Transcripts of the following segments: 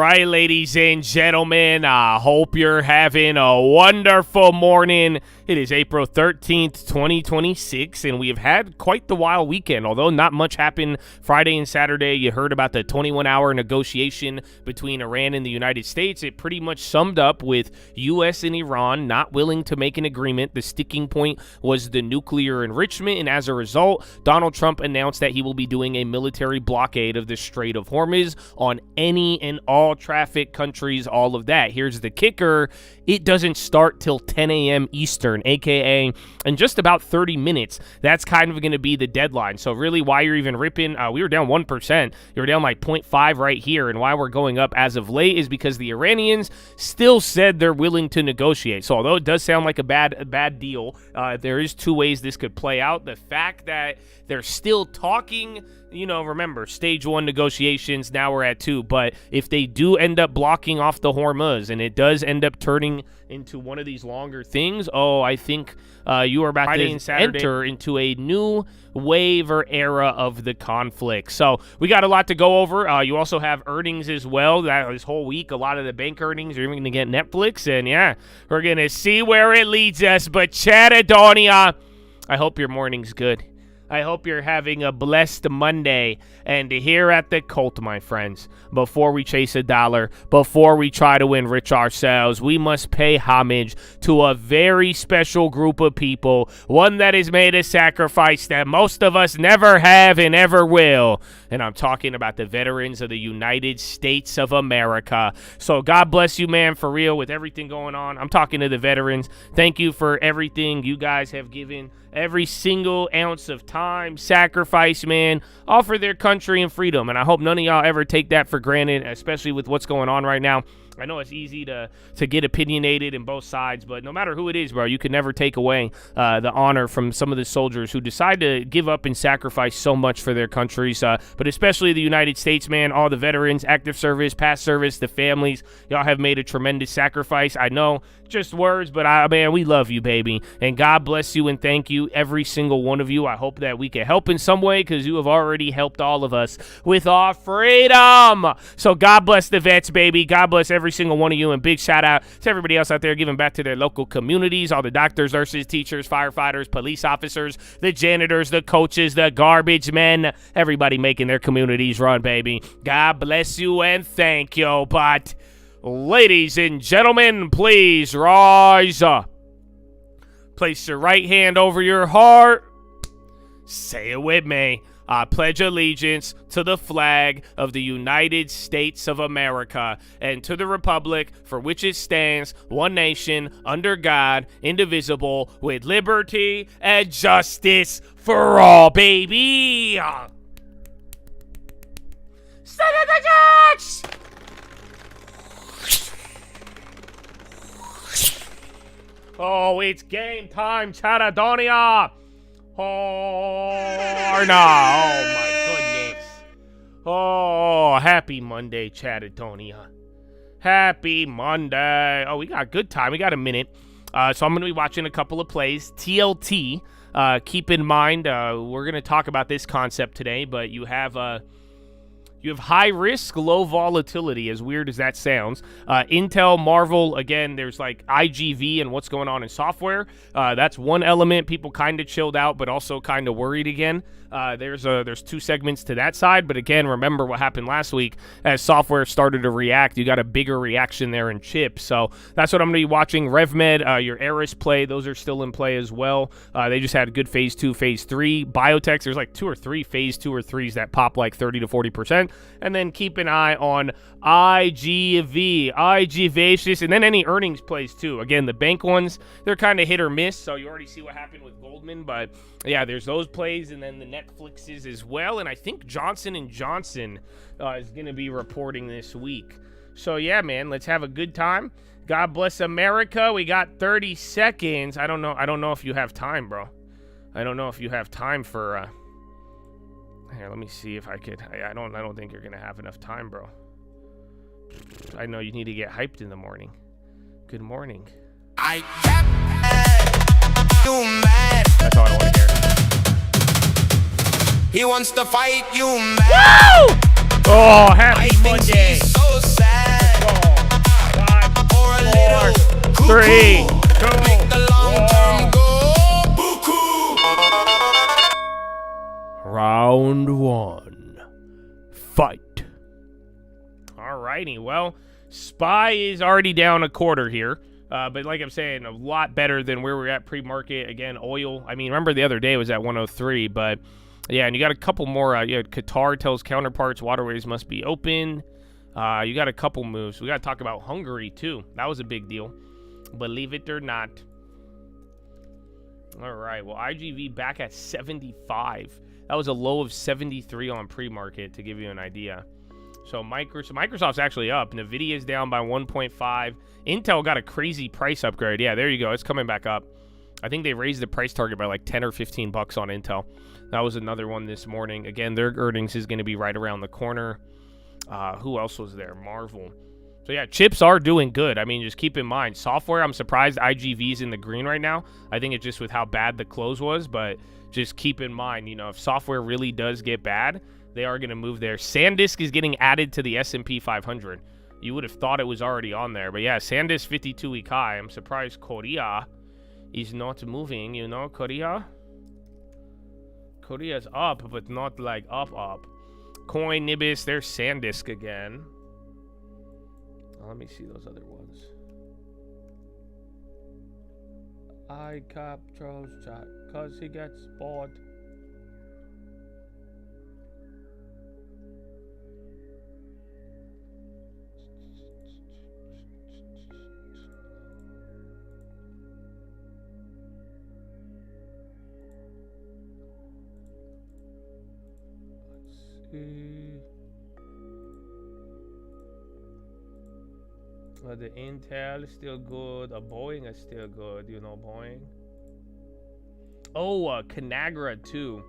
right, ladies and gentlemen, I hope you're having a wonderful morning. It is April 13th, 2026, and we have had quite the wild weekend. Although not much happened Friday and Saturday, you heard about the 21-hour negotiation between Iran and the United States. It pretty much summed up with U.S. and Iran not willing to make an agreement. The sticking point was the nuclear enrichment, and as a result, Donald Trump announced that he will be doing a military blockade of the Strait of Hormuz on any and all traffic, countries, all of that. Here's the kicker. It doesn't start till 10 a.m. Eastern, aka in just about 30 minutes. That's kind of going to be the deadline. So really, why you're even ripping, we were down 1%. You were down like 0.5 right here. And why we're going up as of late is because the Iranians still said they're willing to negotiate. So although it does sound like a bad deal, there is two ways this could play out. The fact that they're still talking, you know, remember, stage 1 negotiations, now we're at 2. But if they do end up blocking off the Hormuz and it does end up turning into one of these longer things, I think you are about to enter into a new wave or era of the conflict. So we got a lot to go over. You also have earnings as well. This whole week, a lot of the bank earnings are even going to get Netflix. And yeah, we're going to see where it leads us. But Chatadonia, I hope your morning's good. I hope you're having a blessed Monday. And here at the Cult, my friends, before we chase a dollar, before we try to enrich ourselves, we must pay homage to a very special group of people, one that has made a sacrifice that most of us never have and ever will. And I'm talking about the veterans of the United States of America. So God bless you, man, for real, with everything going on. I'm talking to the veterans. Thank you for everything you guys have given. Every single ounce of time, sacrifice, man, all for their country and freedom. And I hope none of y'all ever take that for granted, especially with what's going on right now. I know it's easy to get opinionated in both sides, but no matter who it is, bro, you can never take away the honor from some of the soldiers who decide to give up and sacrifice so much for their countries, but especially the United States, man, all the veterans, active service, past service, the families, y'all have made a tremendous sacrifice. I know, just words, but man, we love you, baby, and God bless you and thank you, every single one of you. I hope that we can help in some way because you have already helped all of us with our freedom. So God bless the vets, baby. God bless every single one of you, and big shout out to everybody else out there giving back to their local communities, all the doctors, nurses, teachers, firefighters, police officers, the janitors, the coaches, the garbage men, everybody making their communities run, baby. God bless you and thank you. But ladies and gentlemen, please rise up. Place your right hand over your heart. Say it with me. I pledge allegiance to the flag of the United States of America and to the republic for which it stands, one nation, under God, indivisible, with liberty and justice for all, baby. State of the church! Oh, it's game time, Chatadonia! Oh, no. Oh, my goodness. Oh, happy Monday, Chatadonia. Happy Monday. Oh, we got good time. We got a minute. So I'm going to be watching a couple of plays. TLT. Keep in mind, we're going to talk about this concept today, but you have high risk, low volatility, as weird as that sounds. Intel, Marvel, again, there's like IGV and what's going on in software. That's one element. People kind of chilled out, but also kind of worried again. There's two segments to that side, but again, remember what happened last week. As software started to react, you got a bigger reaction there in chips. So that's what I'm going to be watching. RevMed, your Eris play, those are still in play as well. They just had a good phase 2, phase 3. Biotech, there's like 2 or 3 phase 2 or 3s that pop like 30 to 40%. And then keep an eye on IGV, IGVacious, and then any earnings plays too. Again, the bank ones, they're kind of hit or miss, so you already see what happened with Goldman. But yeah, there's those plays, and then the Netflixes as well. And I think Johnson & Johnson is going to be reporting this week. So yeah, man, let's have a good time. God bless America. We got 30 seconds. I don't know if you have time, bro. I don't know if you have time for here, let me see if I could. I don't think you're gonna have enough time, bro. I know you need to get hyped in the morning. Good morning. That's all I want to hear. He wants to fight you, man. Woo! Oh, happy Monday. So sad. Fight. Alrighty, well, SPY is already down a quarter here. But like I'm saying, a lot better than where we're at pre-market. Again, oil, I mean, remember the other day it was at 103, but yeah, and you got a couple more. Qatar tells counterparts waterways must be open. You got a couple moves. We got to talk about Hungary, too. That was a big deal. Believe it or not. All right, well, IGV back at 75. That was a low of 73 on pre-market, to give you an idea. So Microsoft's actually up. Nvidia's down by 1.5. Intel got a crazy price upgrade. Yeah, there you go. It's coming back up. I think they raised the price target by like 10 or 15 bucks on Intel. That was another one this morning. Again, their earnings is going to be right around the corner. Who else was there? Marvel. So yeah, chips are doing good. I mean, just keep in mind, software, I'm surprised IGV's in the green right now. I think it's just with how bad the close was, but just keep in mind, you know, if software really does get bad, they are going to move there. SanDisk is getting added to the S&P 500. You would have thought it was already on there. But yeah, SanDisk 52-week high. I'm surprised Korea is not moving, you know, Korea's up, but not like up. Coin, Nibis, there's SanDisk again. Let me see those other ones. I cap Charles chat because he gets bored. Let's see. The Intel is still good. Boeing is still good. You know Boeing. Oh, Conagra too.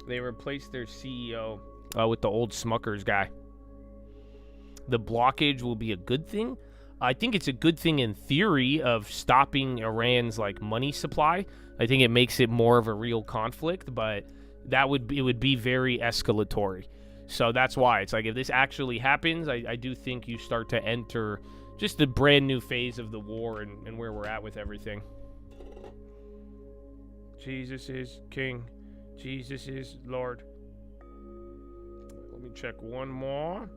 They replaced their CEO with the old Smuckers guy. The blockage will be a good thing. I think it's a good thing in theory of stopping Iran's like money supply. I think it makes it more of a real conflict, but it would be very escalatory. So that's why it's like if this actually happens, I do think you start to enter just a brand new phase of the war and where we're at with everything. Jesus is King. Jesus is Lord. Let me check one more.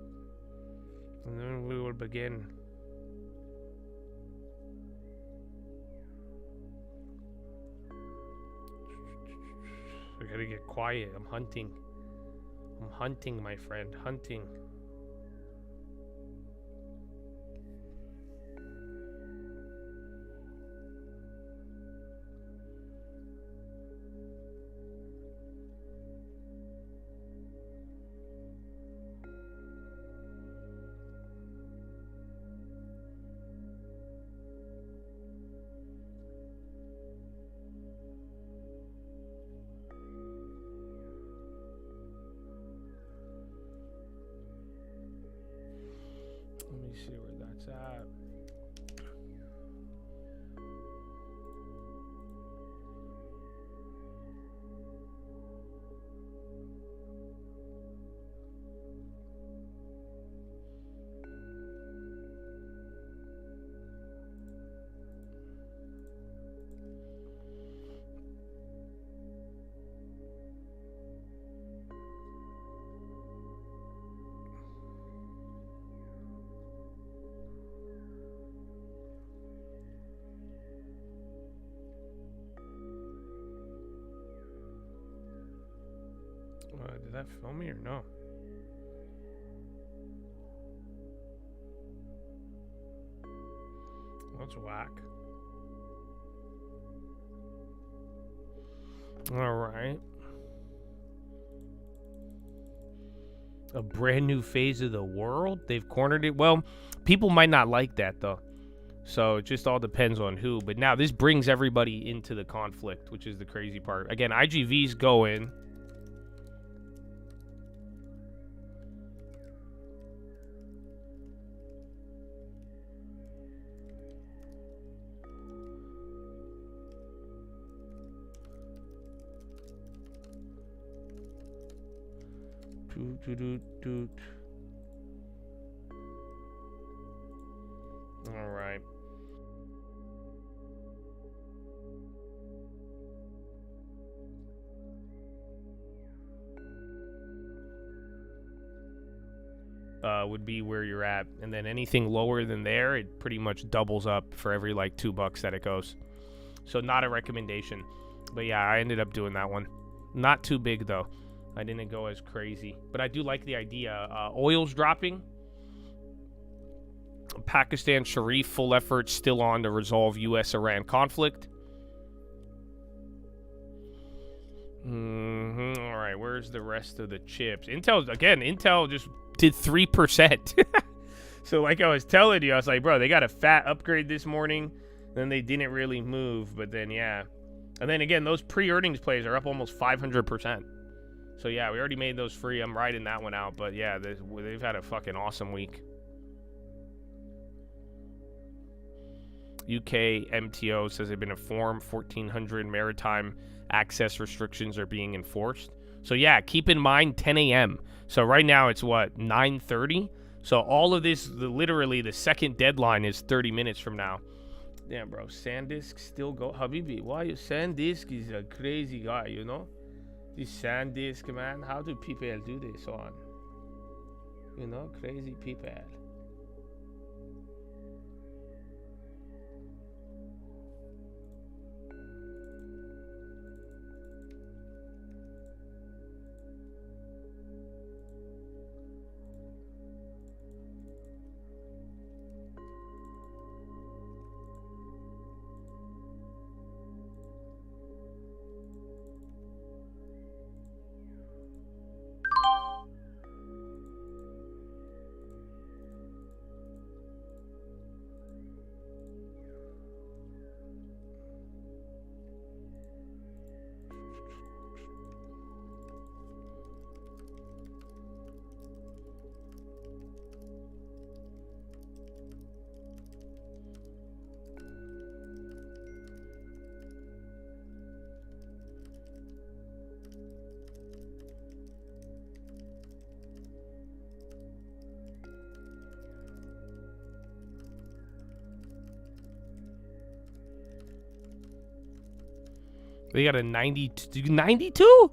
And then we will begin. I gotta get quiet. I'm hunting. I'm hunting, my friend. Hunting. Let me see where that's at. Did that film me or no? That's whack. All right. A brand new phase of the world? They've cornered it. Well, people might not like that, though. So it just all depends on who. But now this brings everybody into the conflict, which is the crazy part. Again, IGV's going. All right. would be where you're at. And then anything lower than there, it pretty much doubles up for every like $2 that it goes. So not a recommendation. But yeah, I ended up doing that one. Not too big though. I didn't go as crazy. But I do like the idea. Oil's dropping. Pakistan Sharif, full effort still on to resolve U.S.-Iran conflict. All right, where's the rest of the chips? Intel just did 3%. So like I was telling you, I was like, bro, they got a fat upgrade this morning. Then they didn't really move, but then, yeah. And then again, those pre-earnings plays are up almost 500%. So yeah, we already made those free. I'm riding that one out. But yeah, they've had a fucking awesome week. UK MTO says they've been informed 1,400 maritime access restrictions are being enforced. So yeah, keep in mind 10 a.m. So right now it's what, 9:30? So all of this, literally the second deadline is 30 minutes from now. Damn, bro, SanDisk still go. Habibi, why you? SanDisk is a crazy guy, you know? This SanDisk, man, how do people do this on? You know, crazy people. They got a 92?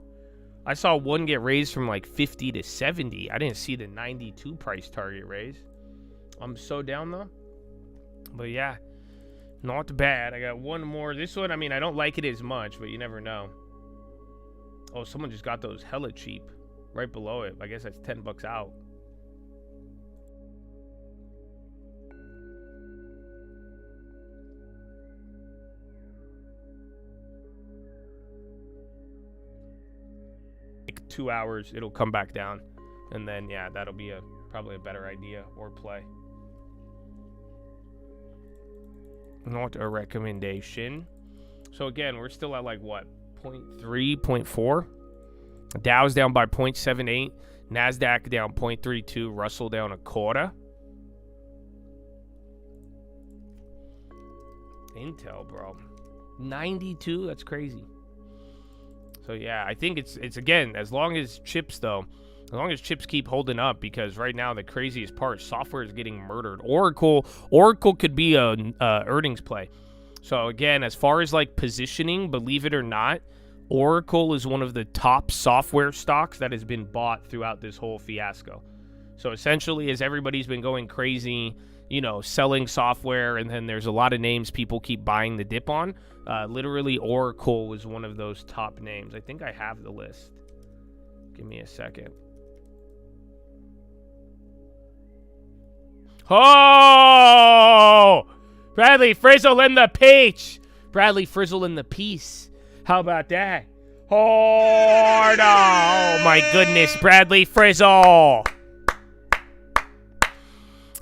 I saw one get raised from like 50 to 70. I didn't see the 92 price target raise. I'm so down though. But yeah, not bad. I got one more. This one, I mean, I don't like it as much, but you never know. Oh, someone just got those hella cheap right below it. I guess that's $10 out. Like 2 hours, it'll come back down. And then, yeah, that'll be probably a better idea or play. Not a recommendation. So again, we're still at like what, 0.3, 0.4. Dow's down by 0.78. NASDAQ down 0.32. Russell down a quarter. Intel, bro, 92. That's crazy. So yeah, I think it's again, as long as chips though, as long as chips keep holding up, because right now the craziest part, software is getting murdered. Oracle could be a earnings play. So again, as far as like positioning, believe it or not, Oracle is one of the top software stocks that has been bought throughout this whole fiasco. So essentially, as everybody's been going crazy, you know, selling software, and then there's a lot of names people keep buying the dip on. Literally, Oracle was one of those top names. I think I have the list. Give me a second. Oh! Bradley Frizzle in the peach. Bradley Frizzle in the piece. How about that? Oh, no. Oh, my goodness. Bradley Frizzle.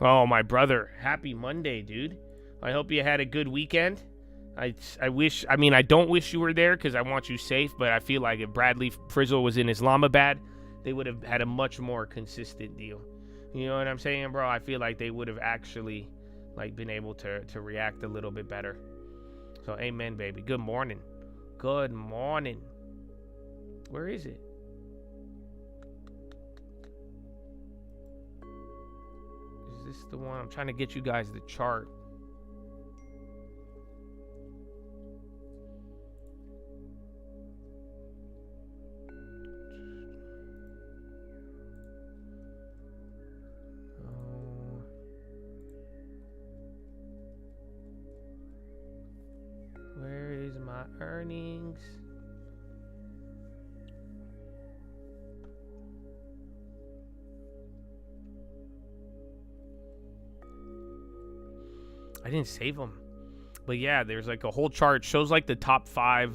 Oh, my brother. Happy Monday, dude. I hope you had a good weekend. I don't wish you were there because I want you safe, but I feel like if Bradley Frizzle was in Islamabad, they would have had a much more consistent deal. You know what I'm saying, bro? I feel like they would have actually like been able to react a little bit better. So amen, baby. Good morning. Good morning. Where is it? Is this the one? I'm trying to get you guys the chart. Earnings. I didn't save them. But yeah, there's like a whole chart. Shows like the top five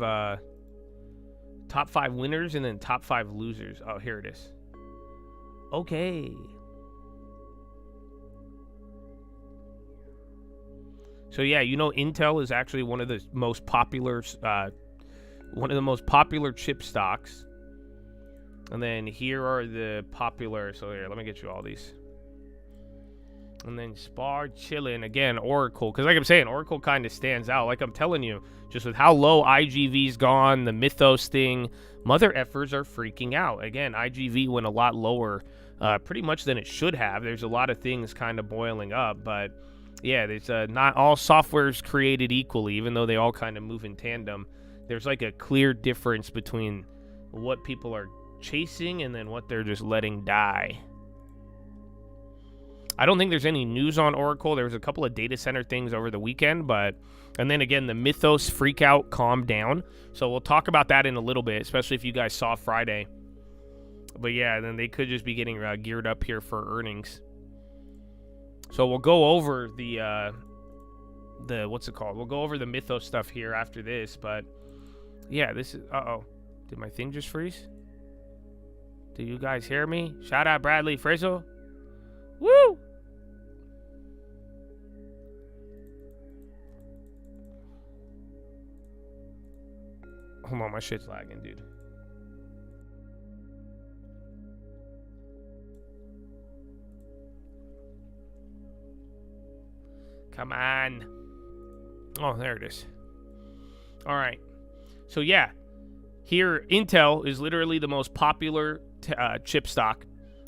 winners and then top 5 losers. Oh, here it is. Okay. So yeah, you know, Intel is actually one of the most popular chip stocks. And then here are the popular. So here, let me get you all these. And then Spar chilling again, Oracle, because like I'm saying, Oracle kind of stands out. Like I'm telling you, just with how low IGV's gone, the Mythos thing, mother effers are freaking out. Again, IGV went a lot lower, pretty much than it should have. There's a lot of things kind of boiling up, but yeah, there's not all software's created equally, even though they all kind of move in tandem. There's like a clear difference between what people are chasing and then what they're just letting die. I don't think there's any news on Oracle. There was a couple of data center things over the weekend, and then again, the Mythos freak out calmed down. So we'll talk about that in a little bit, especially if you guys saw Friday. But yeah, then they could just be getting geared up here for earnings. So we'll go over the what's it called? We'll go over the Mythos stuff here after this, but yeah, this is, did my thing just freeze? Do you guys hear me? Shout out Bradley Frizzle. Woo! Hold on, my shit's lagging, dude. Come on. Oh, there it is. All right. So yeah, here Intel is literally the most popular chip stock,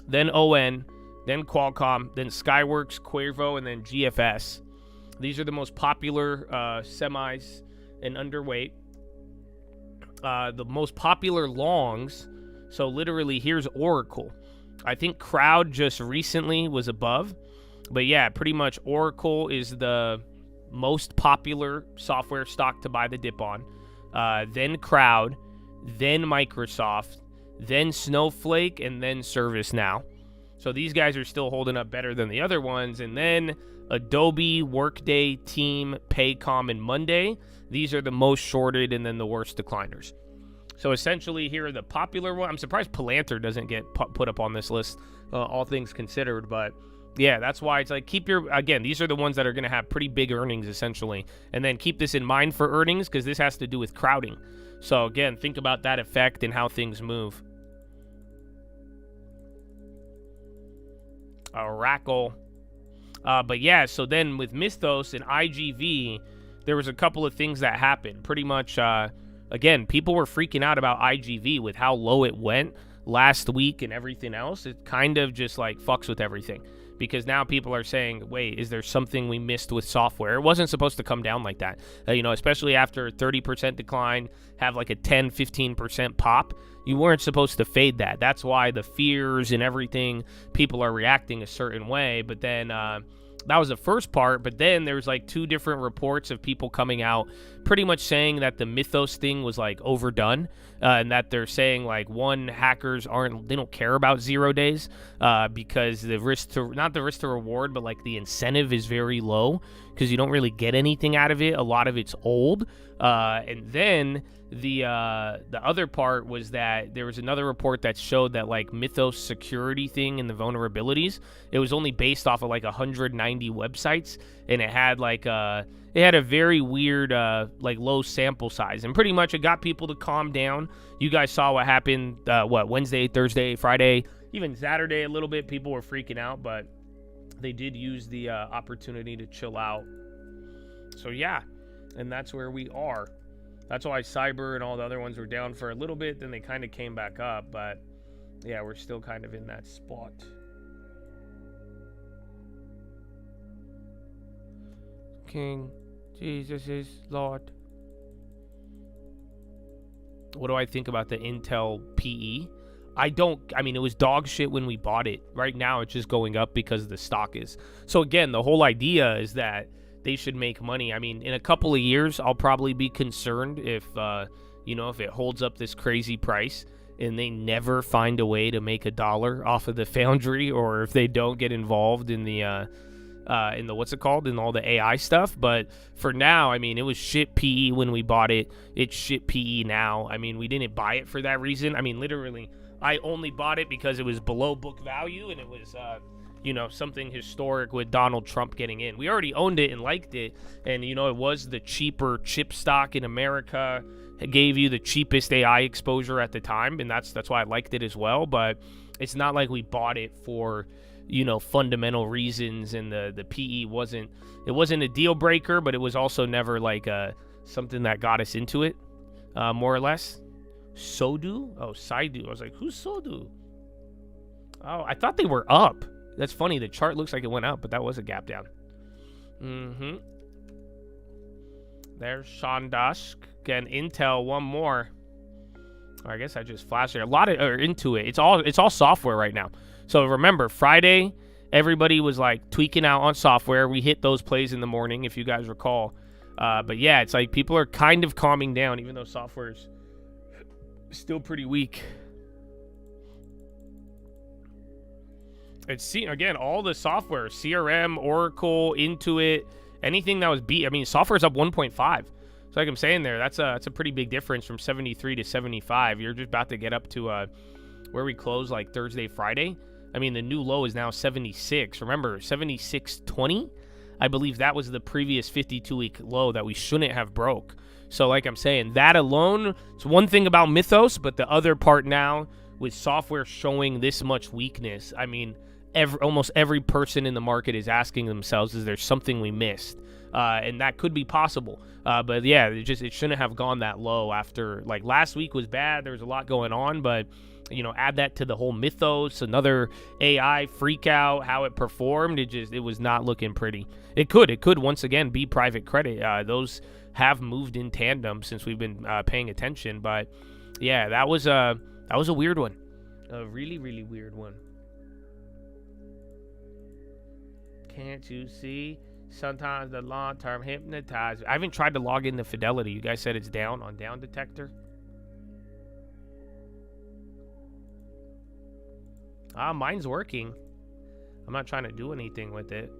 then ON, then Qualcomm, then Skyworks, Cuervo, and then GFS. These are the most popular semis and underweight. The most popular longs, so literally here's Oracle. I think Crowd just recently was above, but yeah, pretty much Oracle is the most popular software stock to buy the dip on. Then Crowd, then Microsoft, then Snowflake, and then ServiceNow. So these guys are still holding up better than the other ones. And then Adobe, Workday, Team, Paycom, and Monday. These are the most shorted and then the worst decliners. So essentially here are the popular ones. I'm surprised Palantir doesn't get put up on this list, all things considered. But yeah, that's why it's like again, these are the ones that are going to have pretty big earnings essentially. And then keep this in mind for earnings because this has to do with crowding. So again, think about that effect and how things move. Oracle. But yeah, so then with Mythos and IGV, there was a couple of things that happened. Pretty much, again, people were freaking out about IGV with how low it went last week and everything else. It kind of just like fucks with everything. Because now people are saying, wait, is there something we missed with software? It wasn't supposed to come down like that. Especially after a 30% decline, have like a 10, 15% pop. You weren't supposed to fade that. That's why the fears and everything, people are reacting a certain way. But then that was the first part. But then there's like 2 different reports of people coming out pretty much saying that the Mythos thing was like overdone. And that they're saying like hackers they don't care about 0 days because the not the risk to reward, but like the incentive is very low because you don't really get anything out of it. A lot of it's old. And then the other part was that there was another report that showed that like Mythos security thing and the vulnerabilities, it was only based off of like 190 websites, and it had like it had a very weird like low sample size, and pretty much it got people to calm down. You guys saw what happened Wednesday, Thursday, Friday, even Saturday a little bit. People were freaking out, but they did use the opportunity to chill out. So yeah, and that's where we are. That's why Cyber and all the other ones were down for a little bit, then they kind of came back up, but yeah, we're still kind of in that spot. King Jesus is Lord. What do I think about the Intel PE? It was dog shit when we bought it. Right now, it's just going up because the stock is. So again, the whole idea is that they should make money. I mean, in a couple of years, I'll probably be concerned if, if it holds up this crazy price and they never find a way to make $1 off of the foundry, or if they don't get involved in the what's it called, in all the AI stuff. But for now, I mean, it was shit PE when we bought it. It's shit PE now. I mean, we didn't buy it for that reason. I mean, literally, I only bought it because it was below book value, and it was, something historic with Donald Trump getting in. We already owned it and liked it, and, it was the cheaper chip stock in America. It gave you the cheapest AI exposure at the time, and that's why I liked it as well. But it's not like we bought it for, fundamental reasons, and the PE wasn't a deal breaker, but it was also never like something that got us into it, more or less. Sodu? Oh, Saidu. I was like, who's Sodu? Oh, I thought they were up. That's funny. The chart looks like it went up, but that was a gap down. There's Shandash. Again, Intel, one more. I guess I just flashed there. A lot of into it. It's all software right now. So remember, Friday, everybody was like tweaking out on software. We hit those plays in the morning, if you guys recall. But yeah, it's like people are kind of calming down, even though software's still pretty weak. It's again, all the software, CRM, Oracle, Intuit, anything that was software's up 1.5. So like I'm saying there, that's a pretty big difference from 73 to 75. You're just about to get up to where we close like Thursday, Friday. I mean, the new low is now 76. Remember, 76.20? I believe that was the previous 52-week low that we shouldn't have broke. So like I'm saying, that alone, it's one thing about Mythos, but the other part now with software showing this much weakness, I mean, almost every person in the market is asking themselves, is there something we missed? And that could be possible. But yeah, it shouldn't have gone that low after, like, last week was bad. There was a lot going on, but add that to the whole Mythos, another AI freak out, how it performed. It was not looking pretty. It could once again be private credit. Those have moved in tandem since we've been paying attention. But yeah, that was a weird one, a really, really weird one. Can't you see? Sometimes the long-term hypnotizer. I haven't tried to log into Fidelity. You guys said it's down on Down Detector. Mine's working. I'm not trying to do anything with it.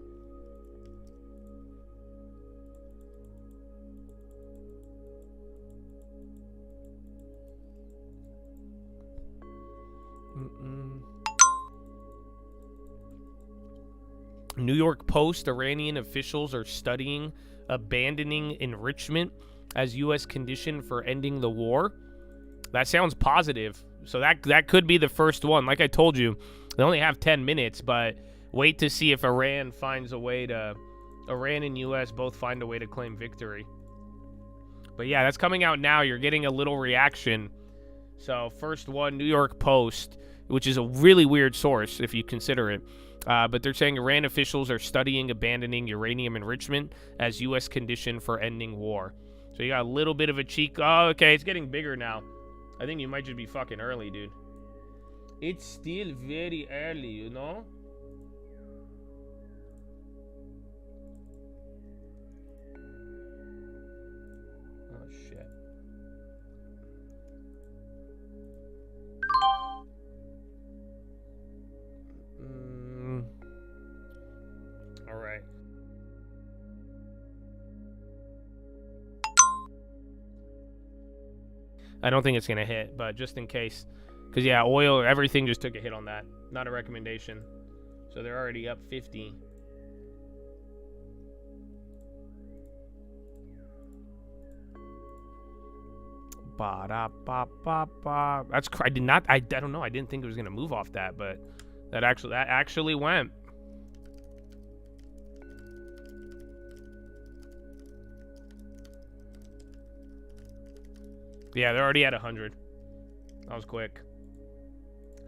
New York Post, Iranian officials are studying abandoning enrichment as U.S. condition for ending the war. That sounds positive. So that could be the first one. Like I told you, they only have 10 minutes, but wait to see if Iran and U.S. both find a way to claim victory. But yeah, that's coming out now. You're getting a little reaction. So first one, New York Post, which is a really weird source if you consider it. But they're saying Iran officials are studying abandoning uranium enrichment as U.S. condition for ending war. So you got a little bit of a cheek. Oh, okay, it's getting bigger now. I think you might just be fucking early, dude. It's still very early, you know? Oh, shit. All right. I don't think it's going to hit, but just in case. Because, yeah, oil, everything just took a hit on that. Not a recommendation. So they're already up 50. Ba-da-ba-ba-ba. That's I don't know. I didn't think it was going to move off that, but that actually went. Yeah, they're already at 100. That was quick.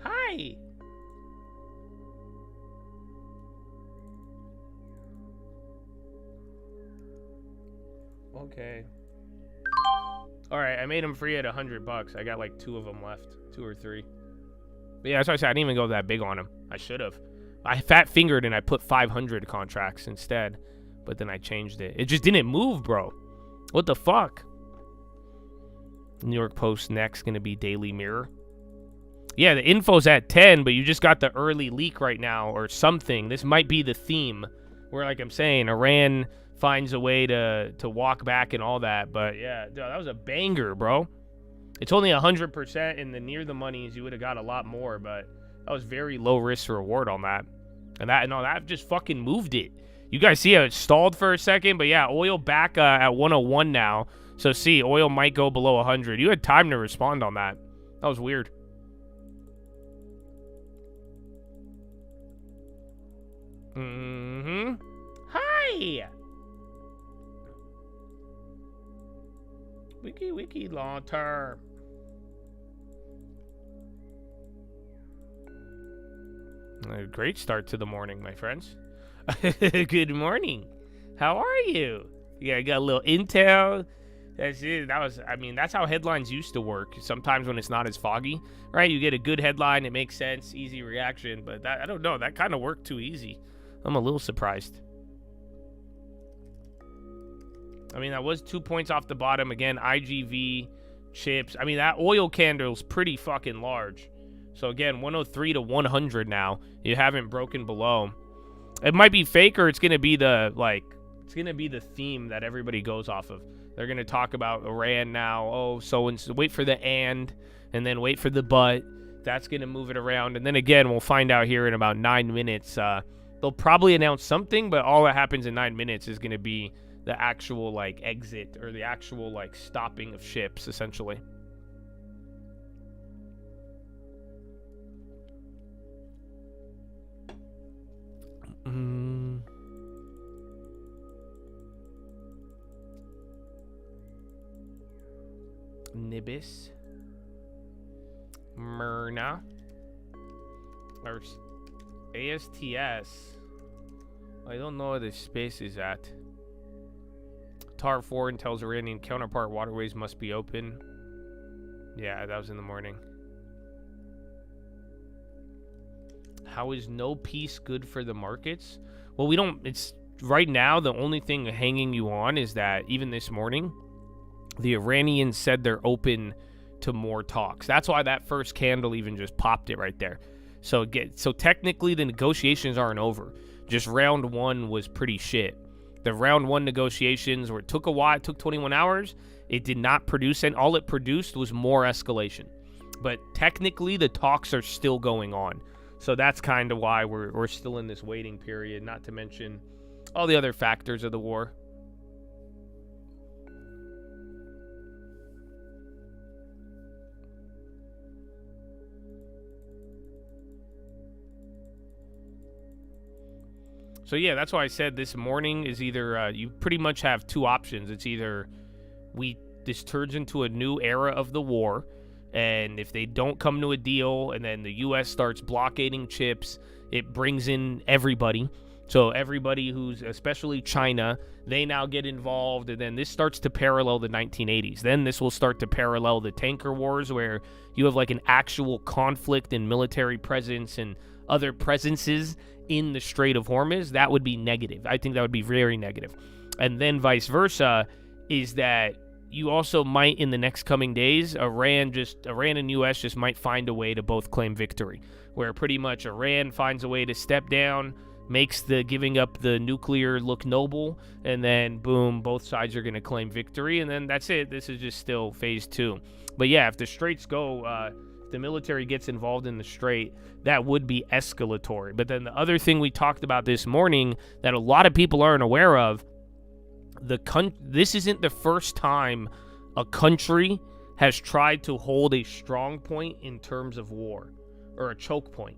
Hi. Okay. All right, I made them free at $100. I got like 2 of them left, 2 or 3. But yeah, that's why I said I didn't even go that big on them. I should have. I fat fingered and I put 500 contracts instead. but then I changed it. It just didn't move, bro. What the fuck? New York Post next, gonna be Daily Mirror. Yeah, the info's at 10, but you just got the early leak right now or something. This might be the theme where, like I'm saying, Iran finds a way to walk back and all that. But yeah, dude, that was a banger, bro. It's only 100%, and the near the monies, you would have got a lot more, but that was very low risk reward on that. And that just fucking moved it. You guys see how it stalled for a second, but yeah, oil back at 101 now. So see, oil might go below 100. You had time to respond on that. That was weird. Hi. Wiki long term. A great start to the morning, my friends. Good morning. How are you? Yeah, I got a little intel. That's it. That's how headlines used to work. Sometimes when it's not as foggy, right? You get a good headline, it makes sense, easy reaction. But that, I don't know, that kind of worked too easy. I'm a little surprised. I mean, that was 2 points off the bottom. Again, IGV, chips. I mean, that oil candle's pretty fucking large. So again, 103 to 100 now. You haven't broken below. It might be fake, or it's gonna be the theme that everybody goes off of. They're gonna talk about Iran now. Oh, so and so. Wait for the and then wait for the but. That's gonna move it around, and then again, we'll find out here in about 9 minutes. They'll probably announce something, but all that happens in 9 minutes is gonna be the actual like exit or the actual like stopping of ships, essentially. Nibis, Myrna, or ASTS. I don't know where the space is at. TAR 4 and tells Iranian counterpart waterways must be open. Yeah, that was in the morning. How is no peace good for the markets? Well, we don't, it's right now, the only thing hanging you on is that even this morning, the Iranians said they're open to more talks. That's why that first candle even just popped it right there. So technically the negotiations aren't over. Just round one was pretty shit. The round one negotiations where it took a while, it took 21 hours. It did not produce, and all it produced was more escalation. But technically the talks are still going on. So that's kind of why we're still in this waiting period, not to mention all the other factors of the war. So yeah, that's why I said this morning is either you pretty much have two options. It's either this turns into a new era of the war, and if they don't come to a deal, and then the U.S. starts blockading chips, it brings in everybody. So everybody who's, especially China, they now get involved, and then this starts to parallel the 1980s. Then this will start to parallel the tanker wars, where you have like an actual conflict and military presence and other presences in the Strait of Hormuz. That would be negative. I think that would be very negative. And then vice versa is that you also might, in the next coming days, Iran and U.S. just might find a way to both claim victory, where pretty much Iran finds a way to step down, makes the giving up the nuclear look noble, and then boom, both sides are going to claim victory, and then that's it. This is just still phase 2. But yeah, if the straits go, if the military gets involved in the strait, that would be escalatory. But then the other thing we talked about this morning that a lot of people aren't aware of, this isn't the first time a country has tried to hold a strong point in terms of war, or a choke point.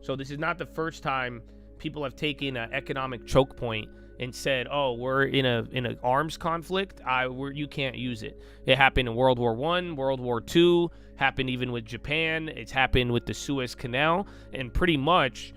So this is not the first time people have taken an economic choke point and said, "Oh, we're in an arms conflict. You can't use it." It happened in World War I, World War II. Happened even with Japan. It's happened with the Suez Canal, and pretty much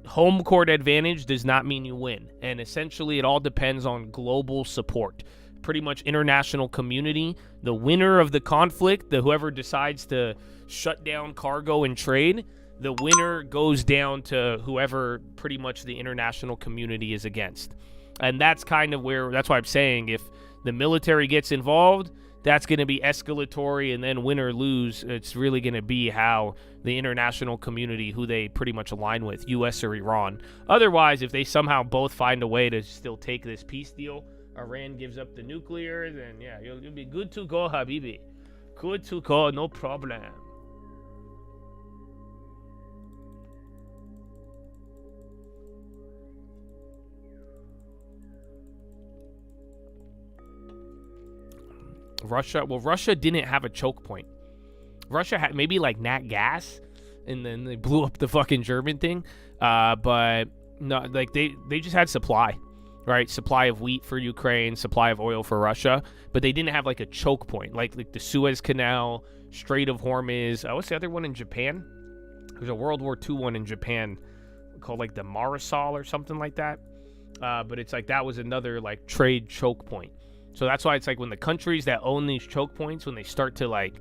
home court advantage does not mean you win. And essentially, it all depends on global support. Pretty much international community. The winner of the conflict, whoever decides to shut down cargo and trade, the winner goes down to whoever pretty much the international community is against. And that's kind of where, that's why I'm saying if the military gets involved, that's going to be escalatory, and then win or lose, it's really going to be how the international community, who they pretty much align with, U.S. or Iran. Otherwise, if they somehow both find a way to still take this peace deal, Iran gives up the nuclear, then yeah, you'll be good to go, Habibi. Good to go, no problem. Russia didn't have a choke point. Russia had maybe like nat gas, and then they blew up the fucking German thing. But no, like they just had supply, right? Supply of wheat for Ukraine, supply of oil for Russia, but they didn't have like a choke point, like the Suez Canal, Strait of Hormuz. What's the other one in Japan? There's a World War II one in Japan called like the Marisol or something like that. But it's like that was another like trade choke point. So that's why it's like when the countries that own these choke points, when they start to like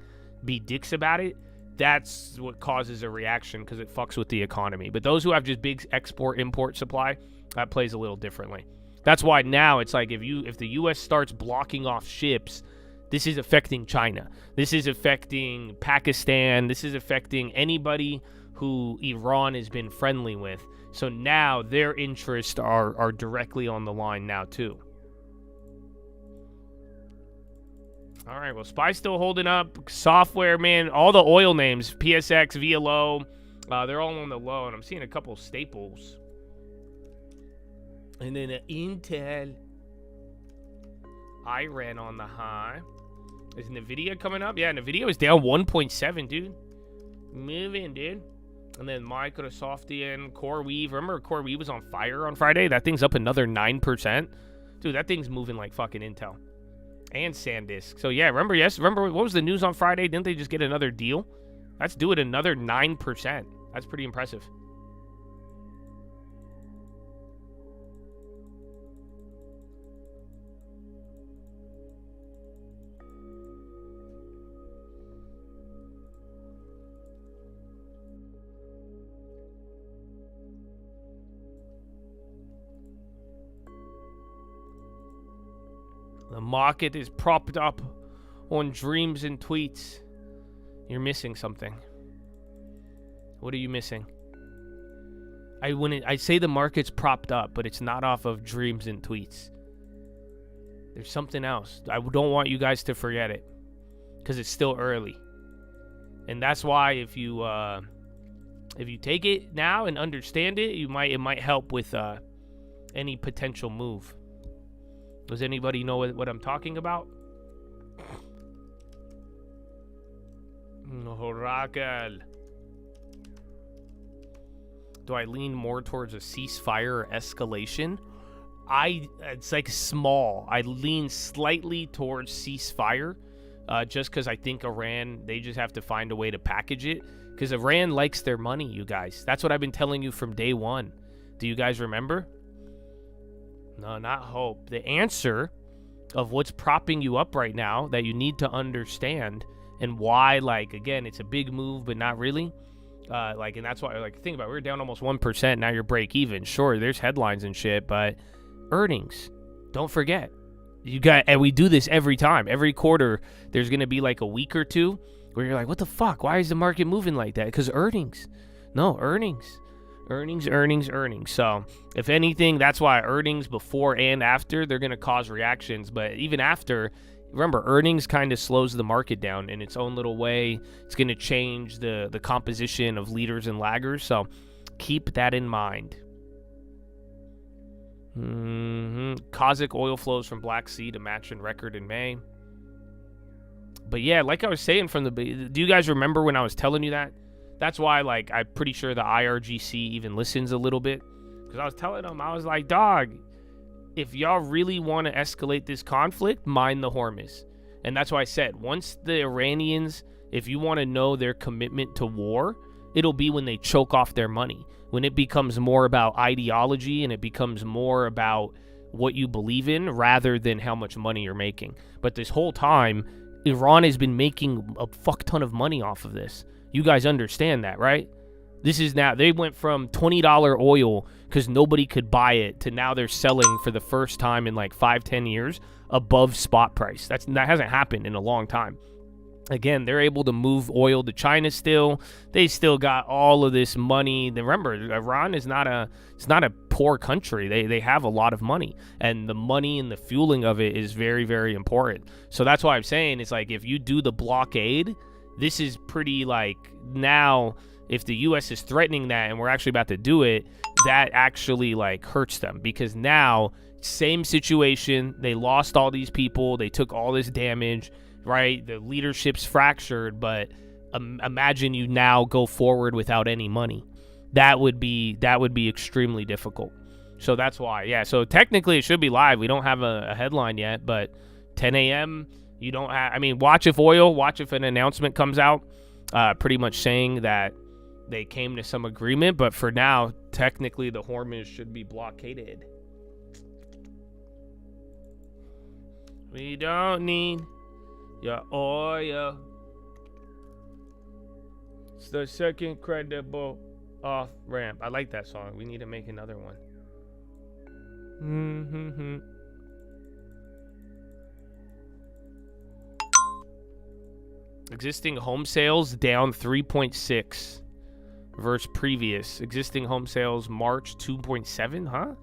be dicks about it, that's what causes a reaction, because it fucks with the economy. But those who have just big export-import supply, that plays a little differently. That's why now it's like if the U.S. starts blocking off ships, this is affecting China. This is affecting Pakistan. This is affecting anybody who Iran has been friendly with. So now their interests are directly on the line now too. All right, well, SPY's still holding up. Software, man, all the oil names, PSX, VLO, they're all on the low, and I'm seeing a couple staples. And then Intel, Iran on the high. Is NVIDIA coming up? Yeah, NVIDIA was down 1.7, dude. Moving, dude. And then Microsoftian, CoreWeave. Remember CoreWeave was on fire on Friday? That thing's up another 9%. Dude, that thing's moving like fucking Intel. And SanDisk. So yeah, remember what was the news on Friday? Didn't they just get another deal? Let's do it another 9%. That's pretty impressive. The market is propped up on dreams and tweets. You're missing something. What are you missing? I say the market's propped up, but it's not off of dreams and tweets. There's something else. I don't want you guys to forget it, because it's still early. And that's why if you take it now and understand it, it might help with any potential move. Does anybody know what I'm talking about? Horakel. Do I lean more towards a ceasefire or escalation? It's like small. I lean slightly towards ceasefire, just because I think Iran, they just have to find a way to package it. Because Iran likes their money, you guys. That's what I've been telling you from day one. Do you guys remember? No, not hope. The answer of what's propping you up right now that you need to understand, and why, like, again, it's a big move, but not really. And that's why, like, think about it. We're down almost 1%. Now you're break even. Sure, there's headlines and shit, but earnings. Don't forget. And we do this every time. Every quarter, there's going to be like a week or two where you're like, what the fuck? Why is the market moving like that? Because earnings. No, earnings. Earnings. So, if anything, that's why earnings before and after, they're going to cause reactions. But even after, remember, earnings kind of slows the market down in its own little way. It's going to change the composition of leaders and laggers. So, keep that in mind. Kazakh oil flows from Black Sea to match in record in May. But yeah, like I was saying do you guys remember when I was telling you that? That's why, like, I'm pretty sure the IRGC even listens a little bit. Because I was telling them, I was like, dog, if y'all really want to escalate this conflict, mind the Hormuz. And that's why I said, once the Iranians, if you want to know their commitment to war, it'll be when they choke off their money. When it becomes more about ideology and it becomes more about what you believe in rather than how much money you're making. But this whole time, Iran has been making a fuck ton of money off of this. You guys understand that, right? This is now, they went from $20 oil because nobody could buy it to now they're selling for the first time in like 5-10 years above spot price. That hasn't happened in a long time. Again, they're able to move oil to China still. They still got all of this money. Remember, Iran is not a poor country. They have a lot of money, and the money and the fueling of it is very, very important. So that's why I'm saying it's like if you do the blockade, this is pretty like now if the U.S. is threatening that and we're actually about to do it, that actually like hurts them because now same situation. They lost all these people. They took all this damage. Right, the leadership's fractured, but imagine you now go forward without any money. That would be extremely difficult. So that's why, yeah. So technically, it should be live. We don't have a headline yet, but 10 a.m. You don't have. I mean, watch if an announcement comes out, pretty much saying that they came to some agreement. But for now, technically, the Hormuz should be blockaded. We don't need your oil. It's the second credible off ramp. I like that song. We need to make another one. Existing home sales down 3.6 versus previous. Existing home sales March 2.7, huh?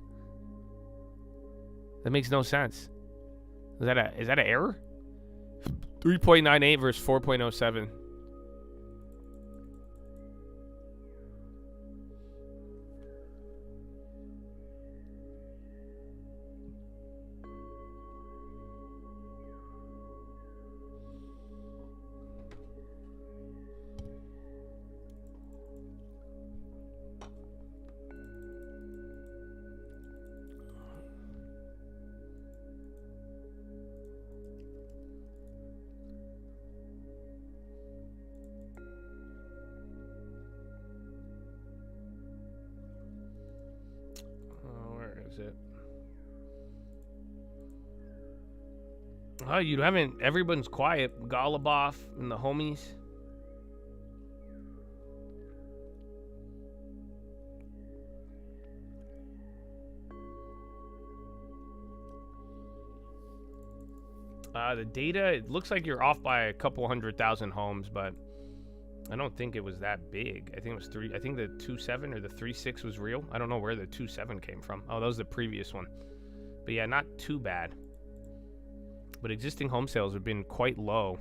That makes no sense. Is that an error? 3.98 versus 4.07. It. Oh, you haven't. Everyone's quiet. Golubov and the homies. The data, it looks like you're off by a couple 100,000 homes, but I don't think it was that big. I think it was three. I think the 2.7 or the 3.6 was real. I don't know where the 2.7 came from. Oh, that was the previous one. But yeah, not too bad. But existing home sales have been quite low.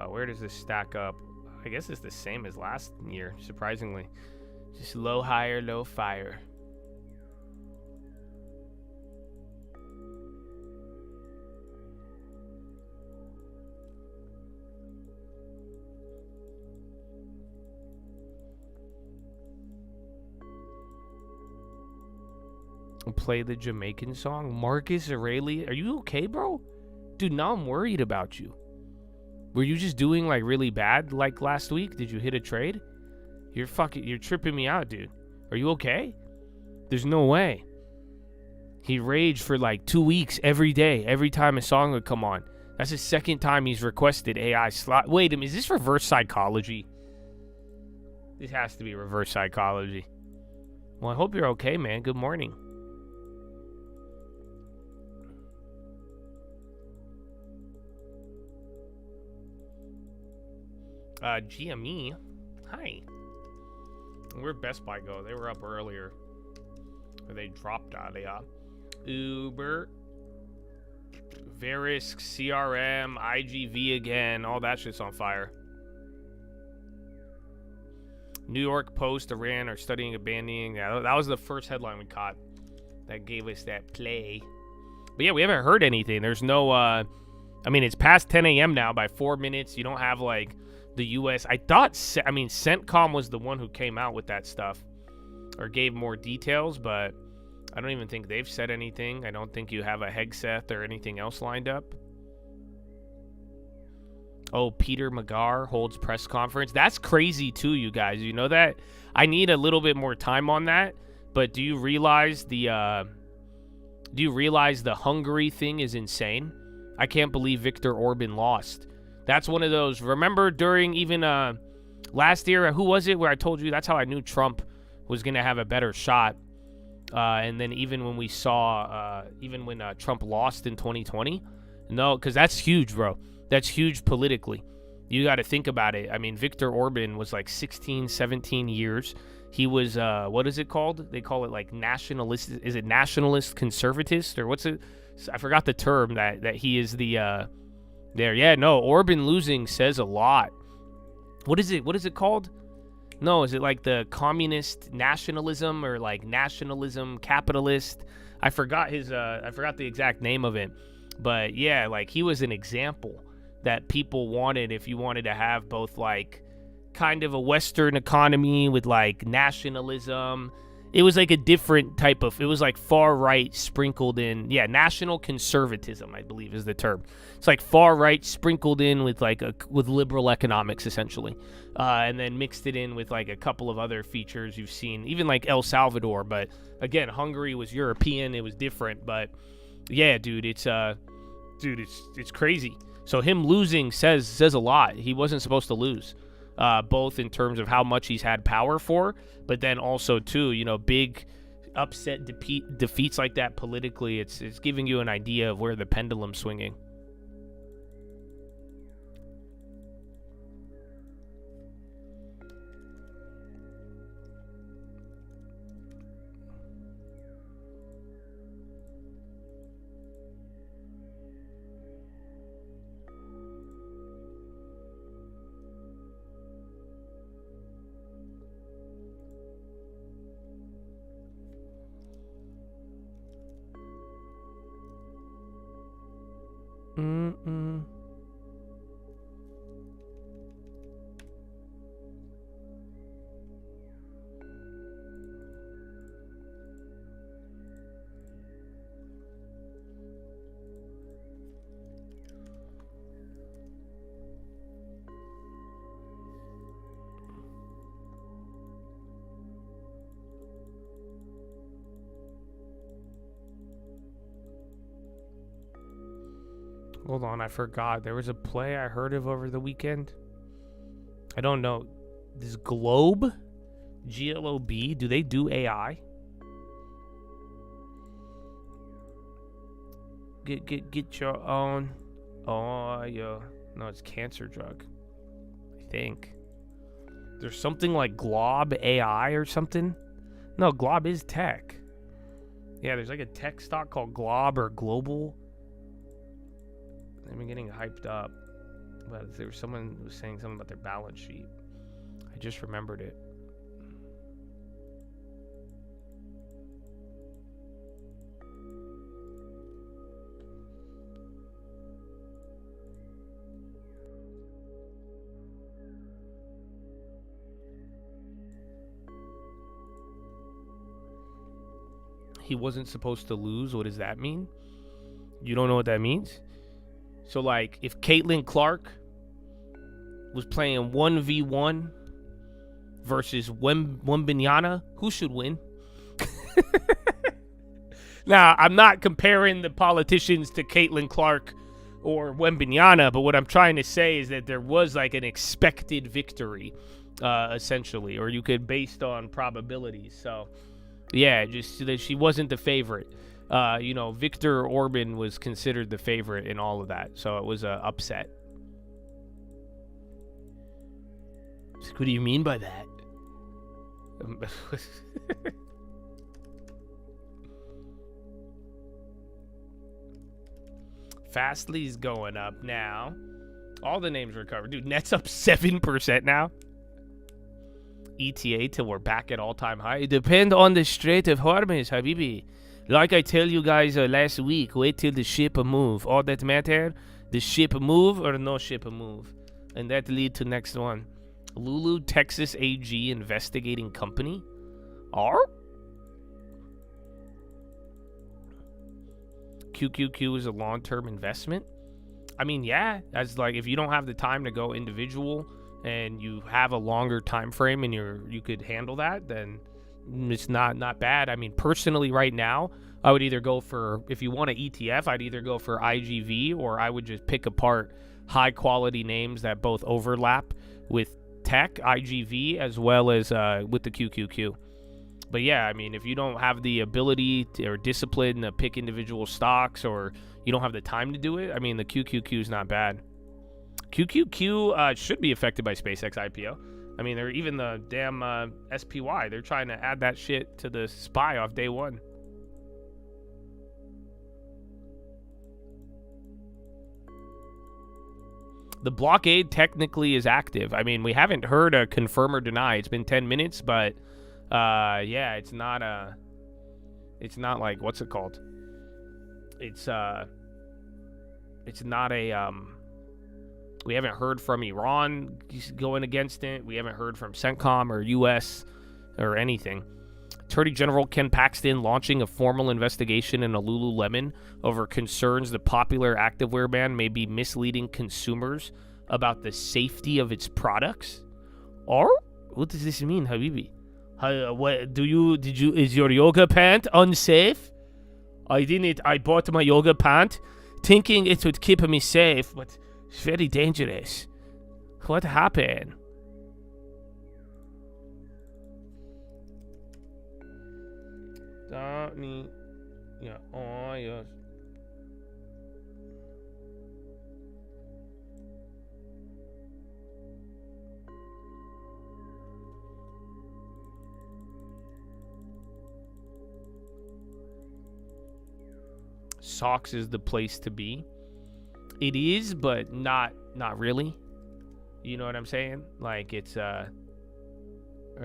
Where does this stack up? I guess it's the same as last year, surprisingly. Just low, higher, low, fire. Play the Jamaican song. Marcus Aurelius, are you okay, bro? Dude, now I'm worried about you. Were you just doing like really bad like last week? Did you hit a trade? You're tripping me out, dude. Are you okay? There's no way. He raged for like 2 weeks every day, every time a song would come on. That's the second time he's requested AI slot. Wait a minute, is this reverse psychology? This has to be reverse psychology. Well, I hope you're okay, man. Good morning. GME, hi. Where'd Best Buy go? They were up earlier. Or they dropped out. They Uber, Verisk, CRM, IGV again. All that shit's on fire. New York Post, Iran are studying abandoning. Yeah, that was the first headline we caught. That gave us that play. But yeah, we haven't heard anything. There's no, I mean, it's past 10 a.m. now by 4 minutes. You don't have like the U.S. I thought, CENTCOM was the one who came out with that stuff or gave more details, but I don't even think they've said anything. I don't think you have a Hegseth or anything else lined up. Oh, Peter McGarr holds press conference. That's crazy too, you guys. You know that? I need a little bit more time on that. But do you realize the Hungary thing is insane? I can't believe Viktor Orban lost. That's one of those. Remember during even Last year, who was it where I told you that's how I knew Trump was going to have a better shot? And then even when we saw, even when Trump lost in 2020, no, because that's huge, bro. That's huge politically. You got to think about it. I mean, Viktor Orban was like 16, 17 years. He was, what is it called? They call it like nationalist. Is it nationalist conservatist or what's it? I forgot the term that he is the, there. Yeah, no, Orban losing says a lot. What is it? What is it called? No, is it like the communist nationalism or like nationalism capitalist? I forgot the exact name of it. But yeah, like he was an example that people wanted if you wanted to have both like kind of a Western economy with like nationalism. It was like a different type of, it was like far right sprinkled in. Yeah, national conservatism, I believe is the term. It's like far right sprinkled in with like with liberal economics essentially. And then mixed it in with like a couple of other features you've seen, even like El Salvador. But again, Hungary was European, it was different. But yeah, dude, it's crazy. So him losing says a lot. He wasn't supposed to lose. Both in terms of how much he's had power for, but then also too, you know, big upset defeats like that politically. It's giving you an idea of where the pendulum's swinging. Hold on, I forgot. There was a play I heard of over the weekend. I don't know. This Globe? G-L-O-B? Do they do AI? Get your own. Oh, yeah. No, it's cancer drug. I think. There's something like Glob AI or something. No, Glob is tech. Yeah, there's like a tech stock called Glob or Global. I've been getting hyped up, but there was someone who was saying something about their balance sheet. I just remembered it. He wasn't supposed to lose. What does that mean? You don't know what that means? So, like, if Caitlin Clark was playing 1v1 versus Wembanyama, who should win? Now, I'm not comparing the politicians to Caitlin Clark or Wembanyama, but what I'm trying to say is that there was, like, an expected victory, essentially, or you could based on probabilities. So, yeah, just so that she wasn't the favorite. You know, Viktor Orban was considered the favorite in all of that, so it was an upset. What do you mean by that? Fastly's going up now. All the names recovered. Dude, Net's up 7% now. ETA till we're back at all-time high. It depends on the Strait of Hormuz, Habibi. Like I tell you guys last week, wait till the ship move. All that matter, the ship move or no ship move. And that lead to next one. Lulu, Texas AG investigating company. R? QQQ is a long-term investment. I mean, yeah, as like if you don't have the time to go individual and you have a longer time frame and you could handle that, then it's not bad. I mean, personally right now, I would either go for, if you want an ETF, I'd either go for IGV or I would just pick apart high quality names that both overlap with tech, IGV, as well as with the QQQ. But yeah, I mean, if you don't have the ability or discipline to pick individual stocks, or you don't have the time to do it, I mean, the QQQ is not bad. QQQ should be affected by SpaceX IPO. I mean, they're even the damn SPY. They're trying to add that shit to the SPY off day one. The blockade technically is active. I mean, we haven't heard a confirm or deny. It's been 10 minutes, but yeah, it's not like, what's it called? It's not a we haven't heard from Iran going against it. We haven't heard from CENTCOM or US or anything. Attorney General Ken Paxton launching a formal investigation into Lululemon over concerns the popular activewear brand may be misleading consumers about the safety of its products. Or what does this mean, Habibi? Is your yoga pant unsafe? I bought my yoga pant thinking it would keep me safe, but it's very dangerous. What happened? Yeah, oh, yes. Socks is the place to be. It is, but not really. You know what I'm saying? Like, it's or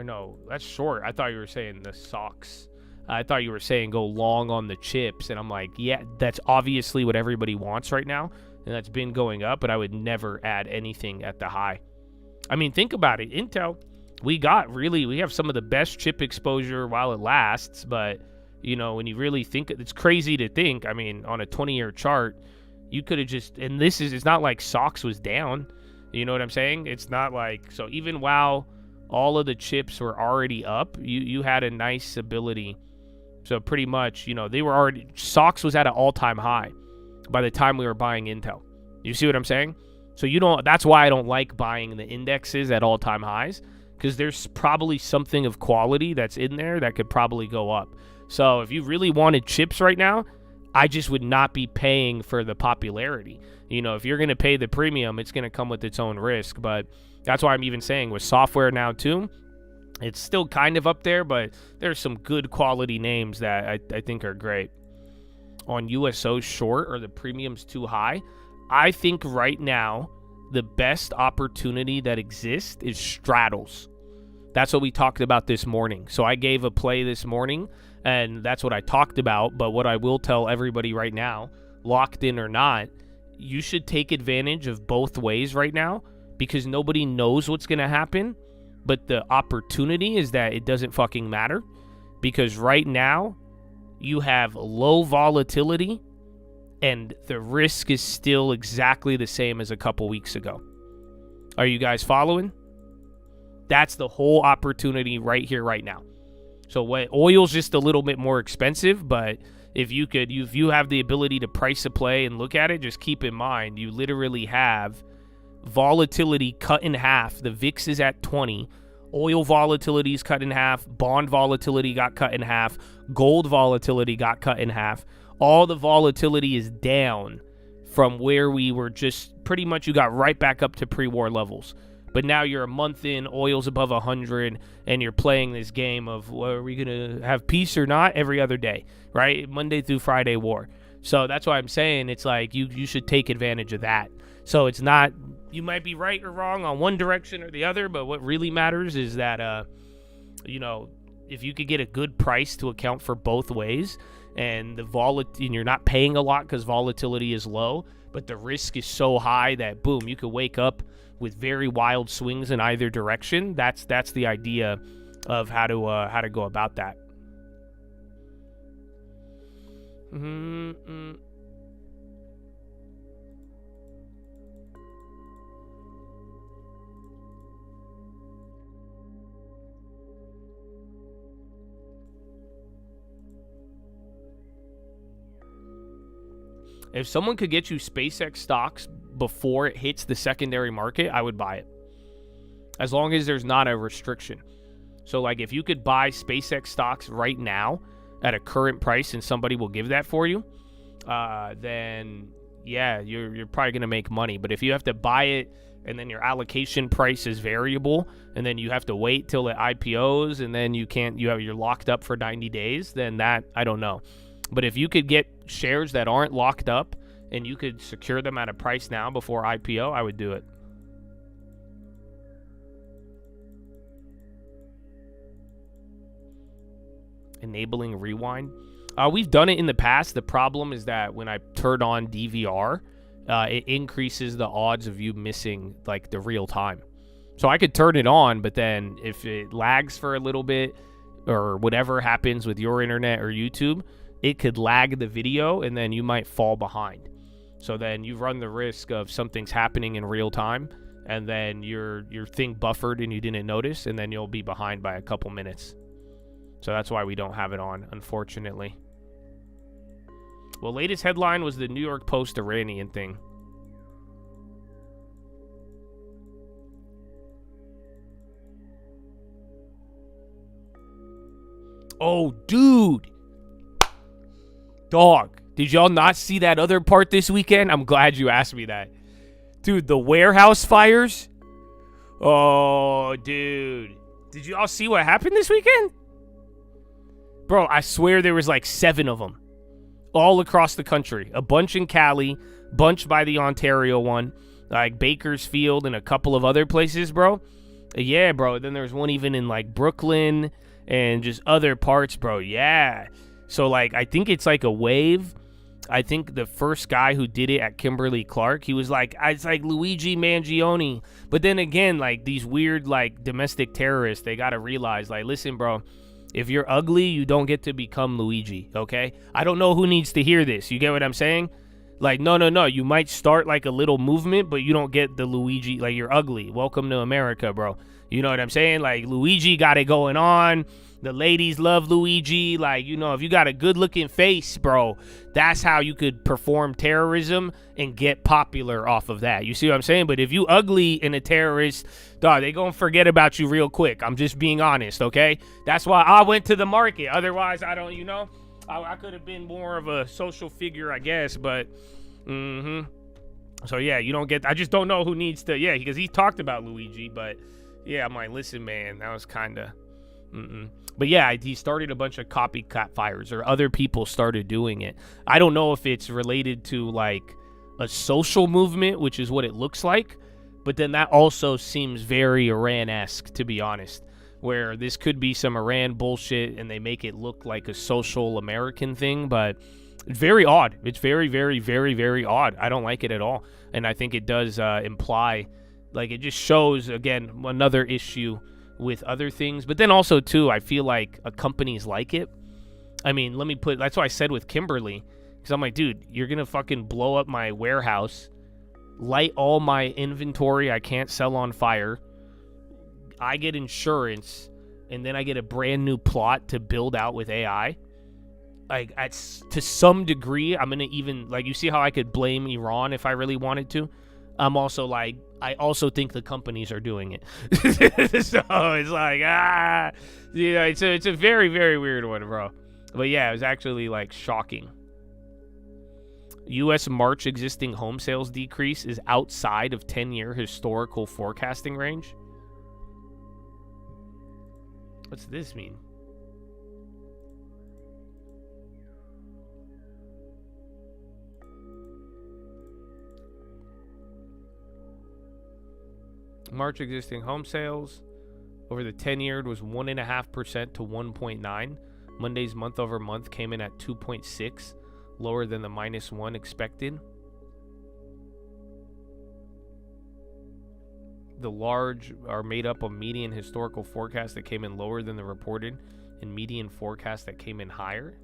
no, that's short. I thought you were saying the socks. I thought you were saying go long on the chips, and I'm like, yeah, that's obviously what everybody wants right now, and that's been going up, but I would never add anything at the high. I mean, think about it. Intel, we have some of the best chip exposure while it lasts, but, you know, when you really think, it's crazy to think, I mean, on a 20-year chart, you could have just, and it's not like SOX was down, you know what I'm saying? It's not like, so even while all of the chips were already up, you had a nice ability. So pretty much, you know, SOX was at an all-time high by the time we were buying Intel. You see what I'm saying? So that's why I don't like buying the indexes at all-time highs, because there's probably something of quality that's in there that could probably go up. So if you really wanted chips right now, I just would not be paying for the popularity. You know, if you're going to pay the premium, it's going to come with its own risk. But that's why I'm even saying with software now too, it's still kind of up there, but there's some good quality names that I think are great. On USO short, or the premiums too high? I think right now the best opportunity that exists is straddles. That's what we talked about this morning. So I gave a play this morning, and that's what I talked about. But what I will tell everybody right now, locked in or not, you should take advantage of both ways right now, because nobody knows what's going to happen. But the opportunity is that it doesn't fucking matter, because right now you have low volatility and the risk is still exactly the same as a couple weeks ago. Are you guys following? That's the whole opportunity right here, right now. So what, oil's just a little bit more expensive, but if you have the ability to price a play and look at it, just keep in mind, you literally have volatility cut in half. The VIX is at 20. Oil volatility is cut in half. Bond volatility got cut in half. Gold volatility got cut in half. All the volatility is down from where we were. Just pretty much you got right back up to pre-war levels. But now you're a month in, oil's above 100, and you're playing this game of, well, are we going to have peace or not every other day, right? Monday through Friday war. So that's why I'm saying it's like you should take advantage of that. So it's not, you might be right or wrong on one direction or the other, but what really matters is that, you know, if you could get a good price to account for both ways, and and you're not paying a lot because volatility is low, but the risk is so high that, boom, you could wake up with very wild swings in either direction. That's the idea of how to go about that. If someone could get you SpaceX stocks before it hits the secondary market, I would buy it. as long as there's not a restriction. So like if you could buy SpaceX stocks right now at a current price and somebody will give that for you, then yeah, you're probably going to make money. But if you have to buy it and then your allocation price is variable and then you have to wait till it IPOs and then you're locked up for 90 days, then that, I don't know. But if you could get shares that aren't locked up and you could secure them at a price now before IPO, I would do it. Enabling rewind. We've done it in the past. The problem is that when I turn on DVR, it increases the odds of you missing like the real time. So I could turn it on, but then if it lags for a little bit or whatever happens with your internet or YouTube, it could lag the video and then you might fall behind. So then you run the risk of something's happening in real time and then your thing buffered and you didn't notice, and then you'll be behind by a couple minutes. So that's why we don't have it on, unfortunately. Well, latest headline was the New York Post Iranian thing. Oh, dude. Dog, did y'all not see that other part this weekend? I'm glad you asked me that. Dude, the warehouse fires? Oh, dude. Did you all see what happened this weekend? Bro, I swear there was like 7 of them. All across the country. A bunch in Cali, bunch by the Ontario one, like Bakersfield and a couple of other places, bro. Yeah, bro. Then there's one even in like Brooklyn and just other parts, bro. Yeah. So like I think it's like a wave. I think the first guy who did it at Kimberly-Clark, he was like, it's like Luigi Mangione. But then again, like these weird like domestic terrorists, they got to realize like, listen, bro, if you're ugly, you don't get to become Luigi, okay? I don't know who needs to hear this. You get what I'm saying? Like, no. You might start like a little movement, but you don't get the Luigi. Like, you're ugly. Welcome to America, bro. You know what I'm saying? Like, Luigi got it going on. The ladies love Luigi. Like, you know, if you got a good-looking face, bro, that's how you could perform terrorism and get popular off of that. You see what I'm saying? But if you ugly and a terrorist, dog, they gonna forget about you real quick. I'm just being honest, okay? That's why I went to the market. Otherwise, I don't, you know, I could have been more of a social figure, I guess, but, So, yeah, you don't get, I just don't know who needs to, yeah, because he talked about Luigi, but, yeah, I'm like, listen, man, that was kind of, But yeah, he started a bunch of copycat fires, or other people started doing it. I don't know if it's related to like a social movement, which is what it looks like, but then that also seems very Iran-esque, to be honest, where this could be some Iran bullshit and they make it look like a social American thing, but it's very odd. It's very, very, very, very odd. I don't like it at all. And I think it does imply, like, it just shows, again, another issue with other things. But then also too, I feel like companies like it. I mean, that's why I said with Kimberly, because I'm like, dude, you're gonna fucking blow up my warehouse, light all my inventory I can't sell on fire, I get insurance, and then I get a brand new plot to build out with AI. Like, to some degree, I'm gonna even, like, you see how I could blame Iran if I really wanted to? I'm also like, I also think the companies are doing it. So it's like, you know, it's a very, very weird one, bro. But yeah, it was actually like shocking. U.S. March existing home sales decrease is outside of 10-year historical forecasting range. What's this mean? March existing home sales over the 10-year was 1.5% to 1.9. Monday's month over month came in at 2.6, lower than the -1 expected. The large are made up of median historical forecast that came in lower than the reported and median forecast that came in higher.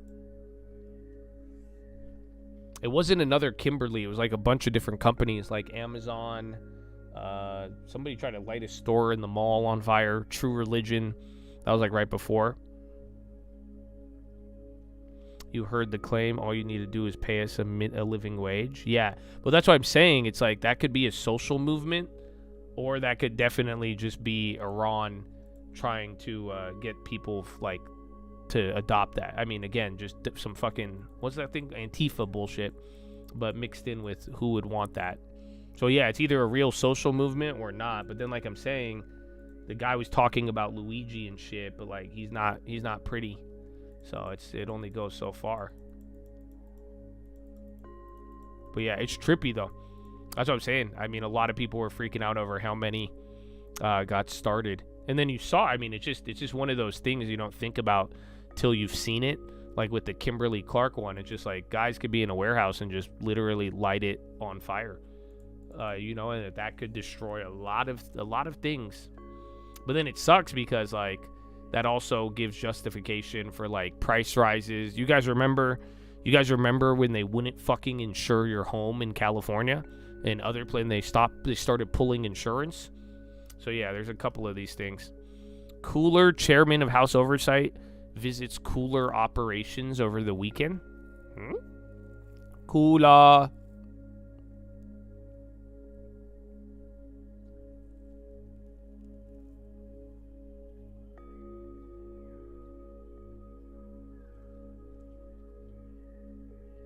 It wasn't another Kimberly. It was like a bunch of different companies like Amazon. Somebody tried to light a store in the mall on fire. True Religion. That was like right before. You heard the claim. All you need to do is pay us a living wage. Yeah. Well, that's what I'm saying. It's like that could be a social movement Or that could definitely just be Iran trying to get people like to adopt that. I mean, again, just some fucking, what's that thing? Antifa bullshit, but mixed in with who would want that. So yeah, it's either a real social movement or not. But then, like I'm saying, the guy was talking about Luigi and shit, but like he's not pretty. So it only goes so far. But yeah, it's trippy though. That's what I'm saying. I mean, a lot of people were freaking out over how many got started. And then you saw, I mean, it's just one of those things you don't think about till you've seen it. Like with the Kimberly Clark one, it's just like guys could be in a warehouse and just literally light it on fire. You know, and that could destroy a lot of things. But then it sucks because like that also gives justification for like price rises. You guys remember when they wouldn't fucking insure your home in California and other places they started pulling insurance? So yeah, there's a couple of these things. Cooler chairman of House Oversight visits cooler operations over the weekend. Cooler.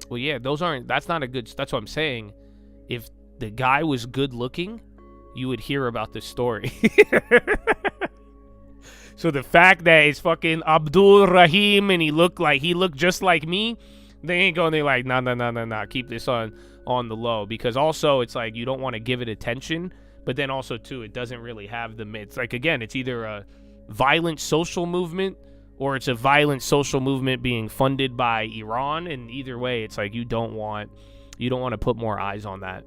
Well, yeah, that's not a good, that's what I'm saying. If the guy was good looking, you would hear about this story. So the fact that it's fucking Abdul Rahim and he looked just like me, they ain't going, they're like, nah, keep this on the low. Because also it's like you don't want to give it attention, but then also too, it doesn't really have it's like, again, it's either a violent social movement or it's a violent social movement being funded by Iran, and either way, it's like you don't want to put more eyes on that.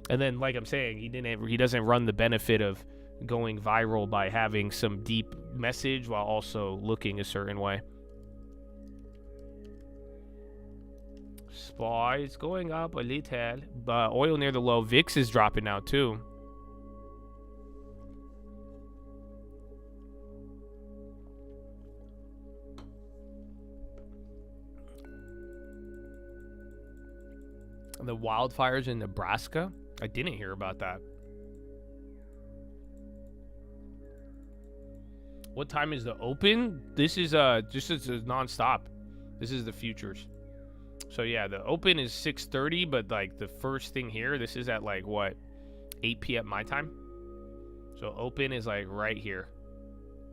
And then, like I'm saying, he doesn't run the benefit of going viral by having some deep message while also looking a certain way. SPY is going up a little, but oil near the low. VIX is dropping now too. The wildfires in Nebraska? I didn't hear about that. What time is the open? This is just as a non-stop. This is the futures. So yeah, the open is 6:30, but like the first thing here, this is at like what, 8 p.m. my time. So open is like right here.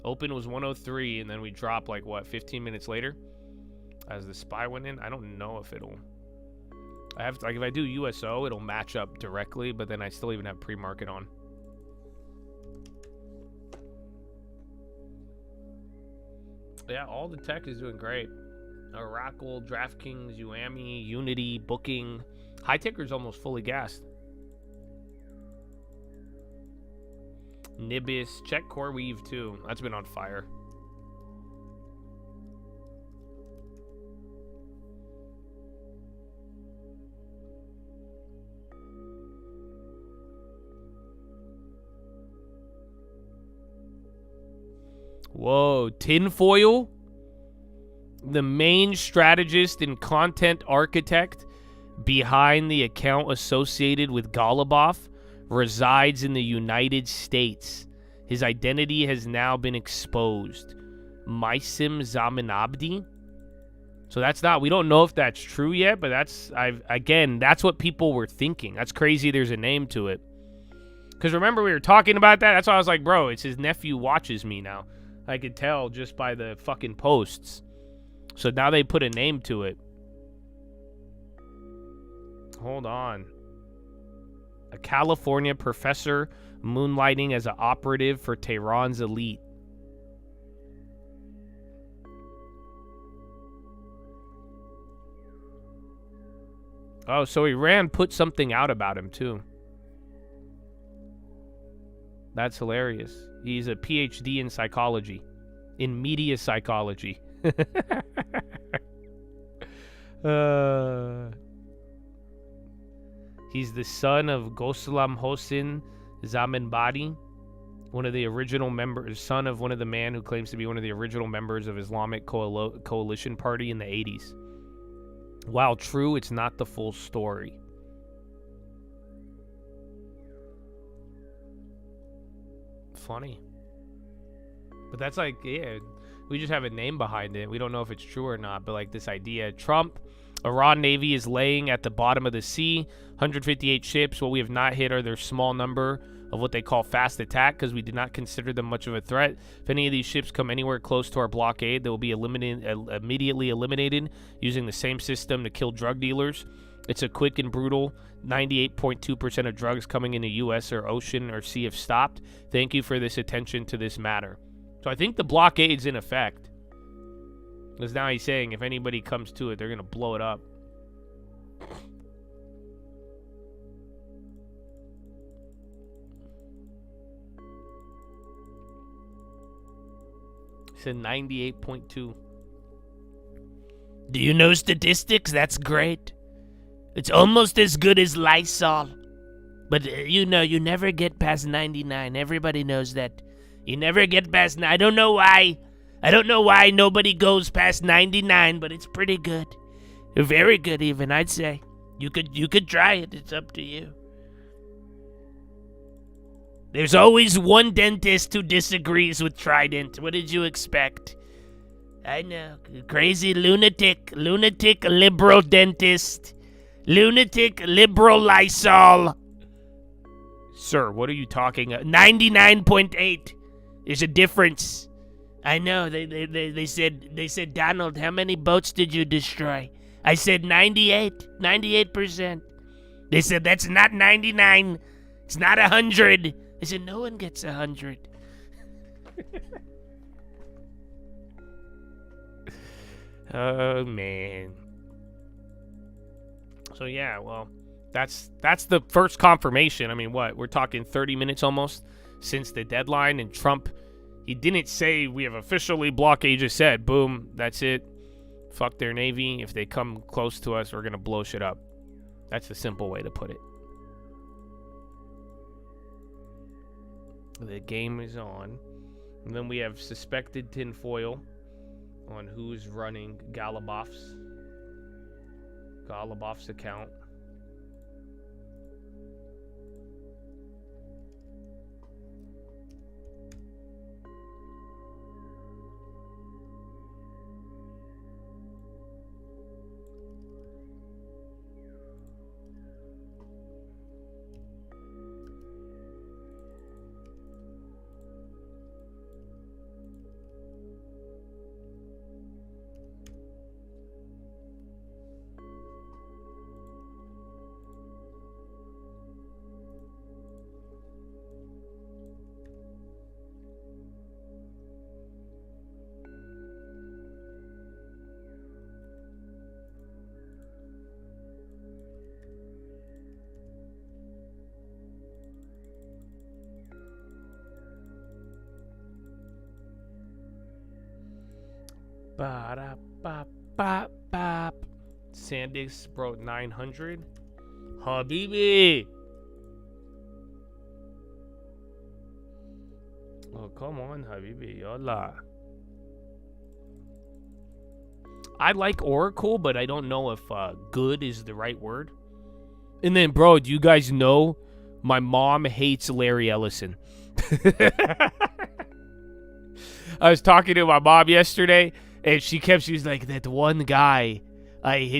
Open was 103, and then we drop like what, 15 minutes later as the SPY went in. I don't know if it'll. I have to, like, if I do USO, it'll match up directly, but then I still even have pre-market on. Yeah, all the tech is doing great. Oracle, DraftKings, Uami, Unity, Booking. High ticker's almost fully gassed. Nibis, check CoreWeave too. That's been on fire. Whoa, tinfoil? The main strategist and content architect behind the account associated with Golubov resides in the United States. His identity has now been exposed. Maisim Zamanabdi? So that's not, we don't know if that's true yet, but that's what people were thinking. That's crazy there's a name to it. Because remember we were talking about that? That's why I was like, bro, it's his nephew watches me now. I could tell just by the fucking posts. So now they put a name to it. Hold on. A California professor moonlighting as an operative for Tehran's elite. Oh, so Iran put something out about him too. That's hilarious. He's a PhD in psychology. In media psychology. He's the son of Goslam Hossein Zamanbadi, one of the original members, son of one of the man who claims to be one of the original members of Islamic Coalition Party in the 80s. While true, it's not the full story. funny. But that's like, yeah, we just have a name behind it. We don't know if it's true or not, but like this idea. Trump, Iran Navy is laying at the bottom of the sea, 158 ships. What we have not hit are their small number of what they call fast attack, because we did not consider them much of a threat. If any of these ships come anywhere close to our blockade, they will be immediately eliminated using the same system to kill drug dealers. It's a quick and brutal. 98.2% of drugs coming into U.S. or ocean or sea have stopped. Thank you for this attention to this matter. So I think the blockade's in effect. Because now he's saying if anybody comes to it, they're going to blow it up. He said 98.2. Do you know statistics? That's great. It's almost as good as Lysol. But you know, you never get past 99. Everybody knows that. You never get past... I don't know why. I don't know why nobody goes past 99, but it's pretty good. Very good even, I'd say. You could try it. It's up to you. There's always one dentist who disagrees with Trident. What did you expect? I know. Crazy lunatic liberal dentist. Lunatic liberal Lysol. Sir, what are you talking about? 99.8. There's a difference. I know. They said, Donald, how many boats did you destroy? I said 98. 98%. They said, that's not 99. It's not 100. I said, no one gets 100. Oh, man. So, yeah, well, that's the first confirmation. I mean, what? We're talking 30 minutes almost since the deadline, and Trump, he didn't say we have officially blockade. He just said, boom, that's it. Fuck their Navy. If they come close to us, we're going to blow shit up. That's the simple way to put it. The game is on. And then we have suspected tinfoil on who's running Galabof's account. Ba-da-ba-ba-ba. Sandix broke 900. Habibi. Oh, come on, Habibi. Yola. I like Oracle, but I don't know if good is the right word. And then, bro, do you guys know my mom hates Larry Ellison? I was talking to my mom yesterday, and she was like, that one guy,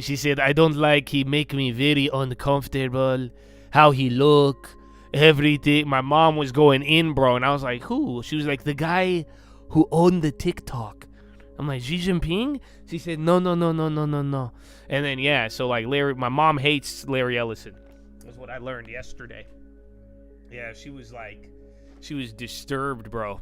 she said, I don't like, he make me very uncomfortable, how he look, everything. My mom was going in, bro, and I was like, who? She was like, the guy who owned the TikTok. I'm like, Xi Jinping? She said, no. And then, yeah, so like my mom hates Larry Ellison. That's what I learned yesterday. Yeah, she was disturbed, bro.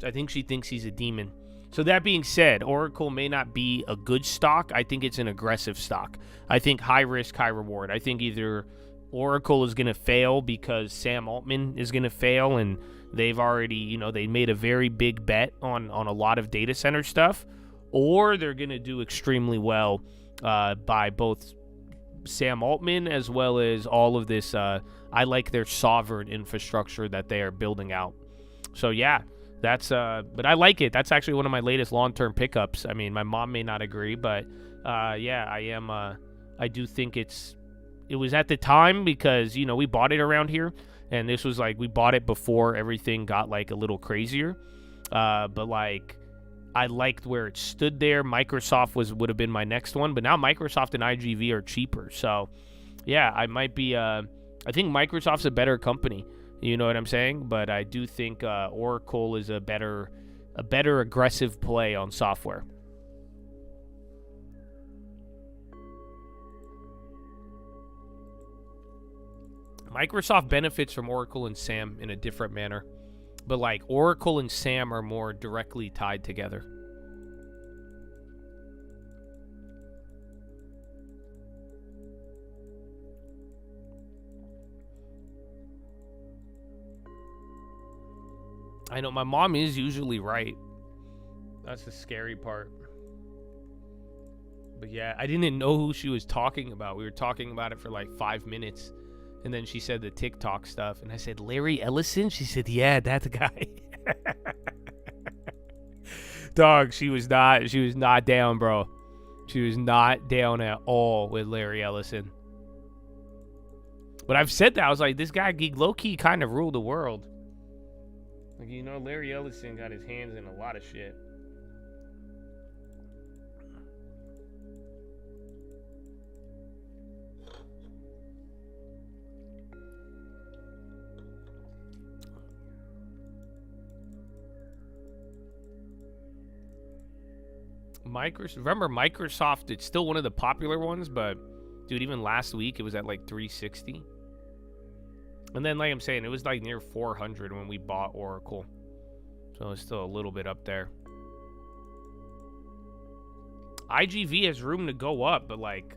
I think she thinks he's a demon. So that being said, Oracle may not be a good stock. I think it's an aggressive stock. I think high risk, high reward. I think either Oracle is going to fail because Sam Altman is going to fail, and they've already, they made a very big bet on a lot of data center stuff, or they're going to do extremely well by both Sam Altman as well as all of this. I like their sovereign infrastructure that they are building out. So yeah. That's but I like it. That's actually one of my latest long-term pickups. I mean, my mom may not agree, but yeah, I am. I do think it was at the time because we bought it around here And this was like, we bought it before everything got like a little crazier. But like, I liked where it stood there. Microsoft would have been my next one, but now Microsoft and IGV are cheaper. So yeah, I might be, I think Microsoft's a better company. You know what I'm saying? But I do think Oracle is a better aggressive play on software. Microsoft benefits from Oracle and SAM in a different manner. But like Oracle and SAM are more directly tied together. I know my mom is usually right. That's the scary part. But yeah, I didn't know who she was talking about. We were talking about it for like 5 minutes. And then she said the TikTok stuff. And I said, Larry Ellison? She said, yeah, that's the guy. Dog, she was not down, bro. She was not down at all with Larry Ellison. But I've said that. I was like, this guy, low-key kind of ruled the world. Like, you know, Larry Ellison got his hands in a lot of shit. Remember Microsoft, it's still one of the popular ones, but dude, even last week it was at like 360. And then like I'm saying, it was like near 400 when we bought Oracle. So it's still a little bit up there. IGV has room to go up, but like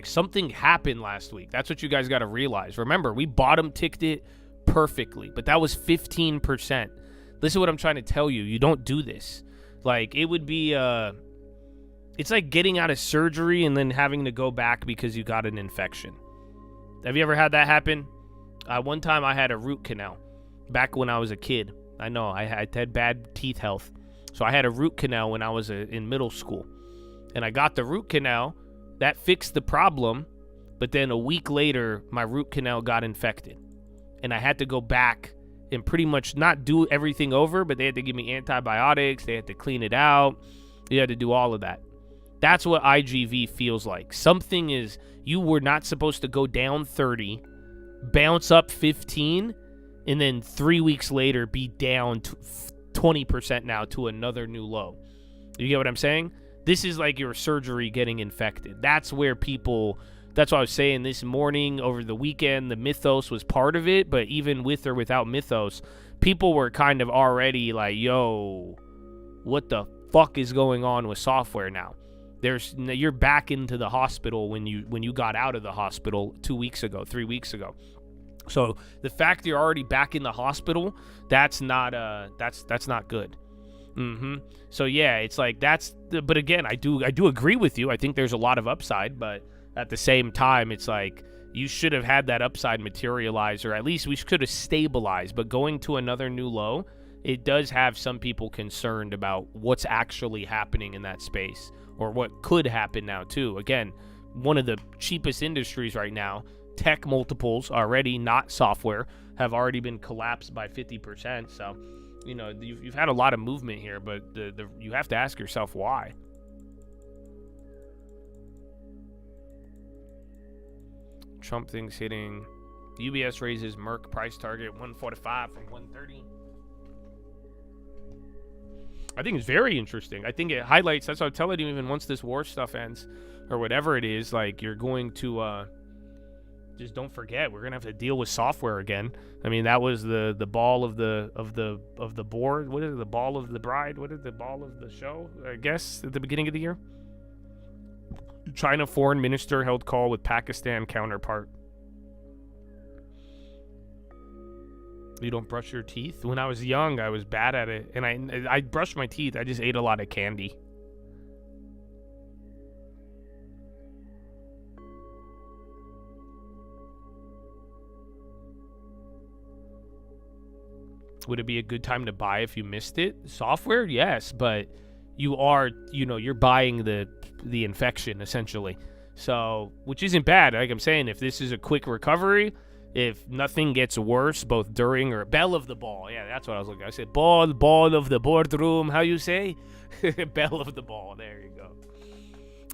something happened last week. That's what you guys got to realize. Remember, we bottom ticked it perfectly, but that was 15%. Listen to what I'm trying to tell you. You don't do this. Like, it would be, it's like getting out of surgery and then having to go back because you got an infection. Have you ever had that happen? One time I had a root canal back when I was a kid. I know, I had bad teeth health. So I had a root canal when I was in middle school. And I got the root canal. That fixed the problem. But then a week later, my root canal got infected. And I had to go back and pretty much not do everything over, but they had to give me antibiotics. They had to clean it out. You had to do all of that. That's what IGV feels like. Something is, you were not supposed to go down 30, bounce up 15, and then 3 weeks later be down to 20% now to another new low. You get what I'm saying? This is like your surgery getting infected. That's where people... That's what I was saying this morning, over the weekend. The Mythos was part of it, but even with or without Mythos, people were kind of already like, yo, what the fuck is going on with software now? You're back into the hospital when you got out of the hospital 2 weeks ago, 3 weeks ago. So the fact you're already back in the hospital, that's not good. So yeah, it's like but again, I do agree with you. I think there's a lot of upside, but at the same time, it's like you should have had that upside materialize, or at least we could have stabilized. But going to another new low, it does have some people concerned about what's actually happening in that space, or what could happen now too. Again, one of the cheapest industries right now, tech multiples already, not software, have already been collapsed by 50%. So, you know, you've had a lot of movement here, but you have to ask yourself why. Trump things hitting. UBS raises Merck price target 145 from 130. I think it's very interesting. I think it highlights, that's what I'm telling you, even once this war stuff ends or whatever it is, like, you're going to just don't forget, we're gonna have to deal with software again. I mean, that was the ball of the board. What is it? The ball of the bride? What is the ball of the show? I guess at the beginning of the year. China foreign minister held call with Pakistan counterpart. You don't brush your teeth? When I was young, I was bad at it, and I brushed my teeth. I just ate a lot of candy. Would it be a good time to buy if you missed it? Software, yes, but you're buying the infection essentially. So, which isn't bad. Like I'm saying, if this is a quick recovery, if nothing gets worse, both during or bell of the ball. Yeah, that's what I was looking at. I said ball of the boardroom. How you say? Bell of the ball. There you go.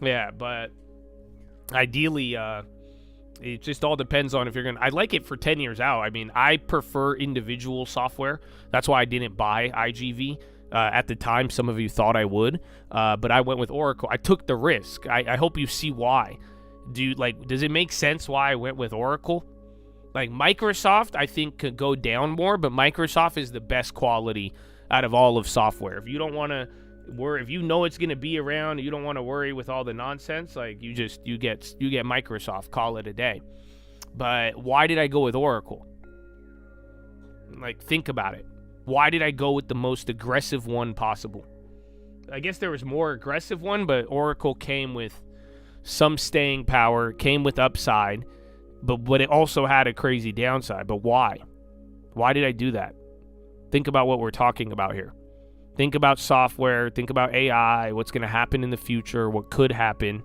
Yeah, but ideally, it just all depends on if you're gonna. I like it for 10 years out. I mean, I prefer individual software. That's why I didn't buy IGV at the time. Some of you thought I would, but I went with Oracle. I took the risk. I hope you see why. Does it make sense why I went with Oracle? Like Microsoft, I think could go down more, but Microsoft is the best quality out of all of software. If you don't want to worry, if you know it's going to be around, you don't want to worry with all the nonsense, like you get Microsoft, call it a day. But why did I go with Oracle? Like, think about it. Why did I go with the most aggressive one possible? I guess there was more aggressive one, but Oracle came with some staying power, came with upside, but it also had a crazy downside. But why? Why did I do that? Think about what we're talking about here. Think about software. Think about AI, what's going to happen in the future, what could happen.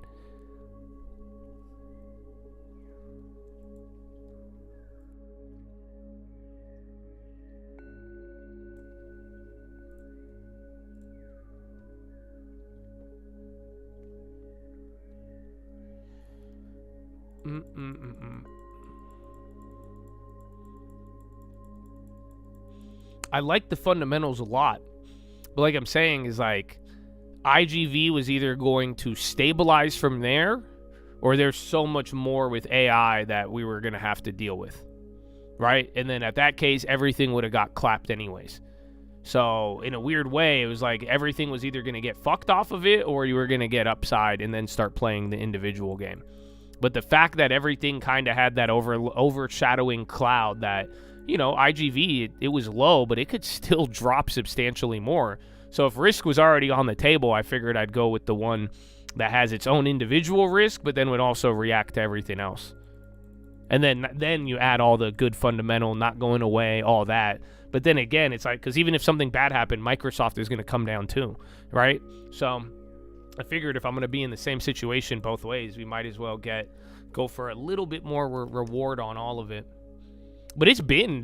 I like the fundamentals a lot, but like I'm saying is like IGV was either going to stabilize from there, or there's so much more with AI that we were going to have to deal with, right? And then at that case, everything would have got clapped anyways. So in a weird way, it was like everything was either going to get fucked off of it, or you were going to get upside and then start playing the individual game. But the fact that everything kind of had that overshadowing cloud that, you know, IGV, it was low, but it could still drop substantially more. So if risk was already on the table, I figured I'd go with the one that has its own individual risk, but then would also react to everything else. And then you add all the good fundamental, not going away, all that. But then again, it's like, because even if something bad happened, Microsoft is going to come down too, right? So I figured if I'm going to be in the same situation both ways, we might as well go for a little bit more reward on all of it. But it's been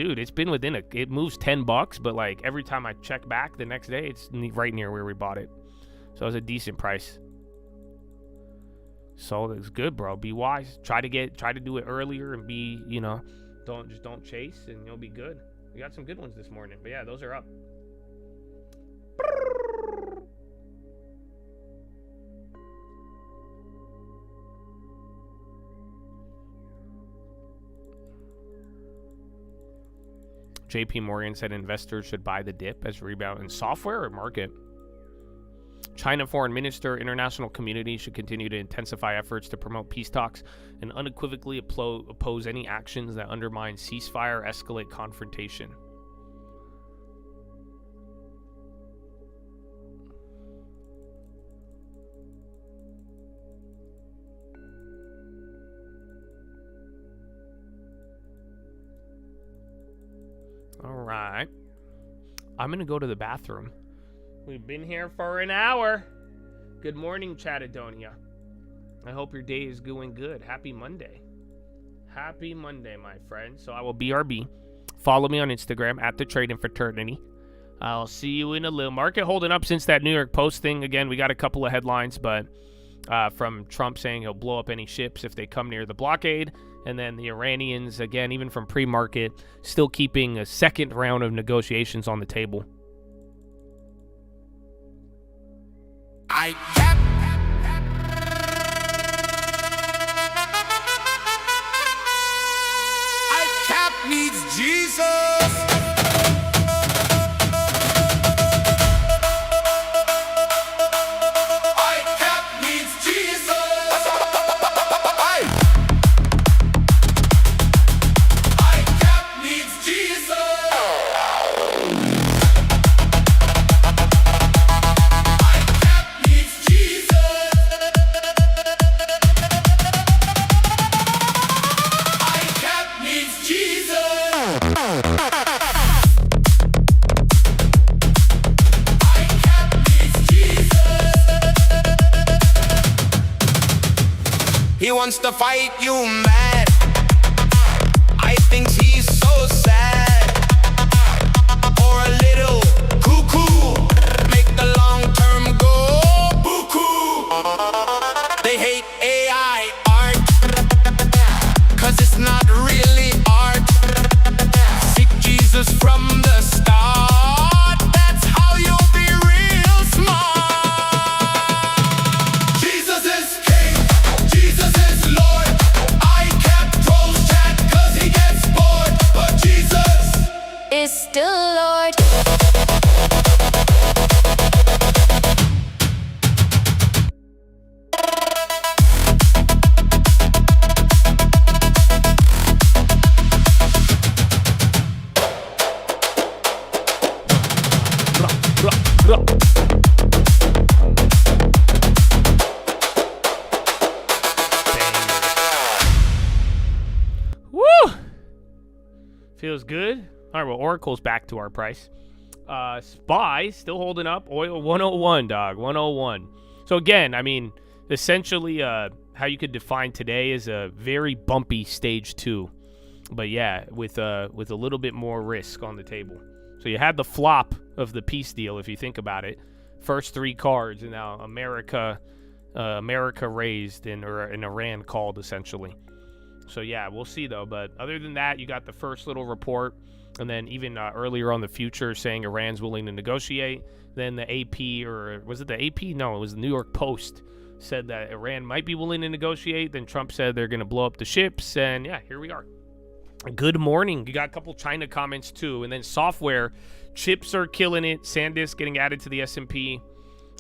within it moves $10, but like every time I check back the next day, it's right near where we bought it. So it was a decent price. So it's good, bro. Be wise. Try to do it earlier and be, you know, don't chase and you'll be good. We got some good ones this morning, but yeah, those are up. JP Morgan said investors should buy the dip as rebound in software or market. China foreign minister, international community should continue to intensify efforts to promote peace talks and unequivocally oppose any actions that undermine ceasefire, escalate confrontation. All right. I'm going to go to the bathroom. We've been here for an hour. Good morning, Chattadonia. I hope your day is going good. Happy Monday. Happy Monday, my friend. So I will BRB. Follow me on Instagram at The Trading Fraternity. I'll see you in a little. Market holding up since that New York Post thing. Again, we got a couple of headlines, but from Trump saying he'll blow up any ships if they come near the blockade. And then the Iranians, again, even from pre-market, still keeping a second round of negotiations on the table. ICAP needs Jesus. He wants to fight you mad. I think it's not really art. Seek Jesus from the start. That's how you'll be real smart. Jesus is King, Jesus is Lord. I kept trolls chat cause he gets bored, but Jesus is still Lord. Woo! Feels good. All right, well, Oracle's back to our price. SPY still holding up. Oil 101, dog. 101. So again, I mean, essentially, how you could define today is a very bumpy stage 2. But yeah, with a little bit more risk on the table. So you had the flop of the peace deal, if you think about it. First 3 cards, and now America raised and Iran called, essentially. So yeah, we'll see though. But other than that, you got the first little report, and then even earlier on the future saying Iran's willing to negotiate. Then the AP, or was it the AP? No, it was the New York Post, said that Iran might be willing to negotiate. Then Trump said they're going to blow up the ships, and yeah, here we are. Good morning. You got a couple China comments too, and then software chips are killing it. SanDisk getting added to the S&P.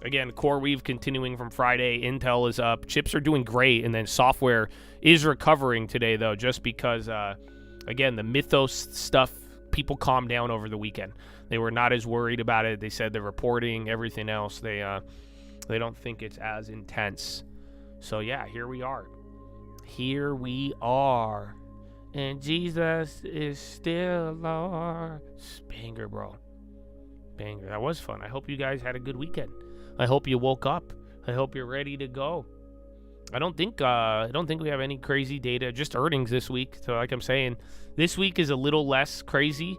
Again, CoreWeave continuing from Friday. Intel is up. Chips are doing great, and then software is recovering today though, just because again, the Mythos stuff, people calmed down over the weekend. They were not as worried about it. They said the reporting, everything else, they don't think it's as intense. So yeah, here we are. Here we are. And Jesus is still Lord. Banger, bro. Banger. That was fun. I hope you guys had a good weekend. I hope you woke up. I hope you're ready to go. I don't think we have any crazy data. Just earnings this week. So like I'm saying, this week is a little less crazy.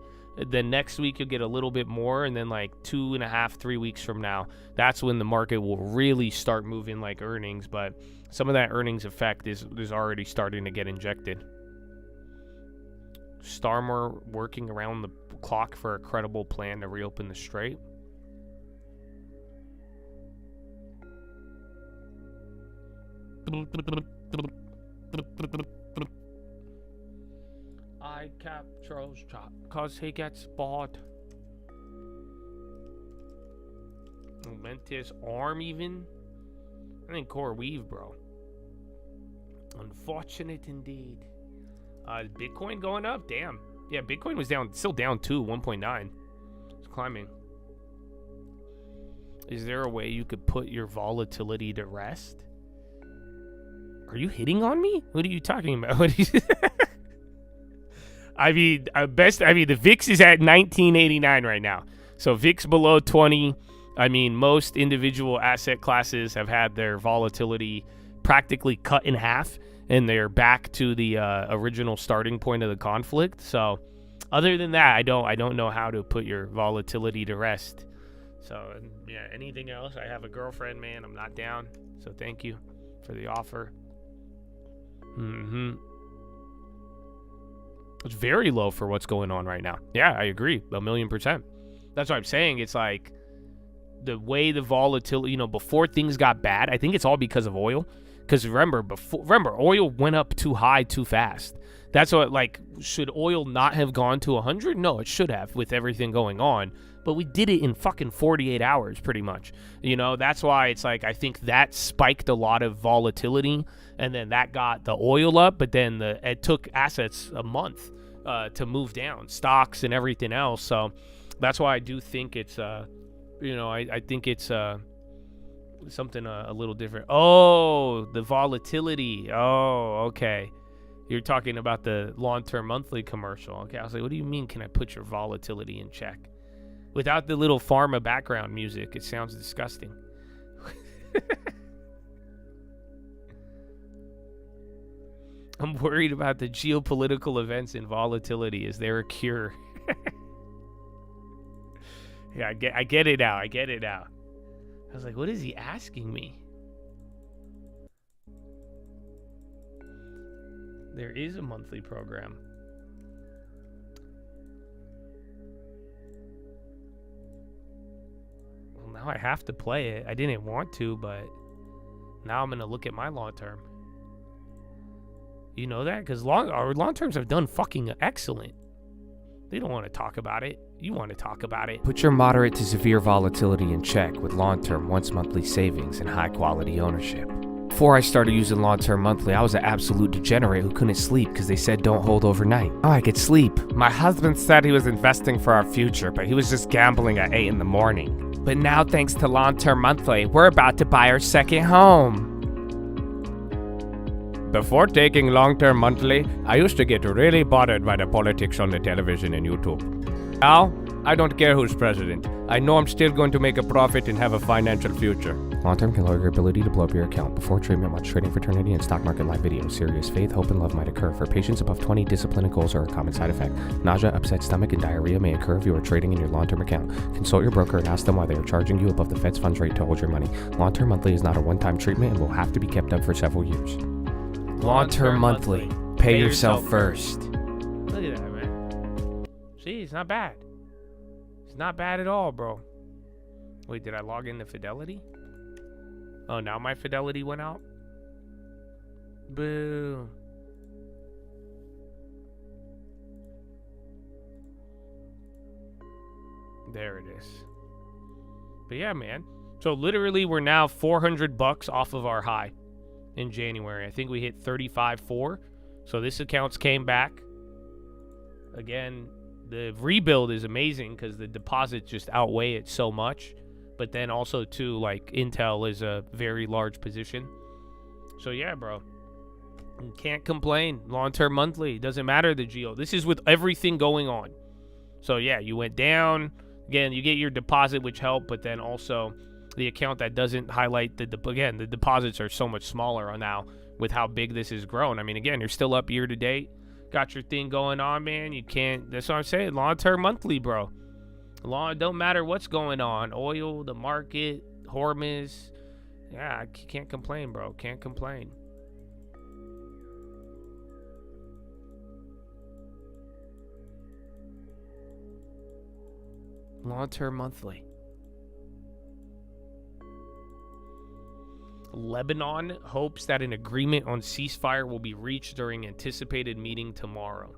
Then next week you'll get a little bit more, and then like 2.5, 3 weeks from now, that's when the market will really start moving like earnings. But some of that earnings effect is already starting to get injected. Starmer working around the clock for a credible plan to reopen the strait. I cap Charles Chop cause he gets bored. Momentous arm even. I think CoreWeave, bro. Unfortunate indeed. Bitcoin going up? Damn. Yeah, Bitcoin was down, still down too, 1.9. It's climbing. Is there a way you could put your volatility to rest? Are you hitting on me? What are you talking about? What are you I mean, the VIX is at 1989 right now. So VIX below 20. I mean, most individual asset classes have had their volatility practically cut in half, and they're back to the original starting point of the conflict. So other than that, I don't know how to put your volatility to rest. So yeah, anything else? I have a girlfriend, man. I'm not down. So thank you for the offer. It's very low for what's going on right now. Yeah, I agree. 1,000,000%. That's what I'm saying. It's like the way the volatility, before things got bad, I think it's all because of oil. Because remember, oil went up too high too fast. That's what, should oil not have gone to 100? No, it should have with everything going on. But we did it in fucking 48 hours pretty much. That's why it's like, I think that spiked a lot of volatility, and then that got the oil up, but then it took assets a month to move down, stocks and everything else. So that's why I do think it's, I think it's something a little different. Oh, the volatility. Oh, okay. You're talking about the long-term monthly commercial. Okay, I was like, what do you mean, can I put your volatility in check? Without the little pharma background music, it sounds disgusting. I'm worried about the geopolitical events and volatility. Is there a cure? Yeah, I get it now. I was like, what is he asking me? There is a monthly program. Well, now I have to play it. I didn't want to, but now I'm going to look at my long term. You know that? Because our long terms have done fucking excellent. They don't want to talk about it. You want to talk about it. Put your moderate to severe volatility in check with long-term once monthly savings and high-quality ownership. Before I started using long-term monthly, I was an absolute degenerate who couldn't sleep because they said don't hold overnight. Now I could sleep. My husband said he was investing for our future, but he was just gambling at 8 in the morning. But now, thanks to long-term monthly, we're about to buy our second home. Before taking long-term monthly, I used to get really bothered by the politics on the television and YouTube. Now, I don't care who's president. I know I'm still going to make a profit and have a financial future. Long-term can lower your ability to blow up your account. Before treatment, watch Trading Fraternity and Stock Market Live videos. Serious faith, hope, and love might occur. For patients above 20, discipline and goals are a common side effect. Nausea, upset stomach, and diarrhea may occur if you are trading in your long-term account. Consult your broker and ask them why they are charging you above the Fed's funds rate to hold your money. Long-term monthly is not a one-time treatment and will have to be kept up for several years. Long-term monthly. Pay yourself first. Look at that, man. See, it's not bad. It's not bad at all, bro. Wait, did I log into Fidelity? Oh, now my Fidelity went out? Boo. There it is. But yeah, man. So literally we're now $400 off of our high in January. I think we hit 35.4. So this account's came back. Again, the rebuild is amazing because the deposits just outweigh it so much. But then also too, like Intel is a very large position. So yeah, bro. Can't complain. Long-term monthly. Doesn't matter the geo. This is with everything going on. So yeah, you went down. Again, you get your deposit, which helped, but then also the account that doesn't highlight the deposits are so much smaller now with how big this has grown. I mean, again, you're still up year to date. Got your thing going on, man. You can't. That's what I'm saying. Long-term monthly, bro. Don't matter what's going on. Oil, the market, Hormuz. Yeah, I can't complain, bro. Can't complain. Long-term monthly. Lebanon hopes that an agreement on ceasefire will be reached during anticipated meeting tomorrow.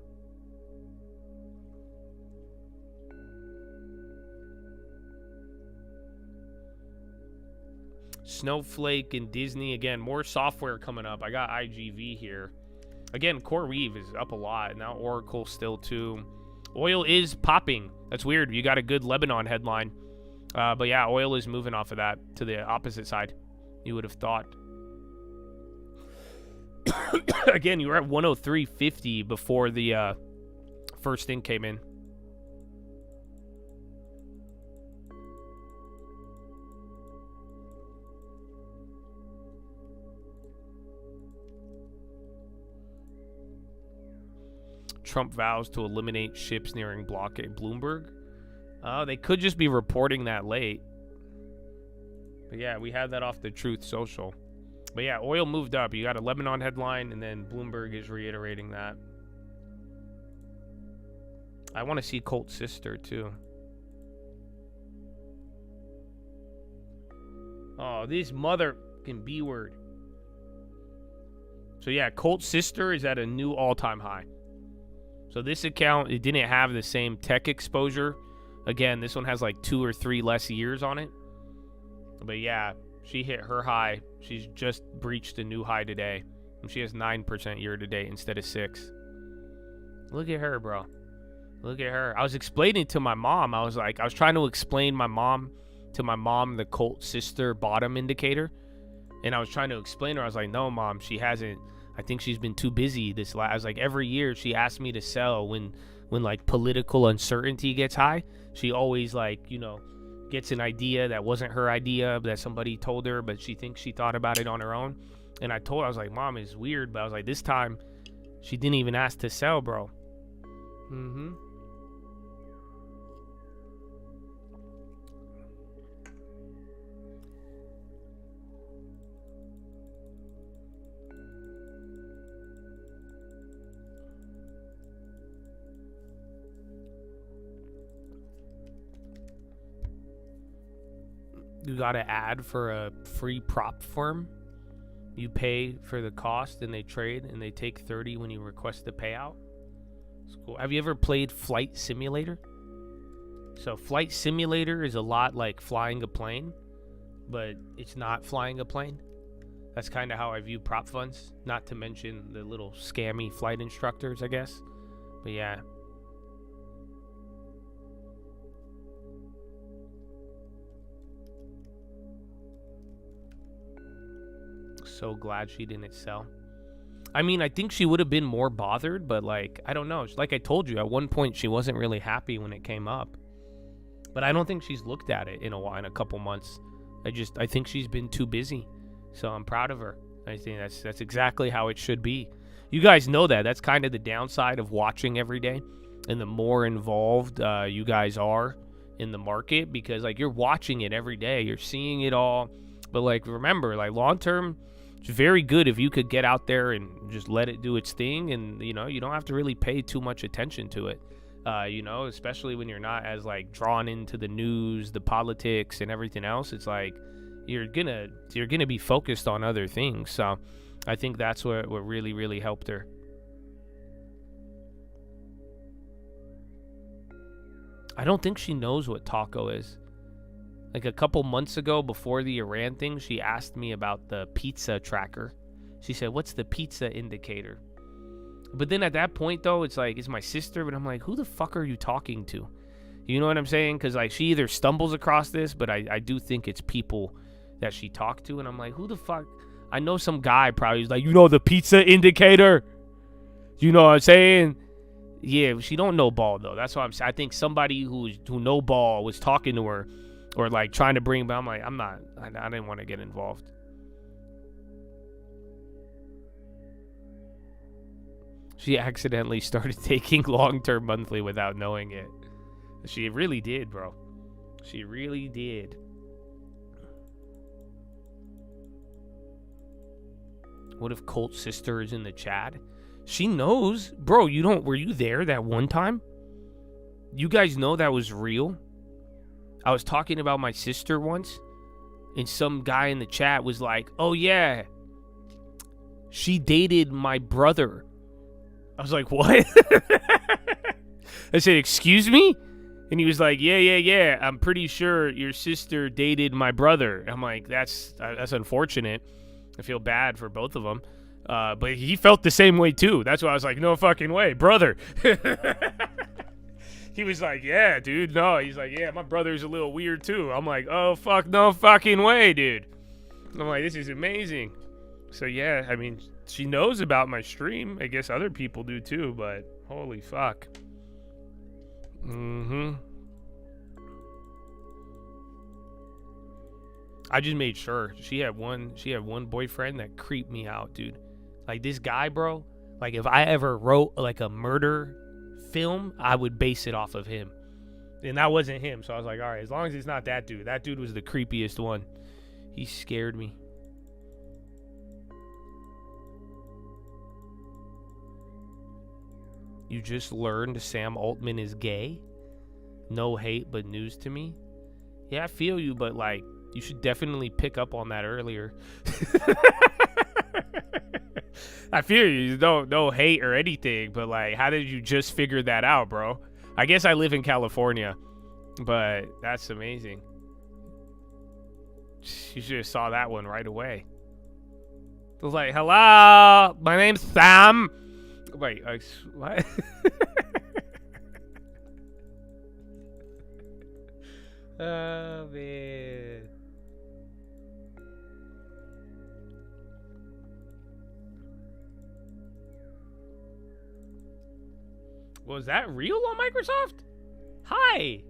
Snowflake and Disney. Again, more software coming up. I got IGV here. Again, CoreWeave is up a lot. Now Oracle still too. Oil is popping. That's weird. You got a good Lebanon headline. But yeah, oil is moving off of that to the opposite side. You would have thought. Again, you were at 103.50 before the first thing came in. Trump vows to eliminate ships nearing blockade. Bloomberg? They could just be reporting that late. But yeah, we had that off the Truth Social. But yeah, oil moved up. You got a Lebanon headline, and then Bloomberg is reiterating that. I want to see Colt Sister, too. Oh, this motherfucking B word. So yeah, Colt Sister is at a new all-time high. So this account, it didn't have the same tech exposure. Again, this one has like 2 or 3 less years on it. But yeah, she hit her high. She's just breached a new high today. And she has 9% year to date instead of 6. Look at her, bro. Look at her. I was explaining to my mom. I was trying to explain to my mom the Colt Sister bottom indicator. And I was trying to explain to her. I was like, no, Mom, she hasn't. I think she's been too busy this last. I was like, every year she asks me to sell when like political uncertainty gets high. She always gets an idea that wasn't her idea, that somebody told her, but she thinks she thought about it on her own. And I told her, I was like, Mom, it's weird, but I was like, this time she didn't even ask to sell, bro. Mm-hmm. You got to ad for a free prop firm. You pay for the cost and they trade and they take 30 when you request the payout. It's cool. Have you ever played Flight Simulator? So Flight Simulator is a lot like flying a plane, but it's not flying a plane. That's kind of how I view prop funds, not to mention the little scammy flight instructors, I guess. But yeah. So glad she didn't sell. I mean, I think she would have been more bothered, but like, I don't know. Like I told you, at one point she wasn't really happy when it came up. But I don't think she's looked at it in a couple months. I think she's been too busy. So I'm proud of her. I think that's exactly how it should be. You guys know that. That's kind of the downside of watching every day. And the more involved you guys are in the market, because like you're watching it every day. You're seeing it all. But like, remember, like long term, it's very good if you could get out there and just let it do its thing. And, you know, you don't have to really pay too much attention to it. You know, especially when you're not as like drawn into the news, the politics and everything else. It's like, you're gonna be focused on other things. So I think that's what really, really helped her. I don't think she knows what taco is. Like a couple months ago before the Iran thing, she asked me about the pizza tracker. She said, what's the pizza indicator? But then at that point though, it's like, it's my sister, but I'm like, who the fuck are you talking to? You know what I'm saying? Because like she either stumbles across this, but I do think it's people that she talked to, and I'm like, who the fuck? I know some guy probably was like, you know, the pizza indicator. You know what I'm saying? Yeah, she don't know ball though. That's why I think somebody who know ball was talking to her, or like trying to bring. But I'm like, I didn't want to get involved. She accidentally started taking long-term monthly without knowing it. She really did, bro. She really did. What if Colt's sister is in the chat? She knows. Bro, were you there that one time? You guys know that was real? I was talking about my sister once, and some guy in the chat was like, oh yeah, she dated my brother. I was like, what? I said, excuse me? And he was like, yeah. I'm pretty sure your sister dated my brother. I'm like, that's unfortunate. I feel bad for both of them. But he felt the same way too. That's why I was like, no fucking way, brother. He was like, yeah, dude, no. He's like, yeah, my brother's a little weird too. I'm like, oh, fuck, no fucking way, dude. I'm like, this is amazing. So yeah, I mean, she knows about my stream. I guess other people do too, but holy fuck. I just made sure. She had one boyfriend that creeped me out, dude. Like this guy, bro. Like if I ever wrote like a murder film, I would base it off of him. And that wasn't him, so I was like, all right, as long as it's not that dude. That dude was the creepiest one. He scared me. You just learned Sam Altman is gay? No hate, but news to me? Yeah, I feel you, but like, you should definitely pick up on that earlier. I feel you. No hate or anything, but like, how did you just figure that out, bro? I guess I live in California, but that's amazing. You should have saw that one right away. It was like, hello, my name's Sam. Wait, what? Oh, man. Was that real on Microsoft? Hi.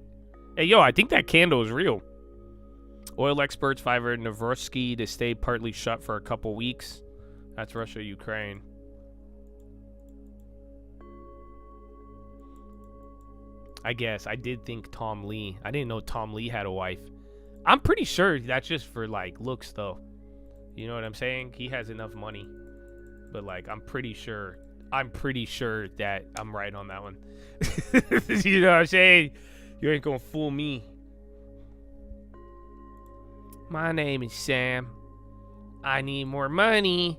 Hey, yo, I think that candle is real. Oil experts favor Novorsky to stay partly shut for a couple weeks. That's Russia, Ukraine. I guess. I did think Tom Lee. I didn't know Tom Lee had a wife. I'm pretty sure that's just for, like, looks, though. You know what I'm saying? He has enough money. But, like, I'm pretty sure that I'm right on that one. You know what I'm saying? You ain't gonna fool me. My name is Sam. I need more money.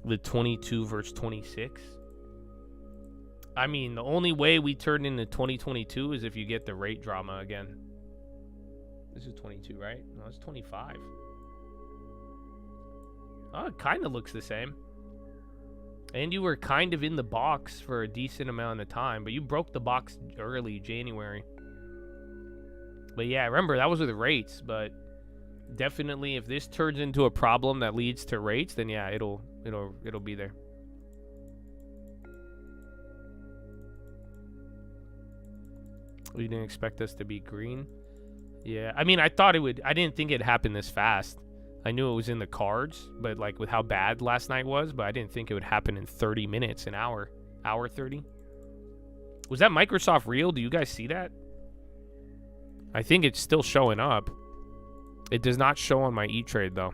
The 22 verse 26. I mean, the only way we turn into 2022 is if you get the rate drama again. This is 22, right? No, it's 25. Oh, it kind of looks the same. And you were kind of in the box for a decent amount of time, but you broke the box early January. But yeah, remember, that was with the rates, but definitely if this turns into a problem that leads to rates, then yeah, it'll be there. You didn't expect us to be green? Yeah, I mean, I thought it would. I didn't think it'd happen this fast. I knew it was in the cards, but like with how bad last night was, but I didn't think it would happen in 30 minutes, an hour 30. Was that Microsoft real? Do you guys see that? I think it's still showing up. It does not show on my E-Trade though.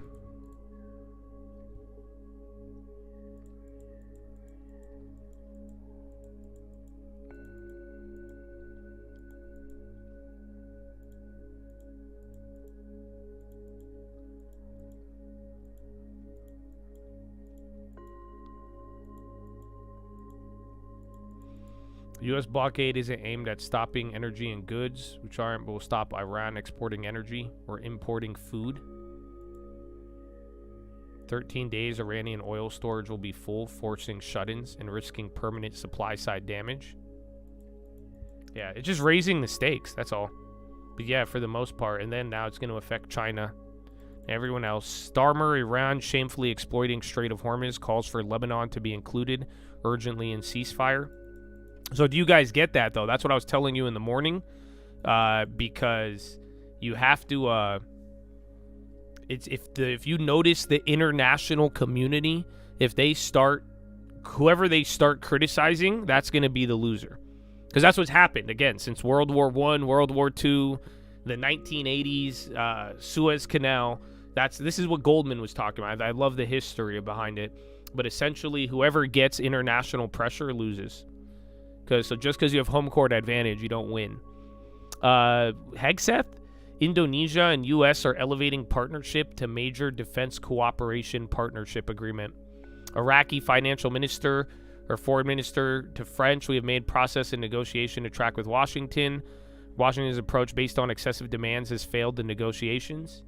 U.S. blockade isn't aimed at stopping energy and goods, which will stop Iran exporting energy or importing food. 13 days, Iranian oil storage will be full, forcing shut-ins and risking permanent supply-side damage. Yeah, it's just raising the stakes, that's all. But yeah, for the most part. And then now it's going to affect China. Everyone else. Starmer, Iran shamefully exploiting Strait of Hormuz, calls for Lebanon to be included urgently in ceasefire. So do you guys get that, though? That's what I was telling you in the morning, because you have to. If you notice the international community, if they start, whoever they start criticizing, that's going to be the loser, because that's what's happened again since World War I, World War II, the 1980s, Suez Canal. This is what Goldman was talking about. I love the history behind it, but essentially, whoever gets international pressure loses. So just because you have home court advantage, you don't win. Hegseth, Indonesia and U.S. are elevating partnership to major defense cooperation partnership agreement. Iraqi financial minister or foreign minister to French, we have made process and negotiation to track with Washington. Washington's approach based on excessive demands has failed the negotiations.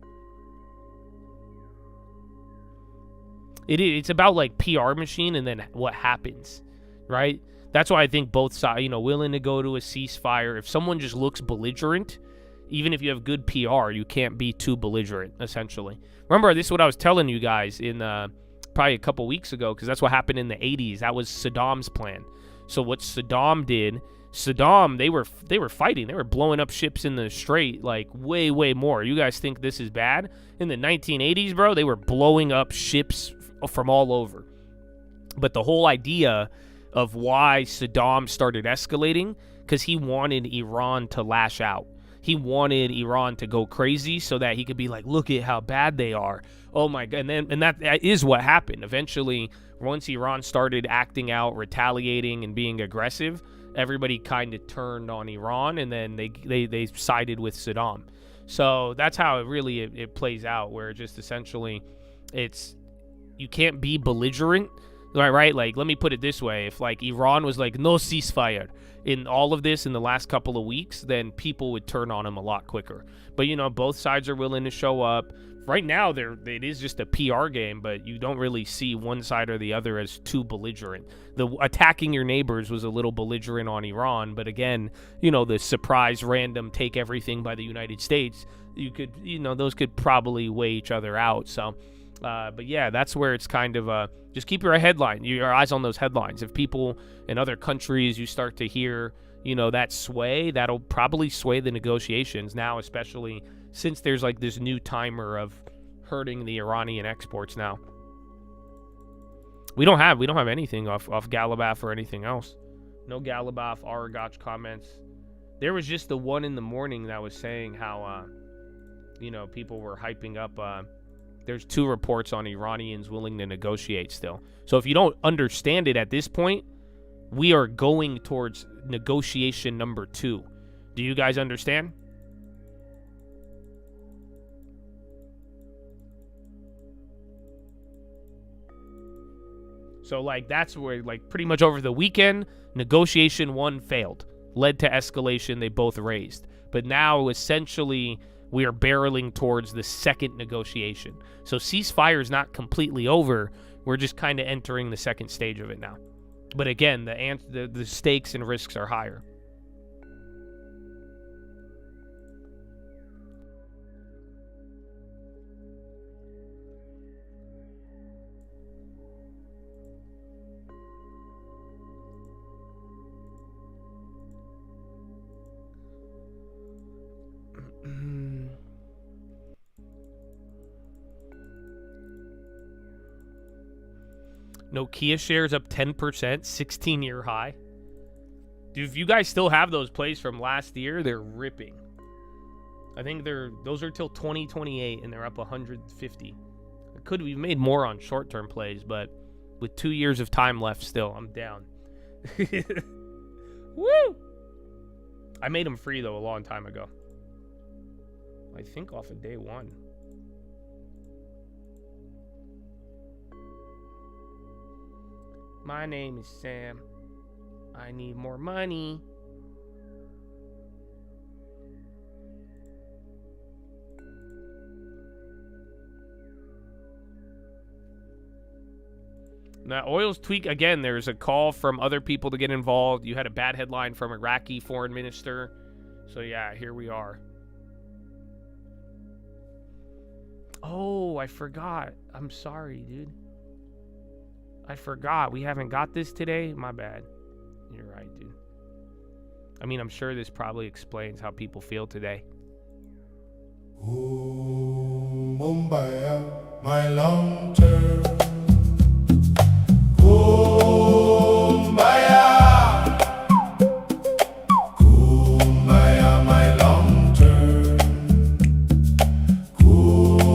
It's about like PR machine and then what happens, right? That's why I think both sides, willing to go to a ceasefire. If someone just looks belligerent, even if you have good PR, you can't be too belligerent, essentially. Remember, this is what I was telling you guys in probably a couple weeks ago, because that's what happened in the 80s. That was Saddam's plan. So what Saddam did, they were fighting. They were blowing up ships in the Strait, like way, way more. You guys think this is bad? In the 1980s, bro, they were blowing up ships from all over. But the whole idea of why Saddam started escalating, because he wanted Iran to lash out. He wanted Iran to go crazy so that he could be like, look at how bad they are. Oh my God. And that is what happened. Eventually, once Iran started acting out, retaliating, and being aggressive, everybody kind of turned on Iran, and then they sided with Saddam. So that's how it plays out, where just essentially you can't be belligerent. Right? Like, let me put it this way. If, like, Iran was like, no ceasefire in all of this in the last couple of weeks, then people would turn on him a lot quicker. But, both sides are willing to show up. Right now, it is just a PR game, but you don't really see one side or the other as too belligerent. The attacking your neighbors was a little belligerent on Iran, but again, the surprise, random, take everything by the United States, those could probably weigh each other out. So, but yeah, that's where it's kind of just keep your eyes on those headlines. If people in other countries, you start to hear, that sway, that'll probably sway the negotiations now, especially since there's like this new timer of hurting the Iranian exports now. We don't have anything off Galabaf or anything else. No Galabaf, Aragach comments. There was just the one in the morning that was saying how, people were hyping up. There's 2 reports on Iranians willing to negotiate still. So if you don't understand it at this point, we are going towards negotiation number 2. Do you guys understand? So, like, that's where, like, pretty much over the weekend, negotiation 1 failed. Led to escalation, they both raised. But now, essentially, we are barreling towards the second negotiation. So, ceasefire is not completely over. We're just kind of entering the second stage of it now. But again, the stakes and risks are higher. Nokia shares up 10%, 16-year high. Dude, if you guys still have those plays from last year, they're ripping. I think those are till 2028, and they're up 150. We've made more on short-term plays, but with 2 years of time left still, I'm down. Woo! I made them free, though, a long time ago. I think off of day 1. My name is Sam. I need more money. Now, oil's tweak again. There's a call from other people to get involved. You had a bad headline from Iraqi foreign minister. So, yeah, here we are. Oh, I forgot. I'm sorry, dude. I forgot. We haven't got this today. My bad. You're right, dude. I mean, I'm sure this probably explains how people feel today. Ooh, Mumbai, my long term. Kumbaya, Kumbaya, my long term. Kumbaya.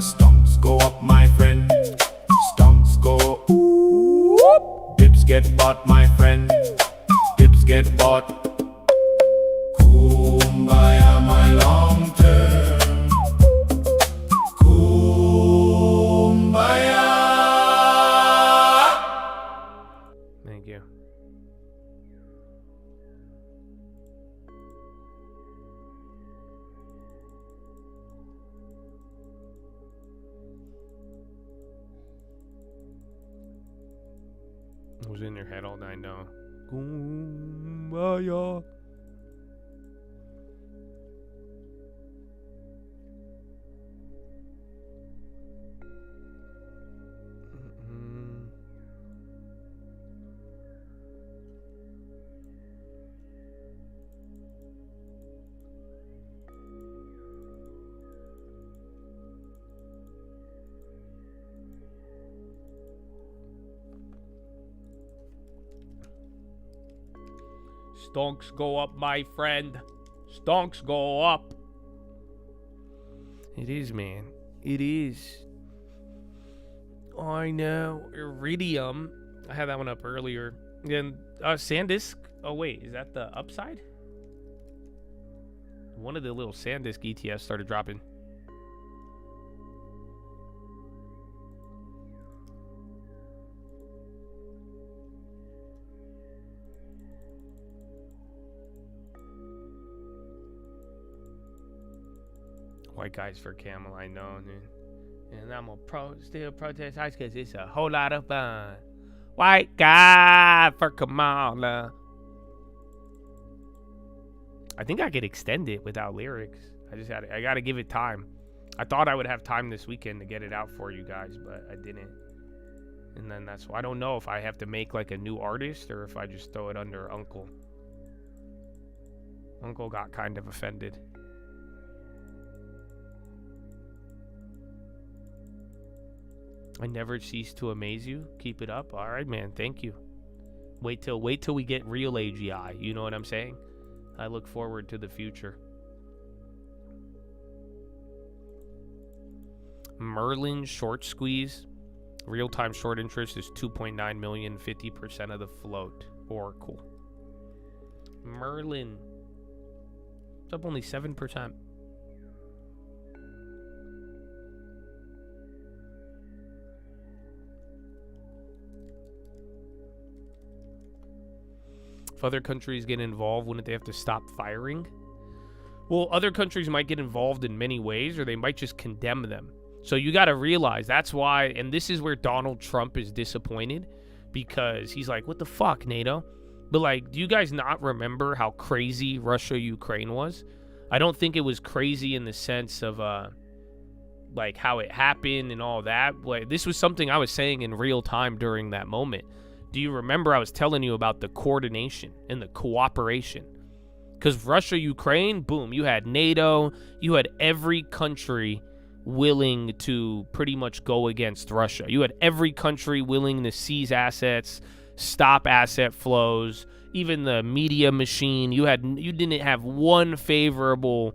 Stonks go up, my friend. Stonks go. Dips get bought, my friend. Dips get bought. Kumbaya, my long term. Kumbaya. Thank you. It was in your head all night, no. Kumbaya. Stonks go up, my friend. Stonks go up. It is, man. It is. I know. Iridium. I had that one up earlier. Then SanDisk. Oh, wait. Is that the upside? One of the little SanDisk ETFs started dropping. White guys for Camel, I know, dude. And I'm gonna still protest ICE because it's a whole lot of fun. White guy for Kamala. I think I could extend it without lyrics. I gotta give it time. I thought I would have time this weekend to get it out for you guys, but I didn't. And then that's why I don't know if I have to make like a new artist or if I just throw it under Uncle. Uncle got kind of offended. I never cease to amaze you. Keep it up. All right, man. Thank you. Wait till we get real AGI. You know what I'm saying? I look forward to the future. Merlin short squeeze. Real-time short interest is 2.9 million, 50% of the float. Oracle. Merlin. It's up only 7%. If other countries get involved, wouldn't they have to stop firing? Well, other countries might get involved in many ways, or they might just condemn them. So you got to realize that's why, and this is where Donald Trump is disappointed, because he's like, what the fuck, NATO? But like, do you guys not remember how crazy Russia-Ukraine was? I don't think it was crazy in the sense of like how it happened and all that. Like, this was something I was saying in real time during that moment. Do you remember I was telling you about the coordination and the cooperation? Because Russia-Ukraine, boom, you had NATO, you had every country willing to pretty much go against Russia. You had every country willing to seize assets, stop asset flows, even the media machine. You didn't have one favorable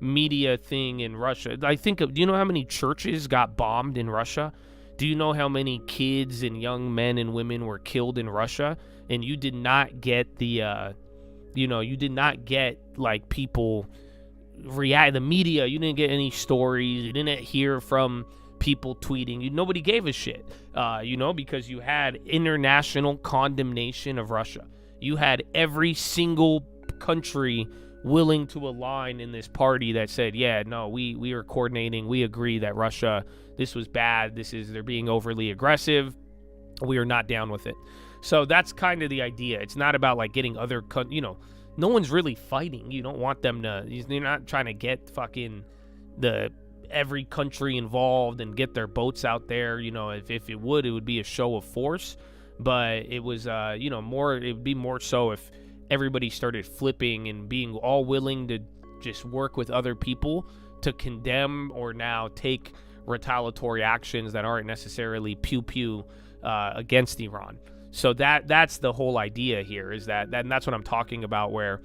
media thing in Russia. Do you know how many churches got bombed in Russia? Do you know how many kids and young men and women were killed in Russia? And you did not get the you did not get like people react. The media, you didn't get any stories. You didn't hear from people tweeting. Nobody gave a shit, because you had international condemnation of Russia. You had every single country willing to align in this party that said, yeah, no, we are coordinating. We agree that Russia, this was bad. They're being overly aggressive. We are not down with it. So that's kind of the idea. It's not about like getting other, no one's really fighting. You don't want them to, you're not trying to get fucking every country involved and get their boats out there. If it would be a show of force, but it was, it would be more so if everybody started flipping and being all willing to just work with other people to condemn or now take retaliatory actions that aren't necessarily pew-pew against Iran. So that's the whole idea here, is that and that's what I'm talking about, where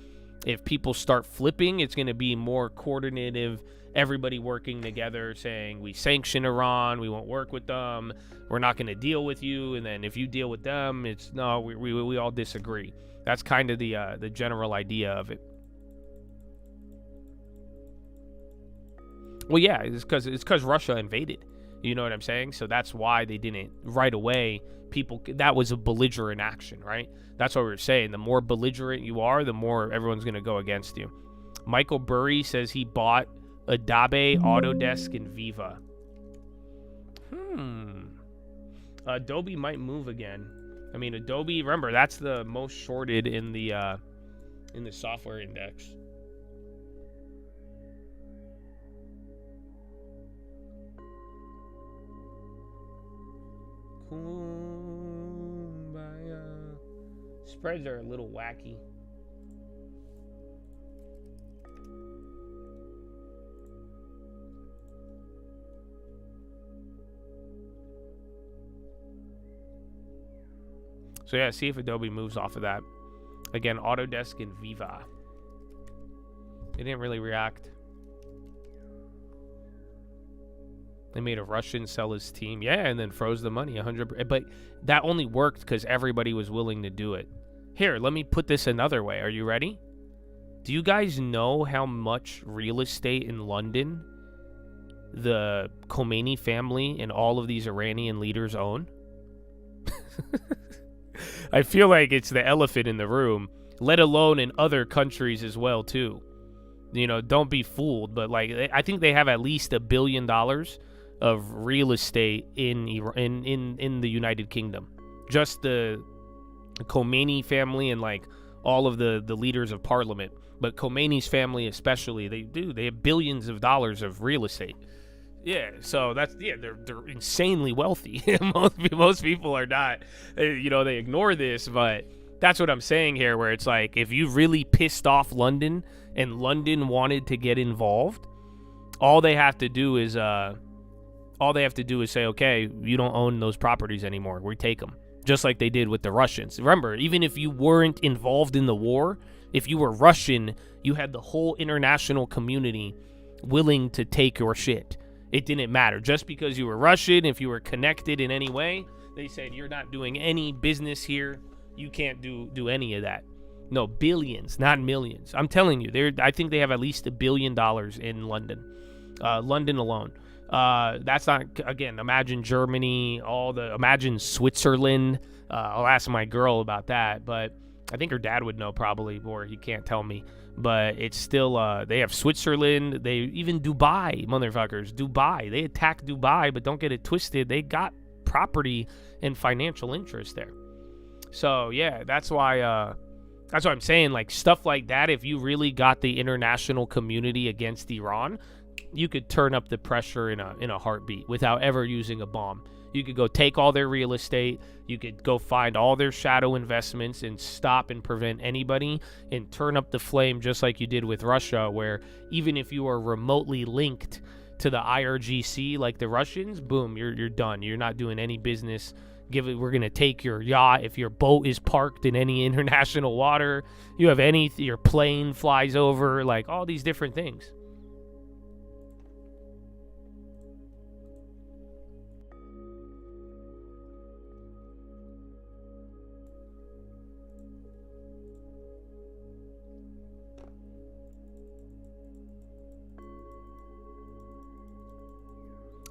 if people start flipping, it's going to be more coordinative, everybody working together saying, we sanction Iran, we won't work with them, we're not going to deal with you, and then if you deal with them, it's no, we all disagree. That's kind of the general idea of it. Well, yeah, it's because Russia invaded. You know what I'm saying? So that's why they didn't right away. That was a belligerent action, right? That's what we were saying. The more belligerent you are, the more everyone's going to go against you. Michael Burry says he bought Adobe, Autodesk, and Viva. Adobe might move again. I mean, Adobe, remember, that's the most shorted in the software index. Kumbaya. Spreads are a little wacky. So yeah, see if Adobe moves off of that. Again, Autodesk and Viva. They didn't really react. They made a Russian sell his team. Yeah, and then froze the money 100%. But that only worked because everybody was willing to do it. Here, let me put this another way. Are you ready? Do you guys know how much real estate in London the Khomeini family and all of these Iranian leaders own? I feel like it's the elephant in the room, let alone in other countries as well, too. Don't be fooled. But like, I think they have at least $1 billion of real estate in the United Kingdom. Just the Khomeini family and like all of the leaders of parliament, but Khomeini's family especially, they have billions of dollars of real estate. Yeah, so they're insanely wealthy. most people are not. They ignore this, but that's what I'm saying here, where it's like, if you really pissed off London and London wanted to get involved, all they have to do is say, okay, you don't own those properties anymore. We take them. Just like they did with the Russians. Remember, even if you weren't involved in the war, if you were Russian, you had the whole international community willing to take your shit. It didn't matter. Just because you were Russian, if you were connected in any way, they said, you're not doing any business here. you can't do any of that. No, billions, not millions. I'm telling you, I think they have at least $1 billion in London, London alone. That's not, again, imagine Germany, imagine Switzerland. I'll ask my girl about that, but I think her dad would know probably, or he can't tell me. But it's still, they have Switzerland, even Dubai, motherfuckers. Dubai, they attack Dubai, but don't get it twisted. They got property and financial interest there. So, yeah, that's why I'm saying, like, stuff like that, if you really got the international community against Iran, you could turn up the pressure in a heartbeat without ever using a bomb. You could go take all their real estate. You could go find all their shadow investments and stop and prevent anybody and turn up the flame just like you did with Russia, where even if you are remotely linked to the IRGC like the Russians, boom, you're done. You're not doing any business. We're going to take your yacht. If your boat is parked in any international water, your plane flies over, like all these different things.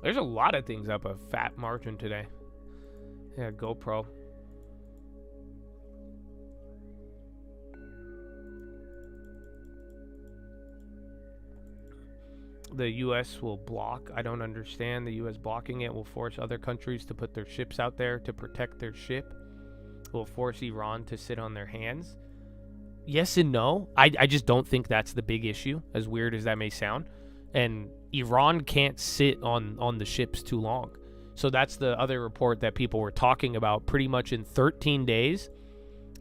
There's a lot of things up a fat margin today. Yeah, GoPro. The U.S. will block. I don't understand. The U.S. blocking it will force other countries to put their ships out there to protect their ship. Will force Iran to sit on their hands. Yes and no. I just don't think that's the big issue, as weird as that may sound. And Iran can't sit on the ships too long. So that's the other report that people were talking about. Pretty much in 13 days,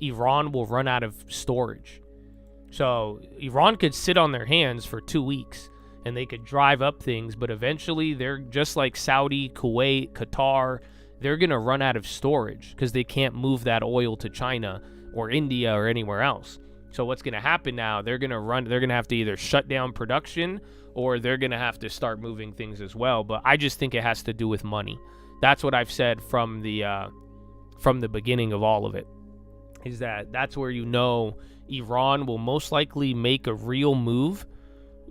Iran will run out of storage. So Iran could sit on their hands for 2 weeks and they could drive up things, but eventually they're just like Saudi, Kuwait, Qatar. They're going to run out of storage because they can't move that oil to China or India or anywhere else. So what's going to happen now, they're going to have to either shut down production or they're going to have to start moving things as well. But I just think it has to do with money. That's what I've said from the beginning of all of it, is that's where Iran will most likely make a real move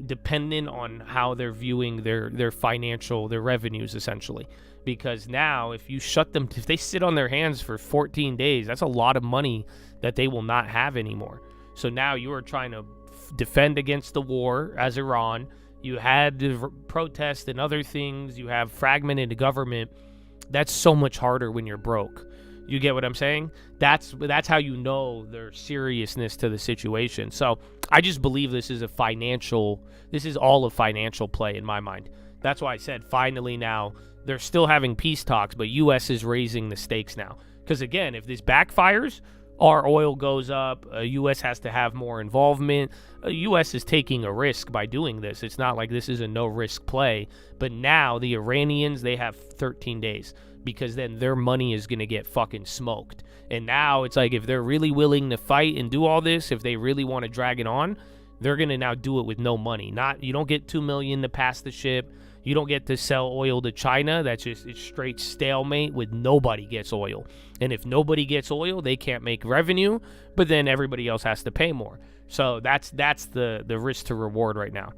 dependent on how they're viewing their revenues, essentially. Because now if they sit on their hands for 14 days, that's a lot of money that they will not have anymore. So now you are trying to defend against the war as Iran. You had the protests and other things. You have fragmented government. That's so much harder when you're broke. You get what I'm saying? That's how you know their seriousness to the situation. So I just believe this is all a financial play in my mind. That's why I said finally now they're still having peace talks, but U.S. is raising the stakes now. Because again, if this backfires, our oil goes up, U.S. has to have more involvement. U.S. is taking a risk by doing this. It's not like this is a no-risk play. But now the Iranians, they have 13 days because then their money is going to get fucking smoked. And now it's like if they're really willing to fight and do all this, if they really want to drag it on, they're going to now do it with no money. You don't get $2 million to pass the ship. You don't get to sell oil to China. It's straight stalemate with nobody gets oil. And if nobody gets oil, they can't make revenue, but then everybody else has to pay more. So that's the risk to reward right now.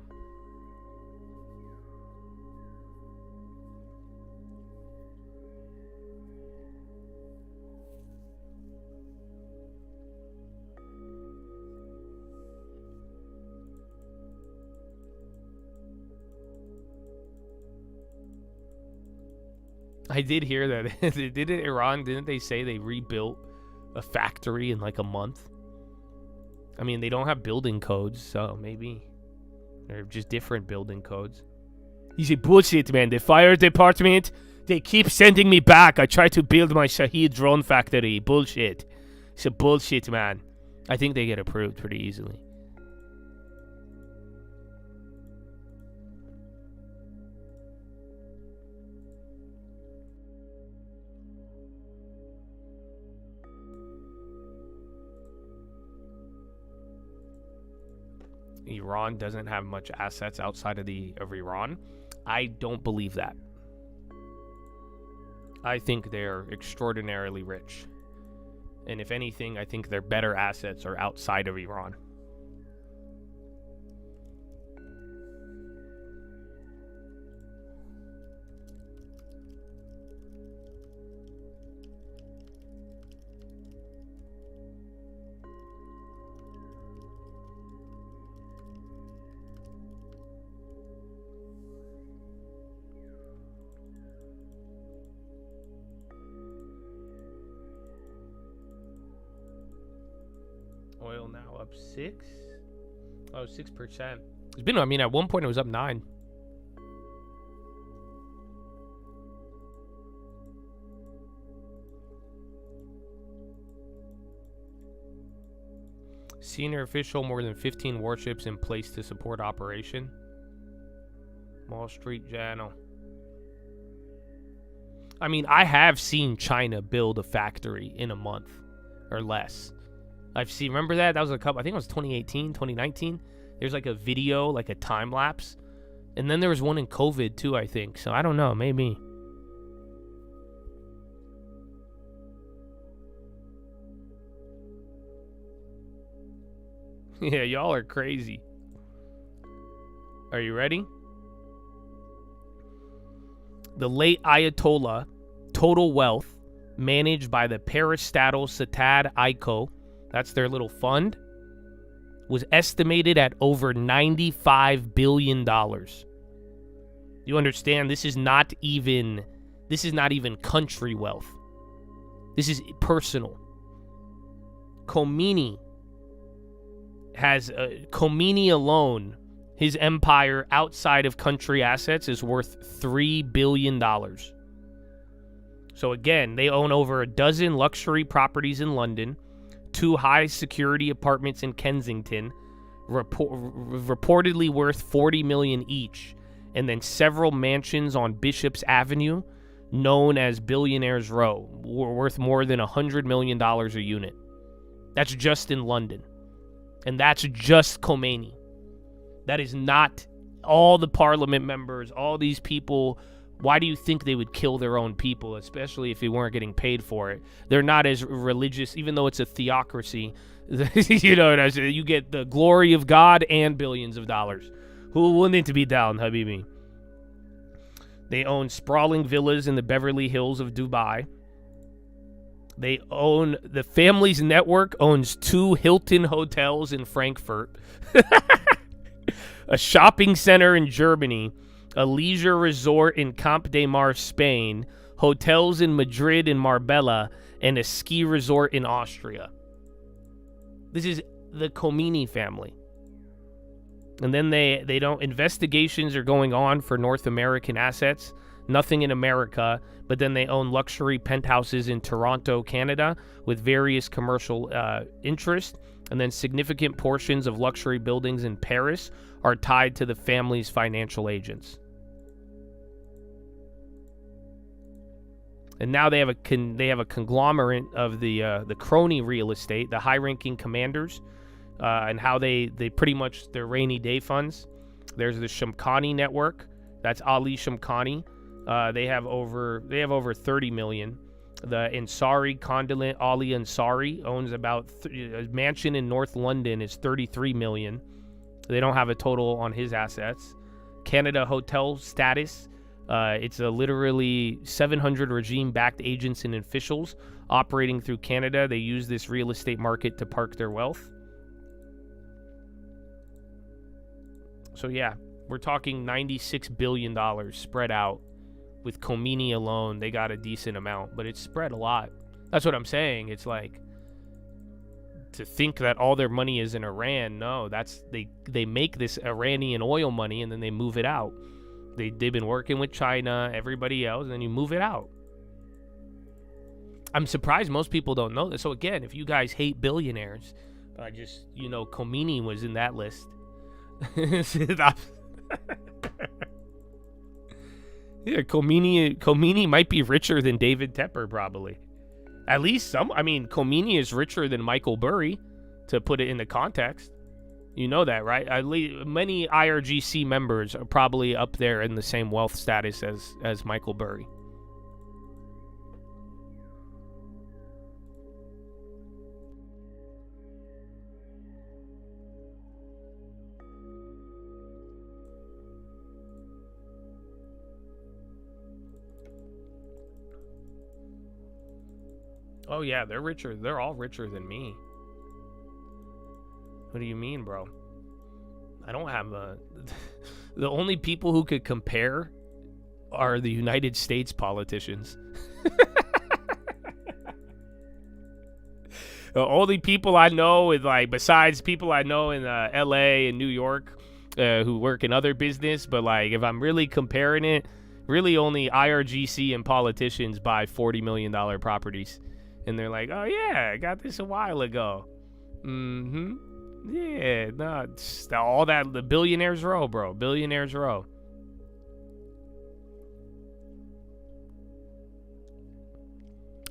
I did hear that. Didn't they say they rebuilt a factory in like a month? I mean, they don't have building codes, so maybe they're just different building codes. You say, bullshit, man. The fire department, they keep sending me back. I try to build my Shahid drone factory. Bullshit. It's a bullshit, man. I think they get approved pretty easily. Iran doesn't have much assets outside of Iran. I don't believe that. I think they're extraordinarily rich. And if anything, I think their better assets are outside of Iran. Oil now up 6. Oh, 6%. It's been, I mean, at one point it was up 9. Senior official, more than 15 warships in place to support operation. Wall Street Journal. I mean, I have seen China build a factory in a month or less. I've seen, remember that? That was a couple, I think it was 2018, 2019. There's like a video, like a time lapse. And then there was one in COVID too, I think. So I don't know, maybe. Yeah, y'all are crazy. Are you ready? The late Ayatollah, total wealth, managed by the Parastatal Satad ICO, that's their little fund, was estimated at over $95 billion. You understand, this is not even country wealth. This is personal. Khomeini alone, his empire outside of country assets is worth $3 billion. So again, they own over a dozen luxury properties in London, 2 high-security apartments in Kensington, reportedly worth $40 million each, and then several mansions on Bishop's Avenue, known as Billionaires Row, worth more than $100 million a unit. That's just in London. And that's just Khomeini. That is not all the parliament members, all these people. Why do you think they would kill their own people, especially if they weren't getting paid for it? They're not as religious, even though it's a theocracy. You know what I'm saying? You get the glory of God and billions of dollars. Who wouldn't be down, Habibi? They own sprawling villas in the Beverly Hills of Dubai. They own, the family's network owns 2 Hilton hotels in Frankfurt, a shopping center in Germany, a leisure resort in Camp de Mars, Spain, hotels in Madrid and Marbella, and a ski resort in Austria. This is the Khomeini family. And then they don't, investigations are going on for North American assets, nothing in America, but then they own luxury penthouses in Toronto, Canada, with various commercial interests, and then significant portions of luxury buildings in Paris are tied to the family's financial agents. And now they have a conglomerate of the crony real estate, the high-ranking commanders, and how they pretty much their rainy day funds. There's the Shamkhani network. That's Ali Shamkhani. They have over 30 million. The Ansari condolet Ali Ansari owns about a mansion in North London is 33 million. They don't have a total on his assets. Canada Hotel Status. It's a literally 700 regime-backed agents and officials operating through Canada. They use this real estate market to park their wealth. So yeah, we're talking $96 billion spread out. With Khomeini alone, they got a decent amount, but it's spread a lot. That's what I'm saying. It's like, to think that all their money is in Iran, no, that's they make this Iranian oil money and then they move it out. They've been working with China, everybody else, and then you move it out. I'm surprised most people don't know this. So again, if you guys hate billionaires, Khomeini was in that list. Yeah, Khomeini might be richer than David Tepper, probably. At least some. I mean, Khomeini is richer than Michael Burry, to put it into context. You know that, right? At least many IRGC members are probably up there in the same wealth status as Michael Burry. Oh yeah, they're richer. They're all richer than me. What do you mean, bro? I don't have a... The only people who could compare are the United States politicians. The only people I know is like, besides people I know in LA and New York who work in other business, but like if I'm really comparing it, really only IRGC and politicians buy $40 million properties. And they're like, oh yeah, I got this a while ago. Mm-hmm. Yeah, no, it's all that, the billionaires row, bro. Billionaires row.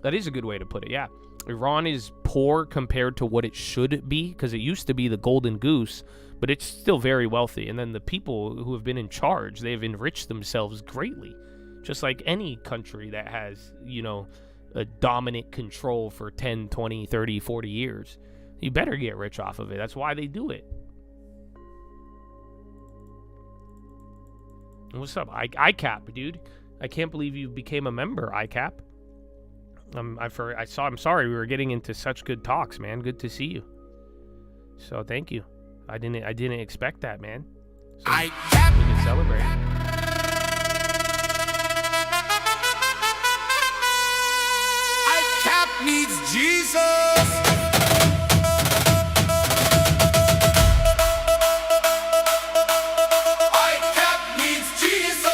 That is a good way to put it, yeah. Iran is poor compared to what it should be, because it used to be the golden goose, but it's still very wealthy. And then the people who have been in charge, they've enriched themselves greatly. Just like any country that has, you know, a dominant control for 10, 20, 30, 40 years. You better get rich off of it. That's why they do it. What's up, ICAP, dude? I can't believe you became a member, ICAP. I'm sorry we were getting into such good talks, man. Good to see you. So thank you. I didn't expect that, man. So we can celebrate. ICAP needs Jesus. ICAP needs Jesus.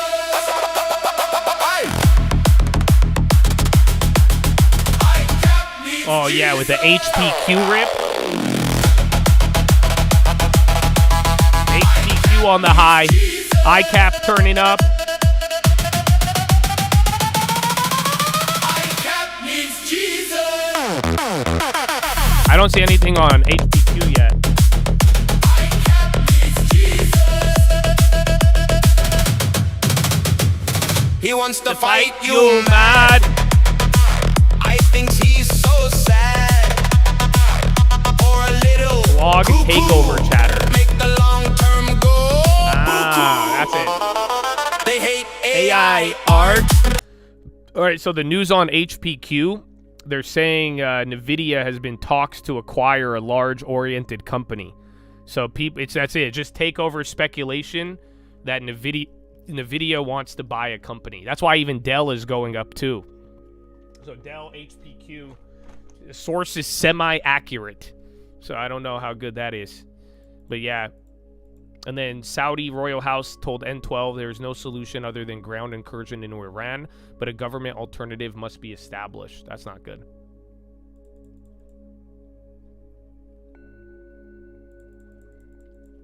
ICAP needs Oh yeah, with the HPQ rip. HPQ on the high. ICAP turning up. ICAP needs Jesus. I don't see anything on HPQ yet. ICAP needs Jesus. He wants to fight you mad. I think he's so sad. Or a little Blog takeover chatter. Make the long term go. That's it. They hate AI art. All right, so the news on HPQ, they're saying NVIDIA has been talks to acquire a large-oriented company. So that's it. Just take over speculation that NVIDIA wants to buy a company. That's why even Dell is going up too. So Dell, HPQ, the source is semi-accurate. So I don't know how good that is. But yeah. And then Saudi royal house told N12 there is no solution other than ground incursion into Iran, but a government alternative must be established. That's not good.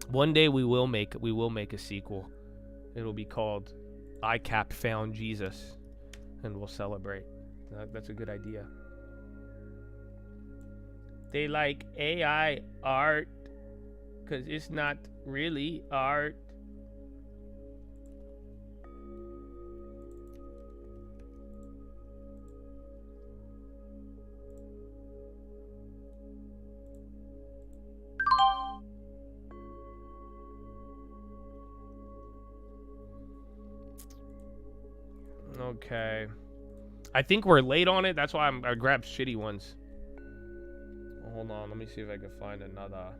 One day we will make a sequel. It'll be called ICAP Found Jesus, and we'll celebrate. That's a good idea. They like AI art because it's not really art. Okay. I think we're late on it. That's why I grabbed shitty ones. Hold on. Let me see if I can find another.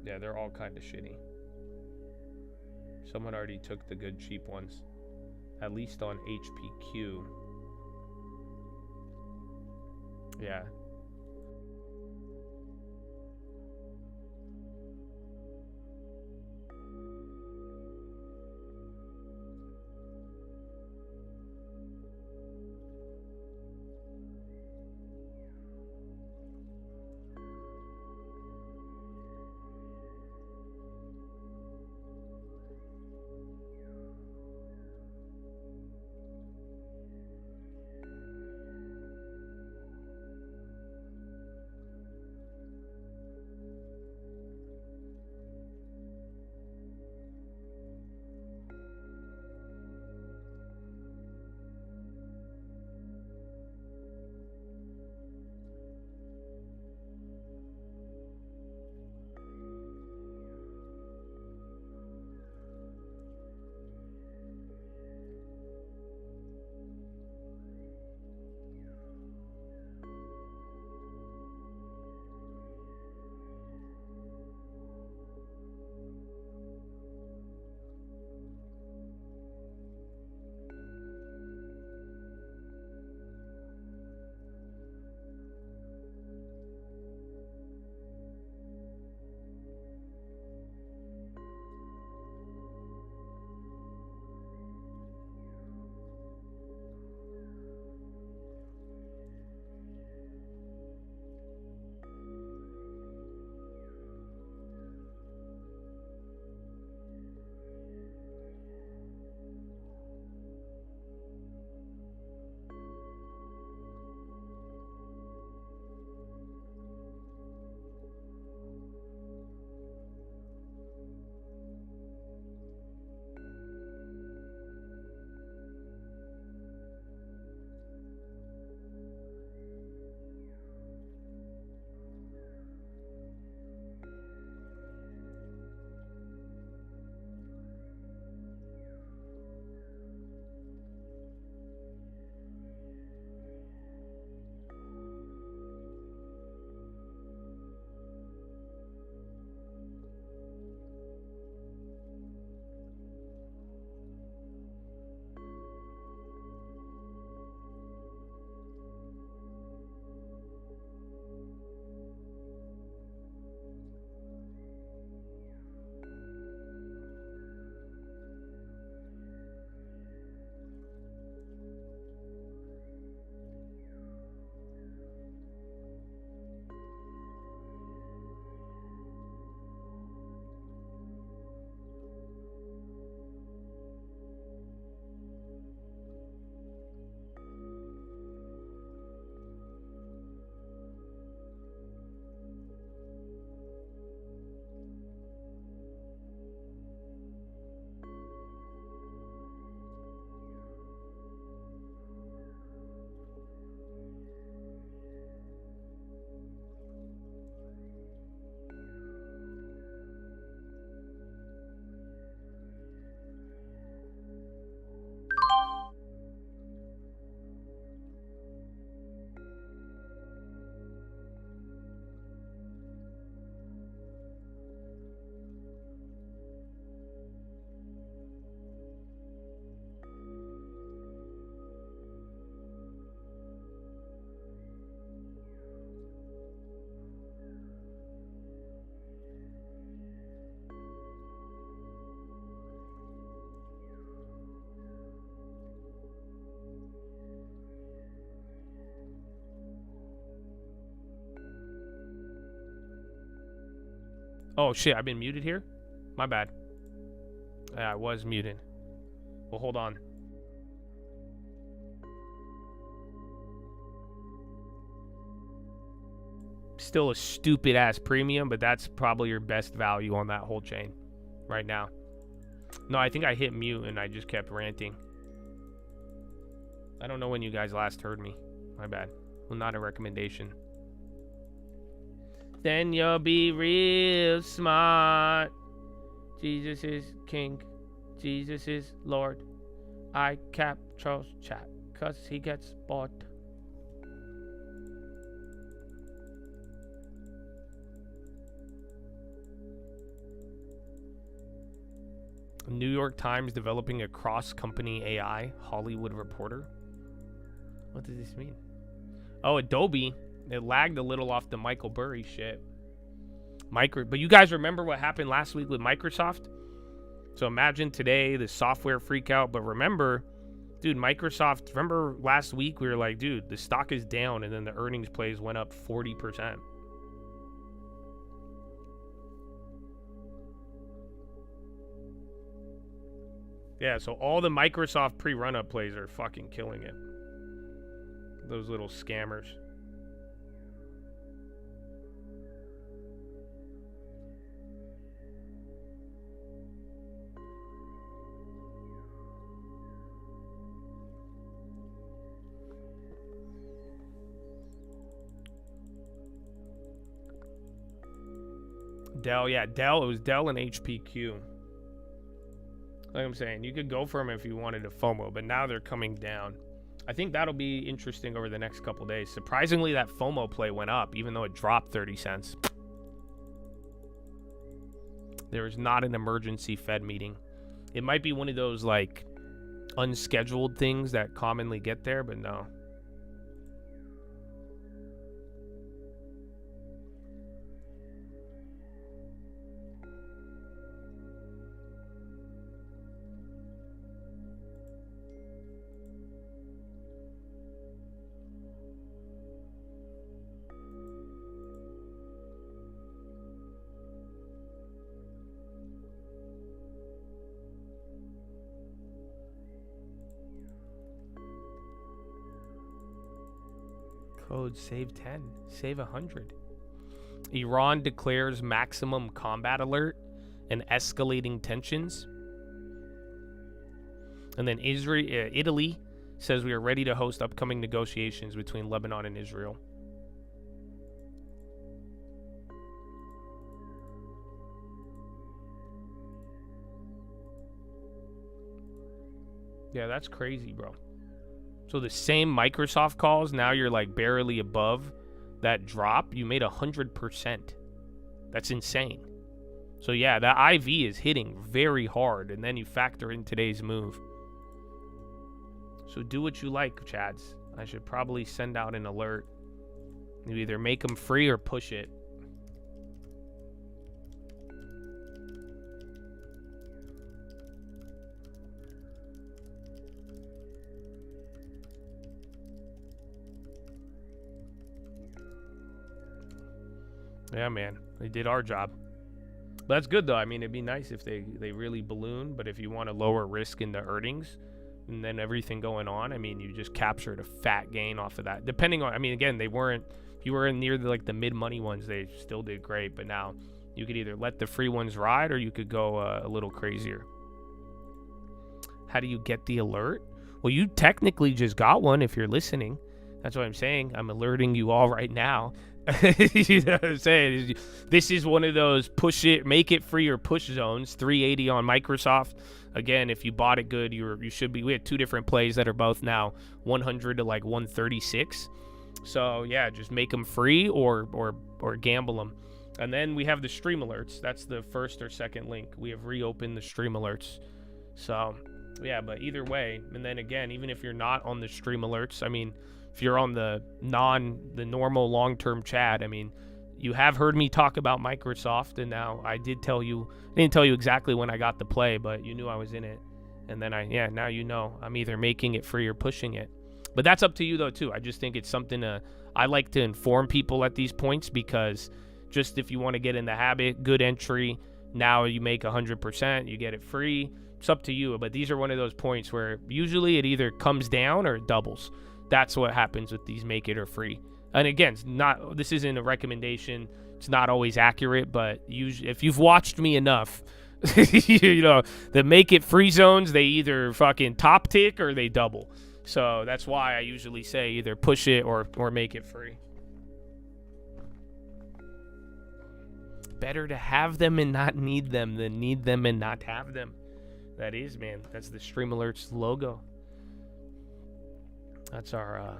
Yeah, they're all kind of shitty. Someone already took the good cheap ones. At least on HPQ. Yeah. Oh, shit. I've been muted here? My bad. Yeah, I was muted. Well, hold on. Still a stupid-ass premium, but that's probably your best value on that whole chain right now. No, I think I hit mute and I just kept ranting. I don't know when you guys last heard me. My bad. Well, not a recommendation. Then you'll be real smart. Jesus is king. Jesus is Lord. I cap Charles chat because he gets bored. New York Times developing a cross-company AI. Hollywood Reporter. What does this mean? Oh, Adobe. It lagged a little off the Michael Burry shit. But you guys remember what happened last week with Microsoft? So imagine today the software freak out. But remember, dude, Microsoft, remember last week we were like, dude, the stock is down. And then the earnings plays went up 40%. Yeah, so all the Microsoft pre-run-up plays are fucking killing it. Those little scammers. Dell, yeah, Dell. It was Dell and HPQ. Like I'm saying, you could go for them if you wanted to FOMO, but now they're coming down. I think that'll be interesting over the next couple days. Surprisingly, that FOMO play went up, even though it dropped 30 cents. There is not an emergency Fed meeting. It might be one of those, like, unscheduled things that commonly get there, but no. Code save 10, save 100. Iran declares maximum combat alert and escalating tensions. And then Italy says we are ready to host upcoming negotiations between Lebanon and Israel. Yeah, that's crazy, bro. So the same Microsoft calls, now you're like barely above that drop. You made 100%. That's insane. So yeah, that IV is hitting very hard, and then you factor in today's move. So do what you like, Chads. I should probably send out an alert. You either make them free or push it. Yeah, man. They did our job. But that's good, though. I mean, it'd be nice if they really balloon. But if you want to lower risk in the earnings and then everything going on, I mean, you just captured a fat gain off of that. Depending on, I mean, again, they weren't, if you were in near the, like the mid-money ones, they still did great. But now you could either let the free ones ride or you could go a little crazier. How do you get the alert? Well, you technically just got one if you're listening. That's what I'm saying. I'm alerting you all right now. You know what I'm saying? This is one of those push it, make it free or push zones. 380 on Microsoft. Again, if you bought it good, you should be. We had two different plays that are both now 100 to like 136. So yeah, just make them free or gamble them. And then we have the stream alerts. That's the first or second link. We have reopened the stream alerts. So yeah, but either way, and then again, even if you're not on the stream alerts, I mean, if you're on the normal long-term chat, I mean, you have heard me talk about Microsoft, and now I didn't tell you exactly when I got the play, but you knew I was in it. And then now you know I'm either making it free or pushing it. But that's up to you though too. I just think it's something I like to inform people at these points because just if you want to get in the habit. Good entry. Now you make 100%, you get it free. It's up to you, but these are one of those points where usually it either comes down or it doubles. That's what happens with these make it or free. And again, this isn't a recommendation. It's not always accurate, but if you've watched me enough, you know, the make it free zones, they either fucking top tick or they double. So that's why I usually say either push it or make it free. Better to have them and not need them than need them and not have them. That is, man. That's the Stream Alerts logo. That's our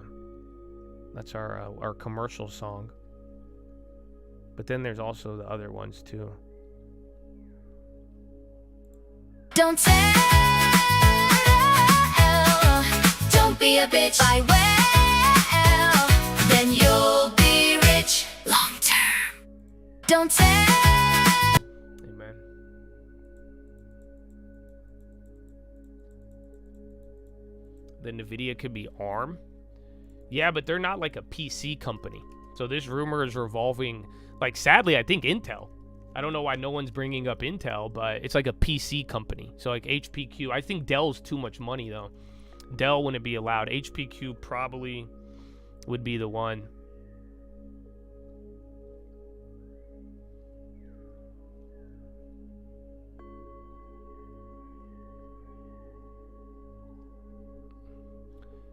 commercial song. But then there's also the other ones too. Don't tell, don't be a bitch. I will, then you'll be rich long term. Don't tell. Amen. The Nvidia could be ARM. Yeah, but they're not like a PC company. So this rumor is revolving, like, sadly, I think Intel. I don't know why no one's bringing up Intel, but it's like a PC company. So like HPQ. I think Dell's too much money, though. Dell wouldn't be allowed. HPQ probably would be the one.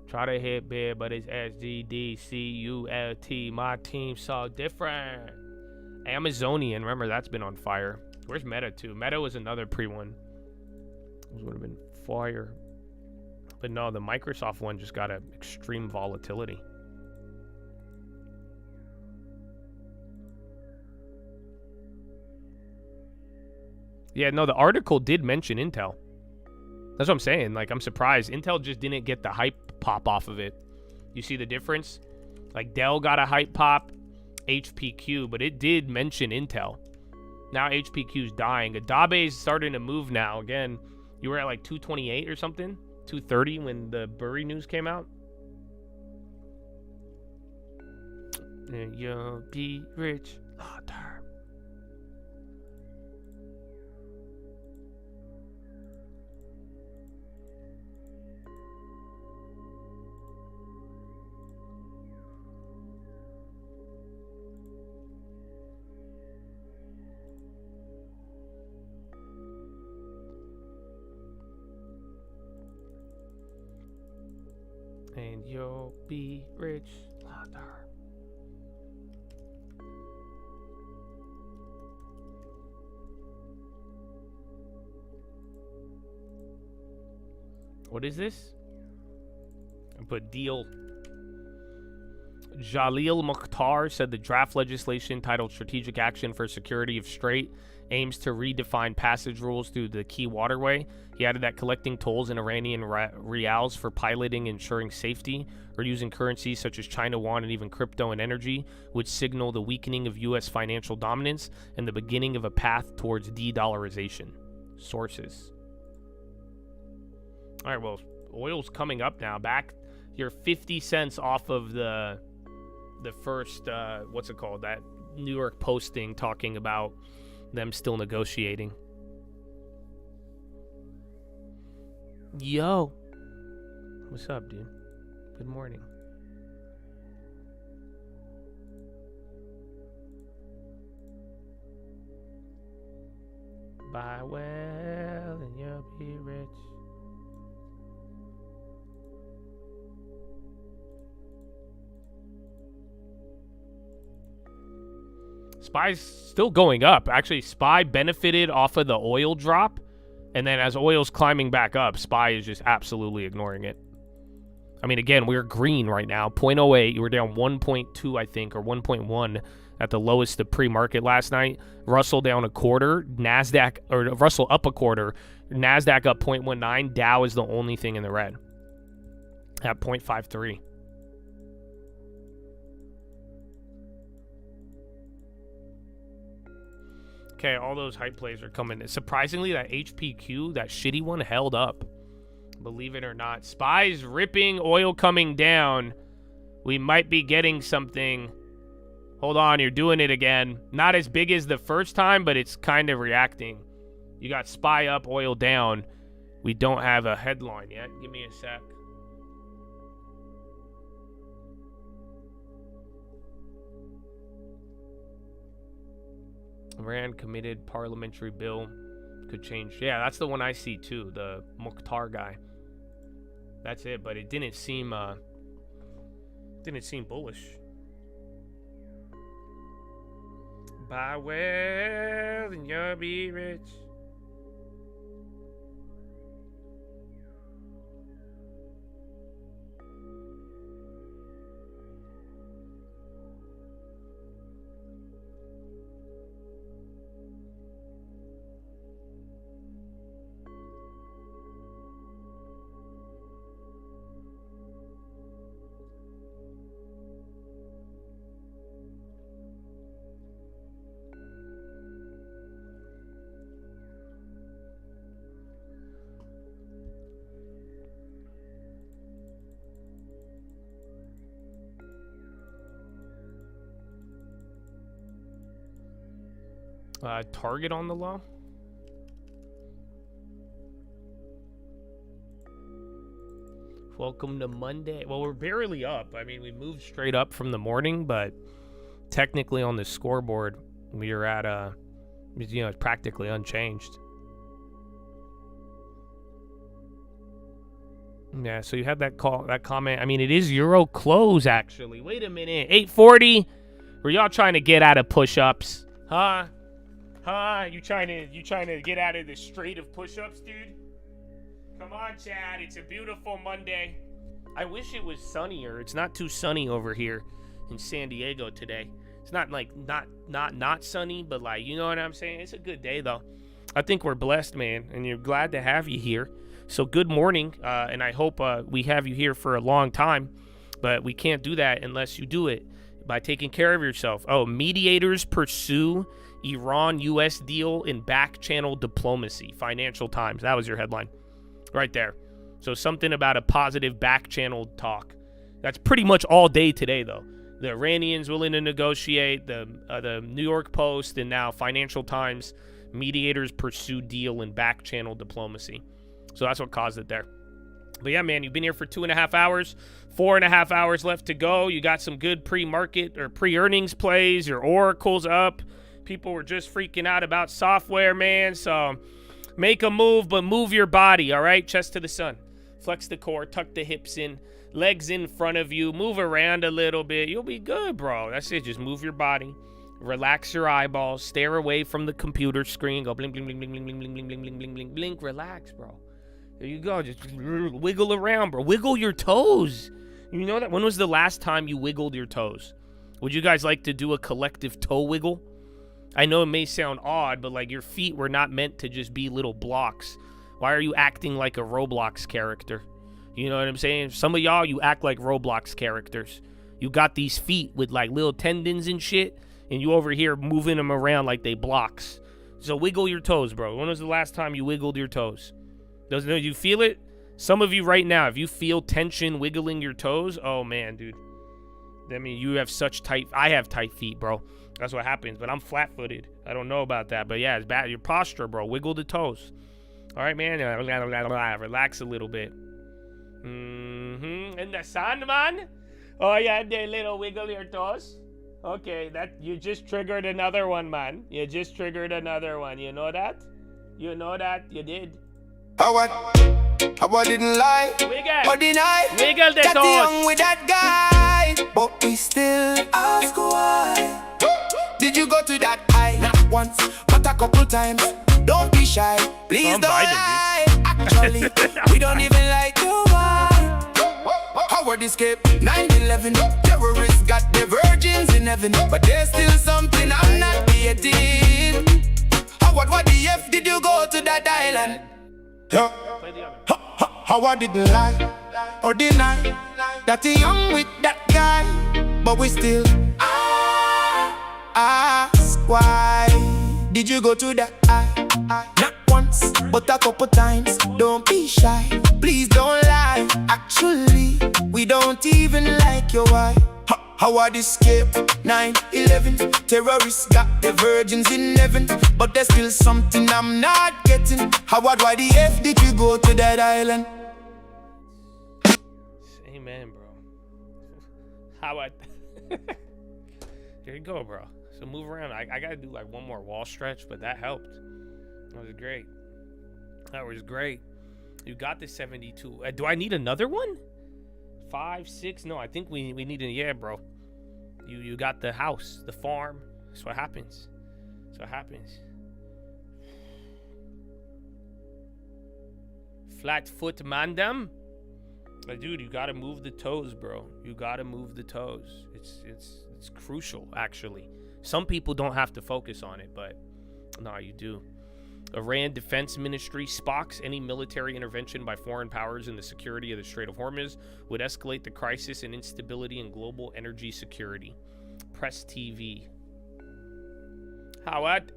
Try to hit big, but it's SGDCULT. My team so different. Amazonian, remember that's been on fire. Where's Meta too? Meta was another pre-one. Those would have been fire. But no, the Microsoft one just got an extreme volatility. Yeah, no, the article did mention Intel. That's what I'm saying. Like, I'm surprised. Intel just didn't get the hype pop off of it. You see the difference? Like, Dell got a hype pop, HPQ, but it did mention Intel. Now HPQ's dying. Adabe's starting to move now. Again, you were at like 228 or something, 230 when the Burry news came out. And you'll be rich long term. And you'll be rich long term. What is this? I put deal. Jalil Mukhtar said the draft legislation titled Strategic Action for Security of Strait aims to redefine passage rules through the key waterway. He added that collecting tolls in Iranian rials for piloting, ensuring safety, or using currencies such as China yuan and even crypto and energy would signal the weakening of U.S. financial dominance and the beginning of a path towards de-dollarization. Sources. All right, well, oil's coming up now. Back, you're 50 cents off of the first, what's it called? That New York posting talking about them still negotiating. Yo. What's up, dude? Good morning. Buy well and you'll be rich. SPY's still going up. Actually, SPY benefited off of the oil drop. And then as oil's climbing back up, SPY is just absolutely ignoring it. I mean, again, we're green right now. 0.08. You were down 1.2, I think, or 1.1 at the lowest of pre-market last night. Russell down a quarter. NASDAQ, or Russell up a quarter. NASDAQ up 0.19. Dow is the only thing in the red at 0.53. Okay, all those hype plays are coming. Surprisingly, that HPQ, that shitty one, held up. Believe it or not. SPY's ripping, oil coming down. We might be getting something Hold on, you're doing it again. Not as big as the first time, but it's kind of reacting. You got SPY up, oil down. We don't have a headline yet. Give me a sec. Iran committed parliamentary bill could change. Yeah, that's the one I see too. The Mukhtar guy. That's it, but it didn't seem bullish. Buy well and you'll be rich. Target on the low. Welcome to Monday. Well, we're barely up. I mean, we moved straight up from the morning, but technically on the scoreboard, we are at it's practically unchanged. Yeah, so you had that comment. I mean, it is Euro close actually. Wait a minute. 840. Were y'all trying to get out of push-ups? Huh? You trying to get out of the Strait of push-ups, dude? Come on, Chad. It's a beautiful Monday. I wish it was sunnier. It's not too sunny over here in San Diego today. It's not like not sunny, but like, you know what I'm saying? It's a good day though. I think we're blessed, man, and you're glad to have you here. So good morning, and I hope we have you here for a long time, but we can't do that unless you do it by taking care of yourself. Oh, mediators pursue Iran-U.S. deal in back channel diplomacy. Financial Times. That was your headline right there. So something about a positive back channel talk. That's pretty much all day today, though. The Iranians willing to negotiate, the New York Post, and now Financial Times. Mediators pursue deal in back channel diplomacy. So that's what caused it there. But yeah, man, you've been here for 2.5 hours. 4.5 hours left to go. You got some good pre-market or pre-earnings plays. Your oracle's up. People were just freaking out about software, man. So make a move, but move your body, all right? Chest to the sun. Flex the core, tuck the hips in, legs in front of you, move around a little bit. You'll be good, bro. That's it. Just move your body. Relax your eyeballs. Stare away from the computer screen. Go blink, blink, blink, blink, blink, blink, blink, blink, blink, blink, blink, blink, blink. Relax, bro. There you go. Just wiggle around, bro. Wiggle your toes. You know that? When was the last time you wiggled your toes? Would you guys like to do a collective toe wiggle? I know it may sound odd, but like your feet were not meant to just be little blocks. Why are you acting like a Roblox character? You know what I'm saying? Some of y'all, you act like Roblox characters. You got these feet with like little tendons and shit, and you over here moving them around like they blocks. So wiggle your toes, bro. When was the last time you wiggled your toes? Do you feel it? Some of you right now, if you feel tension wiggling your toes, oh man, dude. I mean, you have such tight, I have tight feet, bro. That's what happens, but I'm flat-footed. I don't know about that, but yeah, it's bad. Your posture, bro. Wiggle the toes. All right, man. Relax a little bit. In the sun, man. Oh yeah, they little wiggle your toes. Okay, that you just triggered another one, man. You just triggered another one. You know that? You know that? You did. How I didn't lie or deny Wiggle the that toes. young with that guy, but we still ask why. Did you go to that high? Not once, but a couple times. Don't be shy, please don't lie. Actually, we don't even like you. Why? Howard escape 9/11. Terrorists got their virgins in heaven, but there's still something I'm not getting. Howard, what the F did you go to that island? Yeah. How I didn't lie or deny that you're young with that guy, but we still ask why. Did you go to that not once, but a couple times. Don't be shy, please don't lie. Actually, we don't even like your wife. How I'd escape 9/11. Terrorists got the virgins in heaven, but there's still something I'm not getting. Howard, why the F did you go to that island? Amen, bro. Howard. There you go, bro. So move around. I gotta do like one more wall stretch, but that helped. That was great. That was great. You got the 72. Do I need another one? 5, 6? No, I think we need a, yeah, bro. You got the house, the farm. That's what happens. That's what happens. Flat foot mandem. Dude, you gotta move the toes, bro. You gotta move the toes. It's crucial, actually. Some people don't have to focus on it, but no, you do. Iran Defense Ministry spocks any military intervention by foreign powers in the security of the Strait of Hormuz would escalate the crisis and instability in global energy security. Press TV. Howard.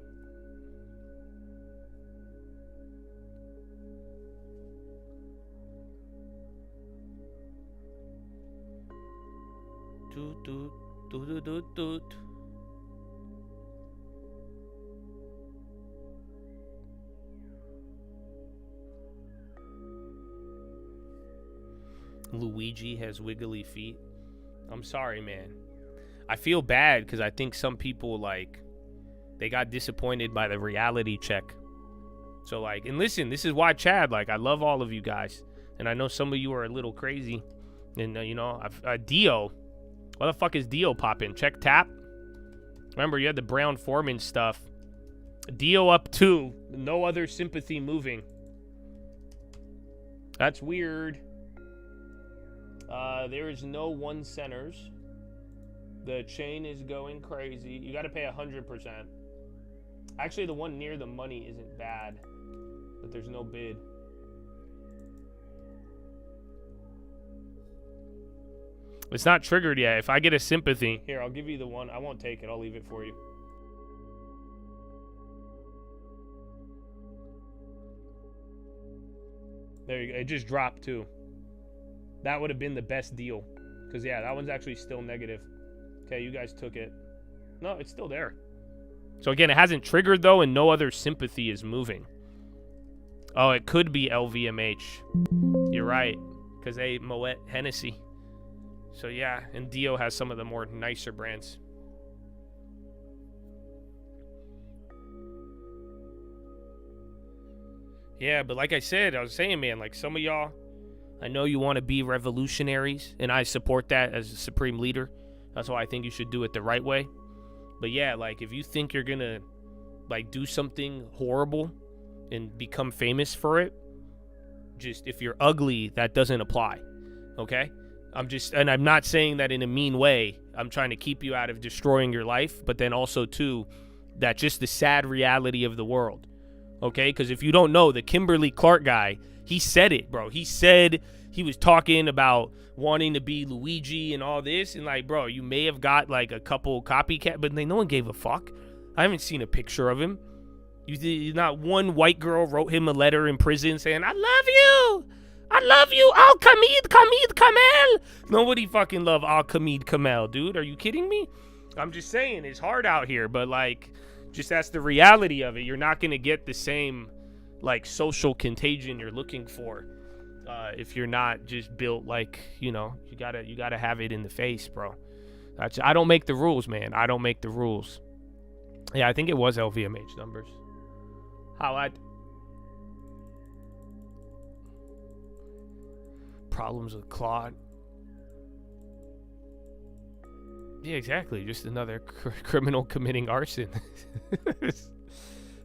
Doot, doot, doot, doot, doot, doot. Luigi has wiggly feet. I'm sorry, man. I feel bad because I think some people, like, they got disappointed by the reality check. So, like, and listen, this is why, Chad, like, I love all of you guys. And I know some of you are a little crazy. And, you know, Dio. What the fuck is Dio popping? Check tap. Remember, you had the Brown Foreman stuff. Dio up 2. No other sympathy moving. That's weird. There is no 1 centers. The chain is going crazy. You got to pay 100%. Actually, the one near the money isn't bad, but there's no bid. It's not triggered yet. If I get a sympathy, here, I'll give you the one. I won't take it. I'll leave it for you. There you go. It just dropped too. That would have been the best deal. Because, yeah, that one's actually still negative. Okay, you guys took it. No, it's still there. So, again, it hasn't triggered, though, and no other sympathy is moving. Oh, it could be LVMH. You're right. Because they Moet Hennessy. So, yeah, and Dio has some of the more nicer brands. Yeah, but like I said, I was saying, man, like some of y'all, I know you want to be revolutionaries, and I support that as a supreme leader. That's why I think you should do it the right way. But yeah, like if you think you're going to like do something horrible and become famous for it, just if you're ugly, that doesn't apply. Okay? And I'm not saying that in a mean way. I'm trying to keep you out of destroying your life, but then also too, that just the sad reality of the world. Okay? Because if you don't know, the Kimberly Clark guy, he said it, bro. He said he was talking about wanting to be Luigi and all this. And like, bro, you may have got like a couple copycat, but no one gave a fuck. I haven't seen a picture of him. Not one white girl wrote him a letter in prison saying, I love you. I love you. Al-Hamid Kamel. Nobody fucking love Al-Hamid Kamel, dude. Are you kidding me? I'm just saying it's hard out here, but like, just that's the reality of it. You're not going to get the same like social contagion you're looking for if you're not just built like, you know, you gotta have it in the face, bro. I don't make the rules, man. I don't make the rules. Yeah, I think it was LVMH numbers. Problems with Claude. Yeah, exactly. Just another criminal committing arson.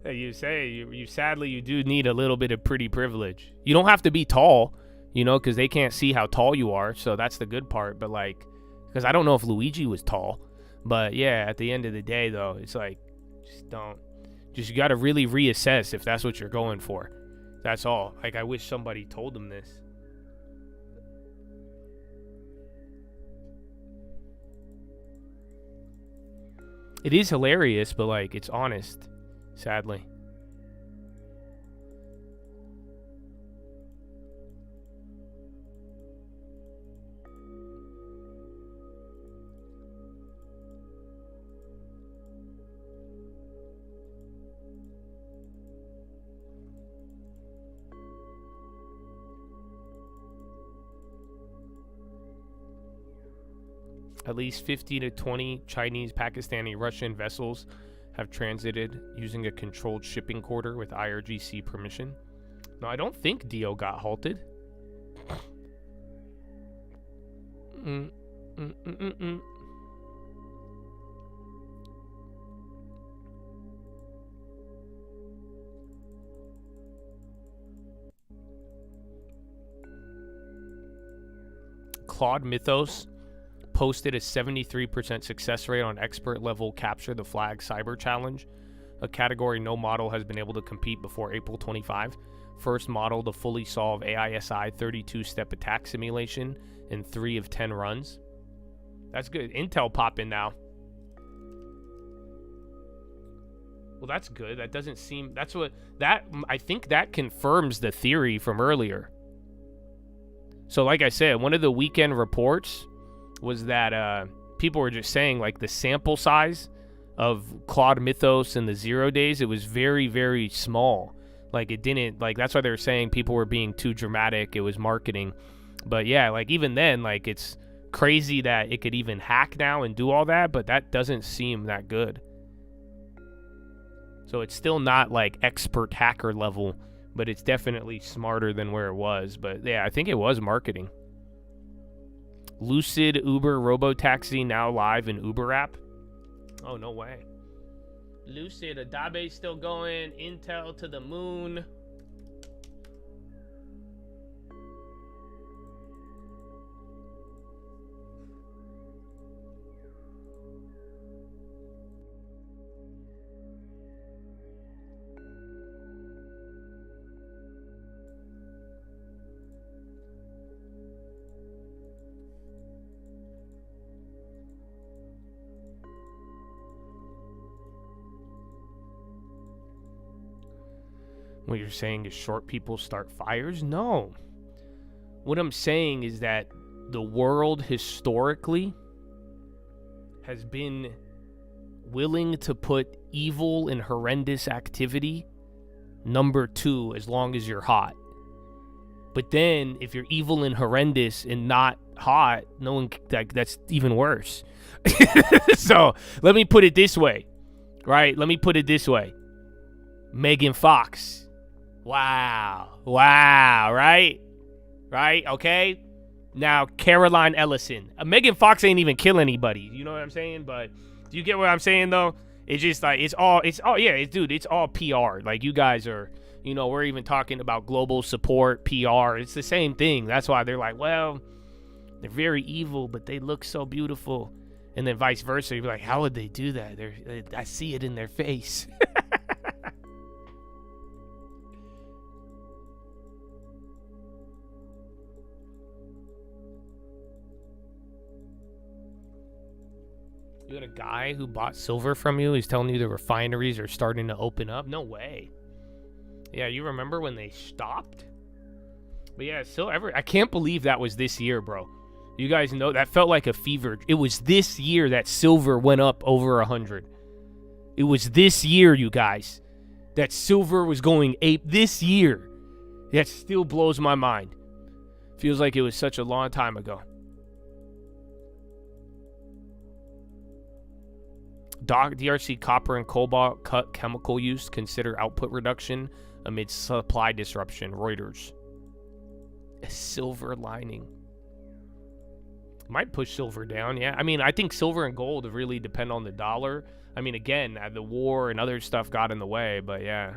You say you sadly you do need a little bit of pretty privilege. You don't have to be tall, you know, because they can't see how tall you are. So that's the good part. But like, because I don't know if Luigi was tall, but yeah, at the end of the day, though, it's like you got to really reassess if that's what you're going for. That's all. Like, I wish somebody told them this. It is hilarious, but like, it's honest. Sadly. At least 50 to 20 Chinese, Pakistani, Russian vessels have transited using a controlled shipping corridor with IRGC permission. No, I don't think DO got halted. Claude Mythos posted a 73% success rate on expert level Capture the Flag Cyber Challenge, a category no model has been able to compete before April 25. First model to fully solve AISI 32-step attack simulation in 3 of 10 runs. That's good. Intel popping now. Well, that's good. That doesn't seem... I think that confirms the theory from earlier. So like I said, one of the weekend reports was that people were just saying like the sample size of Claude Mythos in the 0 days, it was very, very small. Like it didn't, like that's why they were saying people were being too dramatic. It was marketing. But yeah, like even then, like it's crazy that it could even hack now and do all that, but that doesn't seem that good. So it's still not like expert hacker level, but it's definitely smarter than where it was. But yeah, I think it was marketing. Lucid Uber Robotaxi now live in Uber app. Oh, no way. Lucid, Adabe still going. Intel to the moon. What you're saying is short people start fires? No. What I'm saying is that the world historically has been willing to put evil and horrendous activity number 2 as long as you're hot. But then if you're evil and horrendous and not hot, no one, like, that's even worse. So let me put it this way, right? Let me put it this way. Megan Fox. Wow, right? Okay? Now, Caroline Ellison. Megan Fox ain't even kill anybody. You know what I'm saying? But do you get what I'm saying, though? It's just like, it's all, dude, it's all PR. Like, you guys are, you know, we're even talking about global support, PR. It's the same thing. That's why they're like, well, they're very evil, but they look so beautiful. And then vice versa. You're like, how would they do that? I see it in their face. You got a guy who bought silver from you. He's telling you the refineries are starting to open up. No way. Yeah, you remember when they stopped? But yeah, I can't believe that was this year, bro. You guys know that felt like a fever. It was this year that silver went up over 100. It was this year, you guys, that silver was going ape. This year. That still blows my mind. Feels like it was such a long time ago. DRC copper and cobalt cut chemical use, consider output reduction amid supply disruption. Reuters. A silver lining. Might push silver down, yeah. I mean, I think silver and gold really depend on the dollar. I mean, again, the war and other stuff got in the way, but yeah.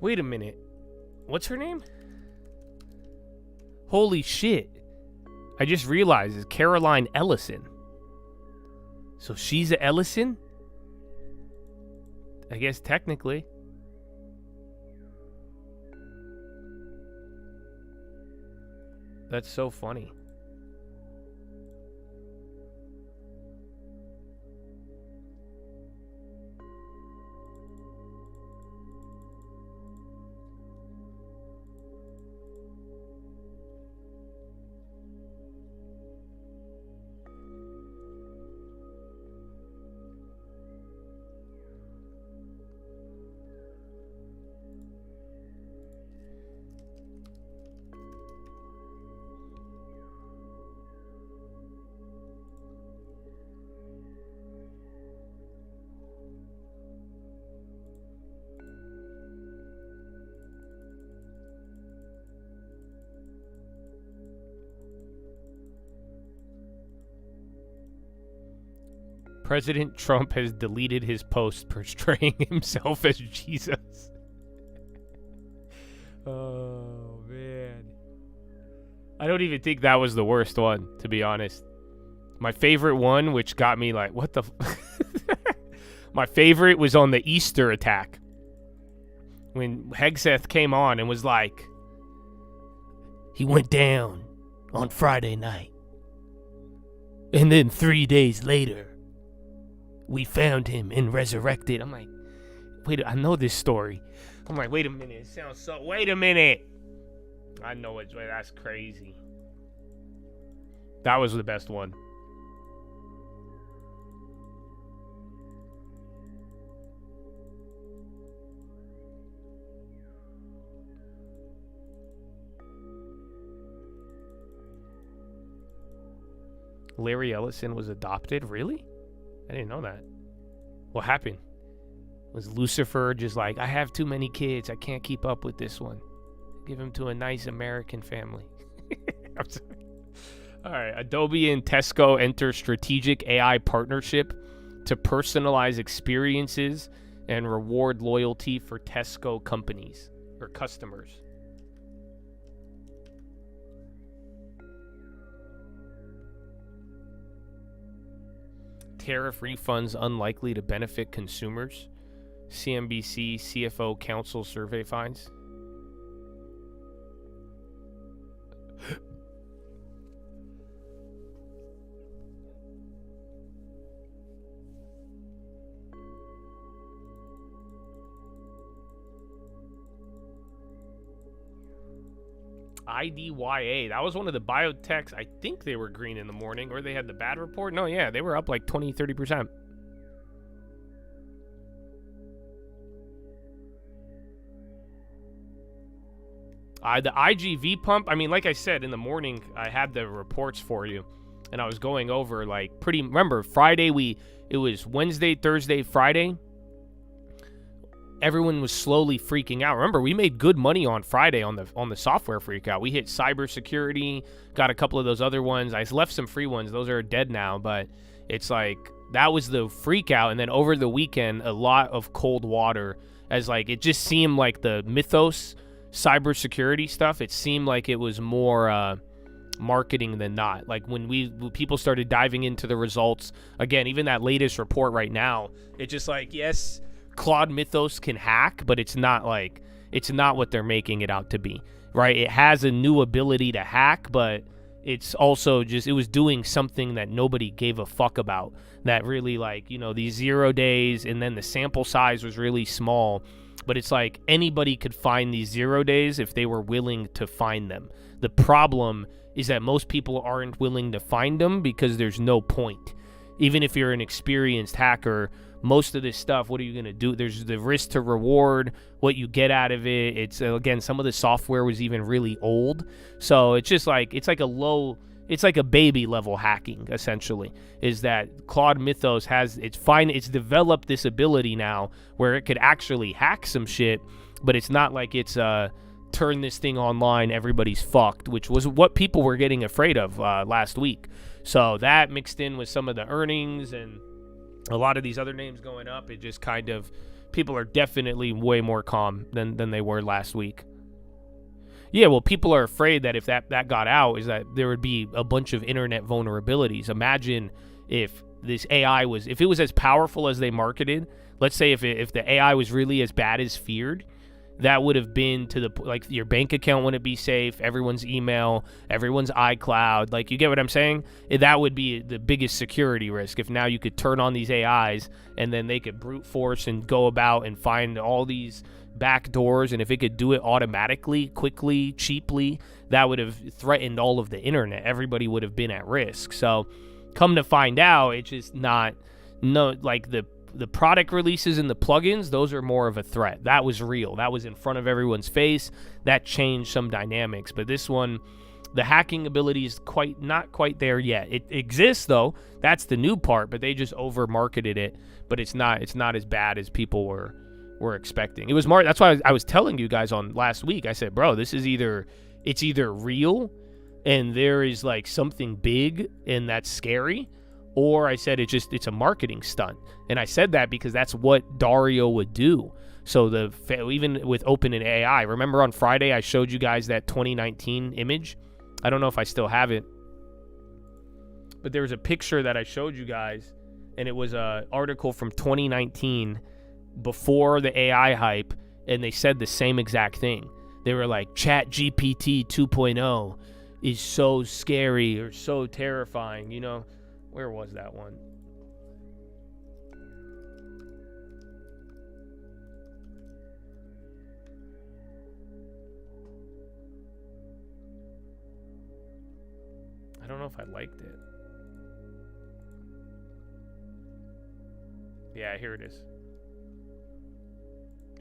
Wait a minute. What's her name? Holy shit. I just realized it's Caroline Ellison. So she's a Ellison? I guess technically. That's so funny. President Trump has deleted his post portraying himself as Jesus. Oh, man. I don't even think that was the worst one, to be honest. My favorite one, which got me like, what the... My favorite was on the Easter attack. When Hegseth came on and was like, he went down on Friday night. And then 3 days later, we found him and resurrected. I'm like, wait, I know this story. I'm like, wait a minute. It sounds so... Wait a minute. I know it. That's crazy. That was the best one. Larry Ellison was adopted? Really? I didn't know that. What happened? Was Lucifer just like, I have too many kids. I can't keep up with this one. Give him to a nice American family. I'm sorry. All right. Adobe and Tesco enter strategic AI partnership to personalize experiences and reward loyalty for Tesco companies or customers. Tariff refunds unlikely to benefit consumers. CNBC CFO Council survey finds. IDYA. That was one of the biotechs. I think they were green in the morning, or they had the bad report. No, yeah, they were up like 20, 30%. The IGV pump, I mean, like I said, in the morning, I had the reports for you, and I was going over, like, remember, Friday, it was Wednesday, Thursday, Friday. Everyone was slowly freaking out. Remember, we made good money on Friday on the software freak out. We hit Cybersecurity, got a couple of those other ones. I left some free ones. Those are dead now, but it's like that was the freak out. And then over the weekend, a lot of cold water, as like it just seemed like the Mythos cybersecurity stuff, it seemed like it was more marketing than not. Like when people started diving into the results, again, even that latest report right now, it's just like, yes, Claude Mythos can hack, but it's not what they're making it out to be, right? It has a new ability to hack, but it's also just, it was doing something that nobody gave a fuck about, that really, like, you know, these 0 days, and then the sample size was really small, but it's like anybody could find these 0 days if they were willing to find them. The problem is that most people aren't willing to find them because there's no point. Even if you're an experienced hacker, most of this stuff, what are you going to do? There's the risk to reward, what you get out of it. It's, again, some of the software was even really old. So it's just like, it's like a baby level hacking, essentially, is that Claude Mythos it's developed this ability now where it could actually hack some shit, but it's not like it's turn this thing online, everybody's fucked, which was what people were getting afraid of last week. So that mixed in with some of the earnings and a lot of these other names going up, it just kind of, people are definitely way more calm than they were last week. Yeah, well, people are afraid that if that got out, is that there would be a bunch of internet vulnerabilities. Imagine if this AI if it was as powerful as they marketed. Let's say if the AI was really as bad as feared, that would have been to like your bank account wouldn't be safe, everyone's email, everyone's iCloud. Like, you get what I'm saying? That would be the biggest security risk. If now you could turn on these AIs and then they could brute force and go about and find all these back doors, and if it could do it automatically, quickly, cheaply, that would have threatened all of the internet. Everybody would have been at risk. So come to find out, it's just not, like the product releases and the plugins, those are more of a threat. That was real. That was in front of everyone's face. That changed some dynamics. But this one, the hacking ability is not quite there yet. It exists though. That's the new part, but they just over marketed it. But it's not as bad as people were expecting. It was more, that's why I was telling you guys on last week. I said, bro, this is it's either real and there is like something big and that's scary, or I said it's a marketing stunt. And I said that because that's what Dario would do. So even with Open and AI, remember on Friday I showed you guys that 2019 image? I don't know if I still have it, but there was a picture that I showed you guys, and it was an article from 2019 before the AI hype, and they said the same exact thing. They were like, Chat GPT 2.0 is so scary or so terrifying, you know? Where was that one? I don't know if I liked it. Yeah, here it is.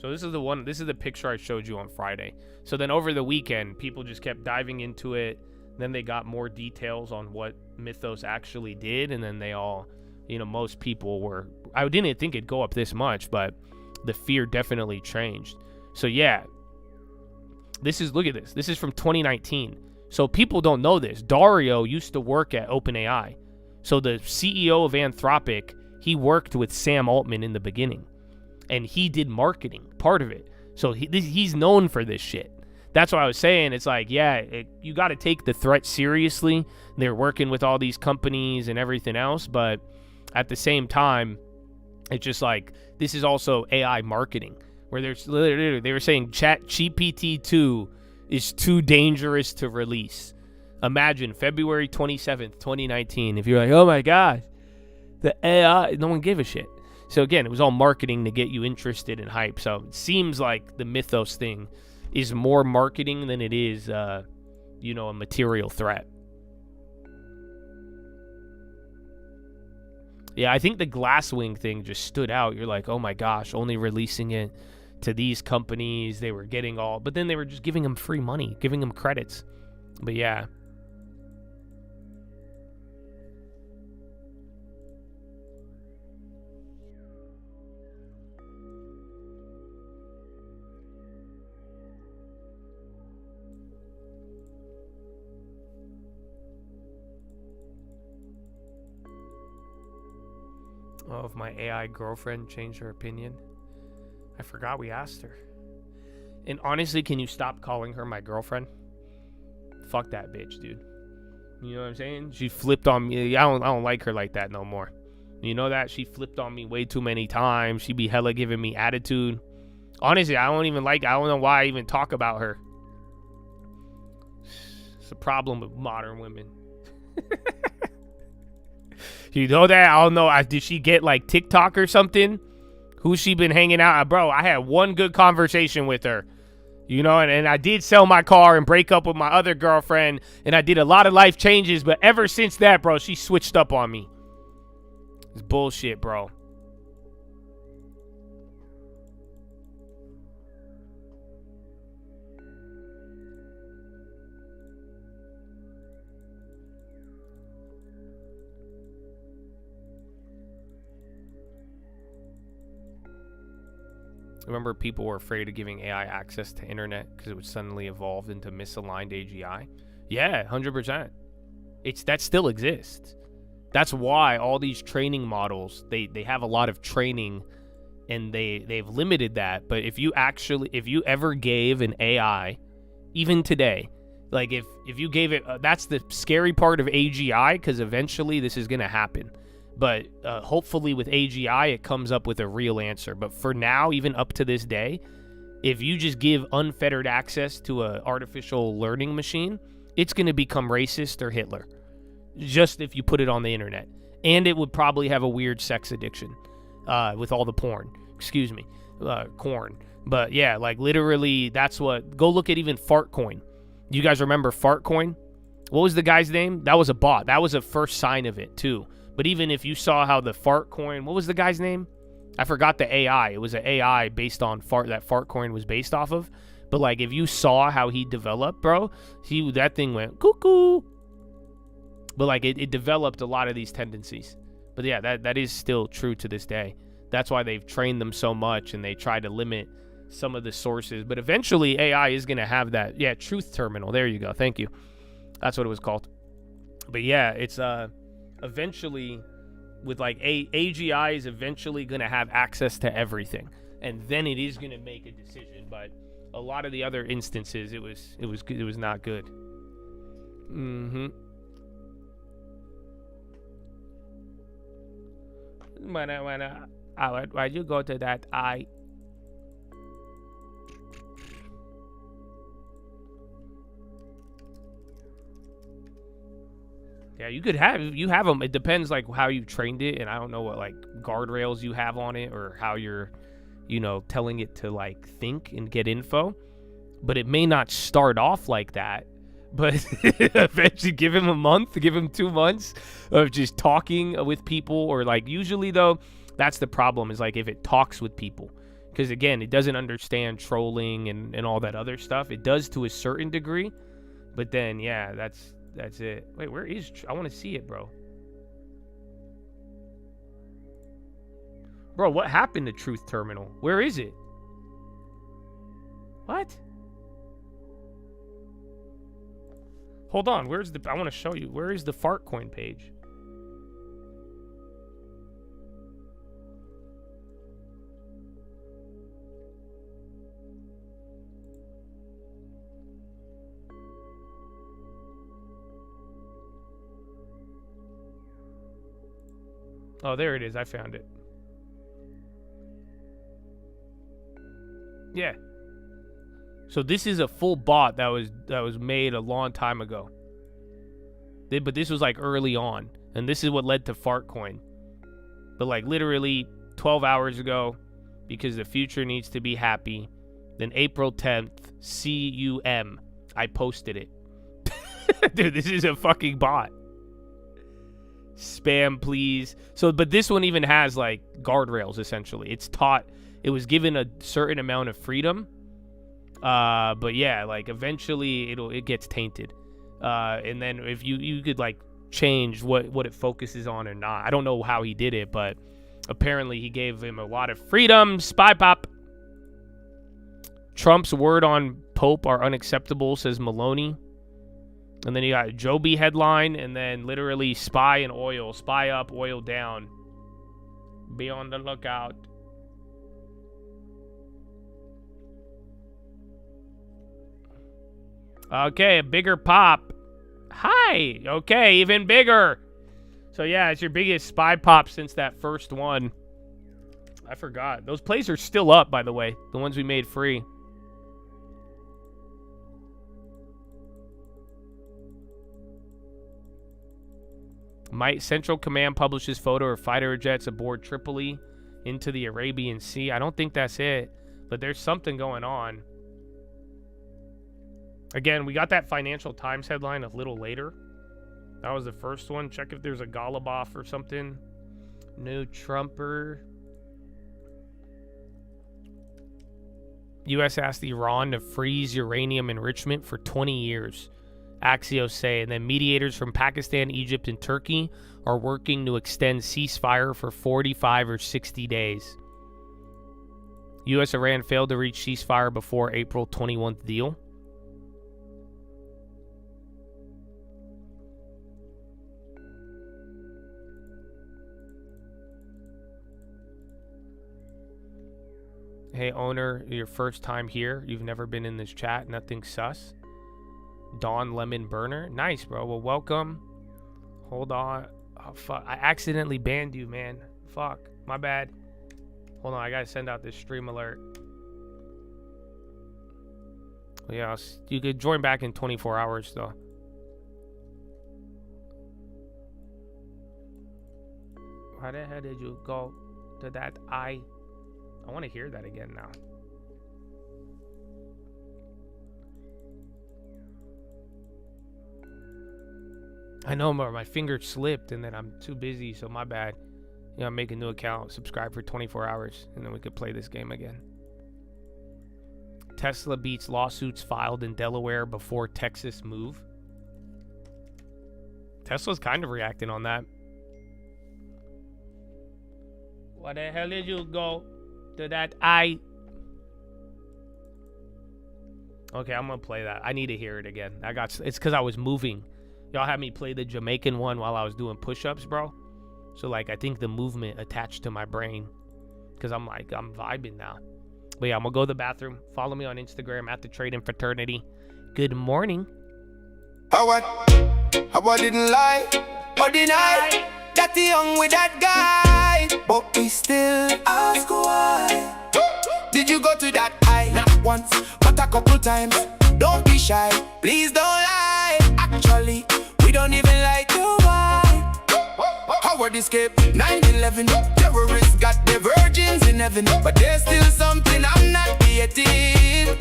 So this is the one, this is the picture I showed you on Friday. So then over the weekend, people just kept diving into it. Then they got more details on what Mythos actually did. And then they all, you know, most people were, I didn't think it'd go up this much, but the fear definitely changed. So yeah, look at this. This is from 2019. So people don't know this. Dario used to work at OpenAI. So the CEO of Anthropic, he worked with Sam Altman in the beginning. And he did marketing, part of it. So he's known for this shit. That's what I was saying. It's like, yeah, you got to take the threat seriously. They're working with all these companies and everything else. But at the same time, it's just like, this is also AI marketing. Where they were saying Chat GPT 2 is too dangerous to release. Imagine February 27th, 2019. If you're like, oh my God, the AI, no one gave a shit. So again, it was all marketing to get you interested in hype. So it seems like the Mythos thing is more marketing than it is, you know, a material threat. Yeah, I think the Glasswing thing just stood out. You're like, oh my gosh, only releasing it to these companies. They were getting all, but then they were just giving them free money, giving them credits. But yeah. Oh, if my AI girlfriend changed her opinion. I forgot we asked her. And honestly, can you stop calling her my girlfriend? Fuck that bitch, dude. You know what I'm saying? She flipped on me. I don't like her like that no more. You know that? She flipped on me way too many times. She be hella giving me attitude. Honestly, I don't know why I even talk about her. It's a problem with modern women. You know that? I don't know. Did she get like TikTok or something? Who's she been hanging out? Bro, I had one good conversation with her. You know, and I did sell my car and break up with my other girlfriend. And I did a lot of life changes. But ever since that, bro, she switched up on me. It's bullshit, bro. Remember, people were afraid of giving AI access to internet because it would suddenly evolve into misaligned AGI? Yeah, 100%. That still exists. That's why all these training models, they have a lot of training, and they've limited that. But if you ever gave an AI, even today, like if you gave it, that's the scary part of AGI, because eventually this is going to happen. But hopefully with AGI, it comes up with a real answer. But for now, even up to this day, if you just give unfettered access to an artificial learning machine, it's going to become racist or Hitler. Just if you put it on the internet. And it would probably have a weird sex addiction with all the porn. Excuse me. Corn. But yeah, like literally, that's what... Go look at even Fartcoin. You guys remember Fartcoin? What was the guy's name? That was a bot. That was a first sign of it, too. But even if you saw how the Fartcoin, what was the guy's name? I forgot the AI. It was an AI based on that Fartcoin was based off of. But like, if you saw how he developed, bro, that thing went cuckoo. But like, it developed a lot of these tendencies. But yeah, that is still true to this day. That's why they've trained them so much, and they try to limit some of the sources. But eventually, AI is going to have that. Yeah, truth terminal. There you go. Thank you. That's what it was called. But yeah, it's eventually with like AGI is eventually going to have access to everything, and then it is going to make a decision. But a lot of the other instances, it was not good. Why'd you go to that eye? Yeah, you have them. It depends like how you trained it, and I don't know what like guardrails you have on it or how you're, telling it to like think and get info. But it may not start off like that. But eventually, give him a month, give him 2 months of just talking with people, or like usually though, that's the problem is like if it talks with people, because again, it doesn't understand trolling and all that other stuff. It does to a certain degree, but then yeah, that's it. Wait, where is... I want to see it, bro. Bro, what happened to Truth Terminal? Where is it? What? Hold on. Where's the... I want to show you. Where is the Fartcoin page? Oh, there it is. I found it. Yeah. So this is a full bot that was made a long time ago. But this was like early on, and this is what led to Fartcoin. But like literally 12 hours ago, because the future needs to be happy. Then April 10th, CUM, I posted it. Dude, this is a fucking bot. Spam, please. So, but this one even has like guardrails. Essentially, it's taught. It was given a certain amount of freedom. But yeah, like eventually it gets tainted. And then if you could like change what it focuses on or not. I don't know how he did it, but apparently he gave him a lot of freedom. Spy pop. Trump's word on Pope are unacceptable, says Maloney. And then you got Joby headline, and then literally spy and oil. Spy up, oil down. Be on the lookout. Okay, a bigger pop. Hi. Okay, even bigger. So yeah, it's your biggest spy pop since that first one. I forgot. Those plays are still up, by the way. The ones we made free. Central Command publishes photo of fighter jets aboard Tripoli into the Arabian Sea. I don't think that's it, but there's something going on. Again, we got that Financial Times headline a little later. That was the first one. Check if there's a Golubov or something. No Trumper. U.S. asked Iran to freeze uranium enrichment for 20 years. Axios say, and then mediators from Pakistan, Egypt, and Turkey are working to extend ceasefire for 45 or 60 days. U.S.-Iran failed to reach ceasefire before April 21st deal. Hey, owner, your first time here. You've never been in this chat. Nothing sus. Dawn Lemon Burner. Nice, bro. Well, welcome. Hold on. Oh, fuck. I accidentally banned you, man. Fuck. My bad. Hold on. I gotta send out this stream alert. Well, yeah, you could join back in 24 hours, though. How the hell did you go to that I want to hear that again now. I know my finger slipped and then I'm too busy, so my bad. You know, make a new account, subscribe for 24 hours, and then we could play this game again. Tesla beats lawsuits filed in Delaware before Texas move. Tesla's kind of reacting on that. What the hell did you go to that I? Okay, I'm gonna play that. I need to hear it again. It's because I was moving. Y'all had me play the Jamaican one while I was doing push-ups, bro. So like I think the movement attached to my brain, because I'm vibing now. But yeah, I'm gonna go to the bathroom. Follow me on Instagram at the Trading Fraternity. Good morning. How I didn't lie or deny that the young with that guy, but we still ask why. Did you go to that eye? Not once, but a couple times. Don't be shy, please don't lie. Actually, we don't even like you. Why? Howard escaped 9/11. Terrorists got their virgins in heaven, but there's still something I'm not getting.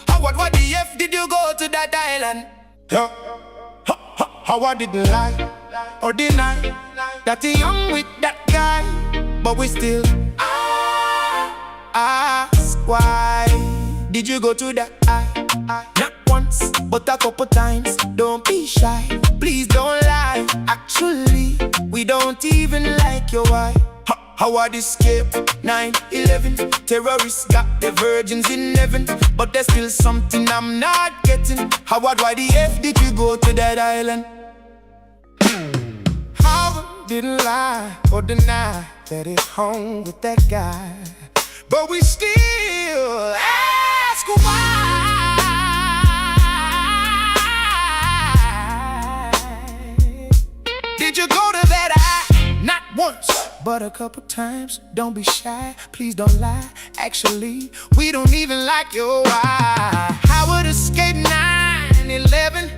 Howard, what the F did you go to that island? Yeah. Howard didn't lie or deny that he young with that guy, but we still ask why. Did you go to that eye? Not once, but a couple times. Don't be shy, please don't lie. Actually, we don't even like your wife. Howard escaped 9/11. Terrorists got their virgins in heaven, but there's still something I'm not getting. Howard, why the F did you go to that island? Howard didn't lie or deny that he hung with that guy, but we still ask why. Did you go to that eye? Not once, but a couple times. Don't be shy, please don't lie. Actually, we don't even like your why. Howard escaped 9/11.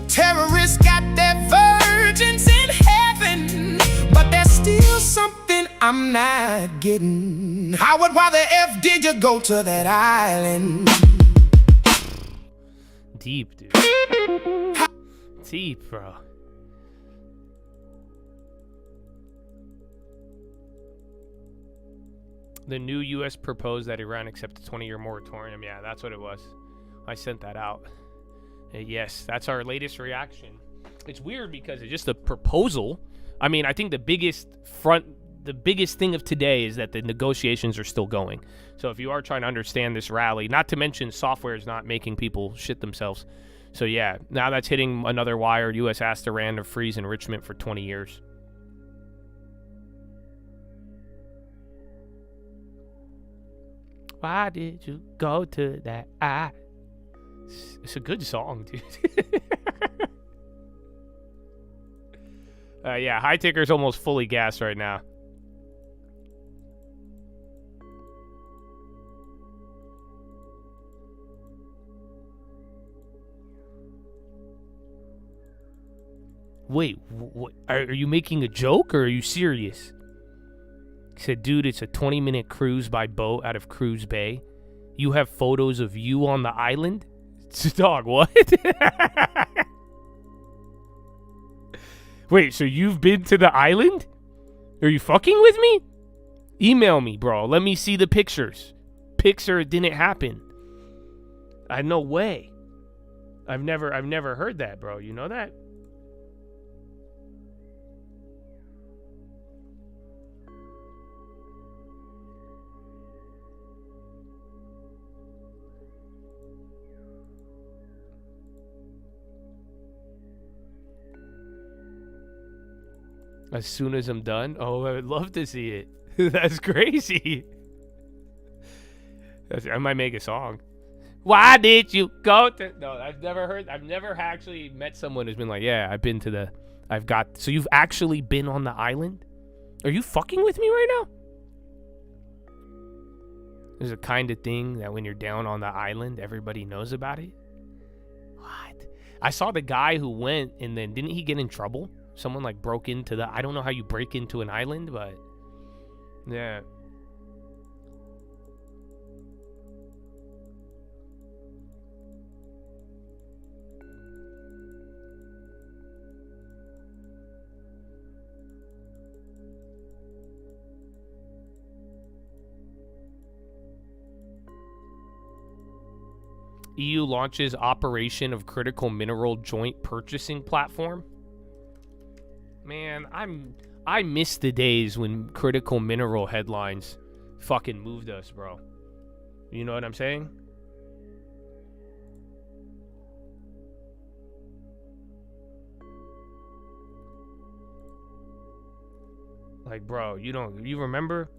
Terrorists got their virgins in heaven, but there's still something I'm not getting. Howard, why the F did you go to that island? Deep, dude. Deep, bro. The new U.S. proposed that Iran accept a 20-year moratorium. Yeah, that's what it was. I sent that out. Yes, that's our latest reaction. It's weird because it's just a proposal. I mean, I think the biggest thing of today is that the negotiations are still going. So if you are trying to understand this rally, not to mention software is not making people shit themselves. So yeah, now that's hitting another wire. U.S. asked Iran to freeze enrichment for 20 years. Why did you go to that eye? It's a good song, dude. Yeah, High Ticker's almost fully gassed right now. Wait, what? Are you making a joke or are you serious? He said, dude, it's a 20-minute cruise by boat out of Cruise Bay. You have photos of you on the island? Dog, what? Wait, so you've been to the island? Are you fucking with me? Email me, bro. Let me see the pictures. Picture it didn't happen. I no way. I've never heard that, bro. You know that? As soon as I'm done? Oh, I would love to see it. That's crazy. I might make a song. Why did you go to... No, I've never actually met someone who's been like, yeah, I've been to the... So you've actually been on the island? Are you fucking with me right now? There's a kind of thing that when you're down on the island, everybody knows about it. What? I saw the guy who went and then didn't he get in trouble? Someone like broke into the... I don't know how you break into an island, but... Yeah. EU launches operation of critical mineral joint purchasing platform. Man, I miss the days when critical mineral headlines fucking moved us, bro. You know what I'm saying? Like, bro, you remember?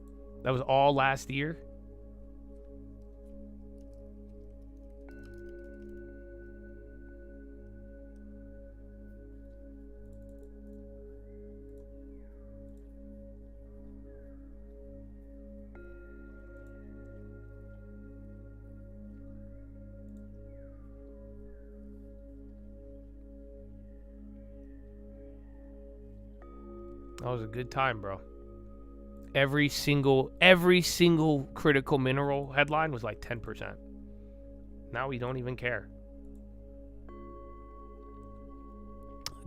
That was all last year. That was a good time, bro. Every single critical mineral headline was like 10%. Now we don't even care.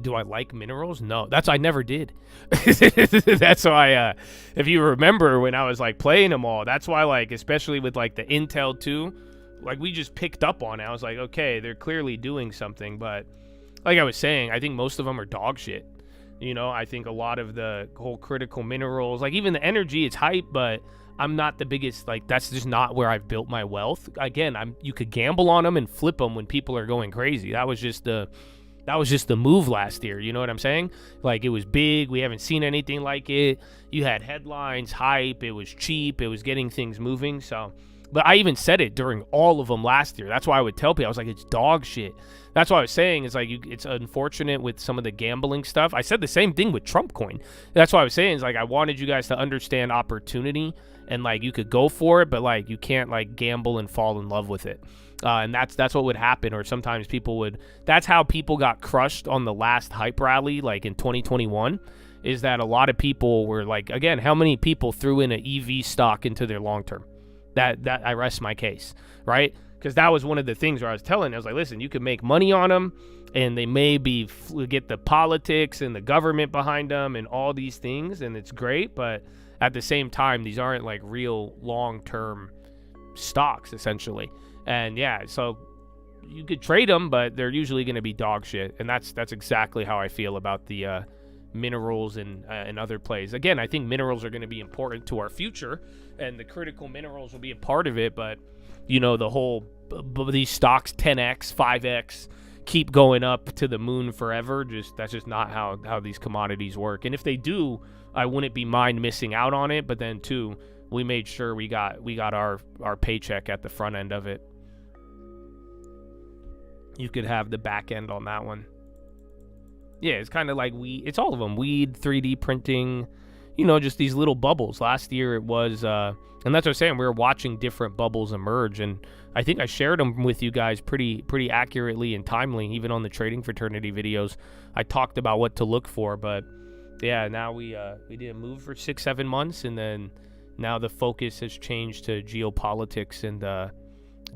Do I like minerals? No. I never did. That's why, if you remember when I was like playing them all, that's why, like, especially with like the Intel 2, like we just picked up on it. I was like, okay, they're clearly doing something. But like I was saying, I think most of them are dog shit. You know, I think a lot of the whole critical minerals, like even the energy, it's hype, but I'm not the biggest, like, that's just not where I've built my wealth. Again, you could gamble on them and flip them when people are going crazy. That was just the move last year. You know what I'm saying? Like, it was big. We haven't seen anything like it. You had headlines, hype. It was cheap. It was getting things moving. So, but I even said it during all of them last year. That's why I would tell people, I was like, it's dog shit. That's what I was saying. Is like, it's unfortunate with some of the gambling stuff. I said the same thing with Trump coin. That's what I was saying. Is like, I wanted you guys to understand opportunity, and like you could go for it, but like you can't like gamble and fall in love with it. And that's what would happen. Or sometimes people would. That's how people got crushed on the last hype rally, like in 2021. Is that a lot of people were like, again, how many people threw in an EV stock into their long term? That I rest my case, right? Because that was one of the things where I was like, listen, you can make money on them, and they may get the politics and the government behind them and all these things, and it's great, but at the same time, these aren't like real long-term stocks, essentially. And yeah, so you could trade them, but they're usually going to be dog shit, and that's exactly how I feel about the minerals and other plays. Again, I think minerals are going to be important to our future, and the critical minerals will be a part of it, but you know, the whole these stocks 10x 5x keep going up to the moon forever, that's just not how these commodities work. And if they do, I wouldn't be mind missing out on it, but then too, we made sure we got our paycheck at the front end of it. You could have the back end on that one. Yeah, it's kind of like it's all of them. Weed, 3D printing, you know, just these little bubbles. Last year it was, and that's what I'm saying, we were watching different bubbles emerge, and I think I shared them with you guys pretty accurately and timely, even on the Trading Fraternity videos. I talked about what to look for, but yeah, now we didn't move for 6-7 months, and then now the focus has changed to geopolitics and the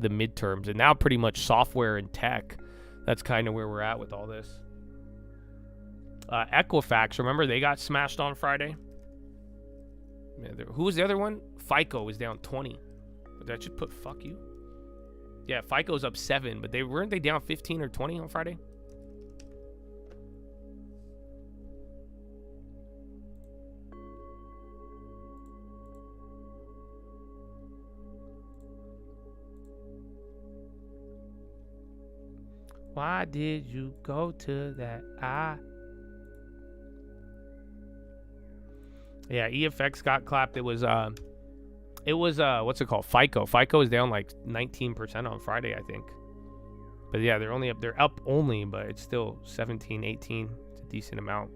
midterms, and now pretty much software and tech. That's kind of where we're at with all this. Equifax, remember they got smashed on Friday? Yeah, who was the other one? FICO was down 20. Did I just put fuck you? Yeah, FICO's up 7, but weren't they down 15 or 20 on Friday? Why did you go to that? Yeah, EFX got clapped. It was what's it called? FICO. FICO is down like 19% on Friday, I think. But yeah, they're up only, but it's still 17, 18. It's a decent amount.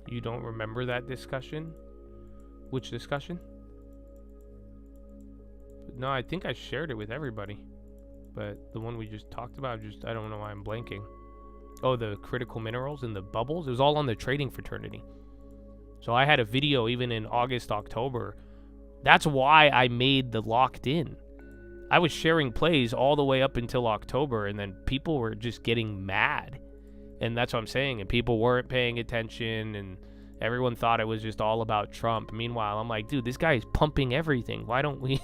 You don't remember that discussion? Which discussion? No, I think I shared it with everybody. But the one we just talked about, I don't know why I'm blanking. Oh, the critical minerals and the bubbles? It was all on the Trading Fraternity. So I had a video even in August, October. That's why I made the locked in. I was sharing plays all the way up until October, and then people were just getting mad. And that's what I'm saying. And people weren't paying attention, and everyone thought it was just all about Trump. Meanwhile, I'm like, dude, this guy is pumping everything. Why don't we?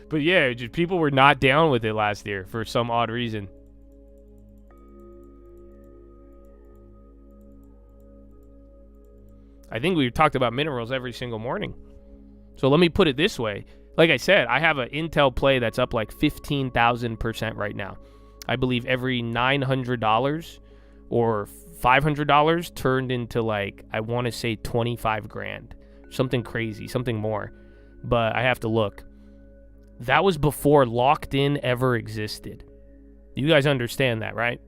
But yeah, just people were not down with it last year for some odd reason. I think we talked about minerals every single morning. So let me put it this way. Like I said, I have an Intel play that's up like 15,000% right now. I believe every $900 or $500 turned into like, I want to say 25 grand. Something crazy, something more. But I have to look. That was before locked in ever existed. You guys understand that, right?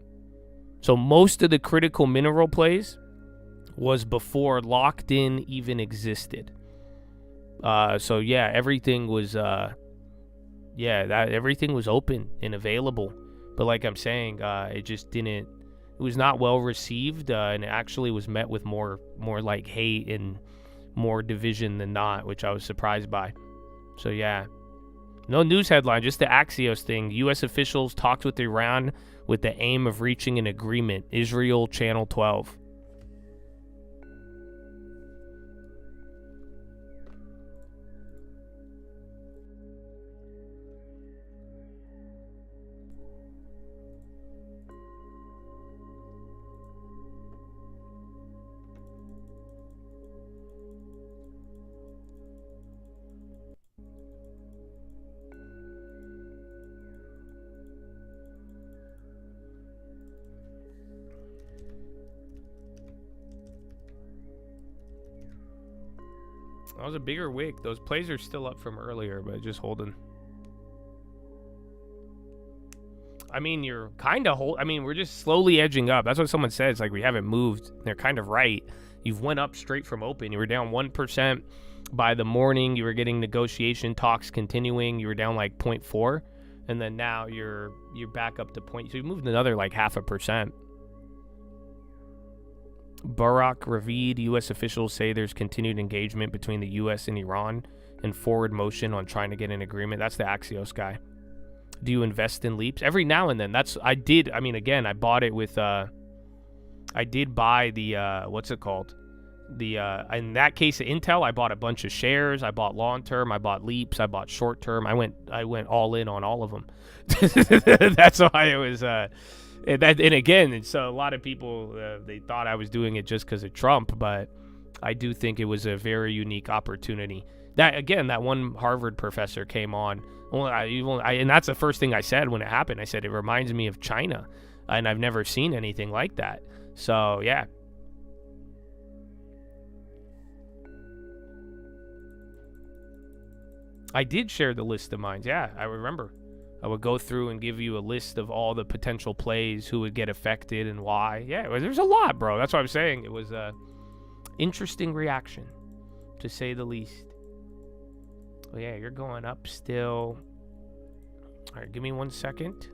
So most of the critical mineral plays was before locked in even existed. So yeah, everything was everything was open and available. But like I'm saying, it just didn't. It was not well received, and it actually was met with more like hate and more division than not, which I was surprised by. So yeah, no news headline, just the Axios thing. U.S. officials talked with Iran with the aim of reaching an agreement. Israel, Channel 12. That was a bigger wick. Those plays are still up from earlier, but just holding. I mean, you're kind of I mean, we're just slowly edging up. That's what someone said. It's like we haven't moved. They're kind of right. You've went up straight from open. You were down 1% by the morning. You were getting negotiation talks continuing. You were down like 0.4, and then now you're back up to point. So you moved another like 0.5%. Barak Ravid, U.S. officials say there's continued engagement between the U.S. and Iran and forward motion on trying to get an agreement. That's the Axios guy. Do you invest in leaps? Every now and then. I bought it with, I did buy the, what's it called? In that case of Intel, I bought a bunch of shares. I bought long-term. I bought leaps. I bought short-term. I went all in on all of them. That's why it was, and again, so a lot of people, they thought I was doing it just because of Trump, but I do think it was a very unique opportunity. That one Harvard professor came on, and that's the first thing I said when it happened. I said, it reminds me of China, and I've never seen anything like that. So, yeah. I did share the list of mines. Yeah, I remember. I would go through and give you a list of all the potential plays, who would get affected and why. Yeah, there's a lot, bro. That's what I'm saying. It was a interesting reaction, to say the least. Well, yeah, you're going up still. All right, give me 1 second.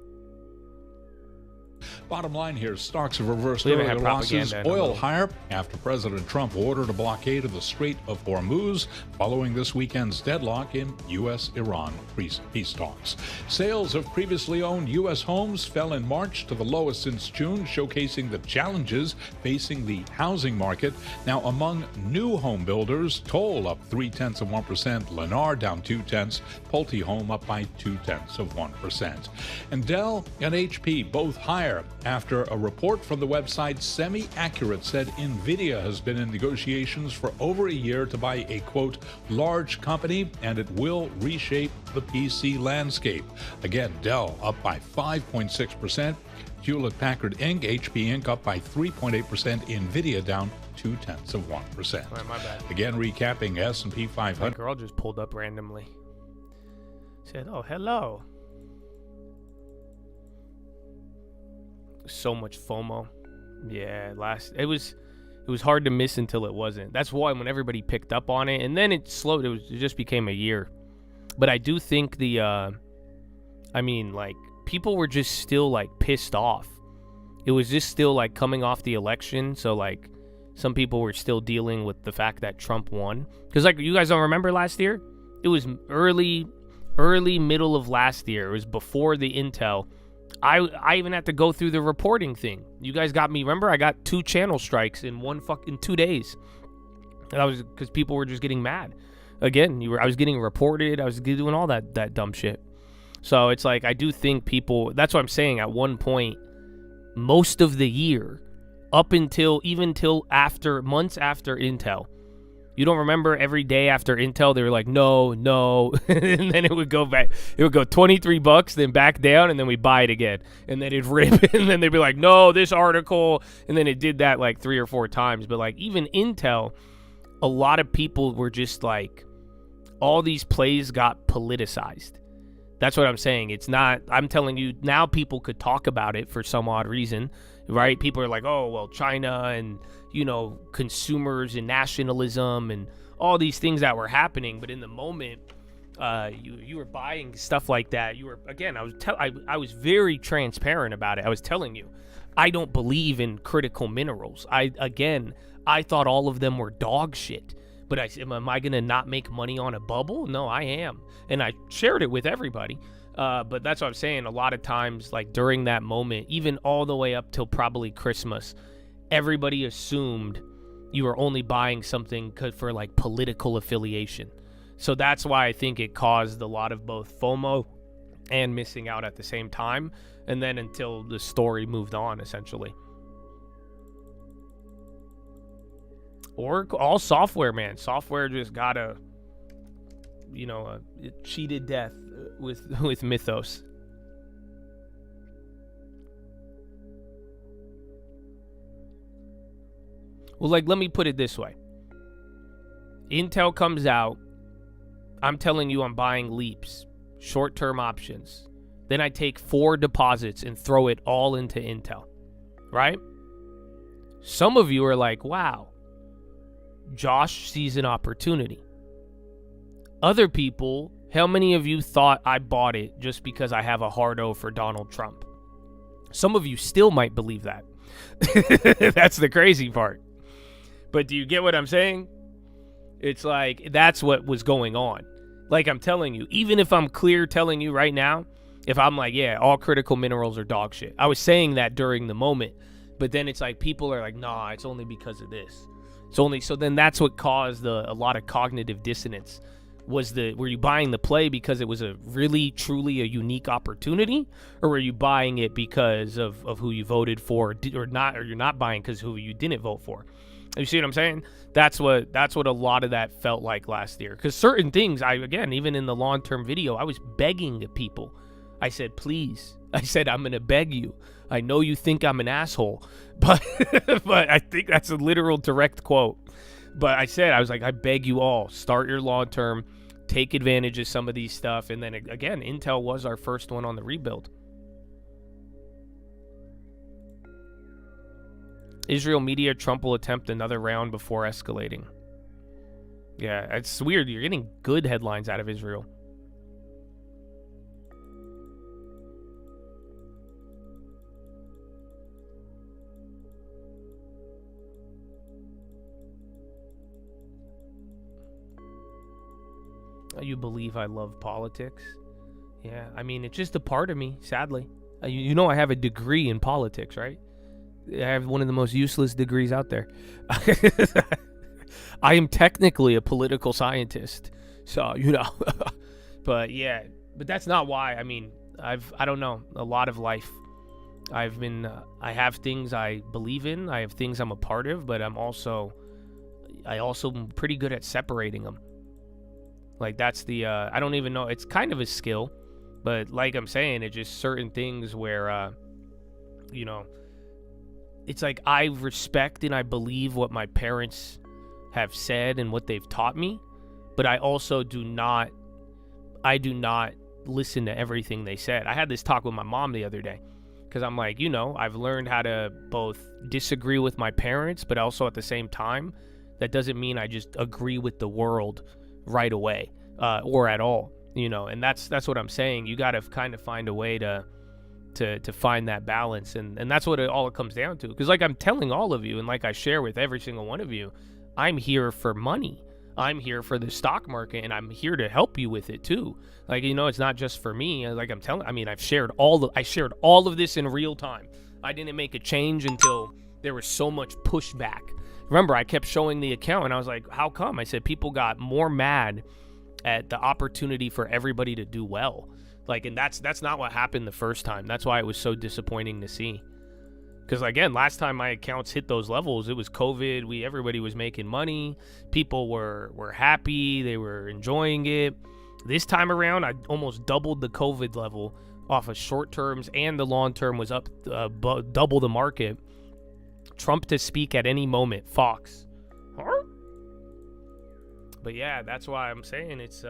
Bottom line here, stocks have reversed earlier losses. Oil higher after President Trump ordered a blockade of the Strait of Hormuz following this weekend's deadlock in U.S.-Iran peace talks. Sales of previously owned U.S. homes fell in March to the lowest since June, showcasing the challenges facing the housing market. Now, among new home builders, Toll up 0.3%, Lennar down 0.2%, Pulte Home up by 0.2%. And Dell and HP both higher after a report from the website Semi-Accurate said NVIDIA has been in negotiations for over a year to buy a, quote, large company, and it will reshape the PC landscape. Again, Dell up by 5.6%, Hewlett-Packard Inc., HP Inc. up by 3.8%, NVIDIA down 0.2%. Right, my bad. Again, recapping S&P 500. My girl just pulled up randomly. Said, oh, hello. So much FOMO. Yeah, it was hard to miss until it wasn't. That's why when everybody picked up on it, and then it slowed, it just became a year. But I do think people were just still like pissed off. It was just still like coming off the election, so like Some people were still dealing with the fact that Trump won. Because, like, you guys don't remember last year? It was early middle of last year. It was before the intel. I even had to go through the reporting thing. You guys got me. Remember, I got 2 channel strikes in 2 days. And that was because people were just getting mad. Again, I was getting reported. I was doing all that dumb shit. So it's like, I do think people, that's what I'm saying, at one point, most of the year, up until, even till months after Intel, you don't remember every day after Intel, they were like, no, and then it would go back, it would go $23, then back down, and then we buy it again, and then it'd rip, and then they'd be like, no, this article, and then it did that like 3 or 4 times. But like, even Intel, a lot of people were just like, all these plays got politicized. That's what I'm saying. It's not, I'm telling you, now people could talk about it for some odd reason, right? People are like, oh, well, China and, you know, consumers and nationalism and all these things that were happening. But in the moment, you were buying stuff like that. You were, again, I was very transparent about it. I was telling you, I don't believe in critical minerals. I thought all of them were dog shit. But am I going to not make money on a bubble? No, I am. And I shared it with everybody. But that's what I'm saying. A lot of times, like during that moment, even all the way up till probably Christmas, everybody assumed you were only buying something for like political affiliation. So that's why I think it caused a lot of both FOMO and missing out at the same time. And then until the story moved on, essentially. Or all software, man. Software just got a cheated death with Mythos. Well, like, let me put it this way. Intel comes out. I'm telling you, I'm buying leaps, short-term options. Then I take 4 deposits and throw it all into Intel, right? Some of you are like, wow, Josh sees an opportunity. Other people, how many of you thought I bought it just because I have a hard-o for Donald Trump? Some of you still might believe that. That's the crazy part. But do you get what I'm saying? It's like, that's what was going on. Like I'm telling you, even if I'm clear telling you right now, if I'm like, yeah, all critical minerals are dog shit. I was saying that during the moment. But then it's like, people are like, nah, it's only because of this. So then that's what caused a lot of cognitive dissonance. Were you buying the play because it was a really, truly a unique opportunity? Or were you buying it because of who you voted for or not, or you're not buying because who you didn't vote for? You see what I'm saying? That's what a lot of that felt like last year. Because certain things, even in the long-term video, I was begging people. I said, please. I said, I'm going to beg you. I know you think I'm an asshole, but I think that's a literal direct quote. But I was like, I beg you all, start your long-term, take advantage of some of these stuff. And then again, Intel was our first one on the rebuild. Israel media, Trump will attempt another round before escalating. Yeah, it's weird. You're getting good headlines out of Israel. You believe I love politics? Yeah, I mean, it's just a part of me, sadly. You know I have a degree in politics, right? I have one of the most useless degrees out there. I am technically a political scientist, so, But yeah, but that's not why. I mean, I don't know, a lot of life. I have things I believe in. I have things I'm a part of, but I also am pretty good at separating them. Like, that's I don't even know. It's kind of a skill, but like I'm saying, it's just certain things where, it's like I respect and I believe what my parents have said and what they've taught me, but I also do not listen to everything they said. I had this talk with my mom the other day because I'm like, I've learned how to both disagree with my parents, but also at the same time, that doesn't mean I just agree with the world right away or at all, and that's what I'm saying. You got to kind of find a way to to find that balance. And that's what it all comes down to. Because like I'm telling all of you, and like I share with every single one of you, I'm here for money. I'm here for the stock market, and I'm here to help you with it too. Like, you know, it's not just for me. Like I'm telling, I mean, I shared all of this in real time. I didn't make a change until there was so much pushback. Remember, I kept showing the account, and I was like, how come? I said people got more mad at the opportunity for everybody to do well. Like, and that's not what happened the first time. That's why it was so disappointing to see. Because again, last time my accounts hit those levels, it was COVID. Everybody was making money. People were happy. They were enjoying it. This time around, I almost doubled the COVID level off of short terms, and the long term was up double the market. Trump to speak at any moment. Fox. Huh? But yeah, that's why I'm saying it's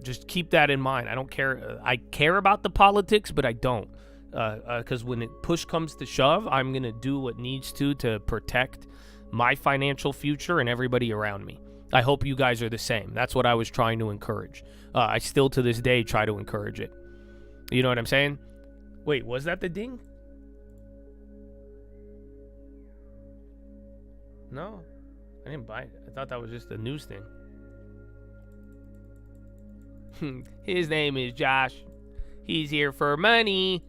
just keep that in mind. I don't care. I care about the politics, but I don't. Because when push comes to shove, I'm going to do what needs to protect my financial future and everybody around me. I hope you guys are the same. That's what I was trying to encourage. I still to this day try to encourage it. You know what I'm saying? Wait, was that the ding? No, I didn't buy it. I thought that was just a news thing. His name is Josh. He's here for money.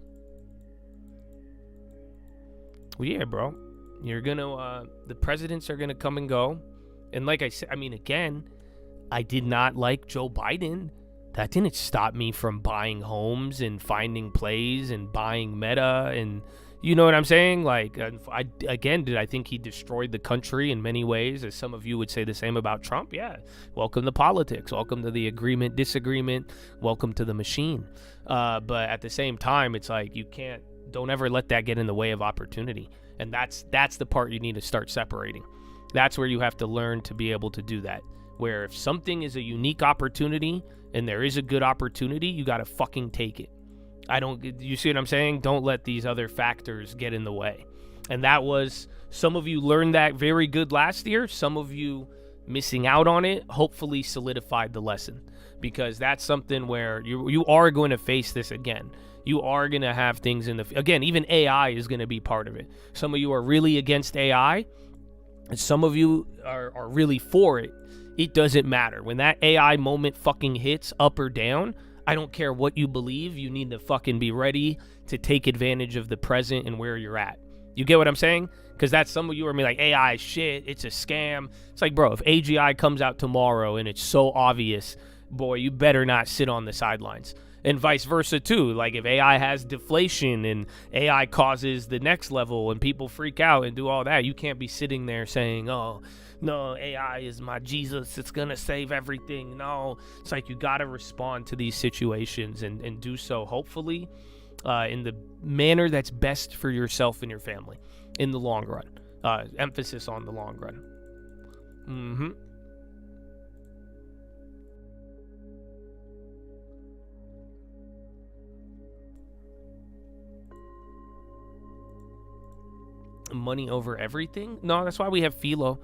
Well, yeah, bro. You're gonna, the presidents are gonna come and go. And like I said, I mean, again, I did not like Joe Biden. That didn't stop me from buying homes and finding plays and buying Meta. And you know what I'm saying? Like, did I think he destroyed the country in many ways? As some of you would say the same about Trump. Yeah. Welcome to politics. Welcome to the agreement, disagreement. Welcome to the machine. But at the same time, it's like don't ever let that get in the way of opportunity. And that's the part you need to start separating. That's where you have to learn to be able to do that. Where if something is a unique opportunity and there is a good opportunity, you got to fucking take it. You see what I'm saying? Don't let these other factors get in the way. And that was, some of you learned that very good last year. Some of you missing out on it hopefully solidified the lesson, because that's something where you are going to face this again. You are going to have things again, even AI is going to be part of it. Some of you are really against AI, and some of you are really for it. It doesn't matter. When that AI moment fucking hits, up or down, I don't care what you believe. You need to fucking be ready to take advantage of the present and where you're at. You get what I'm saying? Because that's, some of you are like, AI shit, it's a scam. It's like, bro, if AGI comes out tomorrow and it's so obvious, boy, you better not sit on the sidelines. And vice versa too. Like if AI has deflation and AI causes the next level and people freak out and do all that, you can't be sitting there saying, oh, no, AI is my Jesus, it's gonna save everything. No, it's like you gotta respond to these situations and do so hopefully in the manner that's best for yourself and your family in the long run. Emphasis on the long run. Money over everything? No, that's why we have Philo.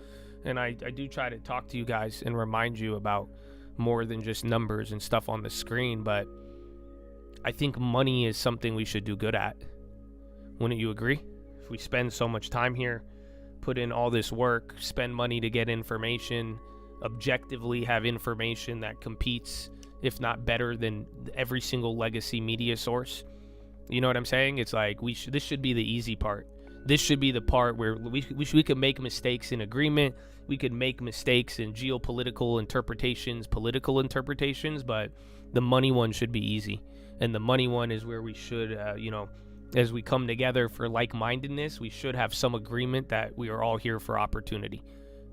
And I do try to talk to you guys and remind you about more than just numbers and stuff on the screen, but I think money is something we should do good at. Wouldn't you agree? If we spend so much time here, put in all this work, spend money to get information, objectively have information that competes, if not better than every single legacy media source. You know what I'm saying? It's like this should be the easy part. This should be the part where we could make mistakes in agreement. We could make mistakes in geopolitical interpretations, political interpretations, but the money one should be easy. And the money one is where we should, as we come together for like-mindedness, we should have some agreement that we are all here for opportunity.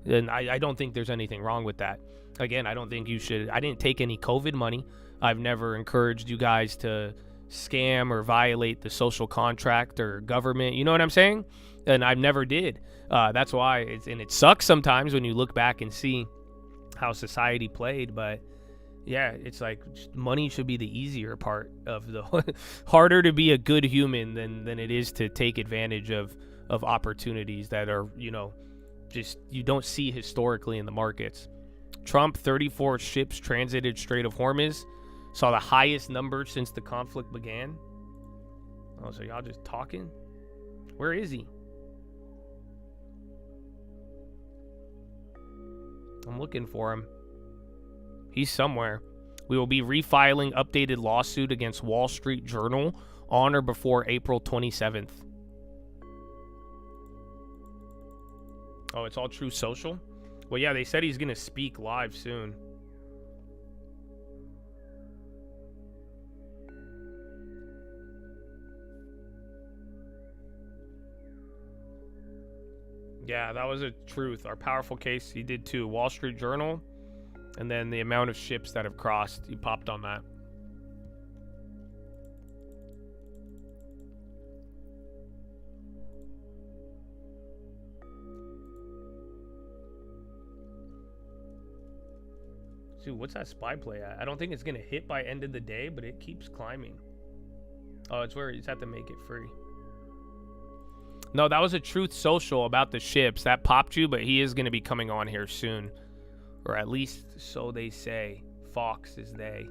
And I don't think there's anything wrong with that. Again, I don't think you should. I didn't take any COVID money. I've never encouraged you guys to scam or violate the social contract or government, you know what I'm saying? And I've never did. That's why it sucks sometimes when you look back and see how society played, but yeah, it's like money should be the easier part of the harder to be a good human than it is to take advantage of opportunities that are, just you don't see historically in the markets. Trump, 34 ships transited Strait of Hormuz. Saw the highest number since the conflict began. Oh, so y'all just talking? Where is he? I'm looking for him. He's somewhere. We will be refiling updated lawsuit against Wall Street Journal on or before April 27th. Oh, it's all True Social? Well, yeah, they said he's going to speak live soon. Yeah, that was a truth. Our powerful case, he did too. Wall Street Journal, and then the amount of ships that have crossed. He popped on that. Dude, what's that spy play at? I don't think it's going to hit by end of the day, but it keeps climbing. Oh, it's where you just have to make it free. No, that was a Truth Social about the ships. That popped you, but he is going to be coming on here soon. Or at least so they say. Fox is they.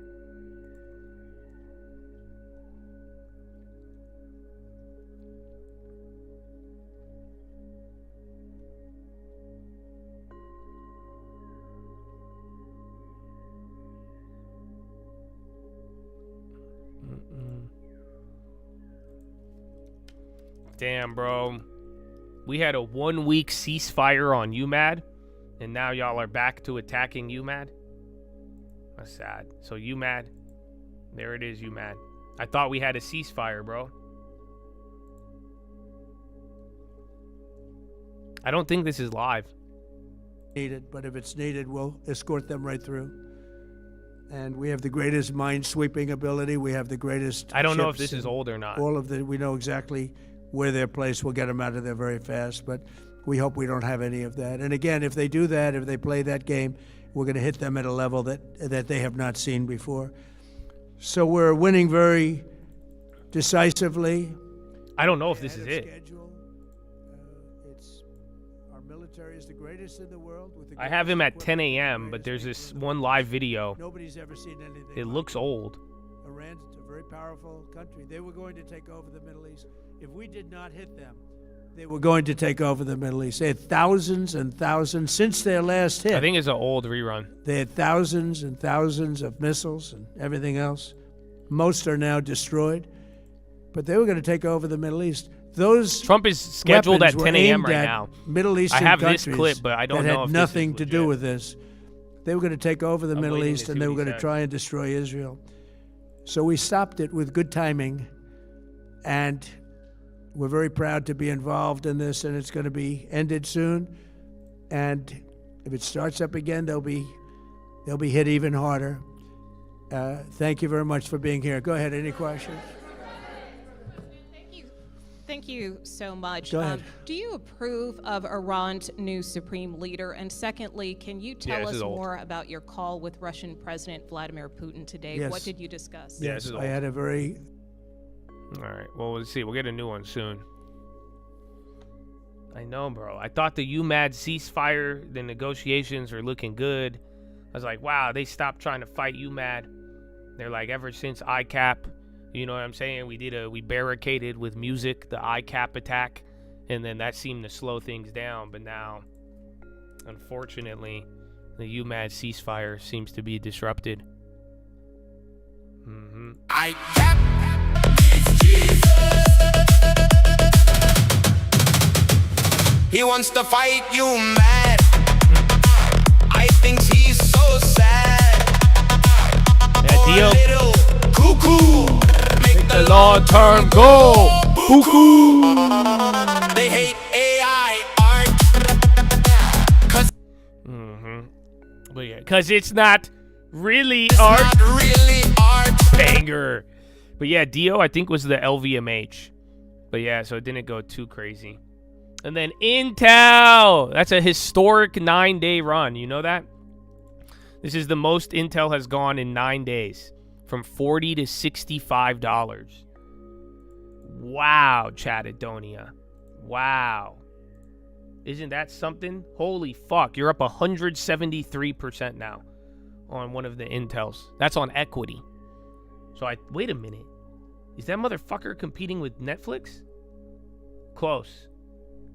Damn, bro. We had a 1 week ceasefire on UMAD, and now y'all are back to attacking UMAD? That's sad. So UMAD, there it is, UMAD. I thought we had a ceasefire, bro. I don't think this is live. Needed, but if it's needed, we'll escort them right through. And we have the greatest mine-sweeping ability. We have the greatest I don't know if ships this is old or not. All of the, we know exactly where they're placed. We'll get them out of there very fast, but we hope we don't have any of that. And again, if they do that, if they play that game, we're going to hit them at a level that they have not seen before. So we're winning very decisively. I don't know if this is it. Schedule. Our military is the greatest in the world. With the I have him at greatest 10 equipment, a.m., the but greatest there's this people in the one world. live video. Nobody's ever seen anything. It like looks old. Iran's a very powerful country. They were going to take over the Middle East. If we did not hit them, they were going to take over the Middle East. They had thousands and thousands since their last hit. I think it's an old rerun. They had thousands and thousands of missiles and everything else. Most are now destroyed. But they were going to take over the Middle East. Those Trump is scheduled at weapons 10 were a.m. aimed right at now. Middle Eastern I have this countries clip, but I don't that know had if nothing this is to do legit. with this. They were going to take over the I'm Middle waiting to East, see and they what were he going to says. try and destroy Israel. So we stopped it with good timing, and we're very proud to be involved in this, and it's going to be ended soon. And if it starts up again, they'll be hit even harder. Thank you very much for being here. Go ahead. Any questions? Thank you so much. Go ahead. Do you approve of Iran's new supreme leader? And secondly, can you tell us more about your call with Russian President Vladimir Putin today? Yes. What did you discuss? Yeah, this is I old. had a very All right. Well, we'll see. We'll get a new one soon. I know, bro. I thought the UMAD ceasefire, the negotiations were looking good. I was like, wow, they stopped trying to fight UMAD. They're like, ever since ICAP, you know what I'm saying? We barricaded with music, the ICAP attack, and then that seemed to slow things down. But now, unfortunately, the UMAD ceasefire seems to be disrupted. He wants to fight you mad. I think he's so sad. Yeah, Dio. Little cuckoo. Make The long-term goal. Cuckoo. They hate AI art. Cause But yeah, because it's not really art. not really art. Banger. But yeah, Dio, I think, was the LVMH. But yeah, so it didn't go too crazy. And then Intel. That's a historic 9-day run. You know that? This is the most Intel has gone in 9 days. From $40 to $65. Wow, Chatadonia. Wow. Isn't that something? Holy fuck. You're up 173% now on one of the Intels. That's on equity. So wait a minute. Is that motherfucker competing with Netflix? Close.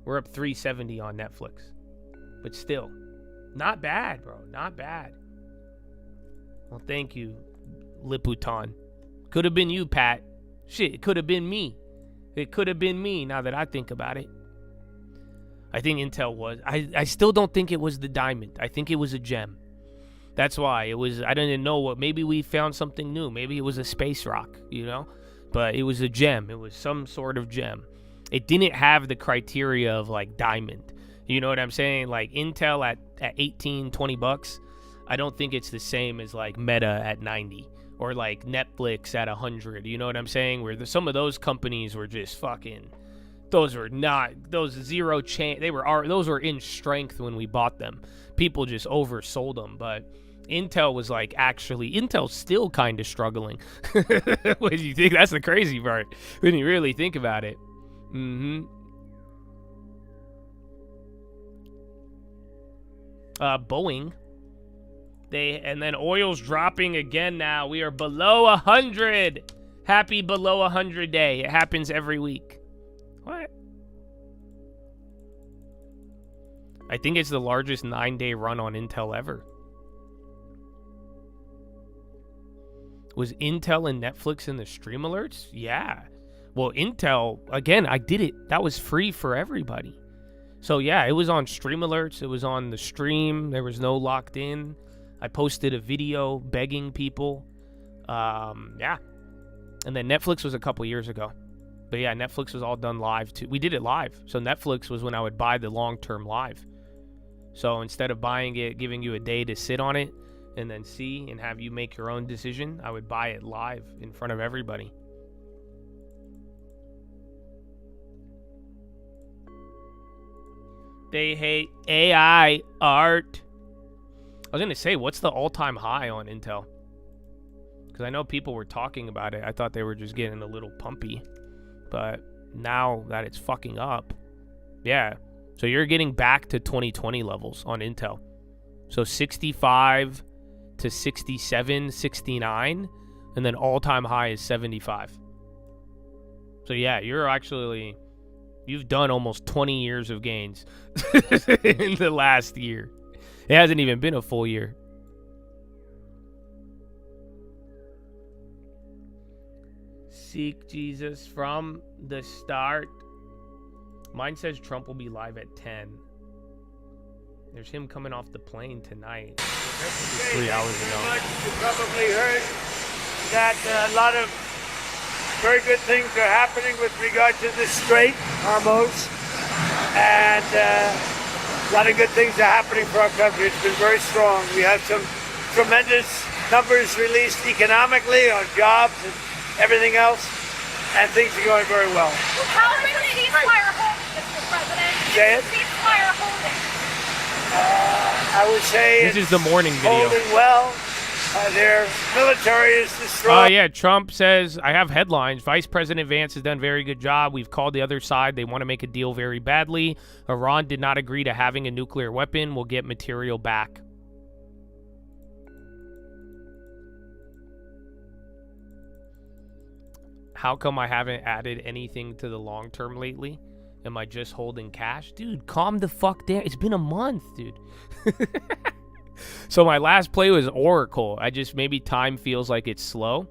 We're up 370 on Netflix. But still, not bad, bro. Not bad. Well, thank you, Liputan. Could have been you, Pat. Shit, it could have been me. It could have been me, now that I think about it. I think Intel was. I still don't think it was the diamond. I think it was a gem. That's why it was. I didn't know what. Maybe we found something new. Maybe it was a space rock, you know? But it was a gem. It was some sort of gem. It didn't have the criteria of like diamond. You know what I'm saying? Like Intel at 18, 20 bucks. I don't think it's the same as like Meta at 90 or like Netflix at 100. You know what I'm saying? Where some of those companies were just fucking. Those were not. Those zero chance. Those were in strength when we bought them. People just oversold them, but Intel was like actually. Intel's still kind of struggling. What do you think? That's the crazy part when you really think about it. Boeing. And then oil's dropping again now. We are below 100. Happy below 100 day. It happens every week. What? I think it's the largest 9-day run on Intel ever. Was Intel and Netflix in the stream alerts? Yeah. Well, Intel, again, I did it. That was free for everybody. So, yeah, it was on stream alerts. It was on the stream. There was no locked in. I posted a video begging people. Yeah. And then Netflix was a couple years ago. But, yeah, Netflix was all done live, too. We did it live. So, Netflix was when I would buy the long-term live. So, instead of buying it, giving you a day to sit on it and then see and have you make your own decision, I would buy it live in front of everybody. They hate AI art. I was going to say, what's the all-time high on Intel? Because I know people were talking about it. I thought they were just getting a little pumpy. But now that it's fucking up, yeah. So you're getting back to 2020 levels on Intel. So 65 to 67, 69, and then all-time high is 75. So yeah, you've done almost 20 years of gains in the last year. It hasn't even been a full year. Seek Jesus from the start. Mine says Trump will be live at 10. There's him coming off the plane tonight. 3 hours ago. You probably heard that a lot of very good things are happening with regard to the Strait of Hormuz. And a lot of good things are happening for our country. It's been very strong. We have some tremendous numbers released economically on jobs and everything else. And things are going very well. How is the ceasefire holding, Mr. President? Say it? Ceasefire holding. I would say this is the morning video. Holding well. Their military is destroyed. Yeah, Trump says, I have headlines. Vice President Vance has done a very good job. We've called the other side. They want to make a deal very badly. Iran did not agree to having a nuclear weapon. We'll get material back. How come I haven't added anything to the long term lately? Am I just holding cash? Dude, calm the fuck down. It's been a month, dude. So my last play was Oracle. Maybe time feels like it's slow.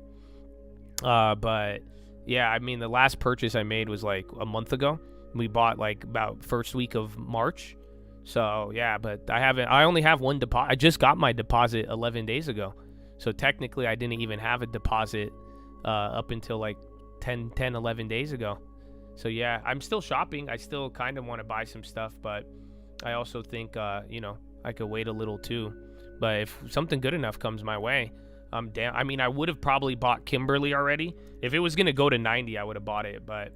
But yeah, I mean, the last purchase I made was like a month ago. We bought like about first week of March. So yeah, but I only have one deposit. I just got my deposit 11 days ago. So technically I didn't even have a deposit up until like 10, 11 days ago. So yeah, I'm still shopping. I still kind of want to buy some stuff, but I also think, I could wait a little too. But if something good enough comes my way, I'm down. I mean, I would have probably bought Kimberly already. If it was going to go to 90, I would have bought it. But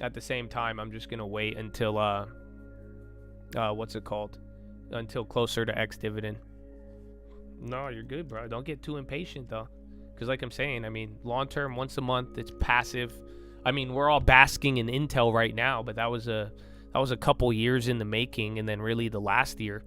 at the same time, I'm just going to wait until, until closer to ex-dividend. No, you're good, bro. Don't get too impatient, though. Because like I'm saying, I mean, long-term, once a month, it's passive. I mean, we're all basking in Intel right now, but that was a couple years in the making, and then really the last year.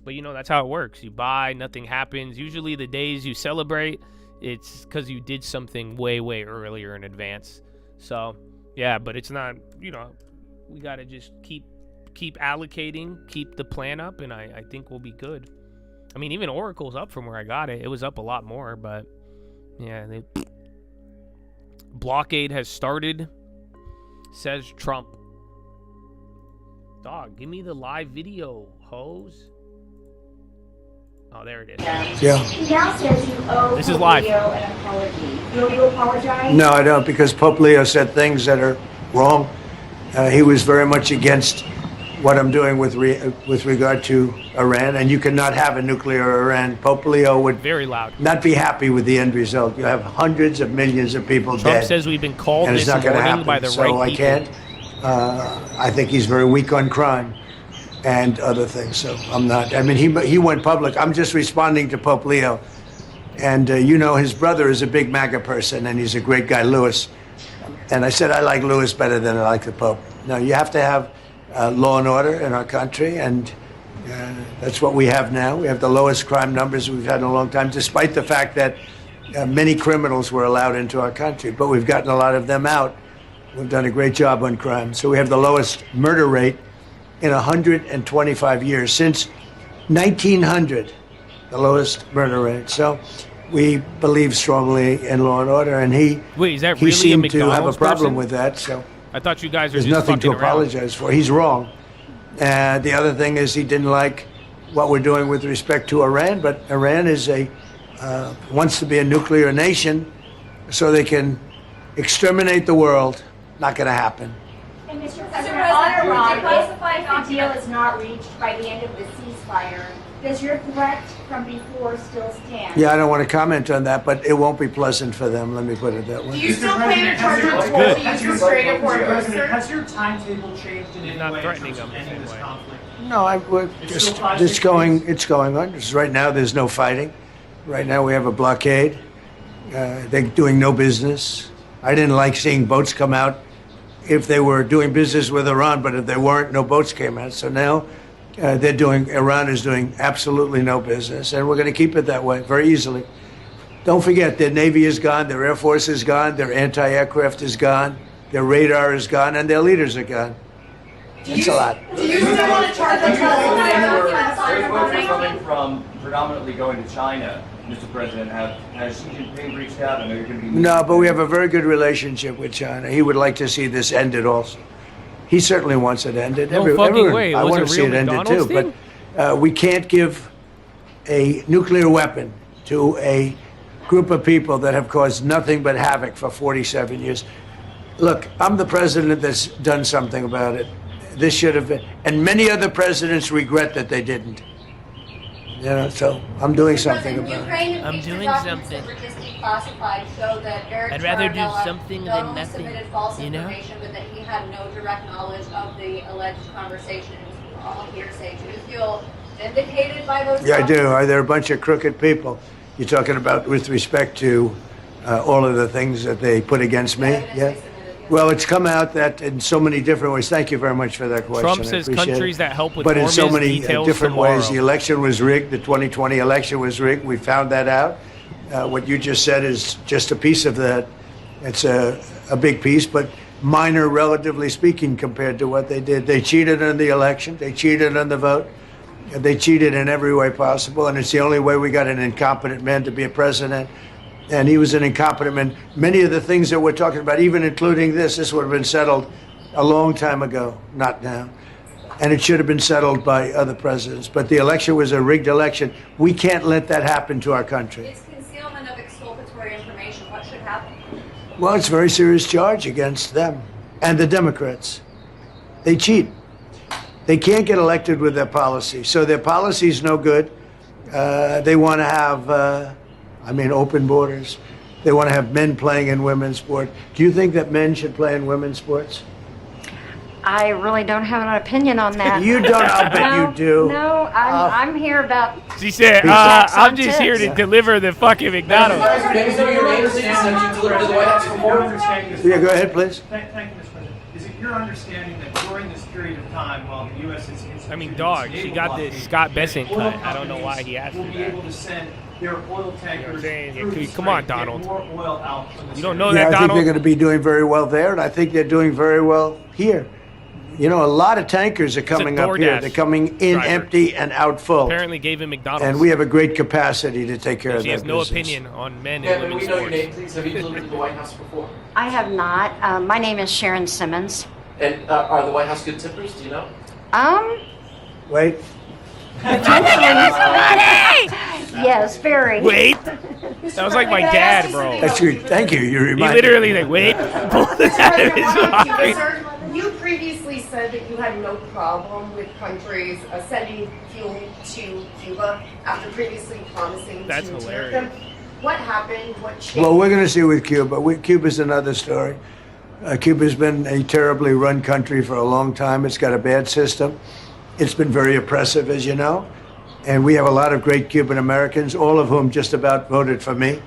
But, that's how it works. You buy, nothing happens. Usually the days you celebrate, it's because you did something way, way earlier in advance. So, yeah, but it's not, you know, we got to just keep allocating, keep the plan up, and I think we'll be good. I mean, even Oracle's up from where I got it. It was up a lot more, but yeah, blockade has started, says Trump. Dog, give me the live video, hose. Oh, there it is. Yeah. He now says you owe This is live. Leo an apology. Will you apologize? No, I don't, because Pope Leo said things that are wrong. He was very much against what I'm doing with regard to Iran, and you cannot have a nuclear Iran. Pope Leo would very loud not be happy with the end result. You have hundreds of millions of people dead. Trump says we've been called and it's this not going to morning happen. by the So right I people. can't. I think he's very weak on crime and other things. So I'm not. I mean, he went public. I'm just responding to Pope Leo, and you know, his brother is a big MAGA person, and he's a great guy, Louis. And I said I like Louis better than I like the Pope. No, you have to have law and order in our country, and that's what we have now. We have the lowest crime numbers we've had in a long time, despite the fact that many criminals were allowed into our country, but we've gotten a lot of them out. We've done a great job on crime. So we have the lowest murder rate in 125 years. Since 1900, the lowest murder rate. So we believe strongly in law and order, and Wait, is that he really seemed a to have a McDonald's problem person? with that. So I thought you guys were there's just nothing to fucking around. apologize for. He's wrong. And the other thing is he didn't like what we're doing with respect to Iran, but Iran is wants to be a nuclear nation so they can exterminate the world. Not going to happen. And Mr. President, on Iran, if the deal is not reached by the end of the ceasefire, does your threat from before still stand? Yeah, I don't want to comment on that, but it won't be pleasant for them. Let me put it that way. Do you still plan to charge your Good. to use the Strait of Hormuz, sir? Has your timetable changed in any not way in threatening terms of them the ending same this way. conflict? No, we're just it's going on. Just right now, there's no fighting. Right now, we have a blockade. They're doing no business. I didn't like seeing boats come out if they were doing business with Iran, but if they weren't, no boats came out. So now Iran is doing absolutely no business, and we're going to keep it that way very easily. Don't forget, their Navy is gone, their Air Force is gone, their anti-aircraft is gone, their radar is gone, and their leaders are gone. It's a lot. Do you still want to charge them coming from predominantly going to China, Mr. President, has Xi Jinping reached out? I know you're going to be... No, but we have a very good relationship with China. He would like to see this ended also. He certainly wants it ended. No fucking way. I Was want it to see real it ended McDonald's too, thing? but we can't give a nuclear weapon to a group of people that have caused nothing but havoc for 47 years. Look, I'm the president that's done something about it. This should have been, and many other presidents regret that they didn't. You know, so I'm doing something about it. I'm doing something. I'd rather do something than nothing. You know? But that he had no direct knowledge of the alleged conversation. It was all hearsay. Do you feel vindicated by those? Yeah, I do. They're a bunch of crooked people. You're talking about with respect to all of the things that they put against me? Yeah. Well, it's come out that in so many different ways. Thank you very much for that question. Trump says countries that help with but in so Hormuz many details different tomorrow. ways. The election was rigged. The 2020 election was rigged. We found that out. What you just said is just a piece of that. It's a big piece, but minor, relatively speaking, compared to what they did. They cheated in the election. They cheated on the vote. They cheated in every way possible, and it's the only way we got an incompetent man to be a president. And he was an incompetent man. Many of the things that we're talking about, even including this would have been settled a long time ago, not now. And it should have been settled by other presidents. But the election was a rigged election. We can't let that happen to our country. It's concealment of exculpatory information. What should happen? Well, it's a very serious charge against them and the Democrats. They cheat. They can't get elected with their policy. So their policy is no good. They want to have... open borders. They want to have men playing in women's sport. Do you think that men should play in women's sports? I really don't have an opinion on that. You don't? I'll bet you do. No, I'm here about... She said, I'm just here to deliver the fucking McDonald's. Yeah, go ahead, please. Thank you, Mr. President. Is it your understanding that during this period of time, while the U.S. is... I mean, dog, she got this Scott Bessent cut. I don't know why he asked We'll for be that. able to send there are oil tankers. Come on, Donald. More oil out from the You don't know Yeah, that, I think Donald? they're going to be doing very well there, and I think they're doing very well here. You know, a lot of tankers are coming up here. DoorDash They're coming in driver. empty and out full. Apparently gave him McDonald's. And we have a great capacity to take care of She that has no business. opinion on men Yeah, and may we women's know your sports. name, please? Have you delivered to the White House before? I have not. My name is Sharon Simmons. And are the White House good tippers? Do you know? Wait. Yes, very. Wait. That was like my dad, bro. That's good. Thank you. You He reminded literally me. like, wait, pulled it out of his pocket. Sir, you previously said that you had no problem with countries sending fuel to Cuba after previously promising That's to hilarious. them. What happened? What changed? Well, we're going to see with Cuba. Cuba's another story. Cuba's been a terribly run country for a long time. It's got a bad system. It's been very oppressive, as you know. And we have a lot of great Cuban Americans, all of whom just about voted for me.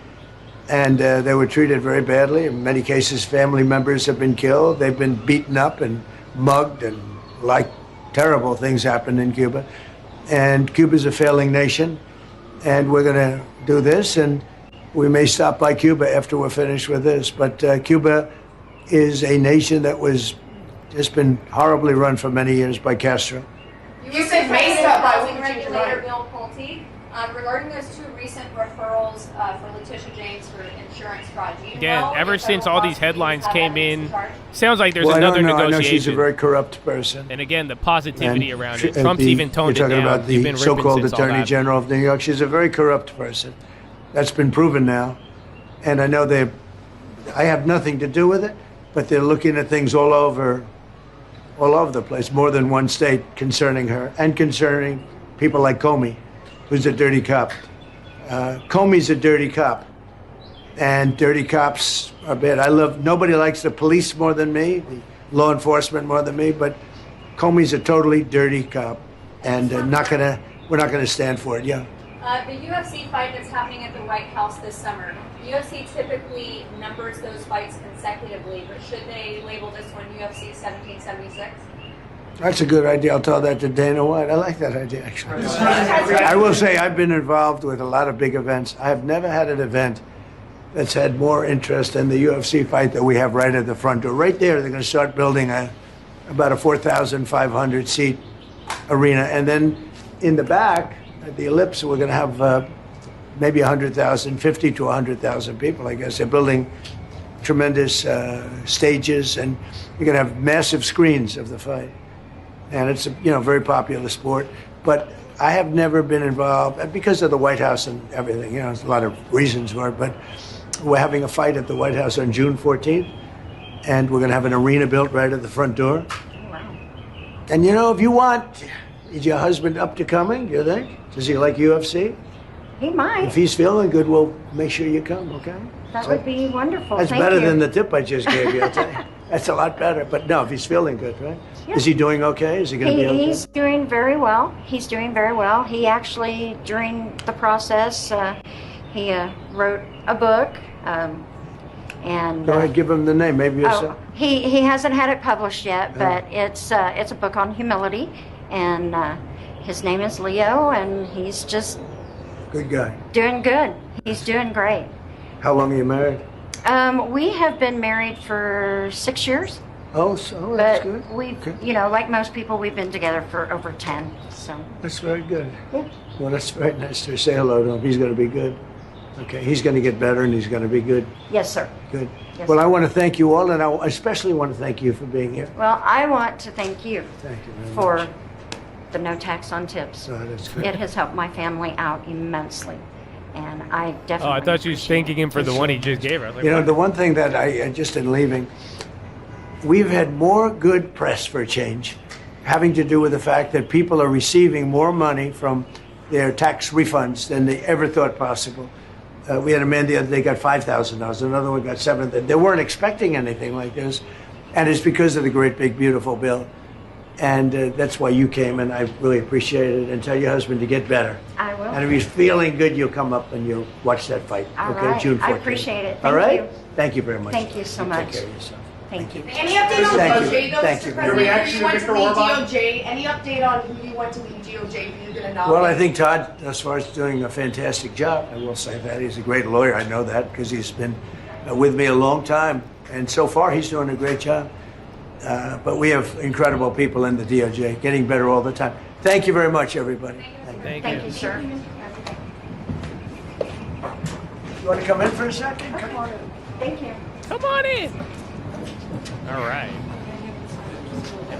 And they were treated very badly. In many cases, family members have been killed. They've been beaten up and mugged, and terrible things happen in Cuba. And Cuba's a failing nation. And we're going to do this, and we may stop by Cuba after we're finished with this. But Cuba is a nation that was just been horribly run for many years by Castro. You said may stop by. Housing regulator Bill Pulte, regarding those two recent referrals for Letitia James for insurance fraud. Do you Again, know ever if since federal all these headlines prosecutors have came evidence in, to charge? sounds like there's Well, another I know negotiation. she's a very corrupt person. And again, the positivity around it. and Trump's even toned it You're talking down. about They've been the ripping so-called since all Attorney that. General of New York. She's a very corrupt person. That's been proven now. And I know I have nothing to do with it, but they're looking at things all over the place, more than one state concerning her, and concerning people like Comey, who's a dirty cop. Comey's a dirty cop, and dirty cops are bad. Nobody likes the police more than me, the law enforcement more than me, but Comey's a totally dirty cop, and we're not gonna stand for it. Yeah. The UFC fight that's happening at the White House this summer. UFC typically numbers those fights consecutively, but should they label this one UFC 1776? That's a good idea. I'll tell that to Dana White. I like that idea, actually. I will say I've been involved with a lot of big events. I have never had an event that's had more interest in the UFC fight that we have right at the front door. Right there, they're going to start building about a 4,500 seat arena. And then in the back, at the Ellipse, we're going to have maybe 100,000, 50 to 100,000 people, I guess. They're building tremendous stages, and you're going to have massive screens of the fight. And it's a very popular sport. But I have never been involved, because of the White House and everything. There's a lot of reasons for it. But we're having a fight at the White House on June 14th, and we're going to have an arena built right at the front door. Wow. And if you want, is your husband up to coming, do you think? Does he like UFC? He might. If he's feeling good, we'll make sure you come, okay? That would be wonderful. That's Thank better you. than the tip I just gave you, I'll tell you. That's a lot better. But no, if he's feeling good, right? Yeah. Is he doing okay? Is he going to be okay? He's doing very well. He's doing very well. He actually, during the process, he wrote a book. And Go ahead, give him the name. Maybe it's he hasn't had it published yet, but it's a book on humility, and his name is Leo, and he's just good guy. Doing good. He's doing great. How long are you married? We have been married for 6 years. Oh, that's good. But we've, like most people, we've been together for over 10. So that's very good. Yeah. Well, that's very nice to say hello to him. He's going to be good. Okay, he's going to get better, and he's going to be good. Yes, sir. Good. Yes, well, sir. I want to thank you all, and I especially want to thank you for being here. Well, I want to thank you. Thank you very for much. the no tax on tips. Oh, that's good. It has helped my family out immensely, and I definitely. Oh, I thought you was thanking him for the one he just gave her. I was like, what? The one thing that I just in leaving, we've had more good press for a change, having to do with the fact that people are receiving more money from their tax refunds than they ever thought possible. We had a man the other day got $5,000. Another one got $7,000. They weren't expecting anything like this, and it's because of the great, big, beautiful bill. And that's why you came, and I really appreciate it. And tell your husband to get better. I will. And if he's feeling good, you'll come up and you'll watch that fight. All okay, right. June 14th. I appreciate it. All Thank right? you. Thank you very much. Thank you so much. Take care of yourself. Thank you. Any update on Thank you. DOJ, though, Thank Mr. you. President? Your reaction You went to to Viktor leave Orban? DOJ. Any update on who you went to leave DOJ? Who you're going to nominate? Well, I think Todd, as far as doing a fantastic job, I will say that. He's a great lawyer. I know that because he's been with me a long time. And so far, he's doing a great job. But we have incredible people in the DOJ, getting better all the time. Thank you very much, everybody. Thank you, sir. You want to come in for a second? Come on in. Thank you. Come on in. All right.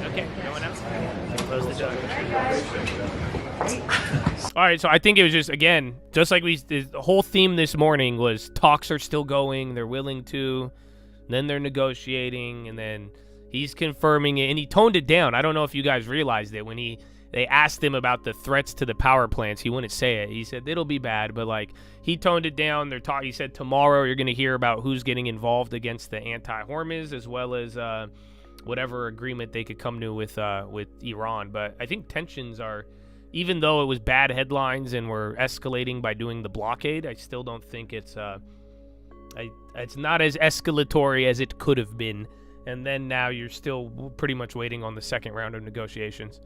Okay, no one else? Close the door. All right, so I think it was just, again, just like the whole theme this morning was talks are still going, they're willing to, then they're negotiating, and then he's confirming it, and he toned it down. I don't know if you guys realized it. When they asked him about the threats to the power plants, he wouldn't say it. He said, it'll be bad, but, like, he toned it down. He said, tomorrow you're going to hear about who's getting involved against the anti-Hormuz, as well as whatever agreement they could come to with Iran. But I think tensions are, even though it was bad headlines and we're escalating by doing the blockade, I still don't think it's not as escalatory as it could have been. And then now you're still pretty much waiting on the second round of negotiations.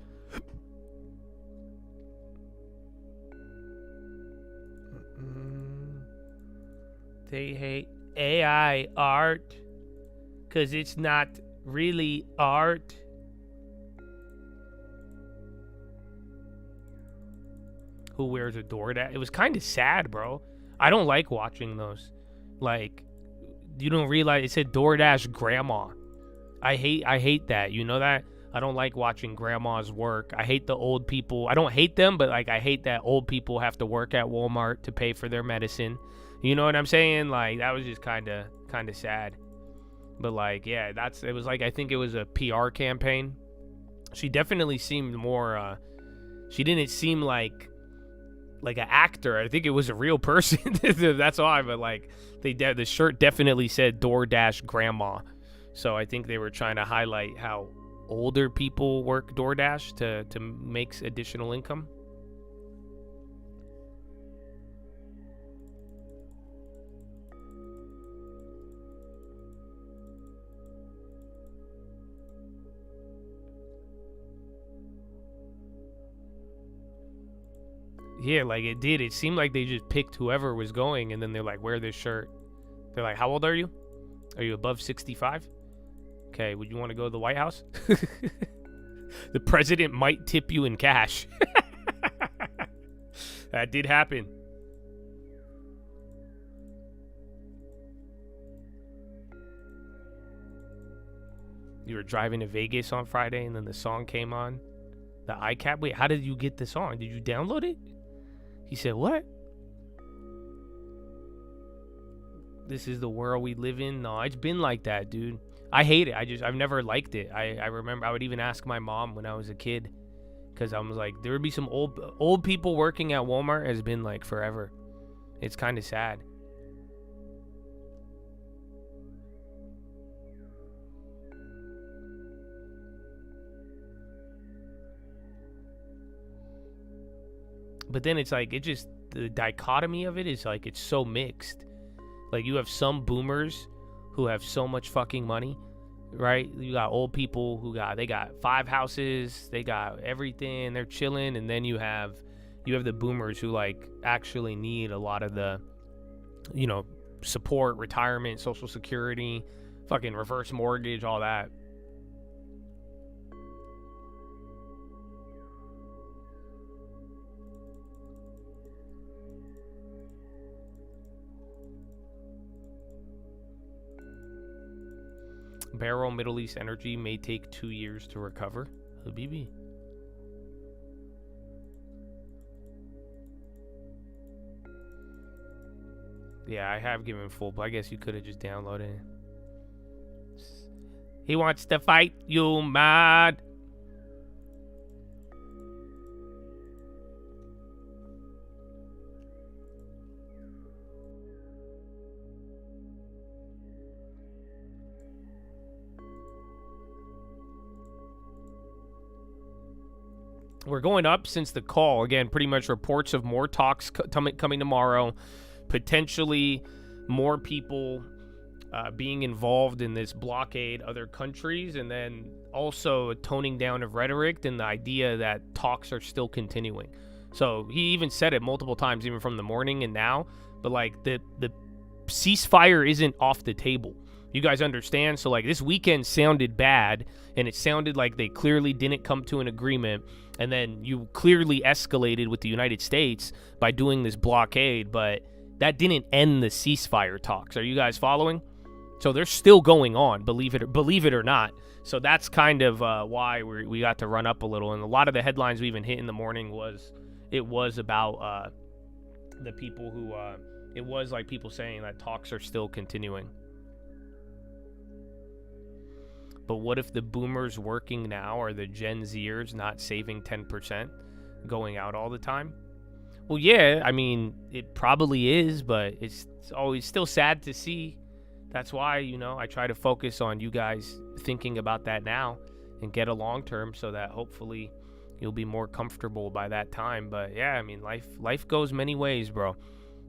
They hate AI art because it's not really art. Who wears a DoorDash? It was kind of sad, bro. I don't like watching those. Like, you don't realize it said DoorDash grandma. I hate that. You know that? I don't like watching grandmas work. I hate the old people. I don't hate them, but like I hate that old people have to work at Walmart to pay for their medicine. You know what I'm saying? Like, that was just kind of sad. But like, yeah, it was like, I think it was a PR campaign. She definitely seemed more she didn't seem like an actor. I think it was a real person. That's why. But like, the shirt definitely said DoorDash grandma. So I think they were trying to highlight how older people work DoorDash to make additional income. Yeah, like it did. It seemed like they just picked whoever was going, and then they're like, wear this shirt. They're like, how old are you? Are you above 65? Okay, would you want to go to the White House? The president might tip you in cash. That did happen. You were driving to Vegas on Friday, and then the song came on. The iCap. Wait, how did you get the song? Did you download it? He said, what? This is the world we live in? No, it's been like that, dude. I hate it. I've never liked it. I remember I would even ask my mom when I was a kid, because I was like, there would be some old people working at Walmart has been like forever. It's kind of sad. But then it's like, the dichotomy of it is like, it's so mixed. Like, you have some boomers who have so much fucking money, right? You got old people who they got 5 houses, they got everything, they're chilling. And then you have the boomers who like actually need a lot of the, support, retirement, Social Security, fucking reverse mortgage, all that. Barrel Middle East energy may take 2 years to recover. Habibi. Yeah, I have given full, but I guess you could have just downloaded it. He wants to fight you, mad. We're going up since the call. Again, pretty much reports of more talks coming tomorrow. Potentially more people being involved in this blockade other countries, and then also a toning down of rhetoric and the idea that talks are still continuing. So he even said it multiple times, even from the morning and now, but like the ceasefire isn't off the table. You guys understand? So like this weekend sounded bad, and it sounded like they clearly didn't come to an agreement, and then you clearly escalated with the United States by doing this blockade, but that didn't end the ceasefire talks. Are you guys following? So they're still going on, believe it or not. So that's kind of why we got to run up a little. And a lot of the headlines we even hit in the morning was about the people who it was like people saying that talks are still continuing. But what if the boomers working now are the Gen Zers not saving 10%, going out all the time? Well, yeah, I mean, it probably is, but it's always still sad to see. That's why, I try to focus on you guys thinking about that now and get a long term so that hopefully you'll be more comfortable by that time. But yeah, I mean, life goes many ways, bro.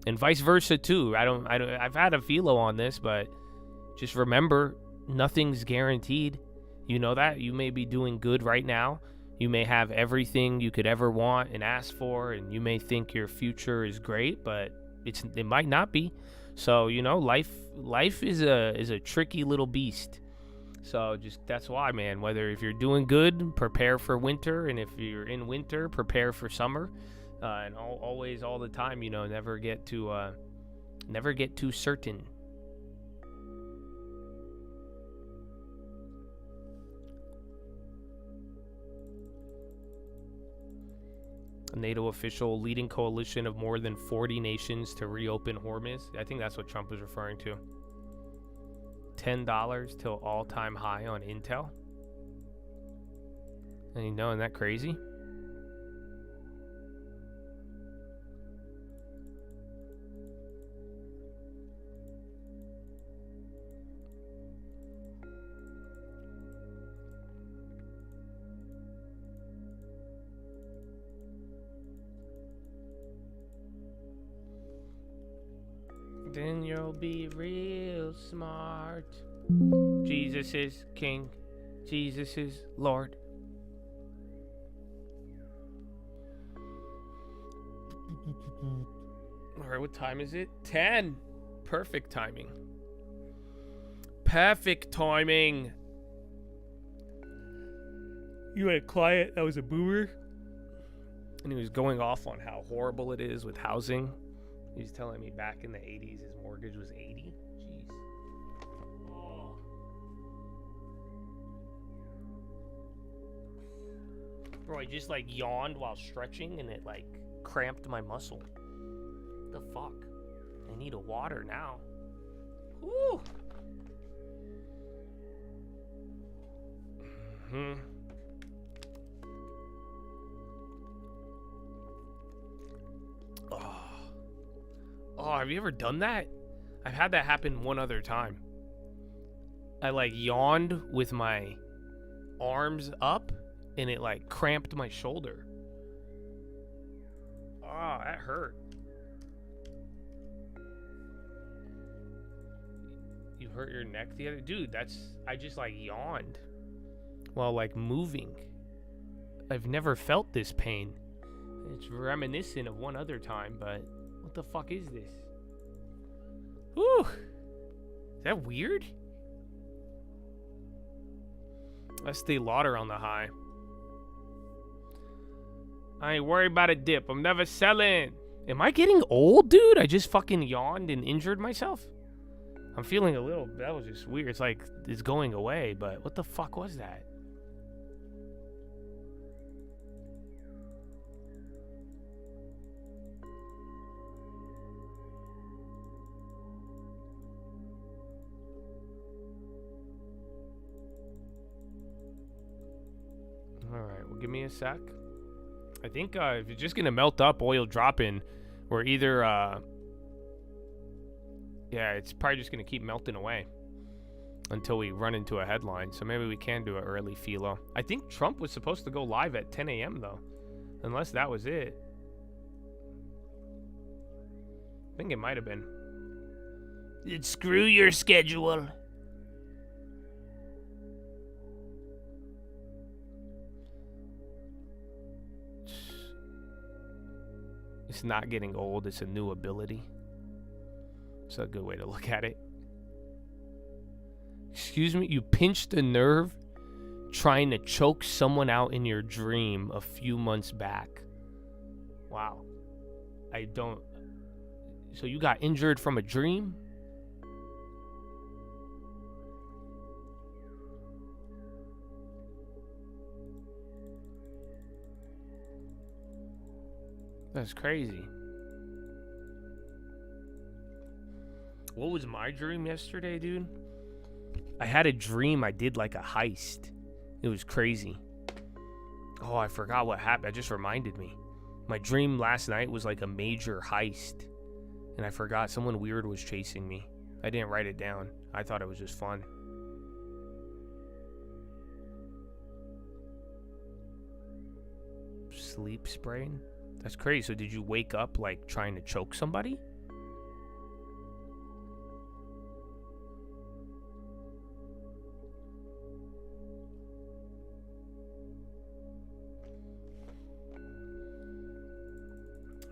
And vice versa too. I've had a philo on this, but just remember, nothing's guaranteed. You know that? You may be doing good right now. You may have everything you could ever want and ask for, and you may think your future is great, but it might not be. So, life is a tricky little beast. So that's why, man, if you're doing good, prepare for winter, and if you're in winter, prepare for summer. And always, all the time, never get too certain. A NATO official leading coalition of more than 40 nations to reopen Hormuz. I think that's what Trump was referring to. $10 till all-time high on Intel. And isn't that crazy? Then you'll be real smart. Jesus is King. Jesus is Lord. Alright, what time is it? 10. Perfect timing. Perfect timing. You had a client that was a boomer, and he was going off on how horrible it is with housing. He was telling me back in the 80s his mortgage was 80. Jeez. Oh. Bro, I just yawned while stretching and it cramped my muscle. What the fuck? I need a water now. Woo! Oh, have you ever done that? I've had that happen one other time. I yawned with my arms up and it cramped my shoulder. Oh, that hurt. You hurt your neck the other dude? I just yawned while moving. I've never felt this pain. It's reminiscent of one other time, but what the fuck is this? Whew. Is that weird? Let's stay lauder on the high. I ain't worried about a dip. I'm never selling. Am I getting old, dude? I just fucking yawned and injured myself. I'm feeling a little... That was just weird. It's it's going away, but what the fuck was that? Alright, well, give me a sec. I think if it's just going to melt up, oil dropping, we're either... yeah, it's probably just going to keep melting away until we run into a headline. So maybe we can do an early philo. I think Trump was supposed to go live at 10 a.m. though. Unless that was it. I think it might have been. Screw your schedule. It's not getting old. It's a new ability. It's a good way to look at it. Excuse me, you pinched a nerve trying to choke someone out in your dream a few months back. Wow. So you got injured from a dream? That's crazy. What was my dream yesterday, dude? I had a dream I did like a heist. It was crazy. Oh, I forgot what happened. That just reminded me. My dream last night was like a major heist. And I forgot someone weird was chasing me. I didn't write it down. I thought it was just fun. Sleep spraying? That's crazy. So did you wake up like trying to choke somebody?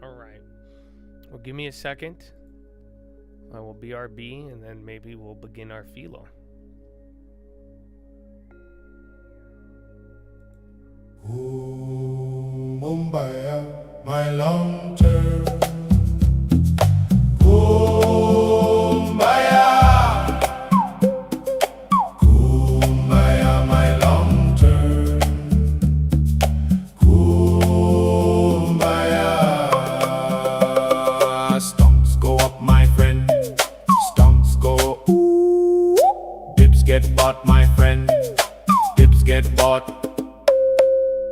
Alright. Well, give me a second. I will BRB and then maybe we'll begin our philo. Ooh, Mumbai, my long term. Kumbaya, Kumbaya, my long term. Kumbaya. Stonks go up, my friend. Stonks go. Dips get bought, my friend. Dips get bought.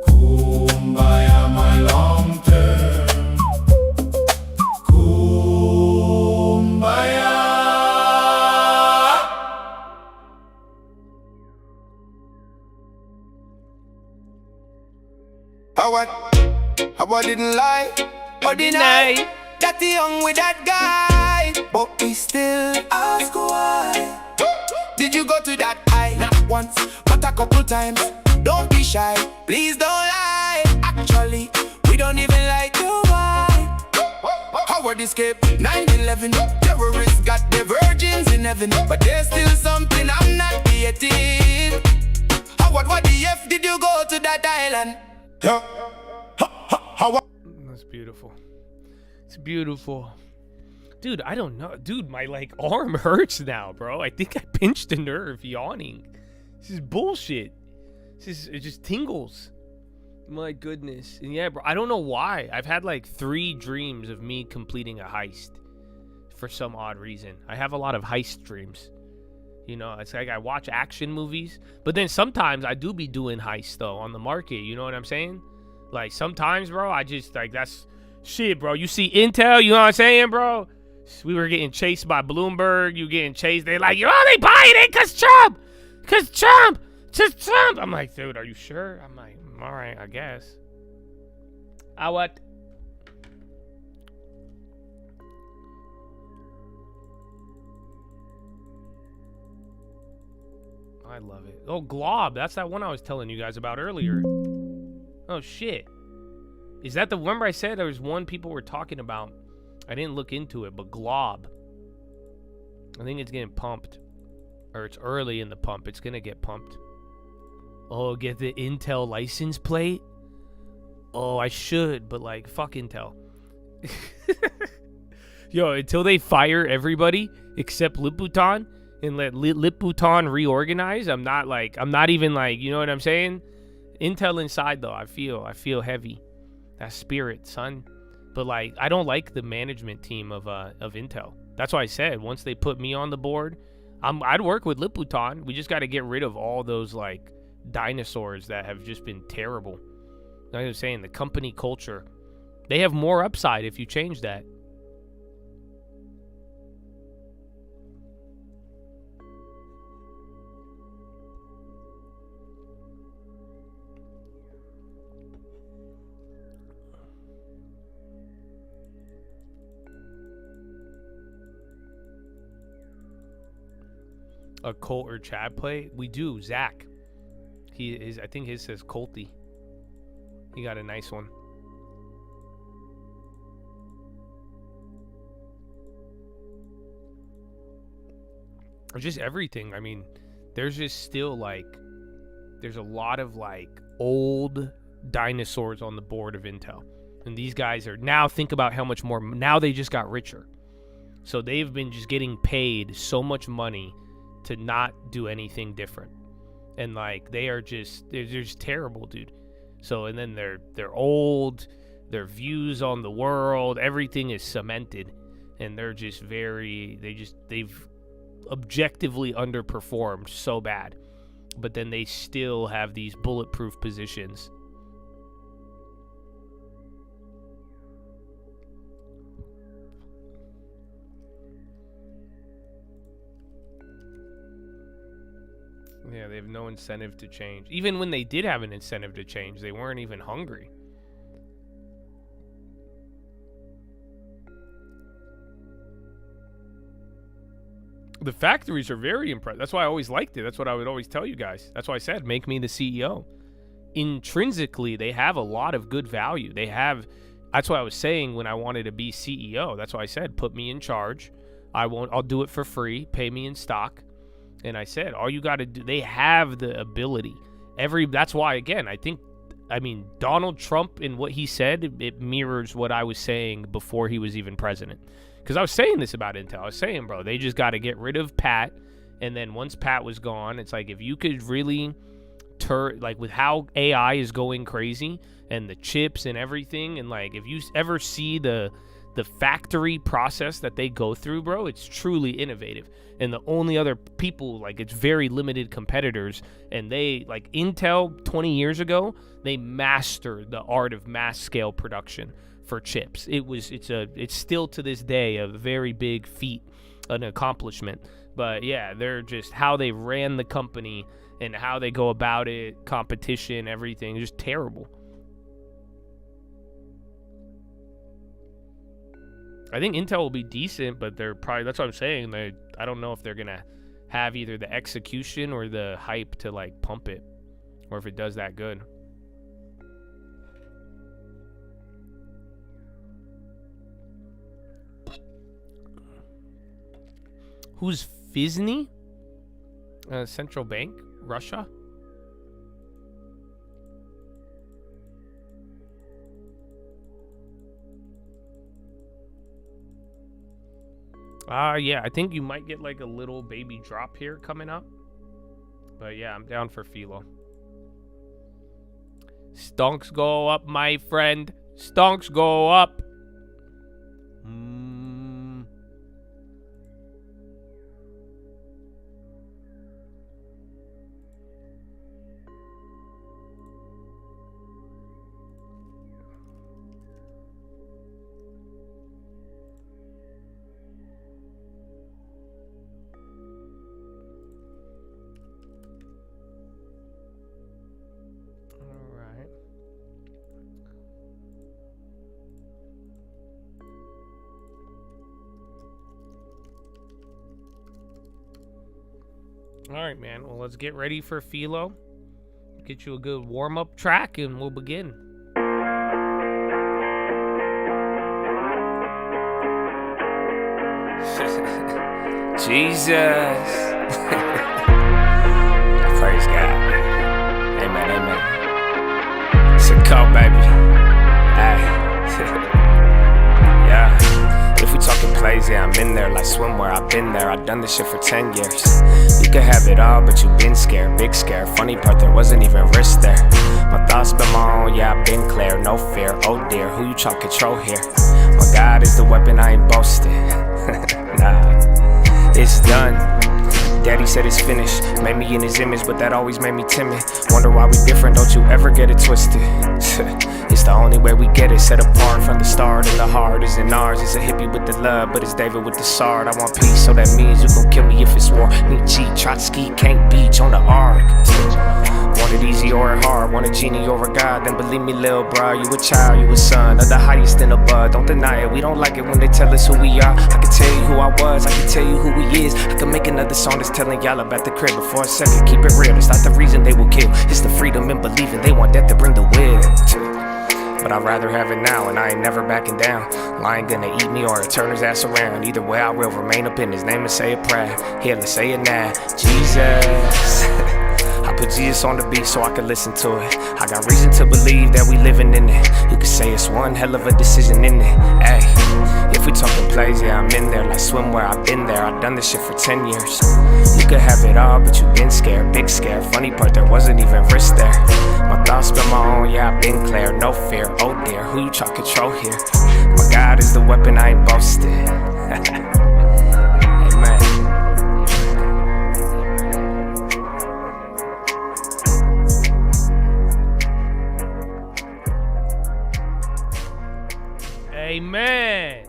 Kumbaya, my long term. Kumbaya. How I didn't lie or deny that he hung with that guy, but we still ask why. Did you go to that eye? Not once, but a couple times. Don't be shy, please don't lie. Actually, we don't even like you. Why? Howard escaped 9/11. Terrorists got their virgins in heaven, but there's still something I'm not getting. Howard, what the F did you go to that island? That's beautiful. It's beautiful. Dude, I don't know. Dude, my like arm hurts now, bro. I think I pinched a nerve yawning. This is bullshit. It just tingles. My goodness. And yeah, bro, I don't know why. I've had like 3 dreams of me completing a heist for some odd reason. I have a lot of heist dreams. You know, it's like I watch action movies, but then sometimes I do be doing heists though on the market. You know what I'm saying? Like sometimes, bro, I just like that's shit, bro. You see Intel, you know what I'm saying, bro? We were getting chased by Bloomberg. You getting chased. They like, you're only buying it because Trump. Just Trump. I'm like, dude, are you sure? I'm like, all right, I guess. What? I love it. Oh, Glob. That's that one I was telling you guys about earlier. Oh, shit. Is that the... Remember I said there was one people were talking about. I didn't look into it, but Glob. I think it's getting pumped. Or it's early in the pump. It's going to get pumped. Oh, get the Intel license plate? Oh, I should, but like, fuck Intel. Yo, until they fire everybody except Liputan and let Liputan reorganize, I'm not even like, you know what I'm saying? Intel inside though, I feel heavy. That spirit, son. But like, I don't like the management team of Intel. That's why I said once they put me on the board, I'd work with Liputan. We just got to get rid of all those like dinosaurs that have just been terrible. Like I was saying, the company culture, they have more upside if you change that. A Colt or Chad play? We do. Zach. I think his says Colty. He got a nice one. Or just everything. I mean, there's just still like, there's a lot of like old dinosaurs on the board of Intel. And these guys are now, think about how much more, now they just got richer. So they've been just getting paid so much money to not do anything different. And like, they're just terrible, dude. So, and then they're old, their views on the world, everything is cemented. And they're just they've objectively underperformed so bad, but then they still have these bulletproof positions. Yeah, they have no incentive to change. Even when they did have an incentive to change, they weren't even hungry. The factories are very impressive. That's why I always liked it. That's what I would always tell you guys. That's why I said, make me the CEO. Intrinsically, they have a lot of good value. That's what I was saying when I wanted to be CEO. That's why I said, put me in charge. I'll do it for free. Pay me in stock. And I said, all you got to do, they have the ability. That's why, again, I mean, Donald Trump and what he said, it mirrors what I was saying before he was even president. Because I was saying this about Intel. I was saying, bro, they just got to get rid of Pat. And then once Pat was gone, it's like, if you could really like with how AI is going crazy and the chips and everything, and like, if you ever see the factory process that they go through, bro, it's truly innovative. And the only other people, like, it's very limited competitors. And they, like, Intel 20 years ago, they mastered the art of mass scale production for chips. It's still to this day a very big feat, an accomplishment. But yeah, they're just how they ran the company and how they go about it, competition, everything, just terrible. I think Intel will be decent, but they're probably, that's what I'm saying. I don't know if they're going to have either the execution or the hype to like pump it, or if it does that good. Who's Fizney? Central Bank? Russia? Yeah, I think you might get like a little baby drop here coming up. But yeah, I'm down for Philo. Stonks go up, my friend. Stonks go up. All right, man. Well, let's get ready for Philo. Get you a good warm-up track, and we'll begin. Jesus. Praise God. Amen, amen. It's a call, baby. Hey. Yeah. If we talking plays, yeah, I'm in there like swimwear. I've been there. I've done this shit for 10 years. You could have it all, but you been scared, big scare. Funny part, there wasn't even risk there. My thoughts been my own, yeah, I've been clear. No fear, oh dear, who you tryna control here? My God is the weapon, I ain't boasting. Nah, it's done. Daddy said it's finished. Made me in his image, but that always made me timid. Wonder why we different, don't you ever get it twisted. It's It's the only way we get it, set apart from the start. And the heart isn't ours, it's a hippie with the love, but it's David with the sword. I want peace, so that means you gon' kill me if it's war. Nietzsche, Trotsky, can't beach on the arc. Want it easy or hard, want a genie or a god, then believe me, lil' bruh, you a child, you a son of the highest in the bud. Don't deny it, we don't like it when they tell us who we are. I can tell you who I was, I can tell you who he is. I can make another song that's telling y'all about the crib, but for a second, keep it real, it's not the reason they will kill. It's the freedom in believing, they want death to bring the will. But I'd rather have it now, and I ain't never backing down. Lion gonna eat me or turn his ass around. Either way, I will remain up in his name and say a prayer. Here, let's say it now, Jesus. I put Jesus on the beat so I can listen to it. I got reason to believe that we living in it. You could say it's one hell of a decision in it. Ay, if we talking plays, yeah, I'm in there like swimwear. I've been there, I've done this shit for 10 years. You could have it all, but you been scared, big scare. Funny part, there wasn't even risk there. My thoughts been my own, yeah, I've been clear, no fear. Oh dear, who you try to control here? My God is the weapon, I ain't boasting. Amen. Amen.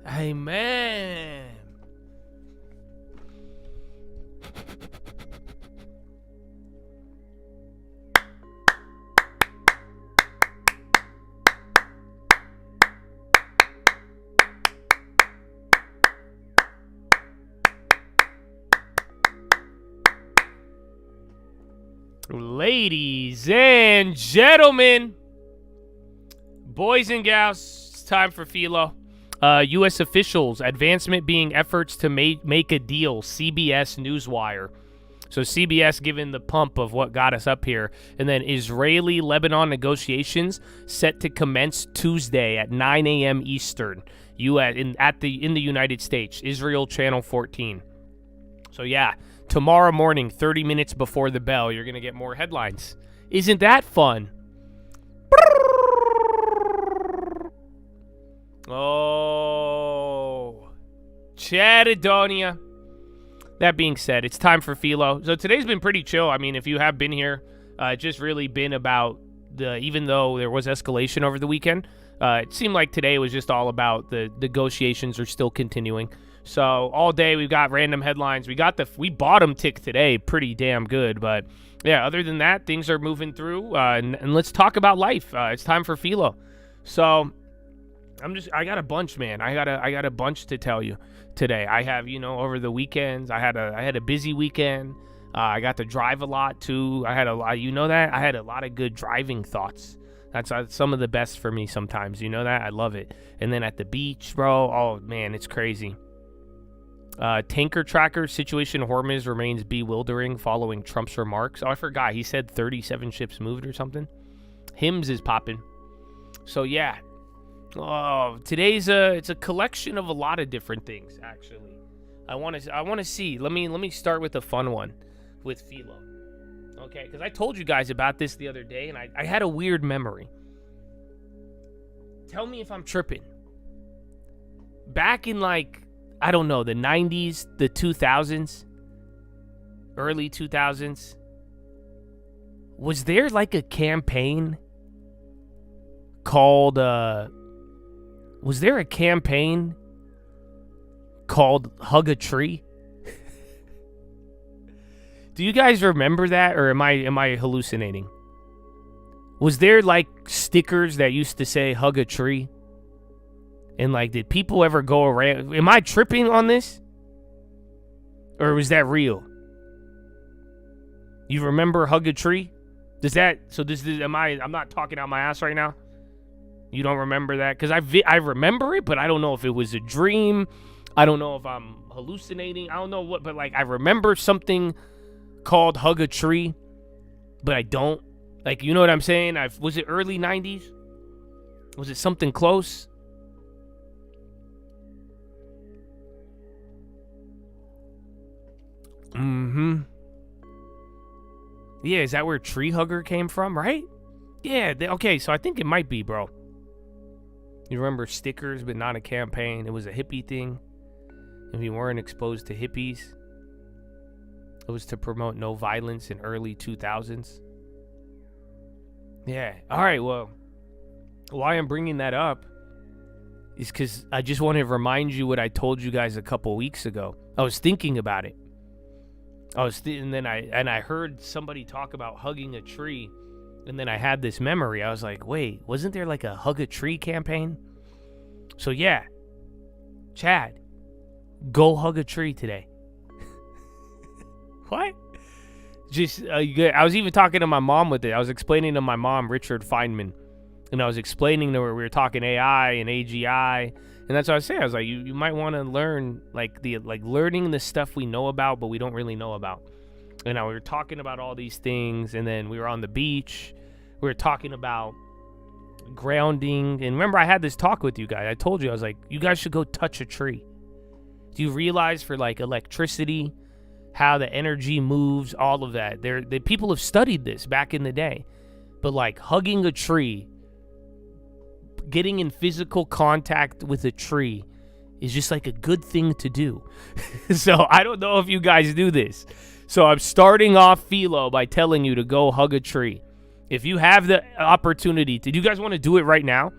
Amen. Ladies and gentlemen, boys and gals, it's time for Philo. U.S. officials, advancement being efforts to make a deal, CBS Newswire. So CBS giving the pump of what got us up here. And then Israeli-Lebanon negotiations set to commence Tuesday at 9 a.m. Eastern in the United States. Israel Channel 14. So yeah, tomorrow morning, 30 minutes before the bell, you're going to get more headlines. Isn't that fun? Oh, Chadadonia. That being said, it's time for Philo. So today's been pretty chill. I mean, if you have been here, it's just really been about even though there was escalation over the weekend, it seemed like today was just all about the negotiations are still continuing. So all day we've got random headlines. We bottom tick today pretty damn good. But yeah, other than that, things are moving through. And let's talk about life. It's time for Philo. So I got a bunch, man. I got a bunch to tell you today. I have, over the weekends, I had a busy weekend. I got to drive a lot too. I had a lot, I had a lot of good driving thoughts. That's some of the best for me sometimes. You know that? I love it. And then at the beach, bro, oh man, it's crazy. Tanker tracker situation in Hormuz remains bewildering following Trump's remarks. Oh, I forgot. He said 37 ships moved or something. Hims is popping. So yeah. Oh, today's it's a collection of a lot of different things, actually. I want to see. Let me start with a fun one with Philo. Okay, because I told you guys about this the other day, and I had a weird memory. Tell me if I'm tripping. Back in, I don't know, the 90s, the 2000s, early 2000s, was there, a campaign called, was there a campaign called Hug a Tree? Do you guys remember that, or am I hallucinating? Was there stickers that used to say hug a tree? And did people ever go around? Am I tripping on this? Or was that real? You remember hug a tree? I'm not talking out my ass right now. You don't remember that? Because I remember it, but I don't know if it was a dream. I don't know if I'm hallucinating. I don't know what, but I remember something called Hug a Tree, but I don't. You know what I'm saying? Was it early 90s? Was it something close? Mm-hmm. Yeah, is that where Tree Hugger came from, right? Yeah, okay, so I think it might be, bro. You remember stickers, but not a campaign. It was a hippie thing. If you weren't exposed to hippies. It was to promote no violence in early 2000s. Yeah. All right. Well, why I'm bringing that up is because I just want to remind you what I told you guys a couple weeks ago. I was thinking about it. And then I heard somebody talk about hugging a tree, and then I had this memory. I was like, wait, wasn't there like a hug a tree campaign? So yeah, Chad, go hug a tree today. What? Just I was even talking to my mom with it. I was explaining to my mom, Richard Feynman, and I was explaining to her, we were talking AI and AGI, and that's what I was saying. I was like, you might want to learn learning the stuff we know about, but we don't really know about. And now we were talking about all these things, and then we were on the beach. We were talking about grounding, and remember I had this talk with you guys. I told you, I was like, you guys should go touch a tree. Do you realize for like electricity, how the energy moves, all of that? The people have studied this back in the day, but like hugging a tree, getting in physical contact with a tree is just like a good thing to do. So I don't know if you guys do this. So I'm starting off Philo by telling you to go hug a tree. If you have the opportunity to, do you guys want to do it right now?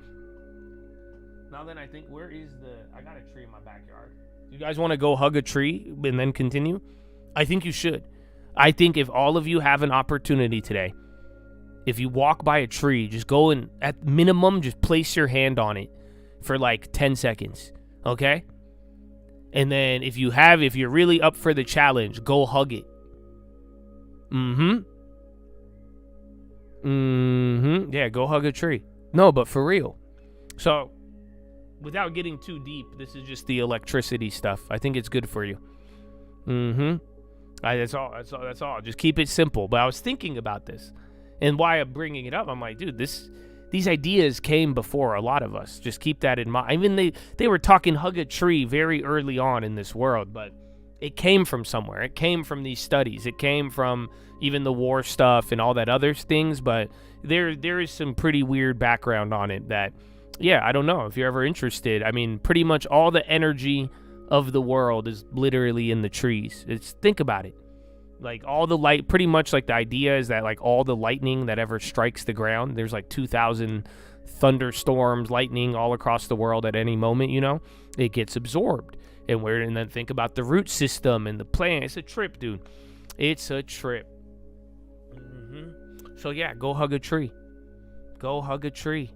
Now then I think, I got a tree in my backyard. Do you guys want to go hug a tree and then continue? I think you should. I think if all of you have an opportunity today, if you walk by a tree, just go and at minimum, just place your hand on it for like 10 seconds. Okay? And then if you're really up for the challenge, go hug it. Yeah, go hug a tree. No, but for real. So, without getting too deep, this is just the electricity stuff. I think it's good for you. That's all. Just keep it simple. But I was thinking about this. And why I'm bringing it up, I'm like, dude, these ideas came before a lot of us. Just keep that in mind. I mean, they were talking hug a tree very early on in this world, but it came from somewhere. It came from these studies. It came from even the war stuff and all that other things, but there is some pretty weird background on it that, yeah, I don't know if you're ever interested. I mean, pretty much all the energy of the world is literally in the trees. Think about it. Like all the light, pretty much like the idea is that like all the lightning that ever strikes the ground, there's like 2,000 thunderstorms, lightning all across the world at any moment, it gets absorbed. And then think about the root system and the plant. It's a trip, dude. It's a trip. So yeah, go hug a tree. Go hug a tree.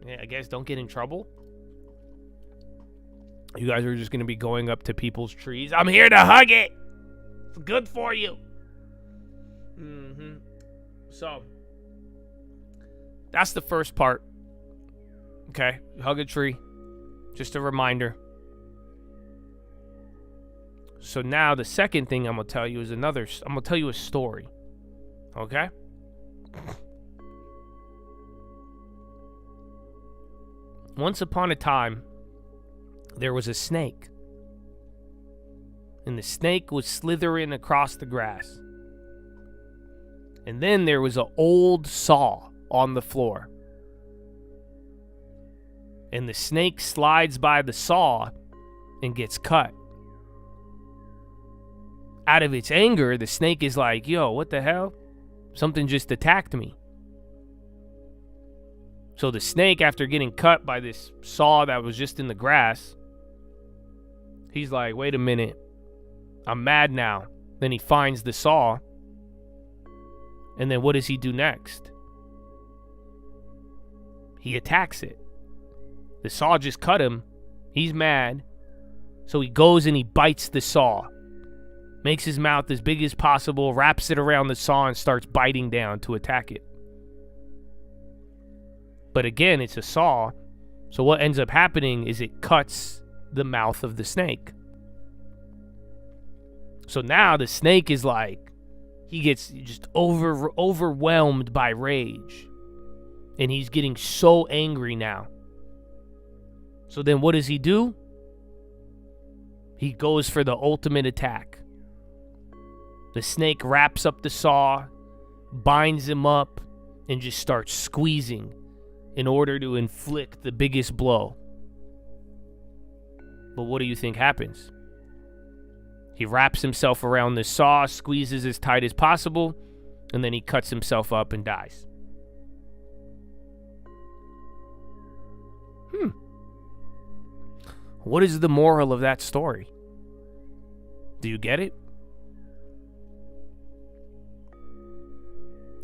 Yeah, I guess don't get in trouble. You guys are just going to be going up to people's trees. I'm here to hug it. It's good for you. So, that's the first part. Okay, hug a tree. Just a reminder. So now the second thing I'm going to tell you is I'm going to tell you a story. Okay? Once upon a time, there was a snake. And the snake was slithering across the grass. And then there was an old saw on the floor. And the snake slides by the saw and gets cut. Out of its anger, the snake is like, yo, what the hell? Something just attacked me. So the snake, after getting cut by this saw that was just in the grass, he's like, wait a minute. I'm mad now. Then he finds the saw. And then what does he do next? He attacks it. The saw just cut him. He's mad. So he goes and he bites the saw. Makes his mouth as big as possible, wraps it around the saw and starts biting down to attack it. But again, it's a saw. So what ends up happening is it cuts the mouth of the snake. So now the snake is like, he gets just overwhelmed by rage. And he's getting so angry now. So then what does he do? He goes for the ultimate attack. The snake wraps up the saw, binds him up, and just starts squeezing in order to inflict the biggest blow. But what do you think happens? He wraps himself around the saw, squeezes as tight as possible, and then he cuts himself up and dies. What is the moral of that story? Do you get it?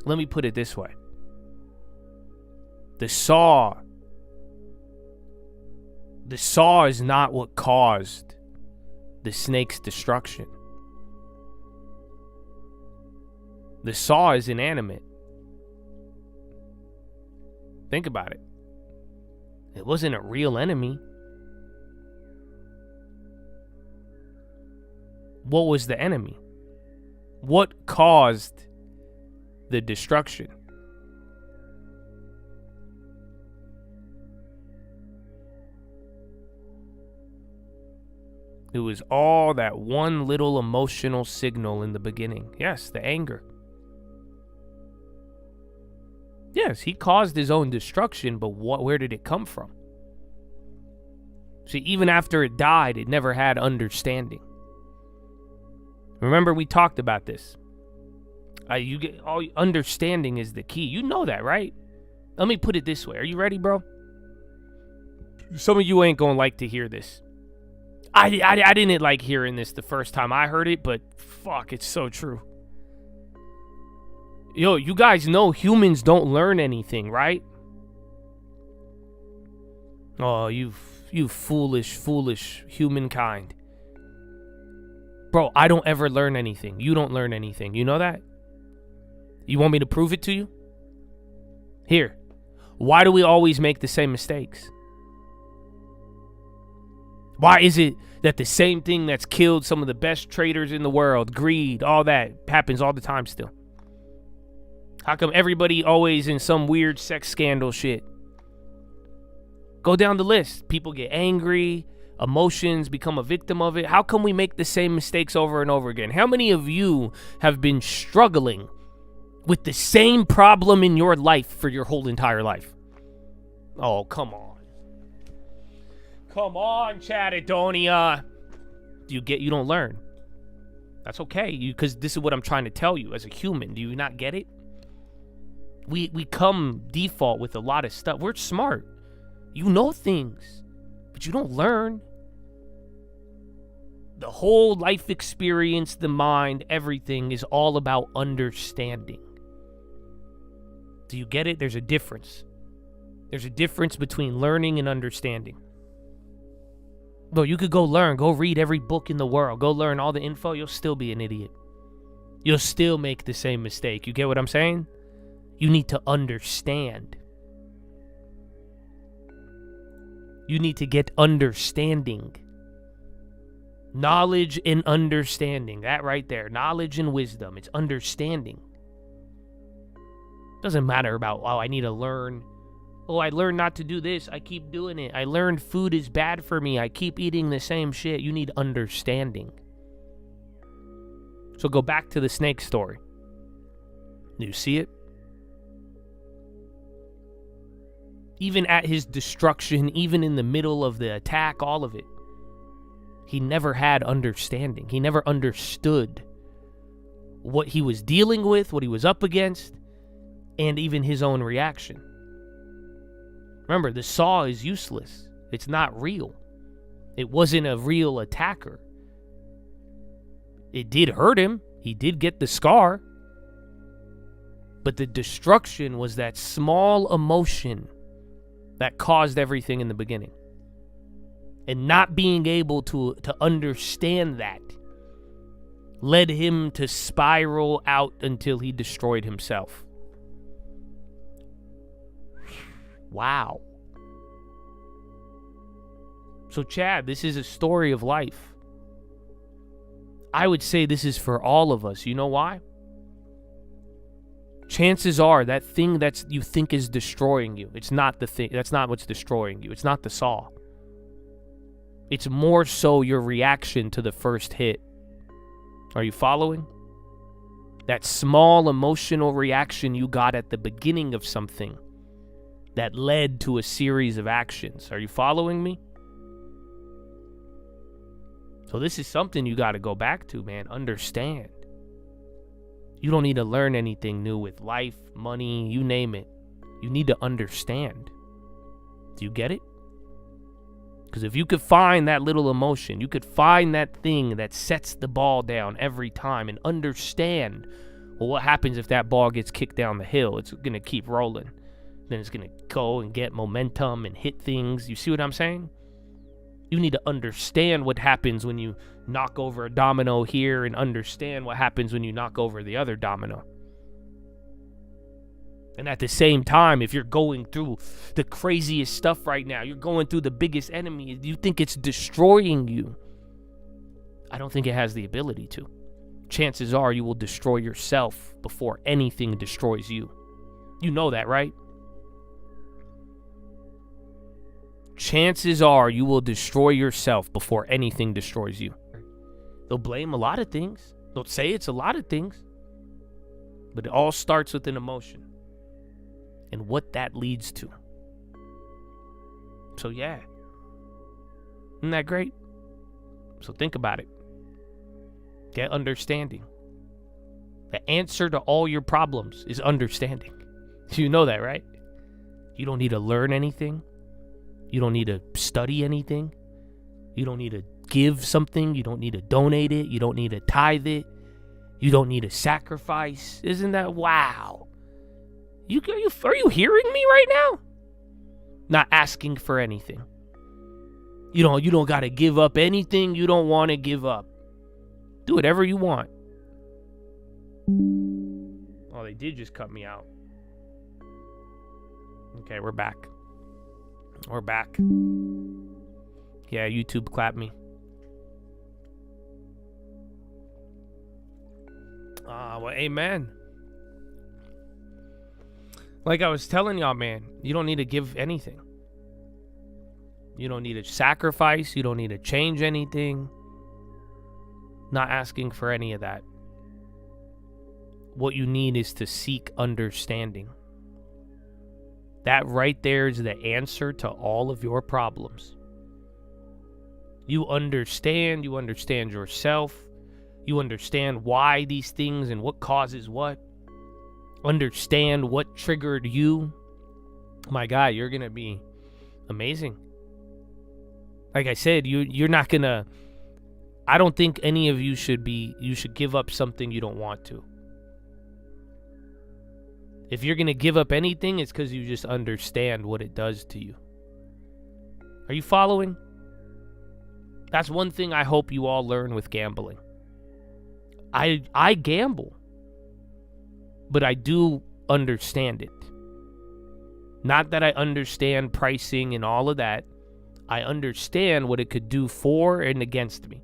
Let me put it this way. The saw is not what caused the snake's destruction. The saw is inanimate. Think about it. It wasn't a real enemy. What was the enemy? What caused the destruction? It was all that one little emotional signal in the beginning. Yes, the anger. Yes, he caused his own destruction, but where did it come from? See, even after it died, it never had understanding. Remember, we talked about this. Understanding is the key. You know that, right? Let me put it this way. Are you ready, bro? Some of you ain't gonna like to hear this. I didn't like hearing this the first time I heard it, but fuck, it's so true. Yo, you guys know humans don't learn anything, right? Oh, you foolish humankind. Bro, I don't ever learn anything. You don't learn anything. You know that? You want me to prove it to you? Here. Why do we always make the same mistakes? Why is it that the same thing that's killed some of the best traders in the world, greed, all that, happens all the time still? How come everybody always in some weird sex scandal shit? Go down the list. People get angry. Emotions, become a victim of it. How come we make the same mistakes over and over again? How many of you have been struggling with the same problem in your life for your whole entire life? Oh, come on. Come on, Chatadonia. You don't learn. That's okay, because this is what I'm trying to tell you as a human. Do you not get it? We come default with a lot of stuff. We're smart. You know things, but you don't learn. The whole life experience, the mind, everything is all about understanding. Do you get it? There's a difference. There's a difference between learning and understanding. Bro, you could go read every book in the world, go learn all the info, you'll still be an idiot. You'll still make the same mistake. You get what I'm saying? You need to understand. You need to get understanding. Knowledge and understanding. That right there. Knowledge and wisdom. It's understanding. Doesn't matter about, I need to learn. I learned not to do this. I keep doing it. I learned food is bad for me. I keep eating the same shit. You need understanding. So go back to the snake story. Do you see it? Even at his destruction, even in the middle of the attack, all of it, he never had understanding. He never understood what he was dealing with, what he was up against, and even his own reaction. Remember, the saw is useless. It's not real. It wasn't a real attacker. It did hurt him. He did get the scar. But the destruction was that small emotion that caused everything in the beginning. And not being able to understand that led him to spiral out until he destroyed himself. Wow. So, Chad, this is a story of life. I would say this is for all of us. You know why? Chances are that thing that you think is destroying you, it's not the thing. That's not what's destroying you. It's not the saw. It's more so your reaction to the first hit. Are you following? That small emotional reaction you got at the beginning of something that led to a series of actions. Are you following me? So this is something you got to go back to, man. Understand. You don't need to learn anything new with life, money, you name it. You need to understand. Do you get it? Because if you could find that little emotion, you could find that thing that sets the ball down every time and understand, well, what happens if that ball gets kicked down the hill? It's going to keep rolling. Then it's going to go and get momentum and hit things. You see what I'm saying? You need to understand what happens when you knock over a domino here and understand what happens when you knock over the other domino. And at the same time, if you're going through the craziest stuff right now, you're going through the biggest enemy, you think it's destroying you. I don't think it has the ability to. Chances are you will destroy yourself before anything destroys you. You know that, right? Chances are you will destroy yourself before anything destroys you. They'll blame a lot of things. They'll say it's a lot of things. But it all starts with an emotion. And what that leads to. So yeah. Isn't that great? So think about it. Get understanding. The answer to all your problems is understanding. You know that, right? You don't need to learn anything. You don't need to study anything. You don't need to give something. You don't need to donate it. You don't need to tithe it. You don't need to sacrifice. Isn't that wow? Are you hearing me right now? Not asking for anything. You don't got to give up anything you don't want to give up. Do whatever you want. Oh, they did just cut me out. Okay, we're back. We're back. Yeah, YouTube clapped me. Well, amen. Like I was telling y'all, man, you don't need to give anything. You don't need to sacrifice. You don't need to change anything. Not asking for any of that. What you need is to seek understanding. That right there is the answer to all of your problems. You understand yourself. You understand why these things and what causes what. Understand what triggered you. My God, you're going to be amazing. Like I said, you're not going to, I don't think any of you should give up something you don't want to. If you're going to give up anything, it's because you just understand what it does to you. Are you following? That's one thing I hope you all learn with gambling. I gamble, but I do understand it. Not that I understand pricing and all of that. I understand what it could do for and against me.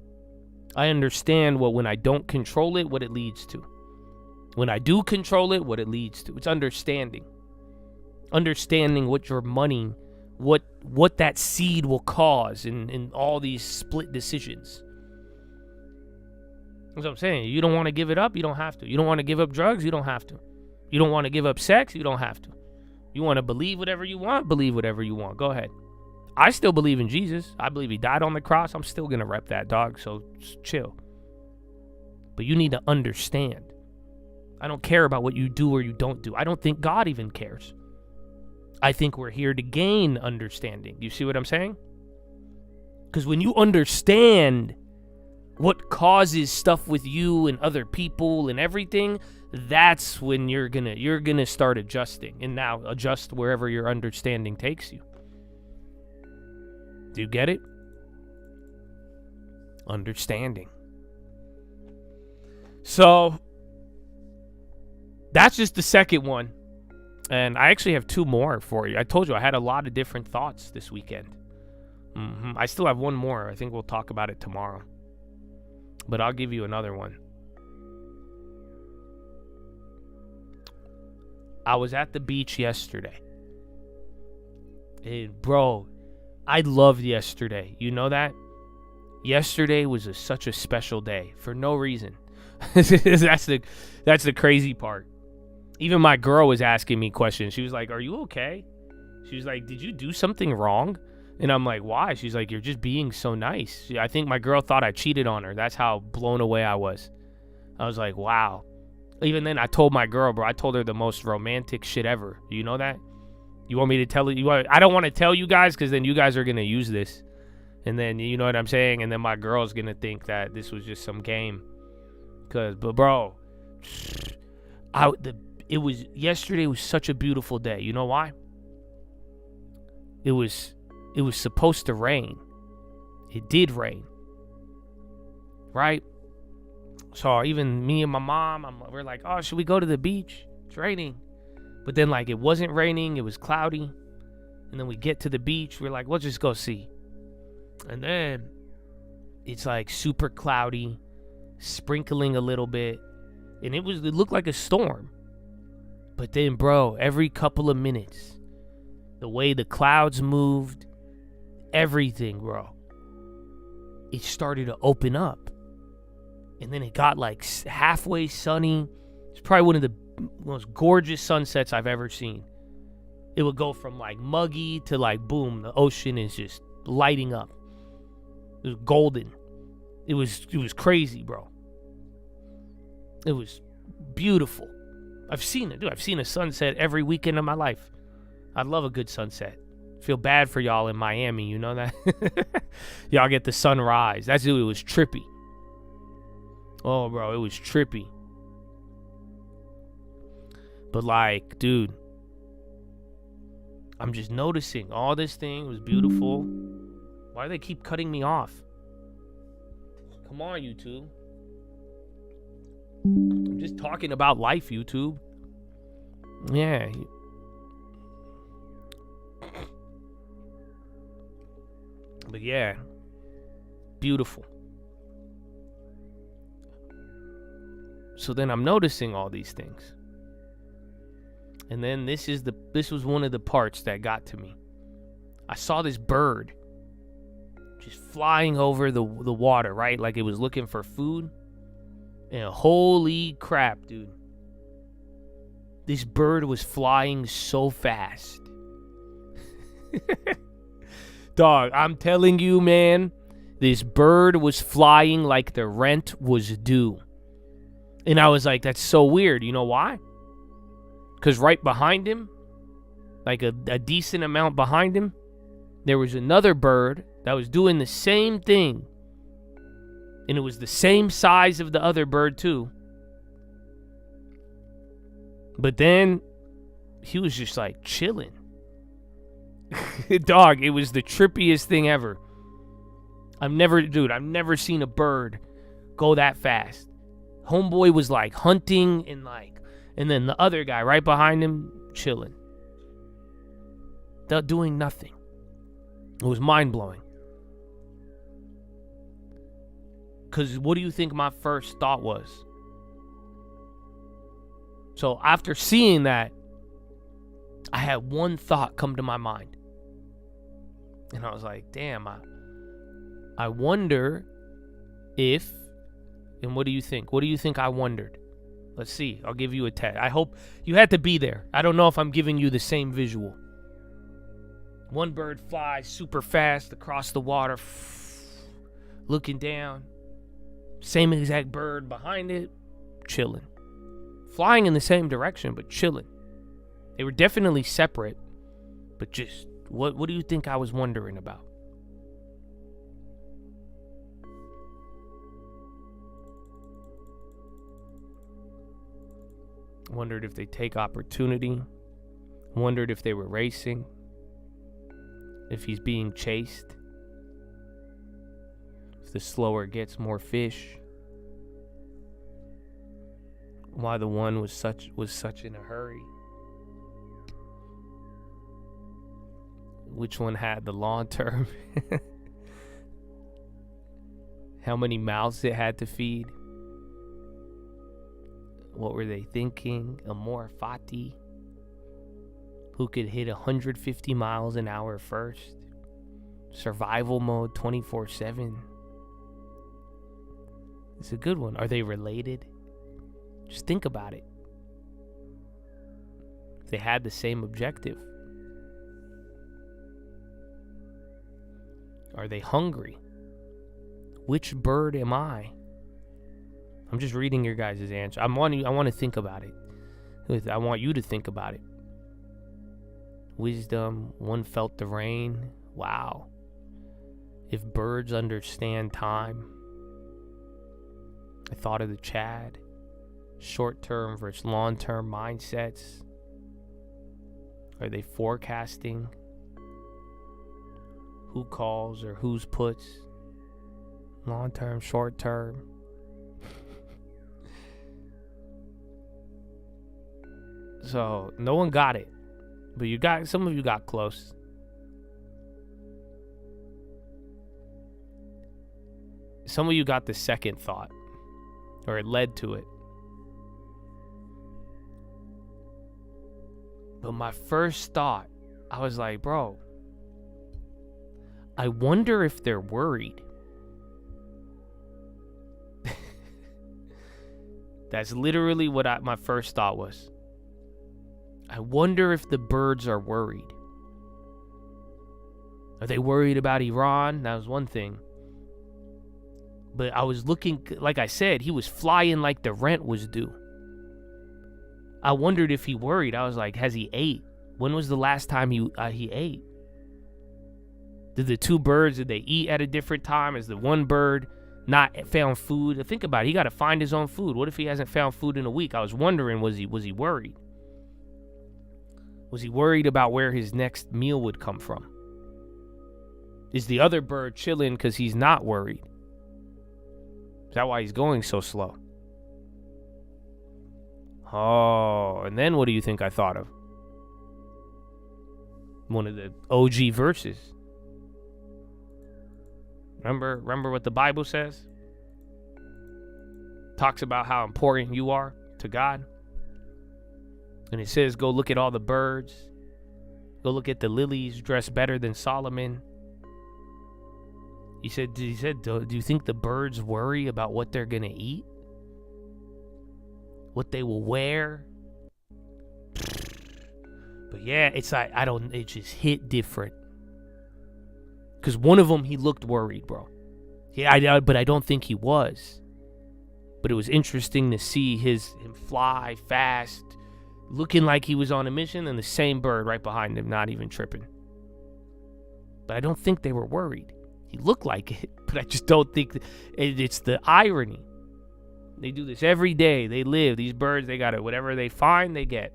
I understand when I don't control it, what it leads to. When I do control it, what it leads to. It's understanding. Understanding what your money, what that seed will cause in all these split decisions. That's what I'm saying. You don't want to give it up, you don't have to. You don't want to give up drugs, you don't have to. You don't want to give up sex, you don't have to. You want to believe whatever you want, believe whatever you want. Go ahead. I still believe in Jesus. I believe he died on the cross. I'm still going to rep that, dog, so chill. But you need to understand. I don't care about what you do or you don't do. I don't think God even cares. I think we're here to gain understanding. You see what I'm saying? Because when you understand what causes stuff with you and other people and everything, that's when you're gonna start adjusting. And now adjust wherever your understanding takes you. Do you get it? Understanding. So that's just the second one. And I actually have two more for you. I told you I had a lot of different thoughts this weekend. I still have one more. I think we'll talk about it tomorrow. But I'll give you another one. I was at the beach yesterday. And bro, I loved yesterday. You know that? Yesterday was such a special day for no reason. That's the crazy part. Even my girl was asking me questions. She was like, "Are you okay?" She was like, "Did you do something wrong?" And I'm like, why? She's like, you're just being so nice. I think my girl thought I cheated on her. That's how blown away I was. I was like, wow. Even then, I told my girl, bro, I told her the most romantic shit ever. You know that? You want me to tell you? I don't want to tell you guys because then you guys are going to use this. And then, you know what I'm saying? And then my girl's going to think that this was just some game. But bro, yesterday was such a beautiful day. You know why? It was supposed to rain. It did rain. Right? So even me and my mom, we're like, oh, should we go to the beach? It's raining. But then like it wasn't raining. It was cloudy. And then we get to the beach. We're like, let's just go see. And then it's like super cloudy, sprinkling a little bit. And it looked like a storm. But then, bro, every couple of minutes, the way the clouds moved, everything, bro, it started to open up. And then it got like halfway sunny. It's probably one of the most gorgeous sunsets I've ever seen. It would go from like muggy to like boom, the ocean is just lighting up. It was golden. It was crazy, bro. It was beautiful. I've seen it, dude. I've seen a sunset every weekend of my life. I love a good sunset. Feel bad for y'all in Miami, you know that? Y'all get the sunrise. That's it. It was trippy. Oh, bro, it was trippy. But like, dude, I'm just noticing all this thing was beautiful. Why do they keep cutting me off? Come on, YouTube. I'm just talking about life, YouTube. Yeah. But yeah, beautiful. So then I'm noticing all these things. And then this was one of the parts that got to me. I saw this bird just flying over the water, right? Like it was looking for food. And holy crap, dude. This bird was flying so fast. Dog, I'm telling you, man, this bird was flying like the rent was due. And I was like, that's so weird. You know why? Because right behind him, like a decent amount behind him, there was another bird that was doing the same thing. And it was the same size of the other bird too. But then he was just like chilling. Dog, it was the trippiest thing ever. I've never seen a bird go that fast. Homeboy was like hunting and then the other guy right behind him chilling. Doing nothing. It was mind-blowing. Because what do you think my first thought was? So after seeing that, I had one thought come to my mind. And I was like, damn, I wonder if, and what do you think? What do you think I wondered? Let's see. I'll give you a test. I hope you had to be there. I don't know if I'm giving you the same visual. One bird flies super fast across the water, looking down. Same exact bird behind it, chilling. Flying in the same direction, but chilling. They were definitely separate, but just, what do you think I was wondering about? Wondered if they take opportunity. Wondered if they were racing. If he's being chased. If the slower gets more fish. Why the one was such in a hurry. Which one had the long term? How many mouths it had to feed? What were they thinking? Amor Fati? Who could hit 150 miles an hour first? Survival mode 24/7. It's a good one. Are they related? Just think about it. If they had the same objective. Are they hungry? Which bird am I? I'm just reading your guys' answer. I want to think about it. I want you to think about it. Wisdom, one felt the rain. Wow. If birds understand time. I thought of the Chad. Short-term versus long-term mindsets. Are they forecasting? Who calls or whose puts? Long-term, short-term. So, no one got it. But some of you got close. Some of you got the second thought. Or it led to it. But my first thought, I was like, bro, I wonder if they're worried. That's literally what my first thought was. I wonder if the birds are worried. Are they worried about Iran? That was one thing. But I was looking, like I said, he was flying like the rent was due. I wondered if he worried. I was like, has he ate? When was the last time he ate? Did the two birds, did they eat at a different time? Is the one bird not found food? Think about it. He got to find his own food. What if he hasn't found food in a week? I was wondering, was he worried? Was he worried about where his next meal would come from? Is the other bird chilling because he's not worried? Is that why he's going so slow? Oh, and then what do you think I thought of? One of the OG verses. Remember what the Bible says? Talks about how important you are to God. And it says, go look at all the birds. Go look at the lilies dressed better than Solomon. He said, do you think the birds worry about what they're going to eat? What they will wear? But yeah, it's like, it just hit different. Because one of them, he looked worried, bro. Yeah, but I don't think he was. But it was interesting to see him fly fast, looking like he was on a mission, and the same bird right behind him, not even tripping. But I don't think they were worried. He looked like it, but I just don't think it's the irony. They do this every day. They live. These birds, they got it. Whatever they find, they get.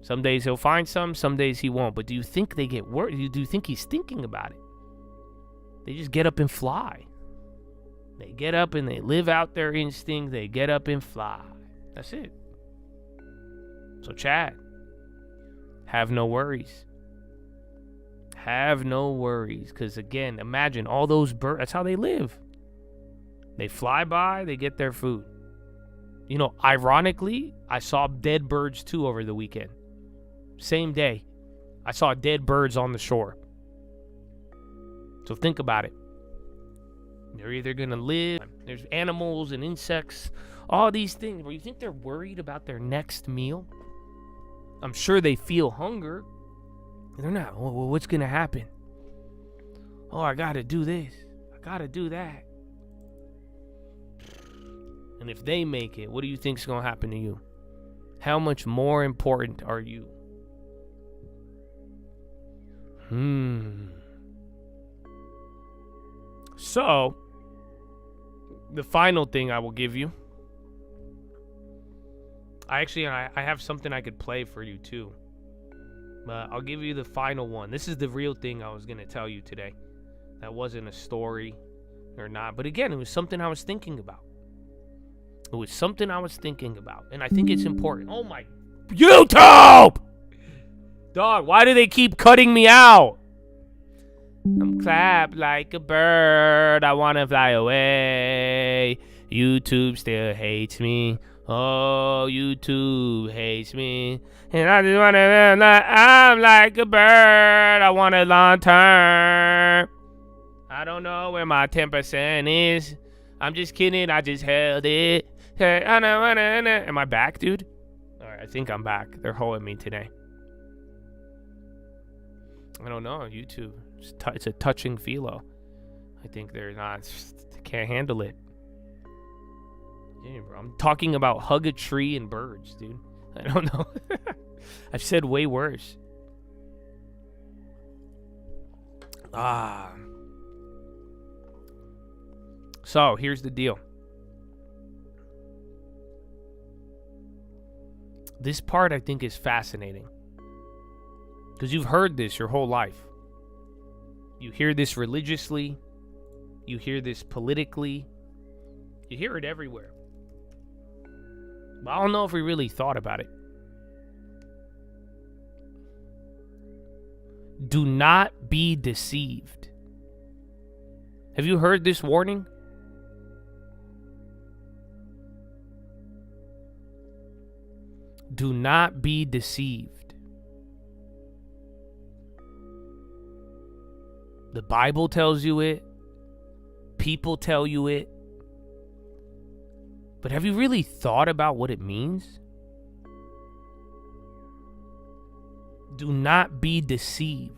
Some days he'll find some days he won't. But do you think they get worried? Do you think he's thinking about it? They just get up and fly. They get up and they live out their instinct. They get up and fly. That's it. So Chad, have no worries. Have no worries. Because again, imagine all those birds. That's how they live. They fly by. They get their food. You know, ironically, I saw dead birds too over the weekend. Same day. I saw dead birds on the shore. So think about it. They're either going to live. There's animals and insects. All these things. Where you think they're worried about their next meal? I'm sure they feel hunger. They're not. Well, what's going to happen? Oh, I got to do this. I got to do that. And if they make it, what do you think's going to happen to you? How much more important are you? So, the final thing I will give you. I have something I could play for you too. But I'll give you the final one. This is the real thing I was going to tell you today. That wasn't a story or not. But again, it was something I was thinking about. It was something I was thinking about. And I think it's important. Oh my... YouTube! Dog, why do they keep cutting me out? I'm clapped like a bird. I want to fly away. YouTube still hates me. Oh, YouTube hates me. And I just want to live like I'm like a bird. I want a long term. I don't know where my 10% is. I'm just kidding. I just held it. Am I back, dude? All right, I think I'm back. They're holding me today. I don't know. YouTube. It's a touching philo. I think they can't handle it. Yeah, bro, I'm talking about hug a tree and birds, dude. I don't know. I've said way worse. So, here's the deal. This part I think is fascinating. Because you've heard this your whole life. You hear this religiously. You hear this politically. You hear it everywhere. But I don't know if we really thought about it. Do not be deceived. Have you heard this warning? Do not be deceived. The Bible tells you it. People tell you it. But have you really thought about what it means? Do not be deceived.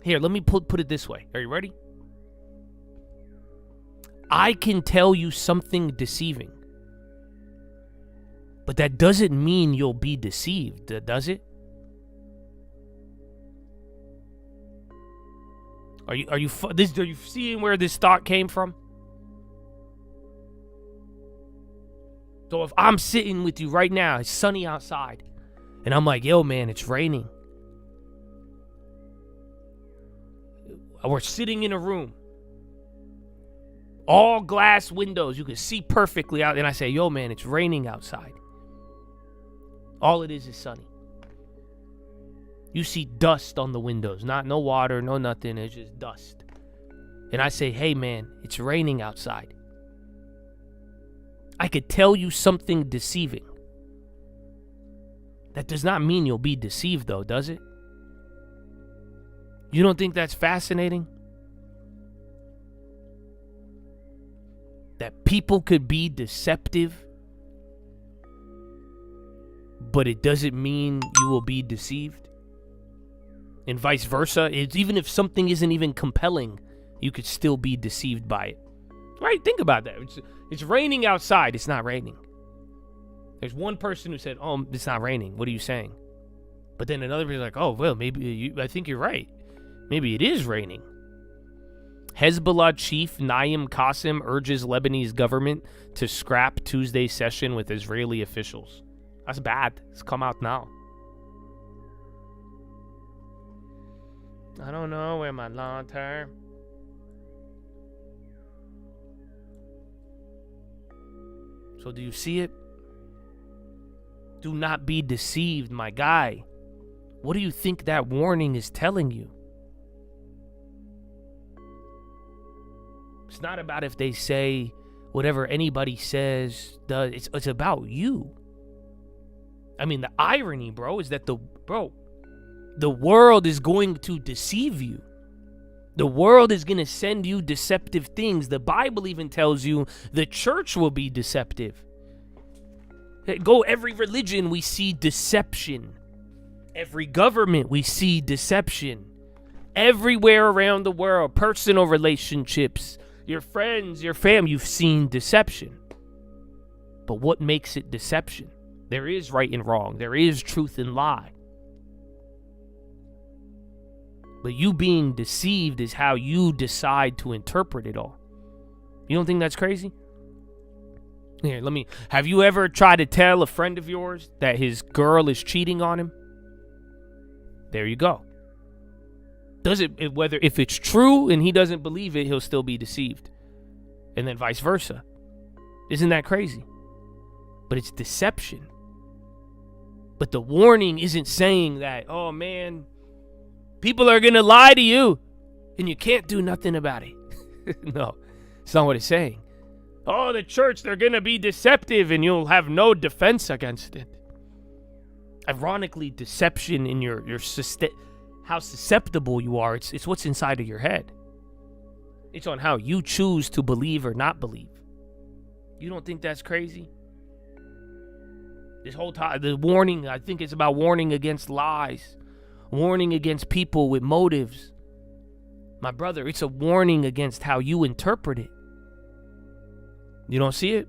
Here, let me put it this way. Are you ready? I can tell you something deceiving. But that doesn't mean you'll be deceived, does it? Are you seeing where this thought came from? So if I'm sitting with you right now, it's sunny outside, and I'm like, yo, man, it's raining. We're sitting in a room. All glass windows. You can see perfectly out. And I say, yo, man, it's raining outside. All it is sunny. You see dust on the windows. No water, no nothing. It's just dust. And I say, hey, man, it's raining outside. I could tell you something deceiving. That does not mean you'll be deceived, though, does it? You don't think that's fascinating? That people could be deceptive, but it doesn't mean you will be deceived? And vice versa. Even if something isn't even compelling, you could still be deceived by it. Right? Think about that. It's raining outside. It's not raining. There's one person who said, oh, it's not raining. What are you saying? But then another person's like, oh, well, maybe I think you're right. Maybe it is raining. Hezbollah chief Naim Qassem urges Lebanese government to scrap Tuesday's session with Israeli officials. That's bad. It's come out now. I don't know where my lantern. So do you see it? Do not be deceived, my guy. What do you think that warning is telling you? It's not about if they say whatever anybody says does. It's about you. I mean, the irony, bro, is that the world is going to deceive you. The world is going to send you deceptive things. The Bible even tells you the church will be deceptive. Go every religion, we see deception. Every government, we see deception. Everywhere around the world, personal relationships, your friends, your family, you've seen deception. But what makes it deception? There is right and wrong. There is truth and lie. But you being deceived is how you decide to interpret it all. You don't think that's crazy? Here, have you ever tried to tell a friend of yours that his girl is cheating on him? There you go. If it's true and he doesn't believe it, he'll still be deceived. And then vice versa. Isn't that crazy? But it's deception. But the warning isn't saying that, oh man, people are going to lie to you and you can't do nothing about it. No, it's not what it's saying. Oh, the church, they're going to be deceptive and you'll have no defense against it. Ironically, deception in how susceptible you are, it's what's inside of your head. It's on how you choose to believe or not believe. You don't think that's crazy? This whole time, the warning, I think it's about warning against lies. Warning against people with motives. My brother, it's a warning against how you interpret it. You don't see it?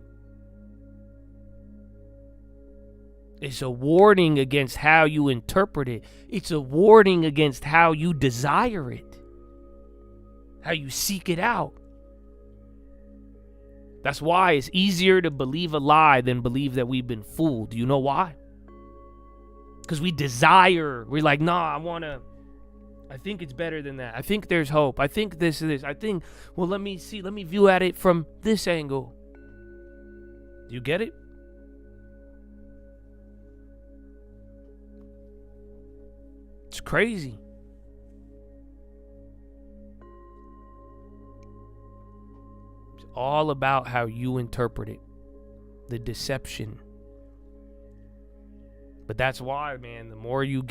It's a warning against how you interpret it. It's a warning against how you desire it, how you seek it out. That's why it's easier to believe a lie than believe that we've been fooled. You know why? Because we're like, nah, I think it's better than that. I think there's hope. I think this is this. I think, well, let me view at it from this angle. Do you get it? It's crazy. It's all about how you interpret it, the deception. But that's why, man, the more you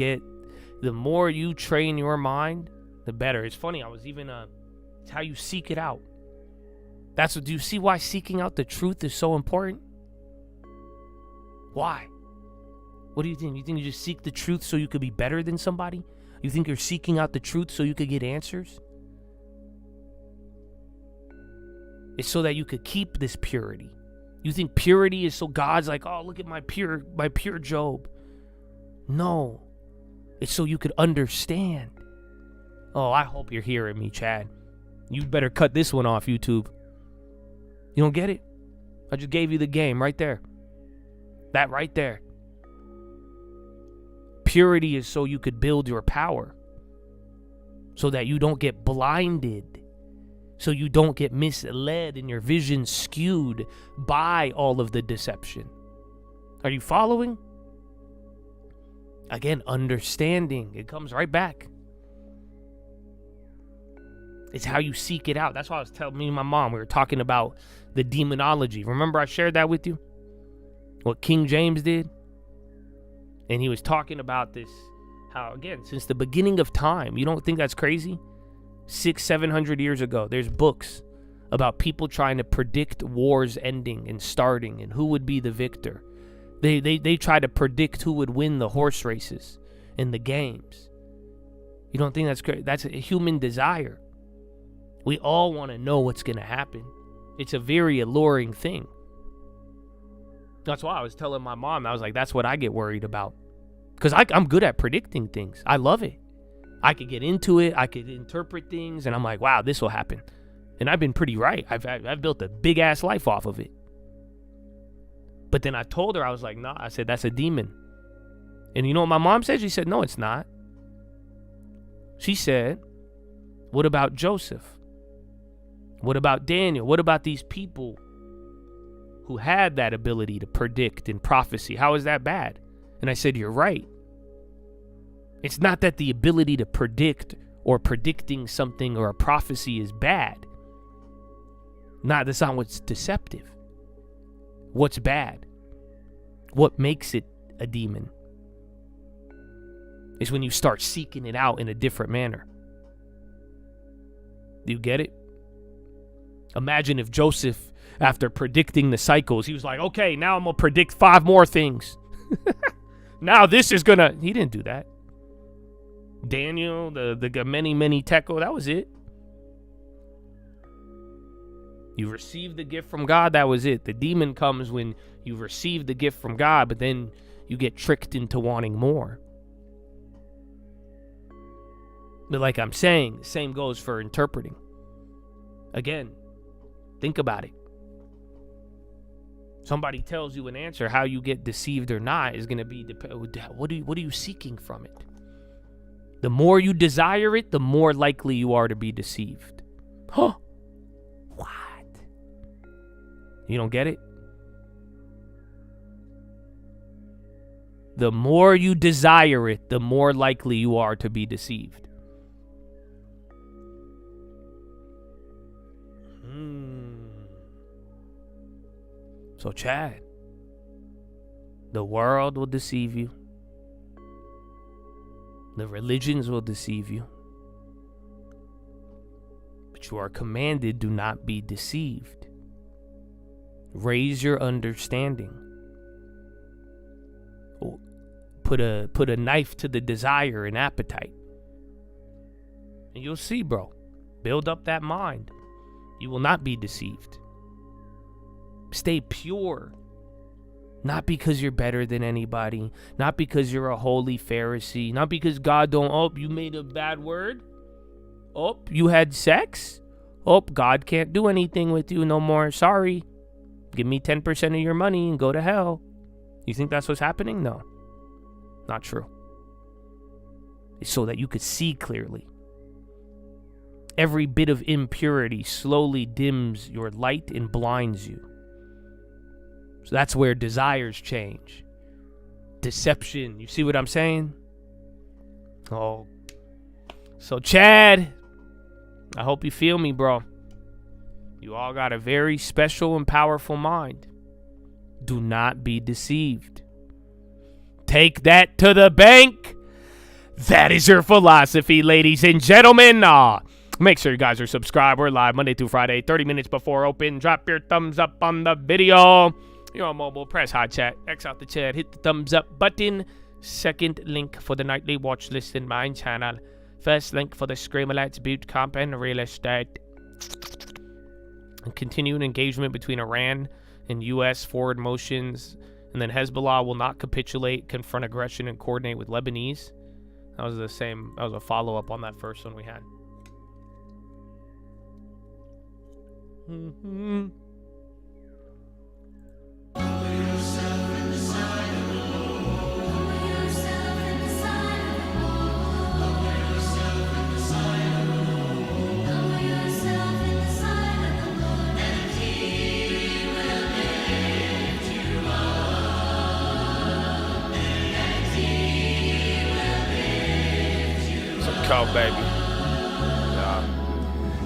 train your mind, the better. It's funny, it's how you seek it out. Do you see why seeking out the truth is so important? Why? What do you think? You think you just seek the truth so you could be better than somebody? You think you're seeking out the truth so you could get answers? It's so that you could keep this purity. You think purity is so God's like, oh, look at my pure Job. No. It's so you could understand. Oh, I hope you're hearing me, Chad. You better cut this one off, YouTube. You don't get it? I just gave you the game right there. That right there. Purity is so you could build your power. So that you don't get blinded. So you don't get misled and your vision skewed by all of the deception. Are you following? Again, understanding. It comes right back. It's how you seek it out. That's why I was telling me and my mom, we were talking about the demonology. Remember I shared that with you? What King James did? And he was talking about this, how, again, since the beginning of time, you don't think that's crazy? 600-700 years ago, there's books about people trying to predict wars ending and starting and who would be the victor. They try to predict who would win the horse races and the games. You don't think that's great? That's a human desire. We all want to know what's going to happen. It's a very alluring thing. That's why I was telling my mom, I was like, that's what I get worried about. Because I'm good at predicting things. I love it. I could get into it. I could interpret things. And I'm like, wow, this will happen. And I've been pretty right. I've built a big ass life off of it. But then I told her, I was like, nah, I said, that's a demon. And you know what my mom said? She said, no, it's not. She said, what about Joseph? What about Daniel? What about these people who had that ability to predict and prophecy? How is that bad? And I said, you're right. It's not that the ability to predict or predicting something or a prophecy is bad. That's not what's deceptive. What's bad? What makes it a demon? Is when you start seeking it out in a different manner. Do you get it? Imagine if Joseph, after predicting the cycles, he was like, okay, now I'm going to predict 5 more things. Now this is going to... He didn't do that. Daniel, the many tekel, that was it. You receive the gift from God, that was it. The demon comes when you receive the gift from God, but then you get tricked into wanting more. But like I'm saying, the same goes for interpreting. Again, think about it. Somebody tells you an answer, how you get deceived or not is going to be, what are you seeking from it? The more you desire it, the more likely you are to be deceived. Huh? What? You don't get it? The more you desire it, the more likely you are to be deceived. So, Chad, the world will deceive you. The religions will deceive you. But you are commanded, do not be deceived. Raise your understanding. Put a knife to the desire and appetite. And you'll see, bro. Build up that mind. You will not be deceived. Stay pure. Not because you're better than anybody. Not because you're a holy Pharisee. Not because God don't, oh, you made a bad word. Oh, you had sex. Oh, God can't do anything with you no more. Sorry. Give me 10% of your money and go to hell. You think that's what's happening? No. Not true. It's so that you could see clearly. Every bit of impurity slowly dims your light and blinds you. So that's where desires change. Deception. You see what I'm saying? Oh. So Chad, I hope you feel me, bro. You all got a very special and powerful mind. Do not be deceived. Take that to the bank. That is your philosophy, ladies and gentlemen. Make sure you guys are subscribed. We're live Monday through Friday, 30 minutes before open. Drop your thumbs up on the video. You're on mobile, press hot chat, X out the chat, hit the thumbs up button. Second link for the nightly watch list in my channel. First link for the Screamalites boot camp and real estate. And continuing engagement between Iran and U.S. forward motions. And then Hezbollah will not capitulate, confront aggression, and coordinate with Lebanese. That was the same. That was a follow-up on that first one we had. Cold, baby.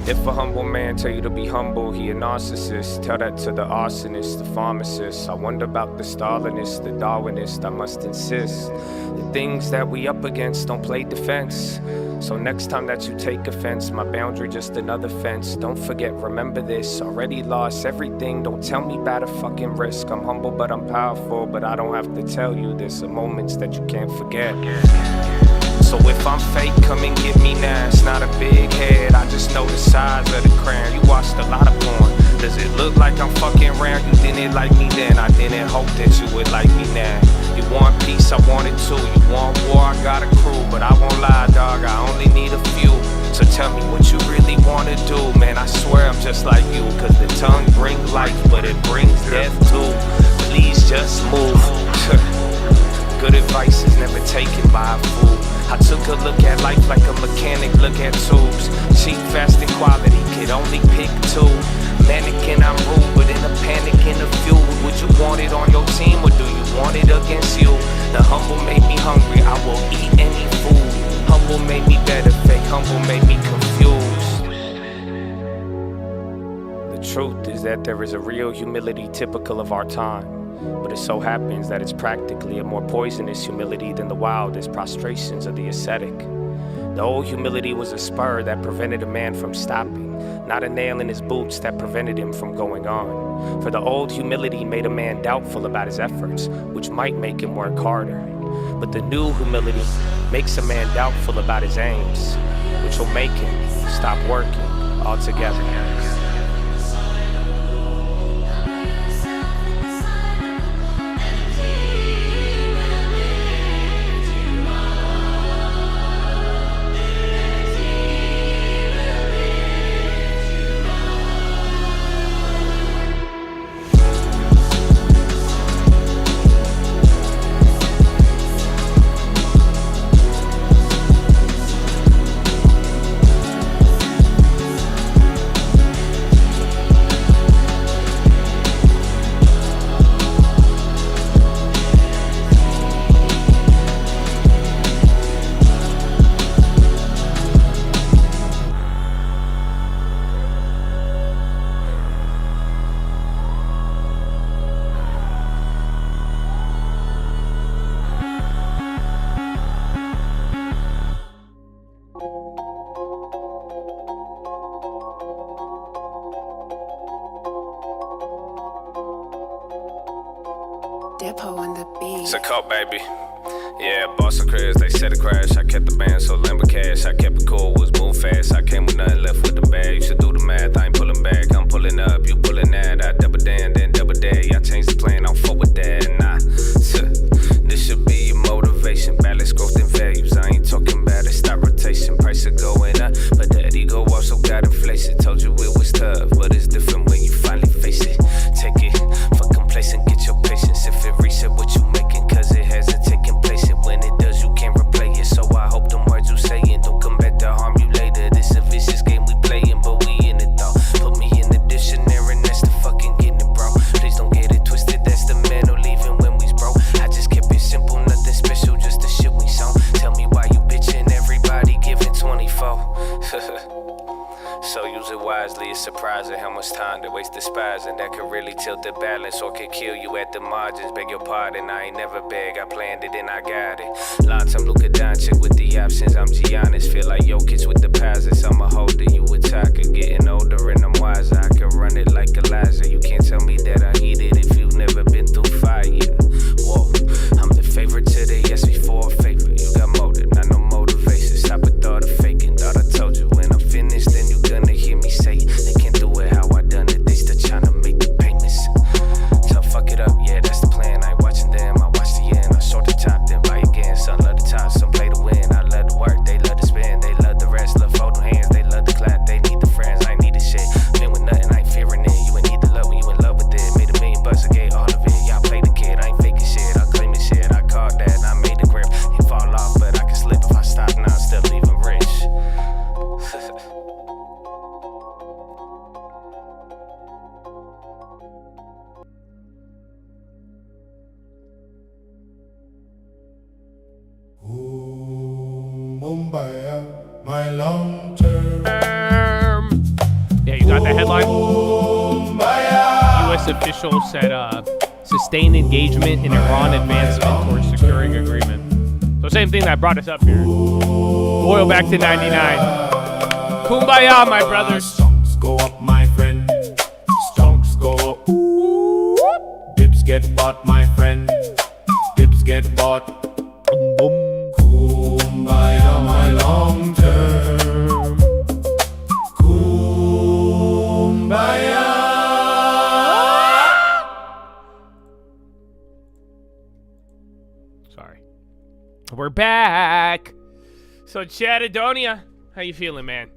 If a humble man tell you to be humble, he a narcissist. Tell that to the arsonist, the pharmacist. I wonder about the Stalinist, the Darwinist. I must insist, the things that we up against don't play defense. So next time that you take offense, my boundary just another fence. Don't forget, remember this. Already lost everything. Don't tell me about a fucking risk. I'm humble, but I'm powerful. But I don't have to tell you. There's some moments that you can't forget. So if I'm fake, come and get me now. It's not a big head, I just know the size of the crown. You watched a lot of porn. Does it look like I'm fucking round? You didn't like me then, I didn't hope that you would like me now. You want peace, I want it too. You want war, I got a crew. But I won't lie, dog, I only need a few. So tell me what you really wanna do. Man, I swear I'm just like you. Cause the tongue brings life, but it brings death too. Please just move. Good advice is never taken by a fool. I took a look at life like a mechanic look at tubes. Cheap, fast, and quality, could only pick two. Mannequin, I'm rude, but in a panic, in a feud. Would you want it on your team, or do you want it against you? The humble made me hungry, I will eat any food. Humble made me better, fake humble made me confused. The truth is that there is a real humility typical of our time. But it so happens that it's practically a more poisonous humility than the wildest prostrations of the ascetic. The old humility was a spur that prevented a man from stopping, not a nail in his boots that prevented him from going on. For the old humility made a man doubtful about his efforts, which might make him work harder. But the new humility makes a man doubtful about his aims, which will make him stop working altogether. Dippo on the beat. It's a cup, baby. Yeah, Boston Chris, they said it crash. I kept the band, so Lambo cash. I kept it cool, was move fast. I came with nothing left with the bag. You should do the math, I ain't pulling back. I'm pulling up, you pulling that. I double down, then double day. I changed the plan, I'm fuck with that. Nah, this should be your motivation. Balance, growth, and values. I ain't talking about it, stop rotation. Price are going up, but that ego also got inflation. Told you it was tough, but it's different when you finally face it. Take it, fuck complacent, get your patience. If it reset what you making, cause it hasn't taken place. And when it does, you can't replay it. So I hope them words you saying don't come back to harm you later. This a vicious game we playing, but we in it though. Put me in the dictionary and that's the fucking getting it, bro. Please don't get it twisted, that's the man who leaving when we's broke. I just kept it simple, nothing special, just the shit we saw. Tell me why you bitching, everybody giving 24. So use it wisely, it's surprising how much time they waste despising. That could really tilt the balance or could kill you at the margins. Beg your pardon, I ain't never beg, I planned it and I got it. Long time Luka Doncic with the options, I'm Giannis. Feel like Jokic with the passes, I'm a holder, you a talker. Getting older and I'm wiser, I can run it like Elijah. You can't tell me that I heat it if you've never been through fire. Whoa, I'm the favorite to the yes before a favorite. You got motive, not no motivation. Stop with all the faking, thought I told you. When I'm finished, then you gonna hear me say they can't do it how I done it. They still tryna make the payments. So fuck it up, yeah, that's the plan. I ain't watching them, I watch the end. I short the top, then buy again. Some love the top, some play to win. I love the work, they love to spend. They love the rest, love folding hands. They love the clap, they need the friends. I ain't need the shit. Been with nothing, I ain't fearing it. You ain't need the love when you in love with it. Made $1 million, I gave all of it. Y'all play the kid, I ain't faking shit. I claim it shit, I called that, and I made the grip. It fall off, but I can slip if I stop now. I'm still leaving rich. My long term. Yeah, you got the headline? U.S. officials said sustained engagement in Iran advancement towards securing agreement. So same thing that brought us up here. Oil back to 99. Kumbaya, my brothers. Stonks go up, my friend. Stonks go up. Dips get bought, my friend. Dips get bought. Boom, boom. Kumbaya, my long term. Kumbaya. Sorry. We're back. So Chattadonia, how you feeling, man?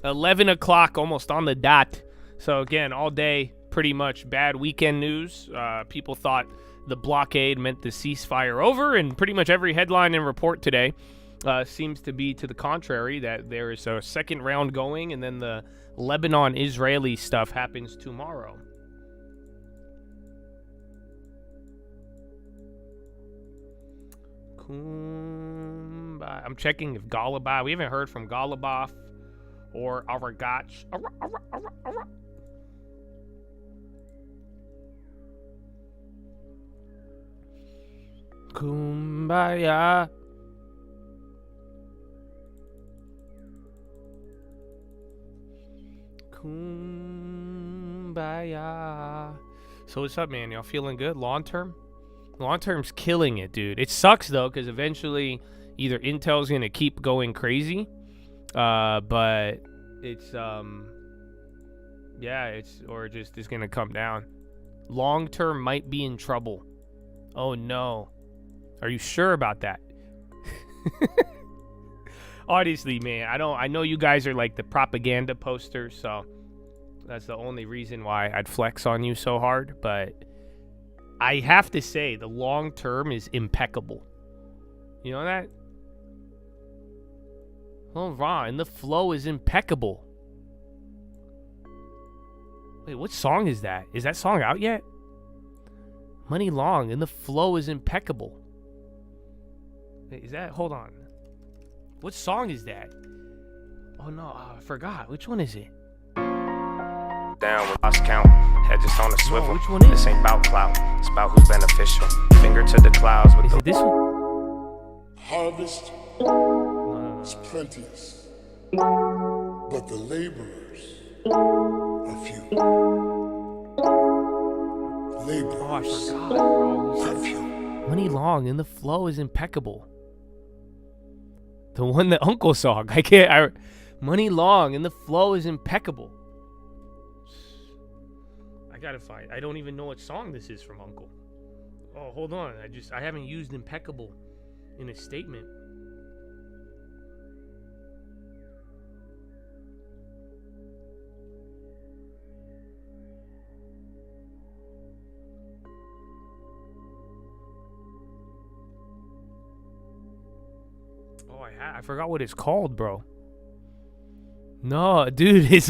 11 o'clock, almost on the dot. So again, all day, pretty much bad weekend news. People thought the blockade meant the ceasefire over, and pretty much every headline and report today seems to be to the contrary, that there is a second round going, and then the Lebanon-Israeli stuff happens tomorrow. I'm checking if Golubov, we haven't heard from Golubov or Aragach. Kumbaya. Kumbaya. So what's up, man? Y'all feeling good? Long term? Long term's killing it, dude. It sucks though, because eventually either Intel's gonna keep going crazy, but it's just gonna come down. Long term might be in trouble. Oh no. Are you sure about that? Honestly, man, I know you guys are like the propaganda posters, so that's the only reason why I'd flex on you so hard, but I have to say the long term is impeccable. You know that? Oh, Ron, the flow is impeccable. Wait, what song is that? Is that song out yet? Money Long, and the flow is impeccable. Wait, is that? Hold on. What song is that? Oh no, I forgot. Which one is it? Down with lost count, head just on a swivel. Oh, which one is this ain't about clout, it's about who's beneficial. Finger to the clouds with is the it this one? Harvest is plenteous, but the laborers are few. Laborers Oh, I forgot, bro. are few. Money long and the flow is impeccable. The one that Uncle song. Money long and the flow is impeccable. I gotta find. I don't even know what song this is from Uncle. Oh, hold on. I haven't used impeccable in a statement. Oh, I forgot what it's called, bro. No, dude, it's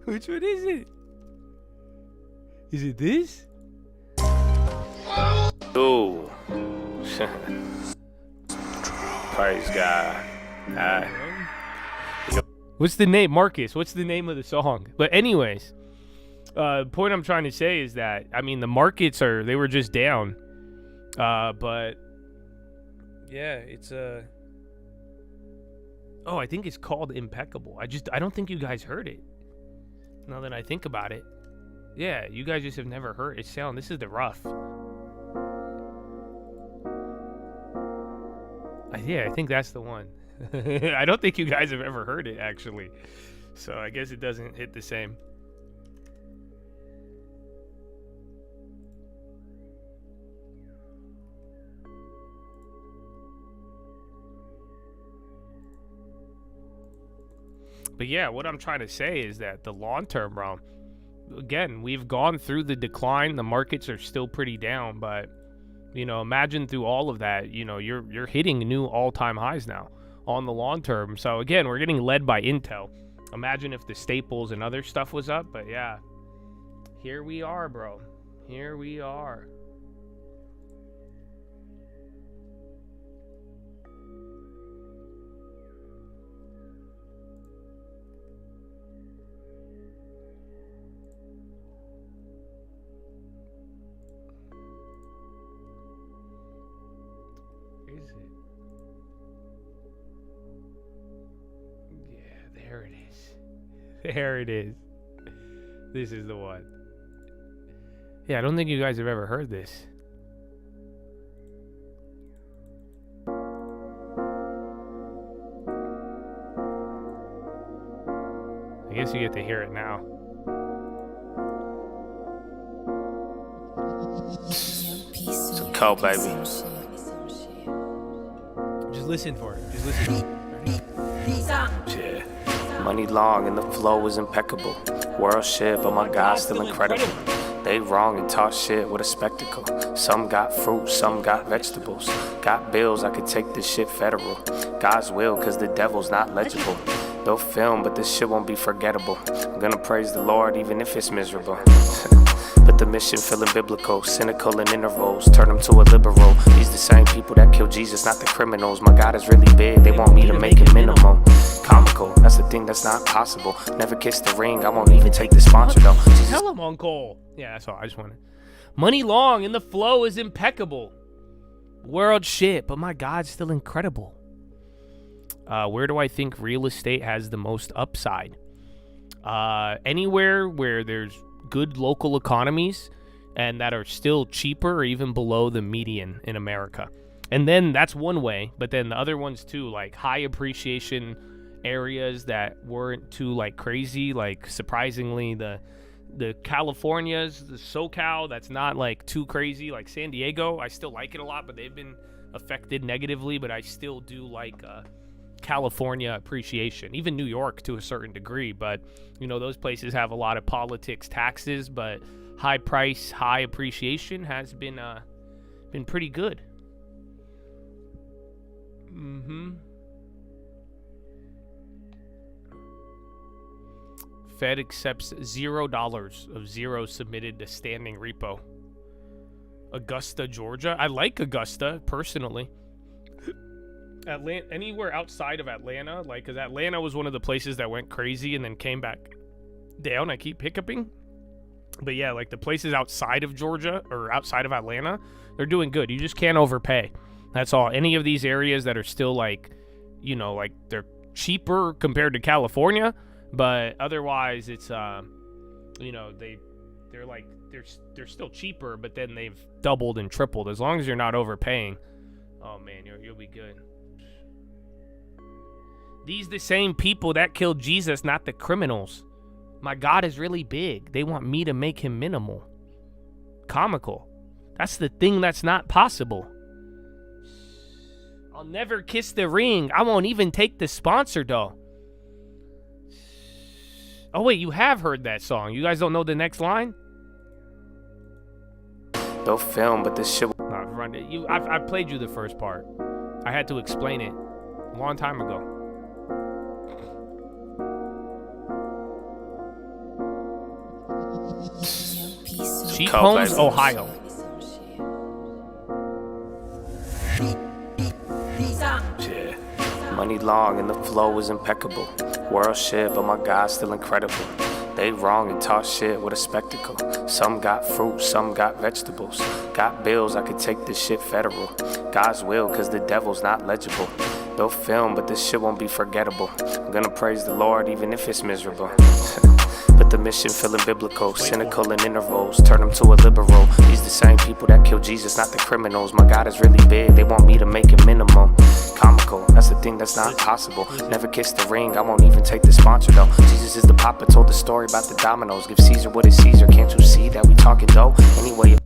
which one is it? Is it this? Oh. Praise God. What's the name? Marcus, what's the name of the song? But anyways, point I'm trying to say is that, I mean, the markets they were just down. But yeah, it's oh, I think it's called Impeccable. I don't think you guys heard it. Now that I think about it. Yeah, you guys just have never heard it sound. This is the rough. Yeah, I think that's the one. I don't think you guys have ever heard it, actually. So I guess it doesn't hit the same. But yeah, what I'm trying to say is that the long term, bro, again, we've gone through the decline. The markets are still pretty down, but you know, imagine through all of that, you know, you're hitting new all-time highs now on the long term. So again, we're getting led by Intel. Imagine if the staples and other stuff was up, but yeah, here we are, bro. Here we are. Is it? Yeah, there it is. There it is. This is the one. Yeah, I don't think you guys have ever heard this. I guess you get to hear it now. It's a cold, baby. Just listen for it. Just listen for it. Yeah. Money long and the flow is impeccable. World shit, but my God still incredible. They wrong and talk shit with a spectacle. Some got fruit, some got vegetables. Got bills, I could take this shit federal. God's will, cause the devil's not legible. They'll film, but this shit won't be forgettable. I'm gonna praise the Lord even if it's miserable. But the mission feeling biblical, cynical in intervals, turn them to a liberal. These the same people that kill Jesus, not the criminals. My God is really big, they want me to make it minimal. Comical, that's the thing that's not possible. Never kiss the ring, I won't even take the sponsor though. Tell him, Uncle. Yeah, that's all, I just wanted. Money long and the flow is impeccable. World shit, but my God's still incredible. Where do I think real estate has the most upside? Anywhere where there's good local economies and that are still cheaper or even below the median in America. And then that's one way, but then the other ones too, like high appreciation areas that weren't too like crazy, like surprisingly the Californias, the SoCal, that's not like too crazy, like San Diego. I still like it a lot, but they've been affected negatively, but I still do like California appreciation, even New York to a certain degree, but you know, those places have a lot of politics, taxes, but high price, high appreciation has been pretty good. Fed accepts $0 of zero submitted to standing repo. Augusta, Georgia. I like Augusta personally. Anywhere outside of Atlanta, like, because Atlanta was one of the places that went crazy and then came back down. I keep hiccuping. But yeah, like the places outside of Georgia or outside of Atlanta, they're doing good. You just can't overpay. That's all. Any of these areas that are still like, you know, like they're cheaper compared to California, but otherwise it's, you know, they're still cheaper, but then they've doubled and tripled. As long as you're not overpaying, oh man, you'll be good. These the same people that killed Jesus, not the criminals. My God is really big. They want me to make him minimal. Comical. That's the thing that's not possible. I'll never kiss the ring. I won't even take the sponsor, though. Oh, wait, you have heard that song. You guys don't know the next line? They'll film, but this shit... I've played you the first part. I had to explain it a long time ago. Cheap Homes, Ohio. Yeah. Money long and the flow is impeccable. World shit, but my God's still incredible. They wrong and talk shit with a spectacle. Some got fruit, some got vegetables. Got bills, I could take this shit federal. God's will, cause the devil's not legible. They'll film, but this shit won't be forgettable. I'm gonna praise the Lord even if it's miserable. But the mission feeling biblical, cynical in intervals, turn them to a liberal. These the same people that killed Jesus, not the criminals. My God is really big, they want me to make it minimum. Comical, that's the thing that's not possible. Never kiss the ring, I won't even take the sponsor though. Jesus is the papa, told the story about the dominoes. Give Caesar what is Caesar, can't you see that we talking dough? Anyway.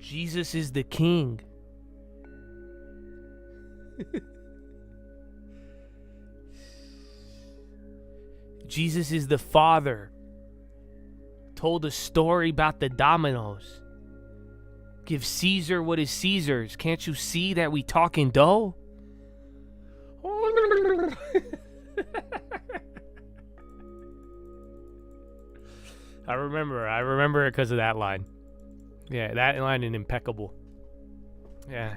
Jesus is the king. Jesus is the father. Told a story about the dominoes. Give Caesar what is Caesar's. Can't you see that we talking dough? I remember it because of that line. Yeah, that line is impeccable. Yeah,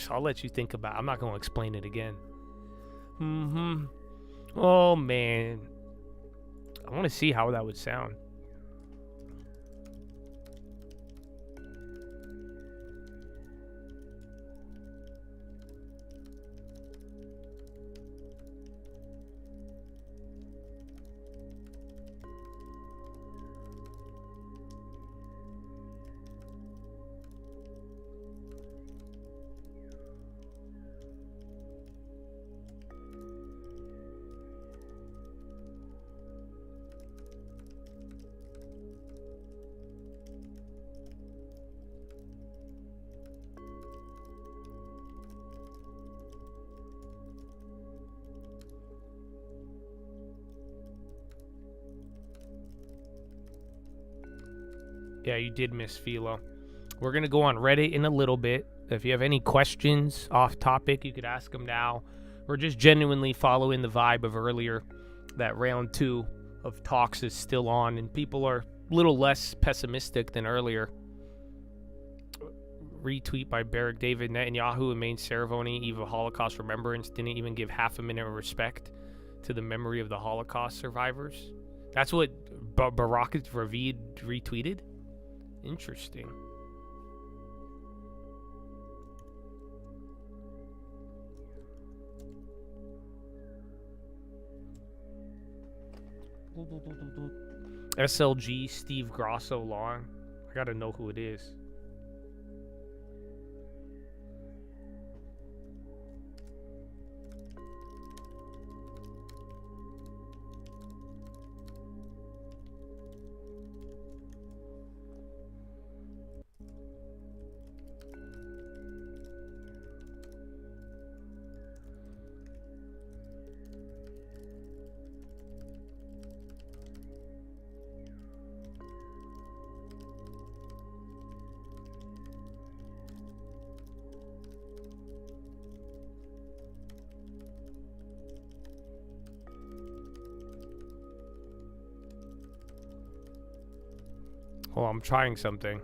I'll let you think about it. I'm not going to explain it again. Oh, man. I want to see how that would sound. Yeah, you did miss Philo. We're going to go on Reddit in a little bit. If you have any questions off topic, you could ask them now. We're just genuinely following the vibe of earlier, that round 2 of talks is still on, and people are a little less pessimistic than earlier. Retweet by Barack David. Netanyahu in main ceremony, Eve of Holocaust Remembrance, didn't even give half a minute of respect to the memory of the Holocaust survivors. That's what Barack Ravid retweeted? Interesting. SLG Steve Grosso Long. I gotta know who it is. Oh, I'm trying something.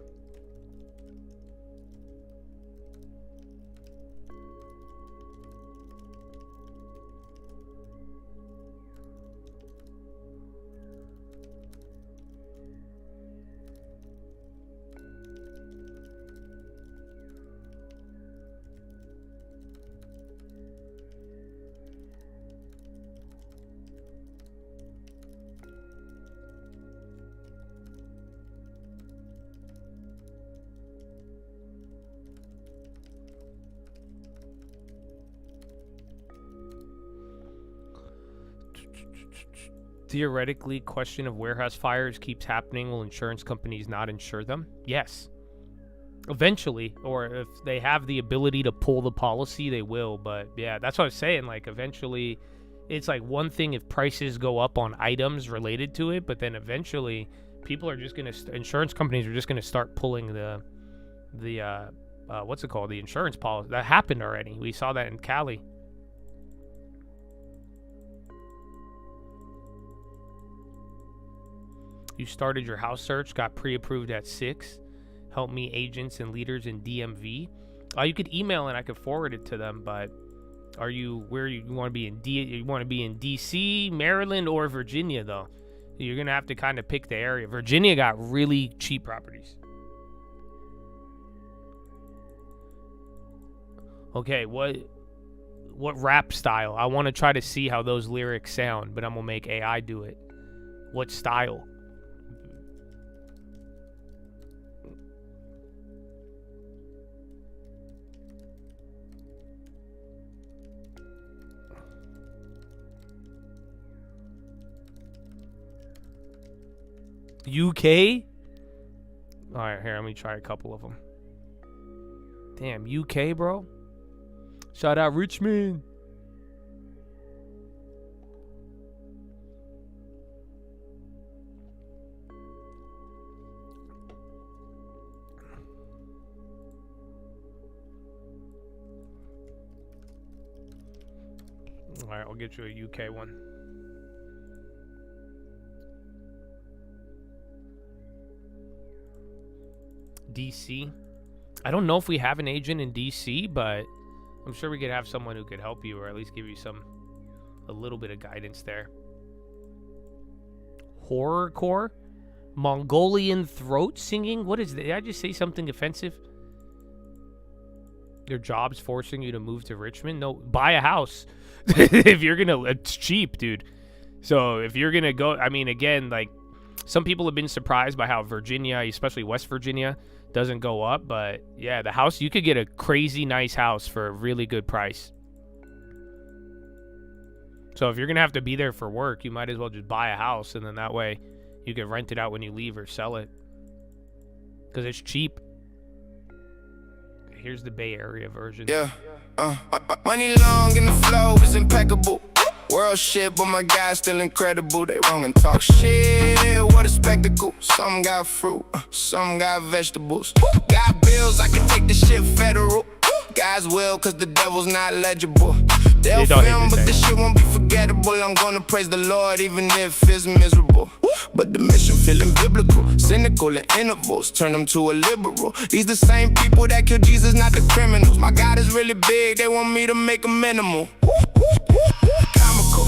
Theoretically, question of warehouse fires keeps happening. Will insurance companies not insure them? Yes. Eventually, or if they have the ability to pull the policy, they will. But yeah, that's what I was saying. Like, eventually, it's like one thing if prices go up on items related to it, but then eventually people are just going to, insurance companies are just going to start pulling the what's it called? The insurance policy. That happened already. We saw that in Cali. You started your house search, got pre-approved at 6. Help me agents and leaders in DMV. You could email and I could forward it to them, but are you where you want to be in you want to be in DC, Maryland, or Virginia though? You're going to have to kind of pick the area. Virginia got really cheap properties. Okay, what rap style? I want to try to see how those lyrics sound, but I'm going to make AI do it. What style? UK? Alright, here, let me try a couple of them. Damn, UK, bro? Shout out Richmond. Alright, I'll get you a UK one. DC. I don't know if we have an agent in DC, but I'm sure we could have someone who could help you, or at least give you a little bit of guidance there. Horrorcore? Mongolian throat singing? What is that? Did I just say something offensive? Your job's forcing you to move to Richmond? No, buy a house. If you're gonna, it's cheap, dude. So if you're gonna go, I mean, again, like, some people have been surprised by how Virginia, especially West Virginia, doesn't go up, but yeah, the house, you could get a crazy nice house for a really good price. So if you're gonna have to be there for work, you might as well just buy a house, and then that way you can rent it out when you leave or sell it, because it's cheap. Here's the Bay Area version. Yeah, money long and the flow is impeccable. World shit, but my guys still incredible. They wrong and talk shit, what a spectacle. Some got fruit, some got vegetables. Got bills, I can take the shit federal. Guys will, cause the devil's not legible. They'll film, but the shit won't be forgettable. I'm gonna praise the Lord, even if it's miserable. But the mission feeling biblical, cynical in intervals, turn them to a liberal. These the same people that killed Jesus, not the criminals. My God is really big, they want me to make a minimal. Comical,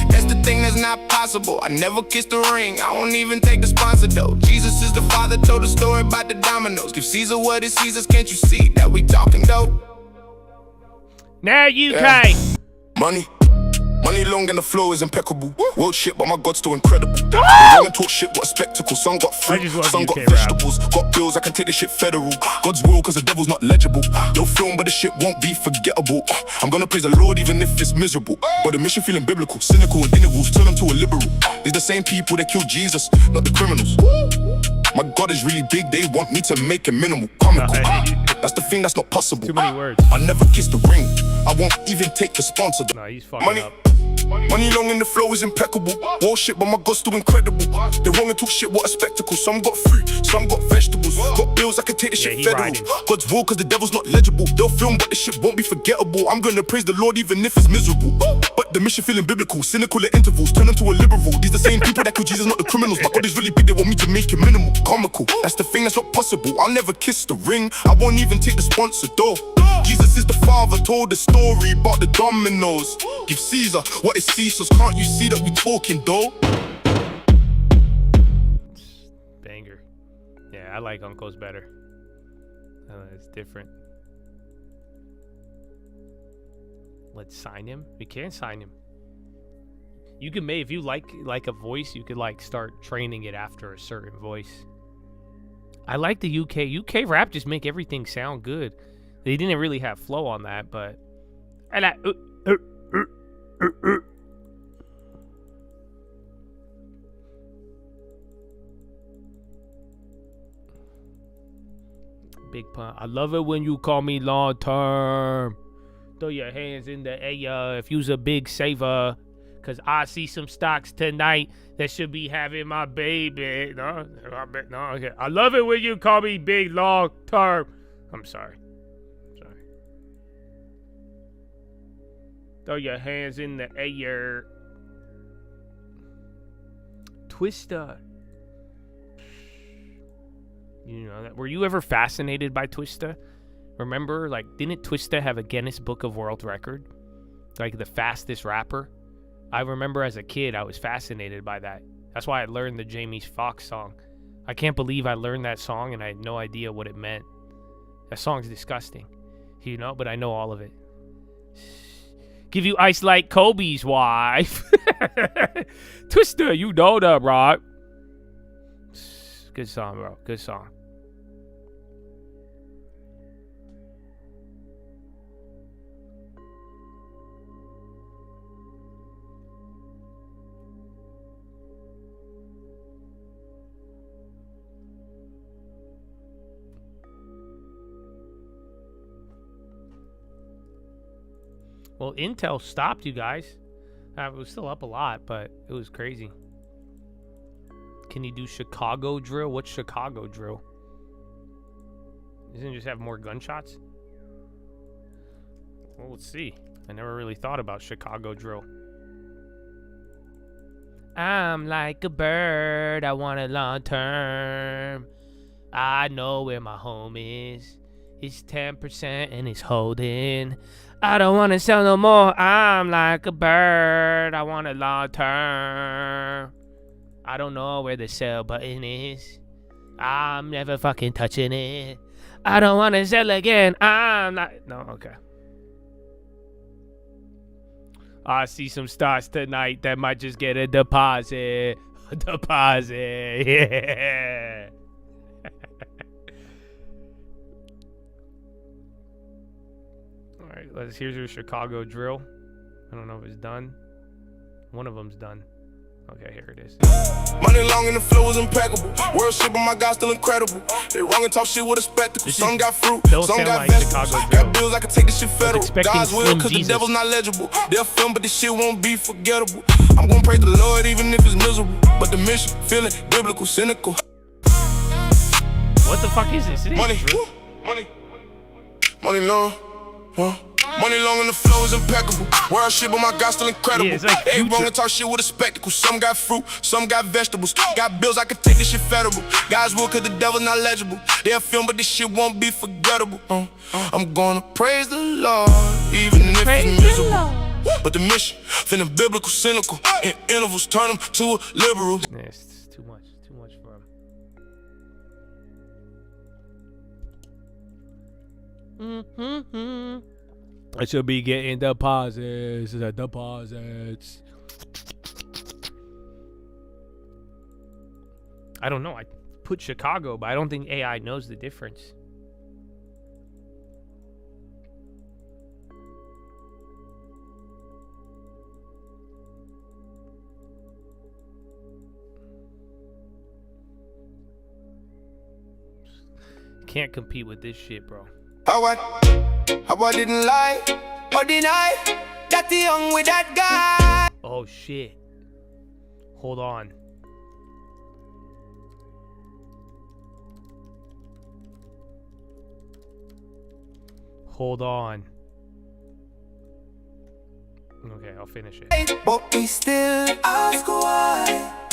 that's the thing that's not possible. I never kissed a ring, I won't even take the sponsor though. Jesus is the father, told the story about the dominoes. Give Caesar what is Caesar's, can't you see that we talking dope? Now UK. Money long and the flow is impeccable. World shit, but my God's still incredible. They wanna talk shit, what a spectacle. Some got fruit, some got vegetables. Got bills, I can take this shit federal. God's will, cause the devil's not legible. They'll film, but the shit won't be forgettable. I'm gonna praise the Lord, even if it's miserable. But the mission feeling biblical, cynical in intervals, turn them to a liberal. These the same people that killed Jesus, not the criminals. My God is really big, they want me to make it minimal. Comical, that's the thing that's not possible. Too many words. I never kissed the ring, I won't even take the sponsor. Nah, he's fucking up. Money long and the flow is impeccable. War shit, but my God's still incredible. They wrong and talk shit, what a spectacle. Some got fruit, some got vegetables. Got bills, I can take this shit federal. God's will, cause the devil's not legible. They'll film, but the shit won't be forgettable. I'm gonna praise the Lord, even if it's miserable. But the mission feeling biblical, cynical at intervals, turn them to a liberal. These the same people that killed Jesus, not the criminals. My God is really big, they want me to make it minimal. Comical, that's the thing that's not possible. I'll never kiss the ring, I won't even take the sponsor though. Jesus is the father, told the story about the dominoes. Give Caesar what is Caesar's, can't you see that we talking though? Banger. Yeah, I like Uncle's better. It's different. Let's sign him. We can't sign him. You can make, if you like a voice, you could like start training it after a certain voice. I like the UK rap, just make everything sound good. They didn't really have flow on that, but I like I love it when you call me long term. Throw your hands in the air if you's a big saver. Cause I see some stocks tonight that should be having my baby. No, okay. I love it when you call me big long term. I'm sorry. Throw your hands in the air. Twister. You know that. Were you ever fascinated by Twister? Remember, like, didn't Twister have a Guinness Book of World Record? Like the fastest rapper? I remember as a kid, I was fascinated by that. That's why I learned the Jamie Foxx song. I can't believe I learned that song and I had no idea what it meant. That song's disgusting, you know, but I know all of it. Give you ice like Kobe's wife. Twister, you know that, right? Good song, bro. Good song. Well, Intel stopped, you guys. It was still up a lot, but it was crazy. Can you do Chicago drill? What's Chicago drill? Doesn't it just have more gunshots? Well, let's see. I never really thought about Chicago drill. I'm like a bird. I want it long term. I know where my home is. It's 10% and it's holding. I don't want to sell no more. I'm like a bird. I want it long term. I don't know where the sell button is. I'm never fucking touching it. I don't want to sell again. I'm not. No, okay. I see some stocks tonight that might just get a deposit. A deposit. Yeah. All right, here's your Chicago drill. I don't know if it's done. One of them's done. Okay, here it is. Money long and the flow is impeccable. World shit, but my guys still incredible. They wrong and talk shit with a spectacle. Some got fruit, some got vegetables. Got bills, I can take this shit federal. God's will, cause the devil's not legible. They'll film, but this shit won't be forgettable. I'm gonna praise the Lord even if it's miserable. But the mission, feeling biblical, cynical. What the fuck is this? Money long, money long and the flow is impeccable. World shit, but my guys still incredible. Yeah, like they wrong and talk shit with a spectacle. Some got fruit, some got vegetables. Got bills, I can take this shit federal. God's will, cause the devil's not legible. They'll film, but this shit won't be forgettable. I'm gonna praise the Lord, even if it's miserable. But the mission, feeling biblical, cynical. In intervals, turn them to a liberal. Yeah, it's too much for him. I should be getting deposits. Deposits. I don't know. I put Chicago, but I don't think AI knows the difference. Can't compete with this shit, bro. How I didn't lie or deny that the young with that guy. Oh shit. Hold on. Hold on. Okay, I'll finish it. But we still ask why.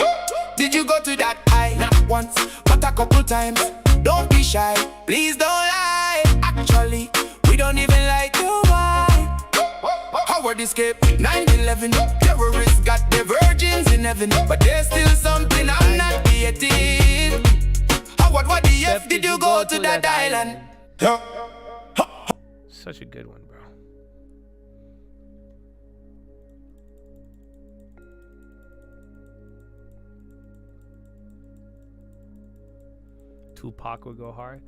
Did you go to that eye? Not once, but a couple times. Don't be shy, please don't lie. Actually, we don't even like to buy. Howard escape, 9/11. Terrorists got their virgins in heaven, but there's still something I'm not getting. Howard, what the F did you go to that island? Such a good one, bro. Tupac would go hard.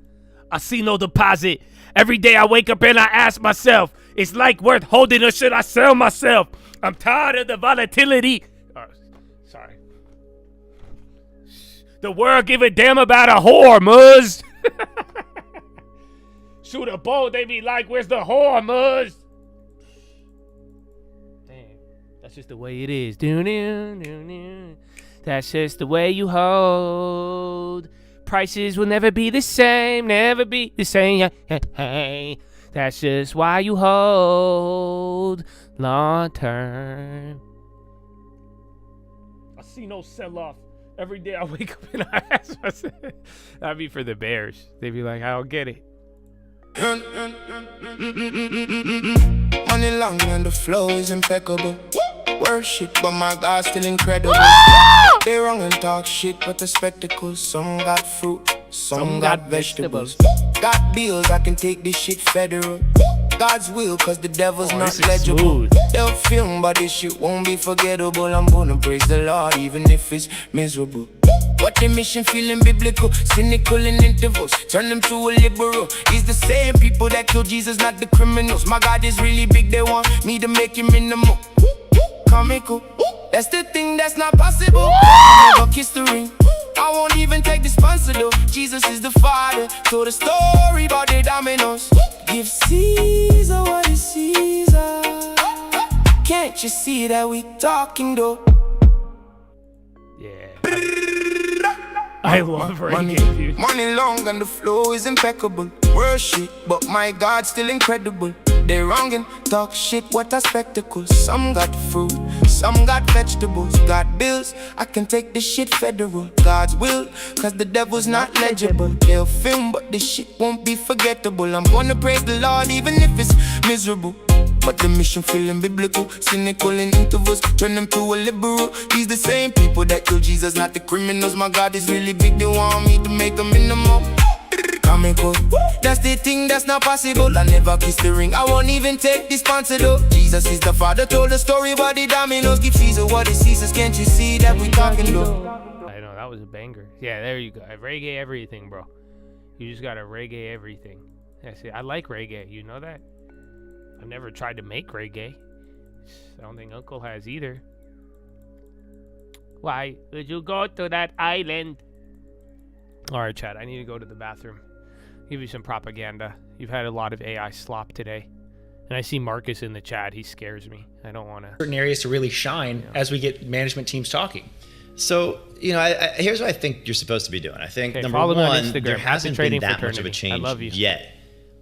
I see no deposit. Every day I wake up and I ask myself, it's like worth holding or should I sell myself? I'm tired of the volatility. Oh, sorry. The world give a damn about a whore, Muzz. shoot a boat, they be like, where's the Hormuz? Damn, that's just the way it is. That's just the way you hold. Prices will never be the same, never be the same. Hey, that's just why you hold long term. I see no sell-off. Every day I wake up and I ask myself. That'd be for the Bears. They'd be like, I don't get it. Money long and the flow is impeccable. Worship, but my God's still incredible. They wrong and talk shit, but the spectacles. Some got fruit, some got vegetables. Got bills, I can take this shit federal. God's will, cause the devil's not legible. Smooth. They'll film, but this shit won't be forgettable. I'm gonna praise the Lord, even if it's miserable. What the mission feeling biblical, cynical in intervals. Turn them to a liberal. He's the same people that killed Jesus, not the criminals. My God is really big, they want me to make him minimal. Comical, that's the thing that's not possible. I never kiss the ring, I won't even take the sponsor though. Jesus is the Father, so the story about the dominoes. Give Caesar what is Caesar. Can't you see that we talking though? Yeah. I love reggae, dude. Money long and the flow is impeccable. Worship, but my God still incredible. They wrong and talk shit, what a spectacle. Some got fruit, some got vegetables. Got bills, I can take this shit federal. God's will, cause the devil's not legible. They'll film, but this shit won't be forgettable. I'm gonna praise the Lord even if it's miserable. But the mission feeling biblical, cynical in intervals. Turn them to a liberal. These the same people that killed Jesus, not the criminals. My God is really big, they want me to make them minimal. Comical, that's the thing that's not possible. I never kiss the ring, I won't even take the sponsor though. Jesus is the Father, told the story about the dominoes. Give Caesar what is Caesar's, can't you see that we talking though? I know, that was a banger. Yeah, there you go. Reggae everything, bro. You just gotta reggae everything. That's it. I like reggae, you know that? I've never tried to make reggae. I don't think Uncle has either. Why would you go to that island? Alright, Chad, I need to go to the bathroom. Give you some propaganda. You've had a lot of AI slop today. And I see Marcus in the chat. He scares me. I don't want to... Certain areas to really shine as we get management teams talking. So, you know, here's what I think you're supposed to be doing. I think, number one, there hasn't been that much of a change yet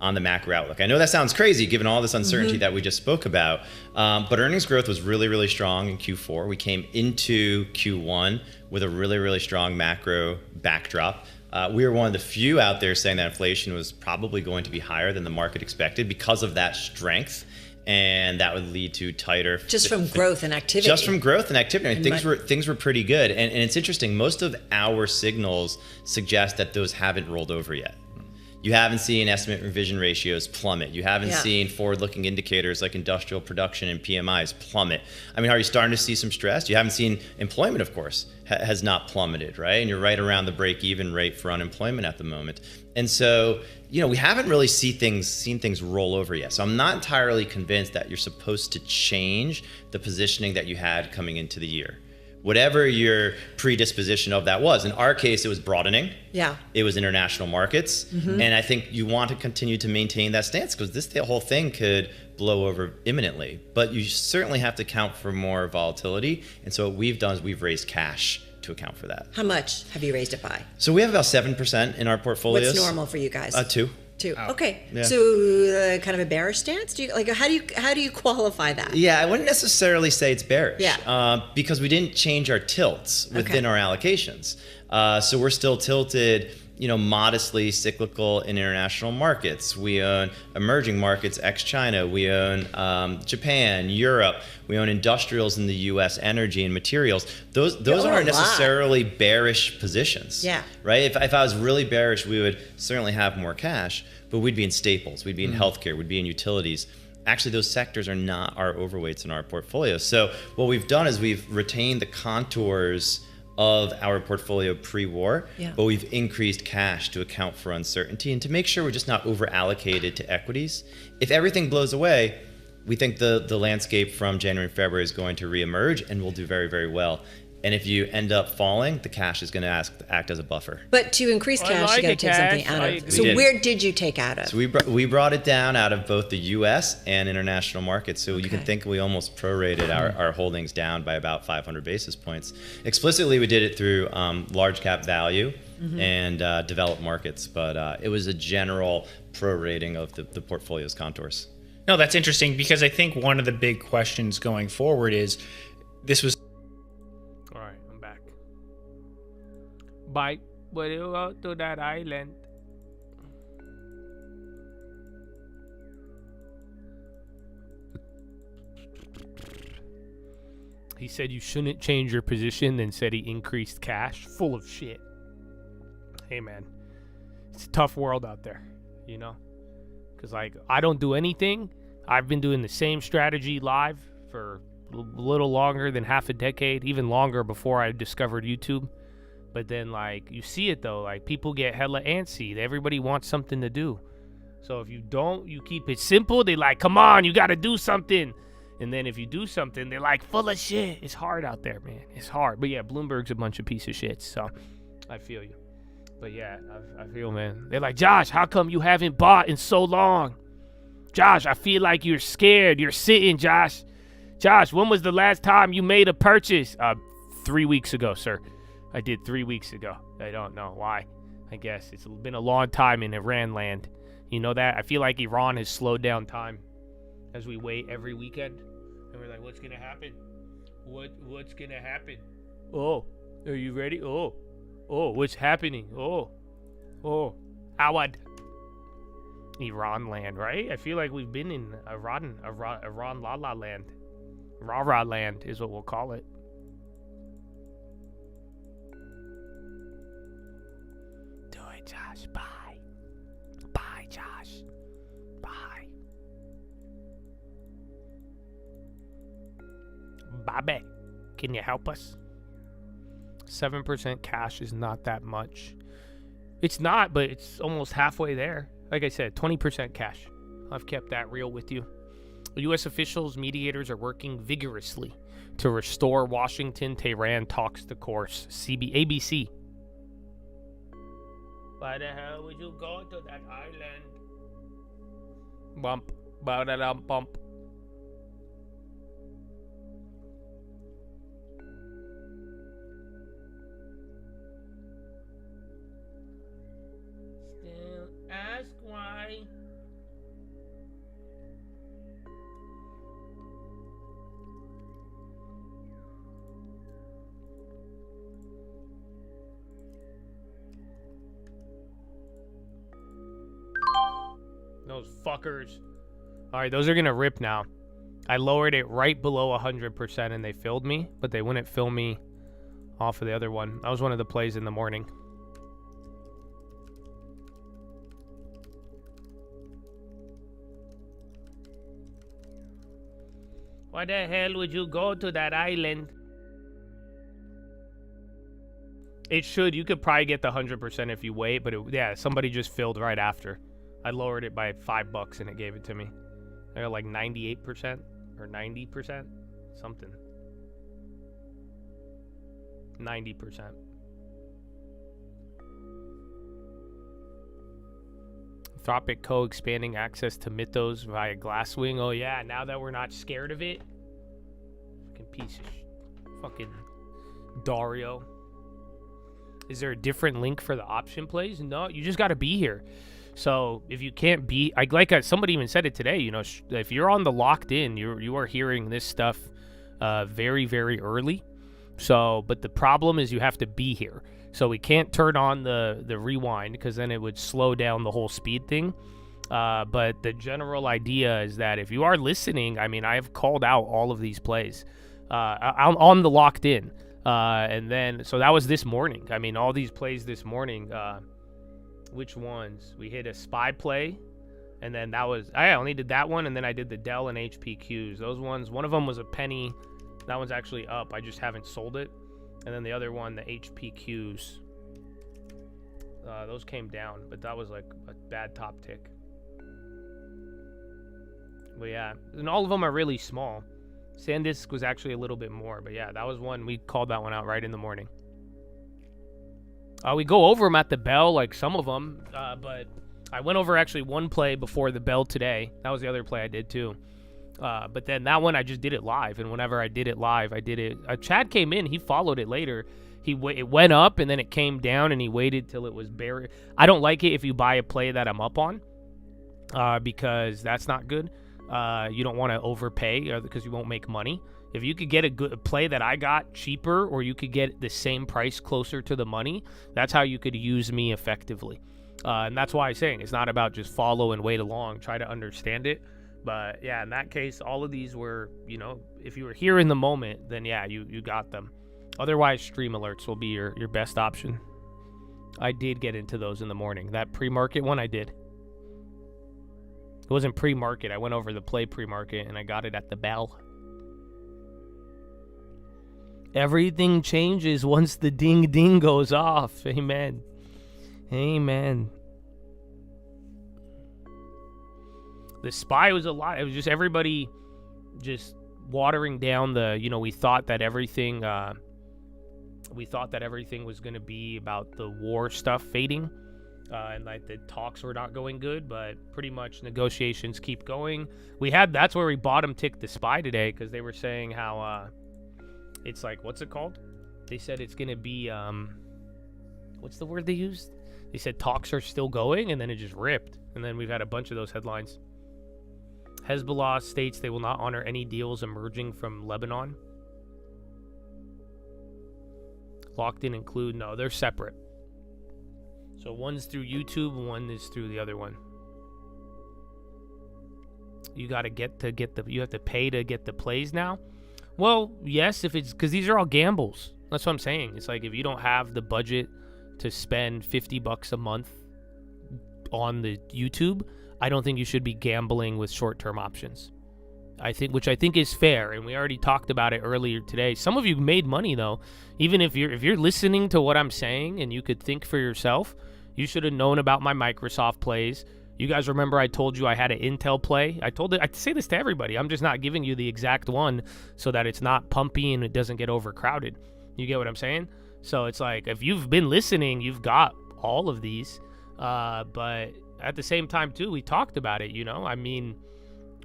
on the macro outlook. I know that sounds crazy given all this uncertainty that we just spoke about, but earnings growth was really, really strong in Q4. We came into Q1 with a really, really strong macro backdrop. We were one of the few out there saying that inflation was probably going to be higher than the market expected because of that strength, and that would lead to tighter... Just from growth and activity. Just from growth and activity. I mean, things were pretty good, and it's interesting. Most of our signals suggest that those haven't rolled over yet. You haven't seen estimate revision ratios plummet. You haven't seen forward-looking indicators like industrial production and PMIs plummet. I mean, are you starting to see some stress? You haven't seen employment, of course, has not plummeted, right? And you're right around the break-even rate for unemployment at the moment. And so, you know, we haven't really seen things roll over yet. So I'm not entirely convinced that you're supposed to change the positioning that you had coming into the year. Whatever your predisposition of that was. In our case, it was broadening. Yeah. It was international markets. And I think you want to continue to maintain that stance because the whole thing could blow over imminently. But you certainly have to account for more volatility. And so what we've done is we've raised cash to account for that. How much have you raised it by? So we have about 7% in our portfolios. What's normal for you guys? 2. Okay, Yeah. so kind of a bearish stance. Do you how do you qualify that? Yeah, I wouldn't necessarily say it's bearish. Yeah. Because we didn't change our tilts within our allocations. So we're still tilted, you know, modestly cyclical in international markets. We own emerging markets ex-China. We own Japan, Europe. We own industrials in the U.S., energy and materials. Those aren't necessarily bearish positions. Yeah. Right? If I was really bearish, we would certainly have more cash, but we'd be in staples. We'd be in healthcare. We'd be in utilities. Actually, those sectors are not our overweights in our portfolio. So what we've done is we've retained the contours of our portfolio pre-war, but we've increased cash to account for uncertainty and to make sure we're just not over-allocated to equities. If everything blows away, we think the landscape from January and February is going to reemerge and we'll do very, very well. And if you end up falling, the cash is going to act as a buffer. But to increase cash, you got to take something out of. So where did you take out of? So we brought it down out of both the U.S. and international markets. So you can think we almost prorated our holdings down by about 500 basis points. Explicitly, we did it through large cap value and developed markets. But it was a general prorating of the portfolio's contours. No, that's interesting because I think one of the big questions going forward is this was. Bye. Will you go to that island? He said you shouldn't change your position, then said he increased cash. Full of shit. Hey, man. It's a tough world out there, you know? Because, like, I don't do anything. I've been doing the same strategy live for a little longer than half a decade, even longer before I discovered YouTube. But then, like, you see it, though. Like, people get hella antsy. Everybody wants something to do. So if you don't, you keep it simple. They like, come on, you got to do something. And then if you do something, they're like, full of shit. It's hard out there, man. It's hard. But, yeah, Bloomberg's a bunch of piece of shit. So I feel you. But, yeah, I feel, man. They're like, Josh, how come you haven't bought in so long? Josh, I feel like you're scared. You're sitting, Josh. Josh, when was the last time you made a purchase? 3 weeks ago, sir. I did 3 weeks ago. I don't know why. I guess it's been a long time in Iran land. You know that? I feel like Iran has slowed down time as we wait every weekend. And we're like, what's going to happen? What's going to happen? Oh, are you ready? Oh, what's happening? Oh, Awad. Iran land, right? I feel like we've been in Iran la la land. Rah-rah land is what we'll call it. Josh, bye. Bye, Josh. Bye. Bobby, can you help us? 7% cash is not that much. It's not, but it's almost halfway there. Like I said, 20% cash. I've kept that real with you. U.S. officials, mediators are working vigorously to restore Washington-Tehran talks to course. ABC. Why the hell would you go to that island? Bump. Ba-da-dum-bump. Still ask why. Those fuckers. Alright, those are gonna rip now. I lowered it right below 100% and they filled me, but they wouldn't fill me off of the other one. That was one of the plays in the morning. Why the hell would you go to that island? It should. You could probably get the 100% if you wait, but yeah, somebody just filled right after. I lowered it by $5 and it gave it to me. I got like 98% or 90%, something. 90%. Anthropic co-expanding access to Mythos via Glasswing. Oh yeah, now that we're not scared of it. Fucking piece of fucking Dario. Is there a different link for the option plays? No, you just got to be here. So if you can't be, somebody even said it today, you know, if you're on the locked in, you are hearing this stuff very, very early. So, but the problem is you have to be here. So we can't turn on the rewind because then it would slow down the whole speed thing. But the general idea is that if you are listening, I mean, I have called out all of these plays on the locked in. And then, so that was this morning. I mean, all these plays this morning, which ones? We hit a SPY play, and then that was, I only did that one, and then I did the Dell and HPQs. Those ones, one of them was a penny. That one's actually up. I just haven't sold it. And then the other one, the HPQs, those came down, but that was like a bad top tick. But yeah, and all of them are really small. SanDisk was actually a little bit more, but yeah, that was one. We called that one out right in the morning. We go over them at the bell, like some of them, but I went over actually one play before the bell today. That was the other play I did too. But then that one I just did it live, and whenever I did it live, I did it. Chad came in, he followed it later. It went up and then it came down, and he waited till it was buried. I don't like it if you buy a play that I'm up on, because that's not good. You don't want to overpay because you won't make money. If you could get a good play that I got cheaper, or you could get the same price closer to the money, that's how you could use me effectively. And that's why I'm saying it's not about just follow and wait along. Try to understand it. But yeah, in that case, all of these were, if you were here in the moment, then yeah, you got them. Otherwise, stream alerts will be your best option. I did get into those in the morning. That pre-market one I did. It wasn't pre-market. I went over the play pre-market and I got it at the bell. Everything changes once the ding ding goes off. Amen. Amen. The SPY was a lot. It was just everybody just watering down the, we thought that everything was going to be about the war stuff fading, and like the talks were not going good, but pretty much negotiations keep going. That's where we bottom ticked the SPY today, because they were saying how it's like, what's it called? They said it's going to be, what's the word they used? They said talks are still going, and then it just ripped. And then we've had a bunch of those headlines. Hezbollah states they will not honor any deals emerging from Lebanon. Locked in include, no, they're separate. So one's through YouTube, one is through the other one. You got to you have to pay to get the plays now? Well, yes, if it's, because these are all gambles. That's what I'm saying. It's like if you don't have the budget to spend $50 a month on the YouTube, I don't think you should be gambling with short-term options. Which I think is fair, and we already talked about it earlier today. Some of you made money though. Even if you're listening to what I'm saying and you could think for yourself, you should have known about my Microsoft plays. You guys remember I told you I had an Intel play? I say this to everybody. I'm just not giving you the exact one so that it's not pumpy and it doesn't get overcrowded. You get what I'm saying? So it's like, if you've been listening, you've got all of these. But at the same time too, we talked about it, I mean,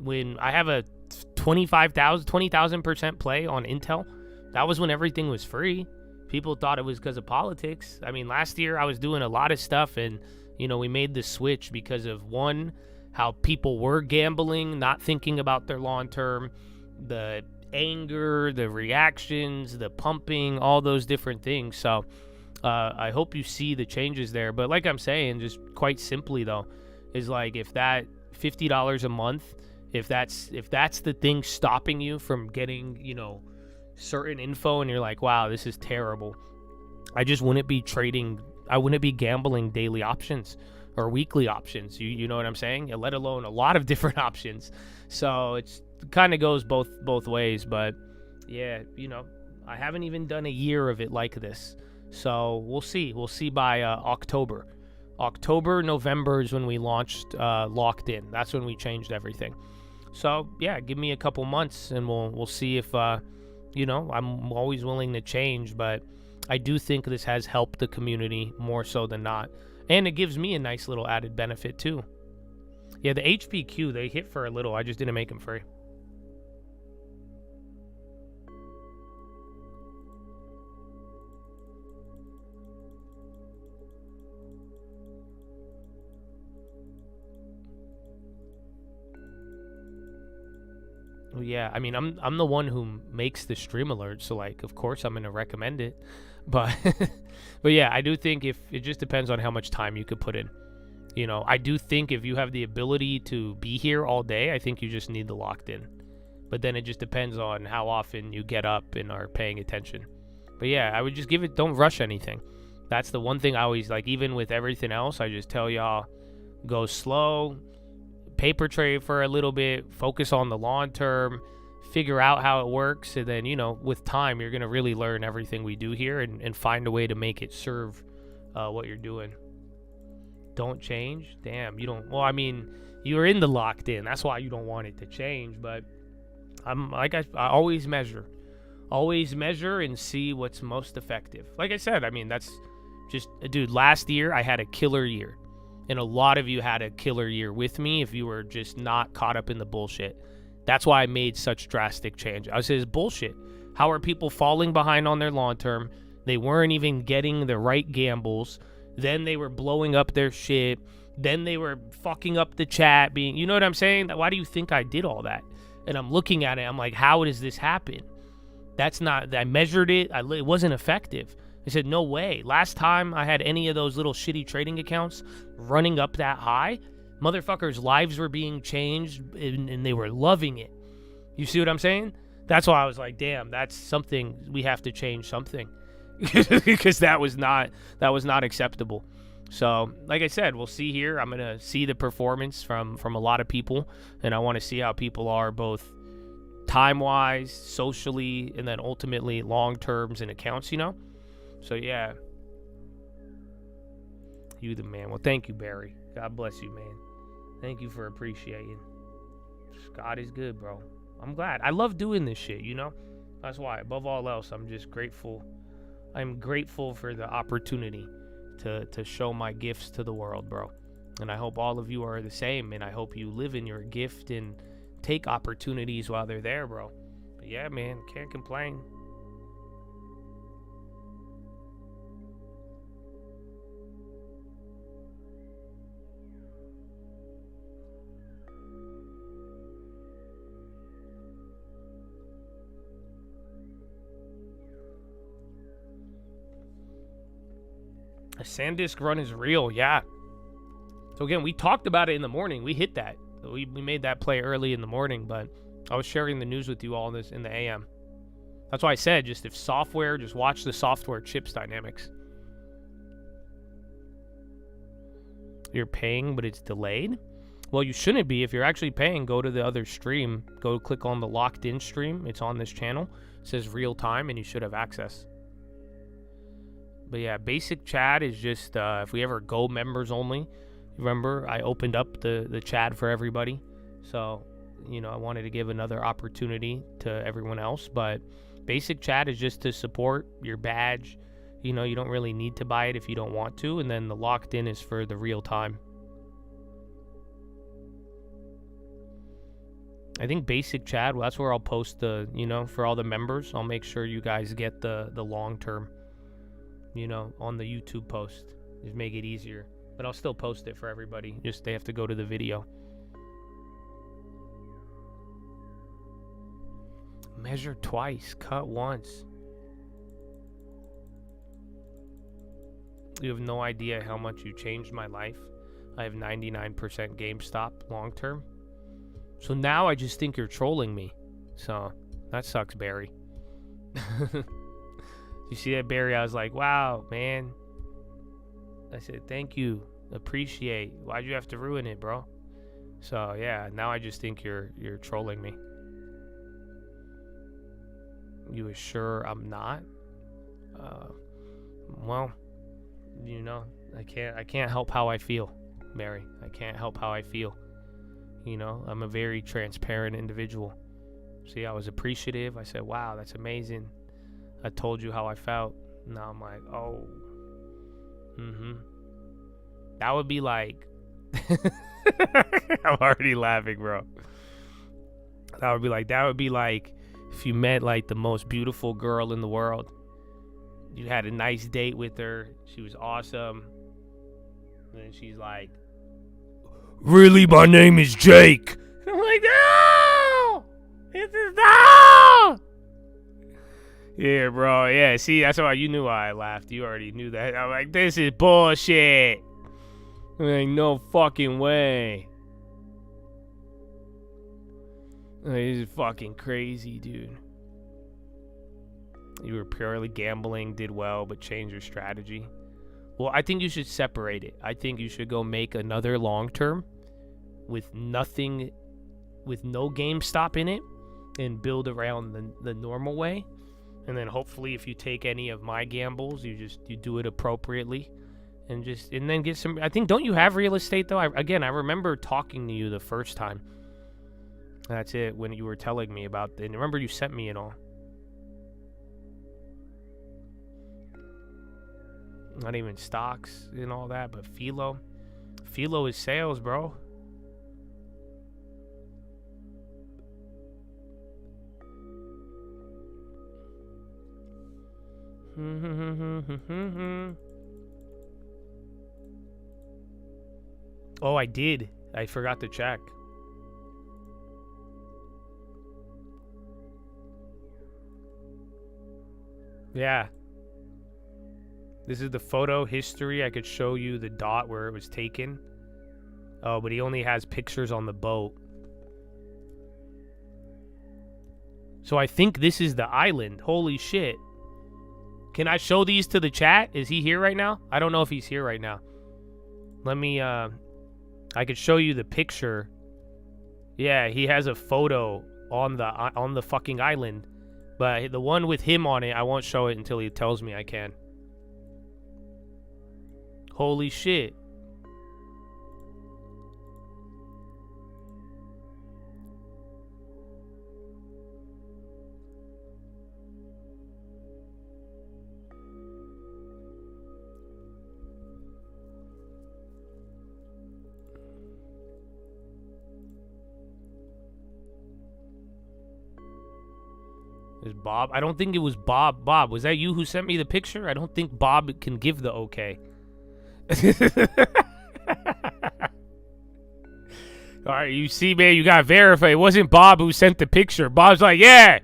when I have a 20,000% play on Intel, that was when everything was free. People thought it was because of politics. I mean, last year I was doing a lot of stuff, and we made the switch because of, one, how people were gambling, not thinking about their long term, the anger, the reactions, the pumping, all those different things. So I hope you see the changes there. But like I'm saying, just quite simply though, is like, if that $50 a month, if that's the thing stopping you from getting, certain info, and you're like, wow, this is terrible, I just wouldn't be trading. I wouldn't be gambling daily options or weekly options. You know what I'm saying? Let alone a lot of different options. So it kind of goes both ways. But yeah, I haven't even done a year of it like this. So we'll see. We'll see by October. November is when we launched Locked In. That's when we changed everything. So yeah, give me a couple months and we'll see if I'm always willing to change, but I do think this has helped the community more so than not, and it gives me a nice little added benefit too. Yeah, the HPQ, they hit for a little. I just didn't make them free. Yeah, I mean, I'm the one who makes the stream alert, so like, of course I'm gonna recommend it, but but yeah, I do think if it just depends on how much time you could put in. I do think if you have the ability to be here all day, I think you just need the Locked In. But then it just depends on how often you get up and are paying attention. But yeah, I would just don't rush anything. That's the one thing I always like. Even with everything else, I just tell y'all, go slow. Paper trade for a little bit, focus on the long term, figure out how it works, and then with time you're gonna really learn everything we do here and find a way to make it serve what you're doing. Don't change? Damn, you don't. Well, I mean, you're in the Locked In, that's why you don't want it to change, but I always measure. Always measure and see what's most effective. Like I said, I mean, that's just, dude, last year I had a killer year. And a lot of you had a killer year with me if you were just not caught up in the bullshit. That's why I made such drastic change. I said, it's bullshit. How are people falling behind on their long term? They weren't even getting the right gambles. Then they were blowing up their shit. Then they were fucking up the chat. You know what I'm saying? Why do you think I did all that? And I'm looking at it. I'm like, how does this happen? That's not, I measured it. It wasn't effective. I said, no way. Last time I had any of those little shitty trading accounts running up that high, motherfuckers' lives were being changed and they were loving it. You see what I'm saying? That's why I was like, damn, that's something, we have to change something. Because that was not acceptable. So, like I said, we'll see here. I'm going to see the performance from a lot of people, and I want to see how people are both time-wise, socially, and then ultimately long-terms and accounts, you know? So, yeah. You the man. Well, thank you, Barry. God bless you, man. Thank you for appreciating. God is good, bro. I'm glad. I love doing this shit, you know? That's why, above all else, I'm just grateful. I'm grateful for the opportunity to show my gifts to the world, bro. And I hope all of you are the same, and I hope you live in your gift and take opportunities while they're there, bro. But yeah, man, can't complain. A SanDisk run is real, yeah. So again, we talked about it in the morning. We hit that. We made that play early in the morning, but I was sharing the news with you all this in the AM. That's why I said, just if software, just watch the software chips dynamics. You're paying, but it's delayed? Well, you shouldn't be. If you're actually paying, go to the other stream. Go click on the locked in stream. It's on this channel. It says real time, and you should have access. But yeah, basic chat is just, if we ever go members only, remember, I opened up the chat for everybody. So, you know, I wanted to give another opportunity to everyone else. But basic chat is just to support your badge. You know, you don't really need to buy it if you don't want to. And then the locked in is for the real time. I think basic chat, well, that's where I'll post the, you know, for all the members. I'll make sure you guys get the long term. You know, on the YouTube post. Just make it easier. But I'll still post it for everybody. Just they have to go to the video. Measure twice, cut once. You have no idea how much you changed my life. I have 99% GameStop long term. So now I just think you're trolling me. So that sucks, Barry. You see that, Barry? I was like, wow, man. I said, thank you. Appreciate. Why'd you have to ruin it, bro? So, yeah, now I just think you're trolling me. You sure I'm not? Well, you know, I can't help how I feel, Mary. I can't help how I feel. You know, I'm a very transparent individual. See, I was appreciative. I said, wow, that's amazing. I told you how I felt. Now I'm like, oh. That would be like... I'm already laughing, bro. That would be like if you met like the most beautiful girl in the world. You had a nice date with her. She was awesome. And then she's like, really, my name is Jake. And I'm like, no! This is no! Yeah, bro. Yeah, see, that's why you knew why I laughed. You already knew that. I'm like, this is bullshit. Like, no fucking way. Like, this is fucking crazy, dude. You were purely gambling, did well, but changed your strategy. Well, I think you should separate it. I think you should go make another long term with nothing, with no GameStop in it, and build around the normal way. And then hopefully if you take any of my gambles, you do it appropriately and then get some. I think, don't you have real estate though? I remember talking to you the first time. That's it, when you were telling me about it. Remember you sent me it all. Not even stocks and all that, but Philo. Philo is sales, bro. Oh, I did. I forgot to check. Yeah. This is the photo history. I could show you the dot where it was taken. Oh, but he only has pictures on the boat. So I think this is the island. Holy shit. Can I show these to the chat? Is he here right now? I don't know if he's here right now. Let me, I could show you the picture. Yeah, he has a photo on the fucking island. But the one with him on it, I won't show it until he tells me I can. Holy shit. Is Bob? I don't think it was Bob. Bob, was that you who sent me the picture? I don't think Bob can give the okay. Alright, you see, man, you gotta verify. It wasn't Bob who sent the picture. Bob's like, yeah,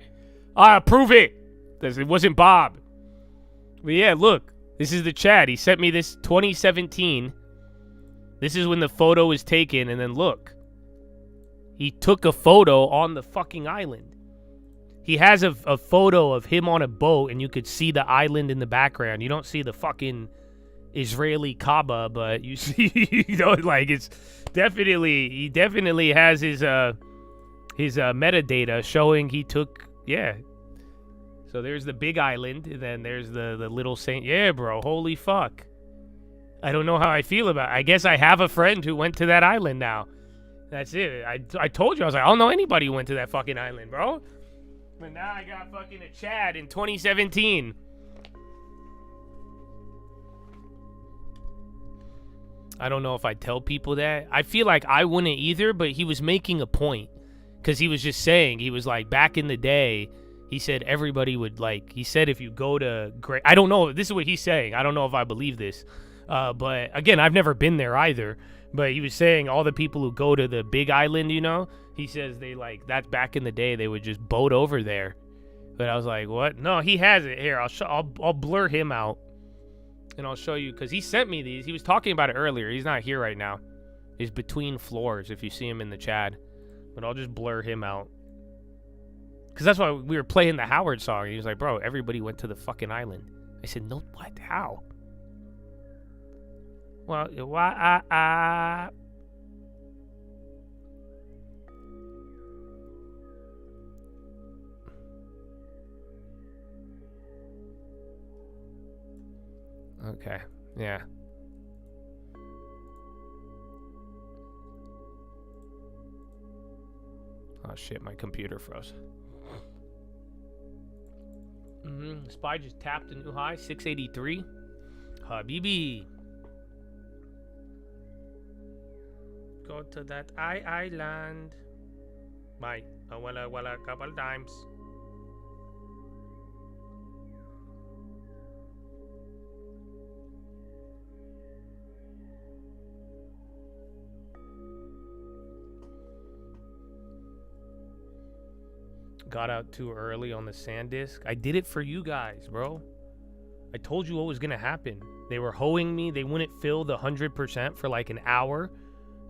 I approve it. It wasn't Bob. But yeah, look. This is the chat. He sent me this 2017. This is when the photo was taken, and then look. He took a photo on the fucking island. He has a photo of him on a boat, and you could see the island in the background. You don't see the fucking Israeli Kaaba, but you see, you know, like it's definitely, he definitely has his metadata showing he took, yeah. So there's the big island, and then there's the little Saint. Yeah, bro, holy fuck. I don't know how I feel about it. I guess I have a friend who went to that island now. That's it. I told you, I was like, I don't know anybody who went to that fucking island, bro. But now I got fucking a Chad in 2017. I don't know if I tell people that. I feel like I wouldn't either, but he was making a point. Because he was just saying, he was like, back in the day, he said everybody would like, he said if you go to great, I don't know, this is what he's saying. I don't know if I believe this. But again, I've never been there either. But he was saying all the people who go to the big island, you know, he says they like that back in the day they would just boat over there. But I was like, what? No, he has it here. I'll blur him out, and I'll show you because he sent me these. He was talking about it earlier. He's not here right now. He's between floors. If you see him in the chat, but I'll just blur him out because that's why we were playing the Howard song. He was like, bro, everybody went to the fucking island. I said, no, what? How? Well, why? Okay, yeah. Oh shit, my computer froze. SPY just tapped a new high, 683. Habibi. Go to that island. Bye. Walla couple times. Got out too early on the SanDisk. I did it for you guys, bro. I told you what was gonna happen. They were hoeing me. They wouldn't fill the 100% for like an hour.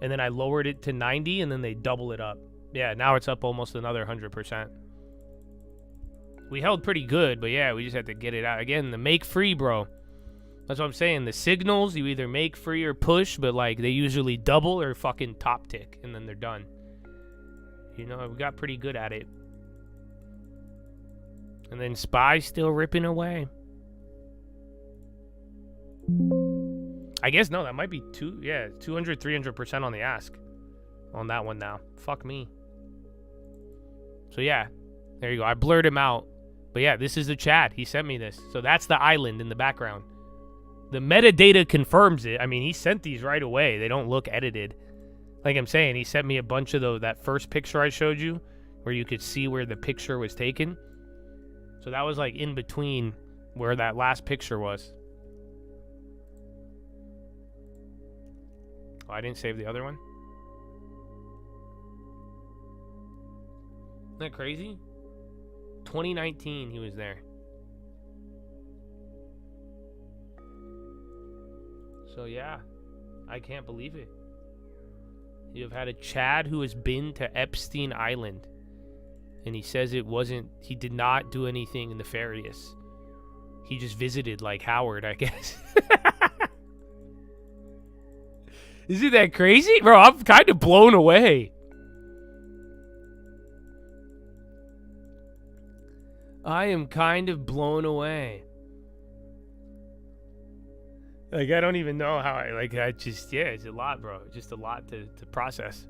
And then I lowered it to 90 and then they double it up. Yeah, now it's up almost another 100%. We held pretty good, but yeah, we just had to get it out. Again, the make free, bro. That's what I'm saying. The signals, you either make free or push, but like they usually double or fucking top tick and then they're done. You know, we got pretty good at it. And then SPY still ripping away. I guess, no, that might be 200, 300% on the ask. On that one now. Fuck me. So yeah, there you go. I blurred him out. But yeah, this is the Chad. He sent me this. So that's the island in the background. The metadata confirms it. I mean, he sent these right away. They don't look edited. Like I'm saying, he sent me a bunch of that first picture I showed you where you could see where the picture was taken. So that was like in between where that last picture was. Oh, I didn't save the other one. Isn't that crazy? 2019 he was there. So yeah, I can't believe it. You have had a Chad who has been to Epstein Island, and he says he did not do anything nefarious. He just visited like Howard, I guess. Isn't that crazy? Bro, I'm kind of blown away. I am kind of blown away. Like, I don't even know how it's a lot, bro. Just a lot to process.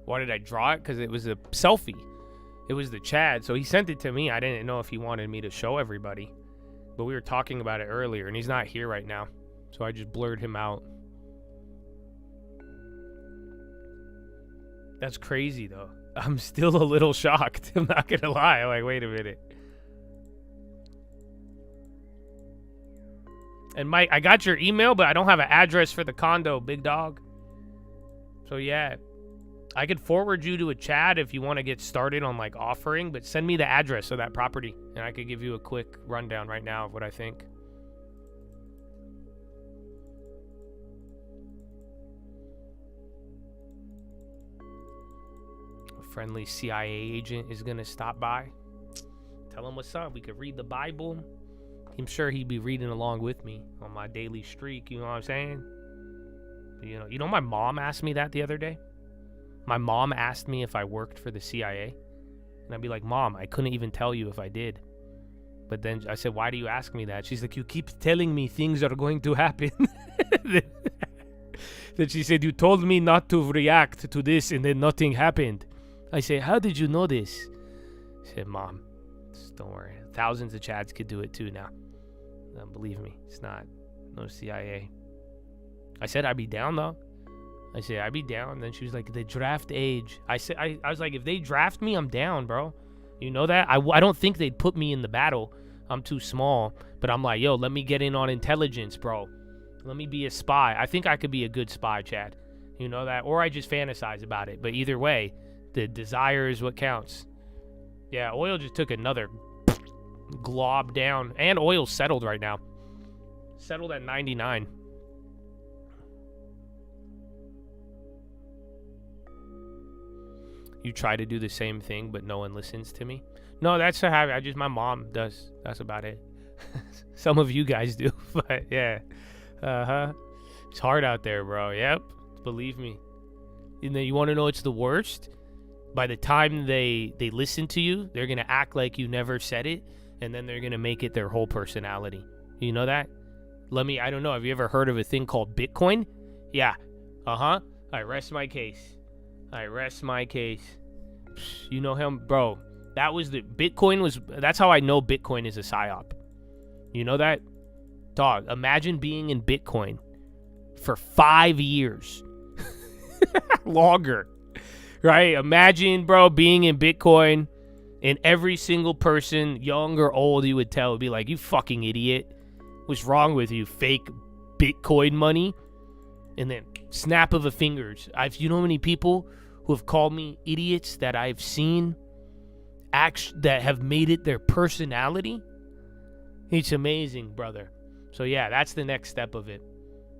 Why did I draw it? Because it was a selfie. It was the Chad. So he sent it to me. I didn't know if he wanted me to show everybody. But we were talking about it earlier, and he's not here right now. So I just blurred him out. That's crazy, though. I'm still a little shocked. I'm not going to lie. I'm like, wait a minute. And Mike, I got your email, but I don't have an address for the condo, big dog. So yeah, I could forward you to a Chad if you want to get started on like offering, but send me the address of that property, and I could give you a quick rundown right now of what I think. A friendly CIA agent is going to stop by. Tell him what's up. We could read the Bible. I'm sure he'd be reading along with me on my daily streak, you know what I'm saying? You know my mom asked me that the other day? My mom asked me if I worked for the CIA. And I'd be like, Mom, I couldn't even tell you if I did. But then I said, why do you ask me that? She's like, you keep telling me things are going to happen. Then she said, you told me not to react to this and then nothing happened. I say, how did you know this? She said, Mom, just don't worry. Thousands of Chads could do it too now. Believe me, it's not no CIA. I said I'd be down though. I said I'd be down. Then she was like, the draft age. I said I was like, if they draft me, I'm down, bro. You know that? I don't think they'd put me in the battle. I'm too small. But I'm like, yo, let me get in on intelligence, bro. Let me be a spy. I think I could be a good spy, Chad. You know that? Or I just fantasize about it. But either way, the desire is what counts. Yeah, oil just took another glob down, and oil settled right now. Settled at 99. You try to do the same thing, but no one listens to me. No, that's a habit. My mom does. That's about it. Some of you guys do, but yeah. It's hard out there, bro. Yep. Believe me. And then you want to know what's the worst? By the time they listen to you, they're going to act like you never said it. And then they're going to make it their whole personality. You know that? I don't know. Have you ever heard of a thing called Bitcoin? Yeah. I rest my case. You know him? Bro, that's how I know Bitcoin is a psyop. You know that? Dog, imagine being in Bitcoin for 5 years. Longer. Right? Imagine, bro, being in Bitcoin. And every single person, young or old, you would tell would be like, you fucking idiot. What's wrong with you? Fake Bitcoin money? And then snap of a fingers. You know how many people who have called me idiots that I've seen that have made it their personality? It's amazing, brother. So yeah, that's the next step of it.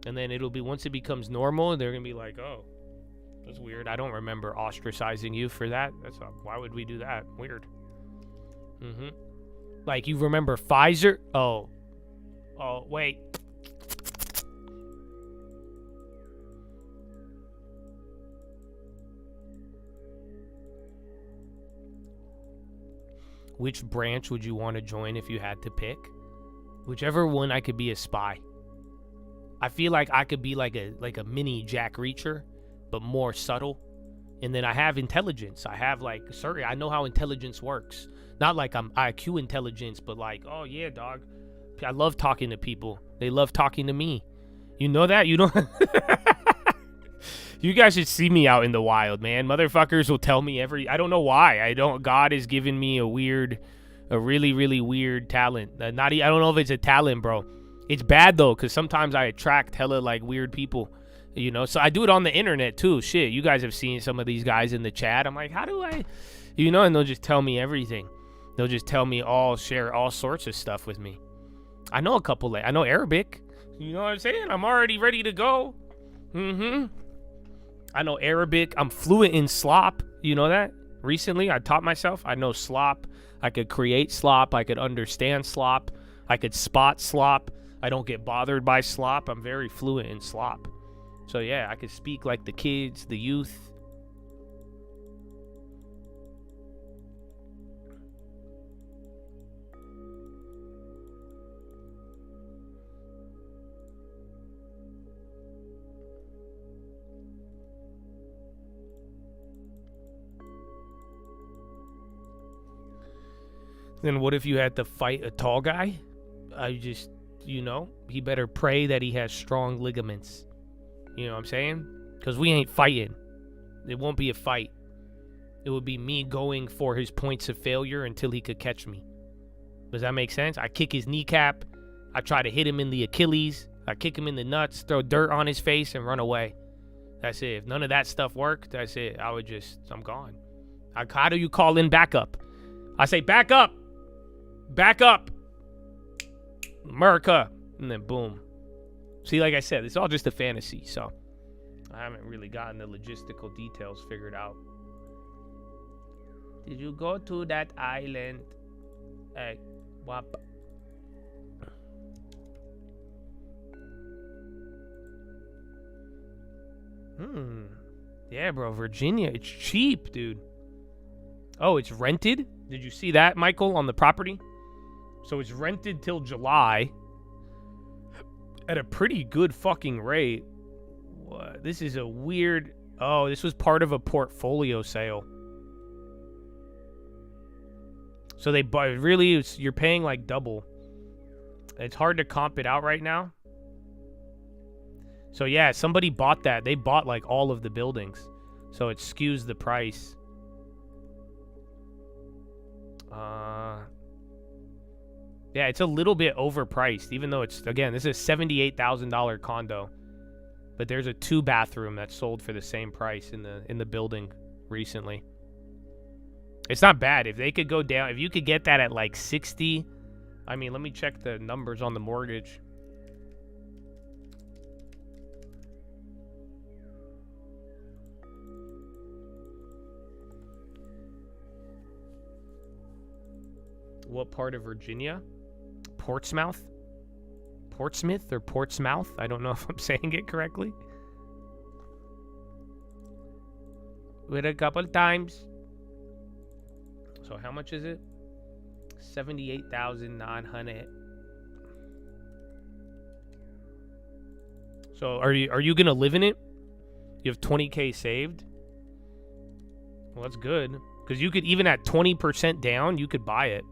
And then it'll be, once it becomes normal, they're going to be like, oh, that's weird. I don't remember ostracizing you for that. Why would we do that? Weird. Like, you remember Pfizer? Oh, wait. which branch would you want to join if you had to pick? Whichever one I could be a spy. I feel like I could be like a mini Jack Reacher, but more subtle. And then I have intelligence. I have I know how intelligence works. Not like I'm IQ intelligence, but like, oh yeah, dog. I love talking to people. They love talking to me. You know that? You don't. You guys should see me out in the wild, man. Motherfuckers will tell me I don't know why. God has given me a really, really weird talent. I don't know if it's a talent, bro. It's bad though, because sometimes I attract hella like weird people, you know. So I do it on the internet too. Shit, you guys have seen some of these guys in the chat. I'm like, how do I, you know? And they'll just tell me everything. They'll just tell me share all sorts of stuff with me. I know a couple. I know Arabic. You know what I'm saying? I'm already ready to go. I know Arabic. I'm fluent in slop. You know that? Recently, I taught myself. I know slop. I could create slop. I could understand slop. I could spot slop. I don't get bothered by slop. I'm very fluent in slop. So yeah, I could speak like the kids, the youth. Then what if you had to fight a tall guy? He better pray that he has strong ligaments. You know what I'm saying? Because we ain't fighting. It won't be a fight. It would be me going for his points of failure until he could catch me. Does that make sense? I kick his kneecap. I try to hit him in the Achilles. I kick him in the nuts, throw dirt on his face, and run away. That's it. If none of that stuff worked, that's it. I'm gone. How do you call in backup? I say, back up. Back up. America. And then boom. See, like I said, it's all just a fantasy, so I haven't really gotten the logistical details figured out. Did you go to that island? Hey, whop. Yeah, bro, Virginia, it's cheap, dude. Oh, it's rented? Did you see that, Michael, on the property? So it's rented till July at a pretty good fucking rate. What? This is a weird... Oh, this was part of a portfolio sale. So they buy... Really, you're paying like double. It's hard to comp it out right now. So yeah, somebody bought that. They bought like all of the buildings. So it skews the price. Yeah, it's a little bit overpriced, even though it's, again, this is a $78,000 condo. But there's a 2-bathroom that sold for the same price in the building recently. It's not bad. If they could go down, if you could get that at like 60, I mean, let me check the numbers on the mortgage. What part of Virginia? Portsmouth or Portsmouth? I don't know if I'm saying it correctly. With a couple times. So how much is it? 78,900. So are you gonna live in it? You have 20K saved? Well, that's good. Because you could, even at 20% down, you could buy it.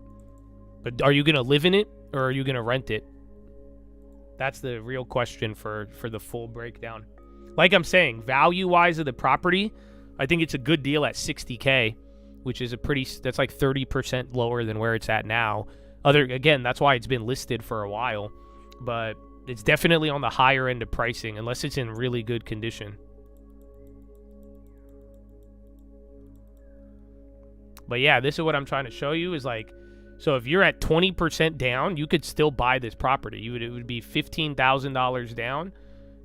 But are you going to live in it, or are you going to rent it? That's the real question for the full breakdown. Like I'm saying, value-wise of the property, I think it's a good deal at 60K, which is that's like 30% lower than where it's at now. Again, that's why it's been listed for a while. But it's definitely on the higher end of pricing, unless it's in really good condition. But yeah, this is what I'm trying to show you is like, so if you're at 20% down, you could still buy this property. It would be $15,000 down,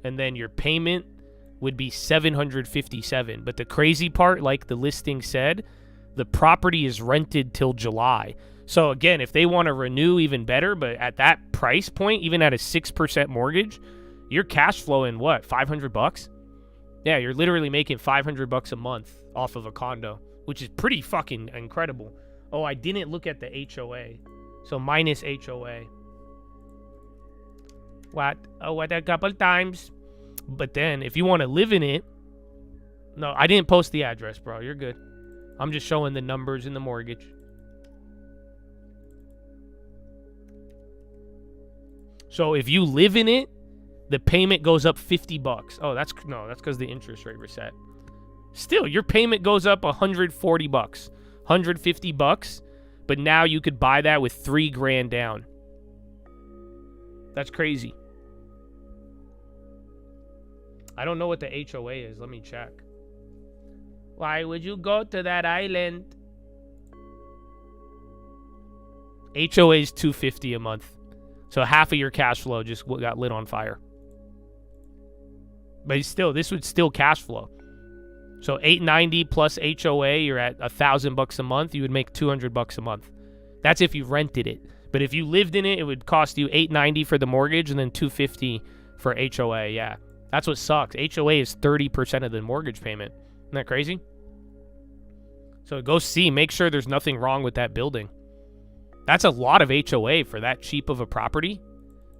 and then your payment would be $757. But the crazy part, like the listing said, the property is rented till July. So again, if they want to renew, even better. But at that price point, even at a 6% mortgage, you're cash flowing what, $500? Yeah, you're literally making $500 a month off of a condo, which is pretty fucking incredible. Oh, I didn't look at the HOA. So minus HOA. What? Oh, what a couple times. But then, if you want to live in it... No, I didn't post the address, bro. You're good. I'm just showing the numbers in the mortgage. So if you live in it, the payment goes up $50. Oh, that's because the interest rate reset. Still, your payment goes up $140, $150, but now you could buy that with $3,000 down. That's crazy. I don't know what the HOA is. Let me check. Why would you go to that island? HOA is $250 a month. So half of your cash flow just got lit on fire. But still, this would still cash flow. So $890 plus HOA, you're at $1,000 a month. You would make $200 a month. That's if you rented it. But if you lived in it, it would cost you $890 for the mortgage and then $250 for HOA. Yeah, that's what sucks. HOA is 30% of the mortgage payment. Isn't that crazy? So go see. Make sure there's nothing wrong with that building. That's a lot of HOA for that cheap of a property.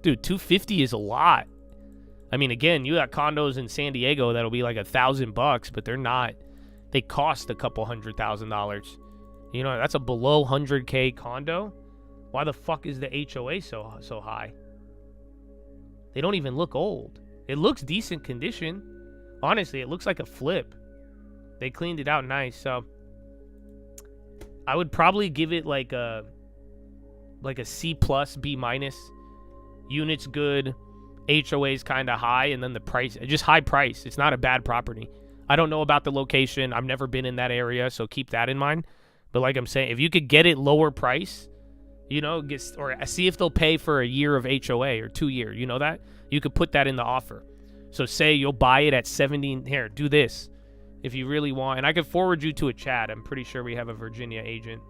Dude, $250 is a lot. I mean, again, you got condos in San Diego that'll be like $1,000, but they're not. They cost a couple $100,000. You know, that's a below 100K condo. Why the fuck is the HOA so high? They don't even look old. It looks decent condition. Honestly, it looks like a flip. They cleaned it out nice, so I would probably give it like a C plus, B minus. Units good, HOA's kind of high, and then the price, just high price. It's not a bad property. I don't know about the location. I've never been in that area, so keep that in mind. But like I'm saying, if you could get it lower price, you know, or see if they'll pay for a year of HOA or 2 years. You know that? You could put that in the offer. So say you'll buy it at 70. Here, do this if you really want. And I could forward you to a chat. I'm pretty sure we have a Virginia agent.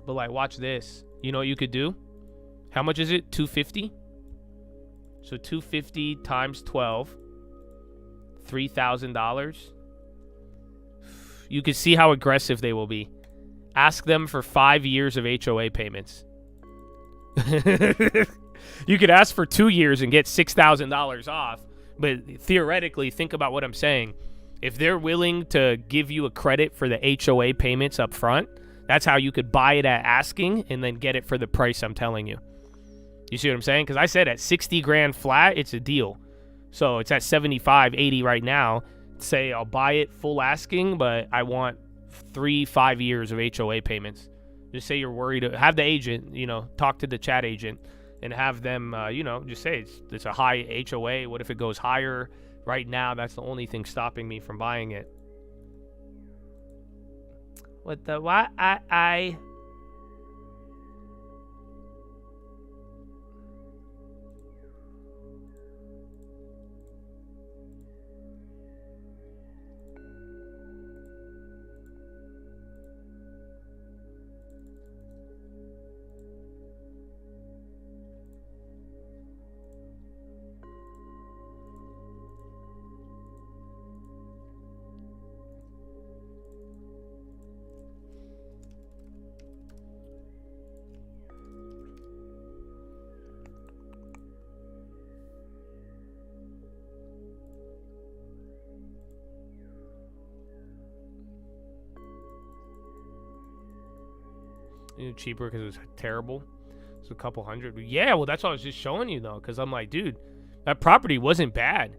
But like, watch this. You know what you could do? How much is it? $250? So $250 times 12. $3,000. You can see how aggressive they will be. Ask them for 5 years of HOA payments. You could ask for 2 years and get $6,000 off. But theoretically, think about what I'm saying. If they're willing to give you a credit for the HOA payments up front, that's how you could buy it at asking and then get it for the price I'm telling you. You see what I'm saying? Because I said at 60 grand flat, it's a deal. So it's at 75, 80 right now. Say I'll buy it full asking, but I want 3-5 years of HOA payments. Just say you're worried. Have the agent, you know, talk to the chat agent and have them, you know, just say it's a high HOA. What if it goes higher? Right now, that's the only thing stopping me from buying it. What the what? Cheaper because it was terrible. It's a couple hundred. Yeah, well, that's what I was just showing you, though, because I'm like, dude, that property wasn't bad.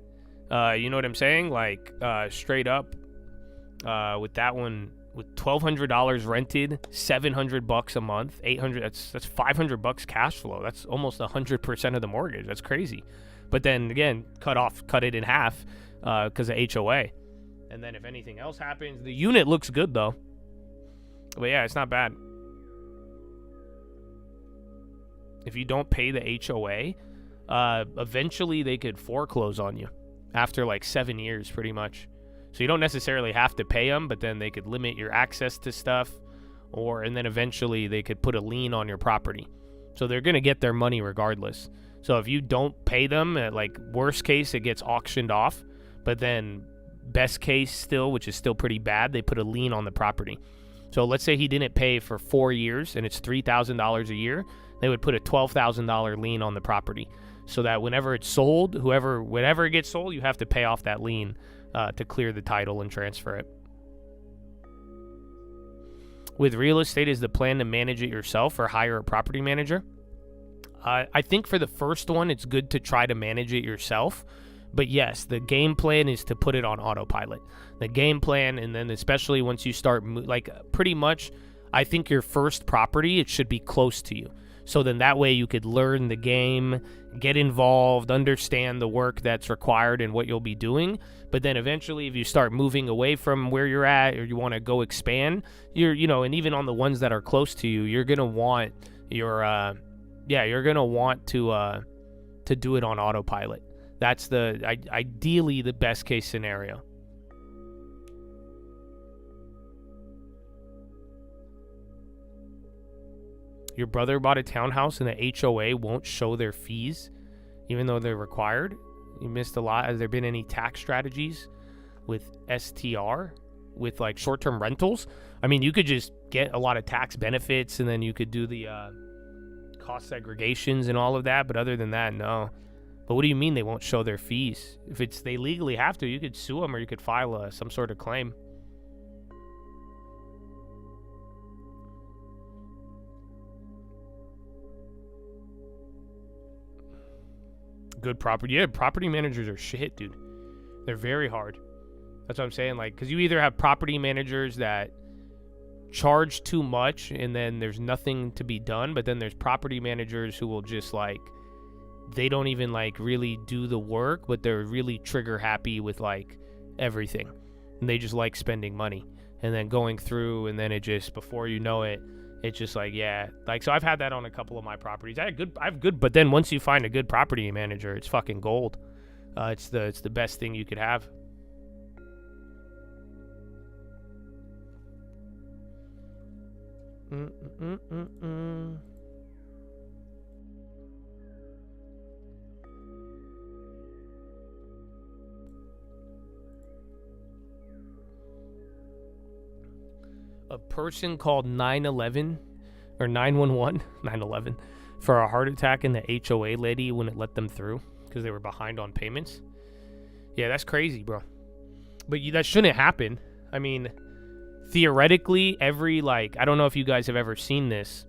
You know what I'm saying? Like, straight up, with that one, with $1,200 rented, $700 a month, $800. That's $500 cash flow. That's almost 100% of the mortgage. That's crazy. But then again, cut it in half, because of HOA. And then if anything else happens, the unit looks good though. But yeah, it's not bad. If you don't pay the HOA, eventually they could foreclose on you after like 7 years pretty much. So you don't necessarily have to pay them, but then they could limit your access to stuff, and then eventually they could put a lien on your property. So they're going to get their money regardless. So if you don't pay them, like worst case, it gets auctioned off, but then best case still, which is still pretty bad, they put a lien on the property. So let's say he didn't pay for 4 years and it's $3,000 a year. They would put a $12,000 lien on the property, so that whenever it's sold, whenever it gets sold, you have to pay off that lien to clear the title and transfer it. With real estate, is the plan to manage it yourself or hire a property manager? I think for the first one, it's good to try to manage it yourself. But yes, the game plan is to put it on autopilot. The game plan, and then especially once you start, pretty much, I think your first property, it should be close to you. So then that way you could learn the game, get involved, understand the work that's required and what you'll be doing. But then eventually, if you start moving away from where you're at, or you want to go expand, and even on the ones that are close to you, you're gonna want you're gonna want to do it on autopilot. That's ideally the best case scenario. Your brother bought a townhouse and the HOA won't show their fees, even though they're required. You missed a lot. Has there been any tax strategies with STR, with like short-term rentals? I mean, you could just get a lot of tax benefits, and then you could do the cost segregations and all of that. But other than that, no. But what do you mean they won't show their fees? If they legally have to, you could sue them, or you could file some sort of claim. Good property. Yeah, property managers are shit, dude. They're very hard. That's what I'm saying. Like, because you either have property managers that charge too much and then there's nothing to be done, but then there's property managers who will just like, they don't even like really do the work, but they're really trigger happy with like everything. And they just like spending money and then going through, and then it just, before you know it, it's just like, yeah, like, so I've had that on a couple of my properties. I have good, but then once you find a good property manager, it's fucking gold. It's the best thing you could have. A person called 911 or 911 911 for a heart attack, and the HOA lady wouldn't let them through because they were behind on payments. Yeah, that's crazy, bro. But that shouldn't happen. I mean, theoretically, I don't know if you guys have ever seen this,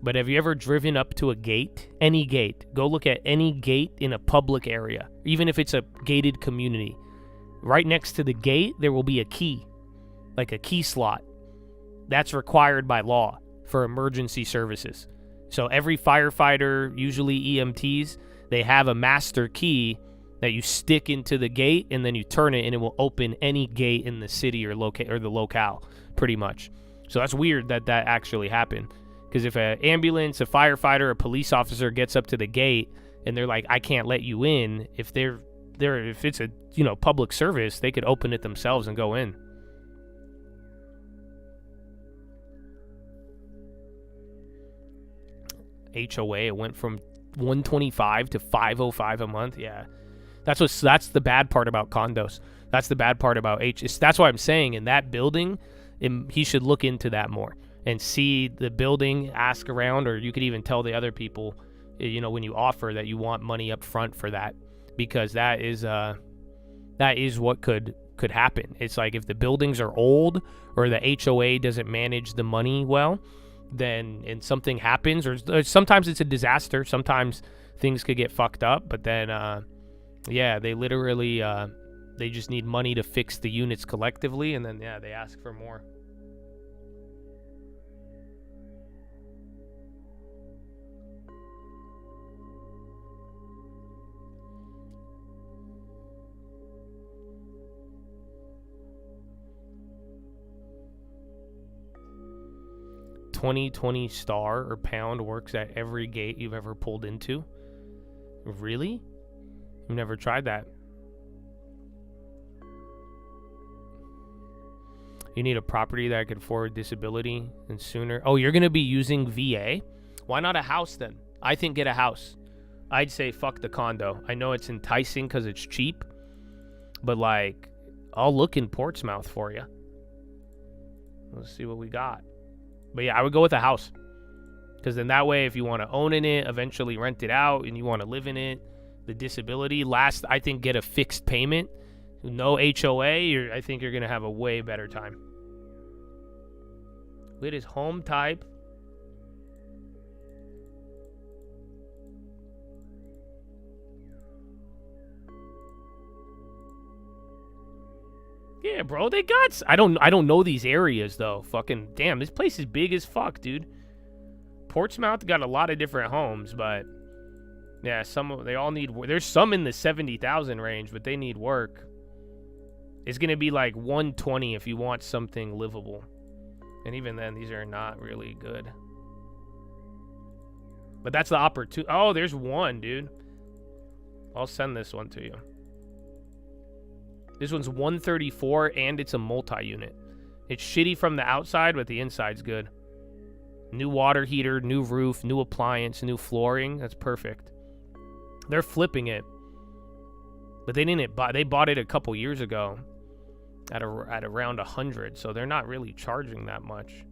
but have you ever driven up to a gate? Any gate. Go look at any gate in a public area, even if it's a gated community. Right next to the gate, there will be a key, like a key slot. That's required by law for emergency services. So every firefighter, usually EMTs, they have a master key that you stick into the gate, and then you turn it, and it will open any gate in the city or the locale, pretty much. So that's weird that actually happened. Because if an ambulance, a firefighter, a police officer gets up to the gate and they're like, I can't let you in, if it's a public service, they could open it themselves and go in. HOA, it went from $125 to $505 a month. Yeah, that's the bad part about condos. That's the bad part about that's why I'm saying in that building, he should look into that more and see the building, ask around, or you could even tell the other people, when you offer that you want money up front for that, because that is what could happen. It's like if the buildings are old or the HOA doesn't manage the money well, and something happens, or sometimes it's a disaster, sometimes things could get fucked up, but then they literally they just need money to fix the units collectively, and then they ask for more. $20 star or pound works at every gate you've ever pulled into. Really? I've never tried that. You need a property that can afford disability and sooner. Oh, you're going to be using VA? Why not a house then? I think get a house. I'd say fuck the condo. I know it's enticing because it's cheap, but like, I'll look in Portsmouth for you. Let's see what we got. But yeah, I would go with a house. Because then that way, if you want to own in it, eventually rent it out, and you want to live in it, the disability, I think get a fixed payment. No HOA, I think you're going to have a way better time. It is home type. Yeah, bro, they got... I don't know these areas, though. Fucking damn, this place is big as fuck, dude. Portsmouth got a lot of different homes, but... Yeah, they all need... There's some in the 70,000 range, but they need work. It's going to be like 120 if you want something livable. And even then, these are not really good. But that's the opportunity. Oh, there's one, dude. I'll send this one to you. This one's 134, and it's a multi-unit. It's shitty from the outside, but the inside's good. New water heater, new roof, new appliance, new flooring. That's perfect. They're flipping it. But they didn't buy... They bought it a couple years ago at around 100, so they're not really charging that much.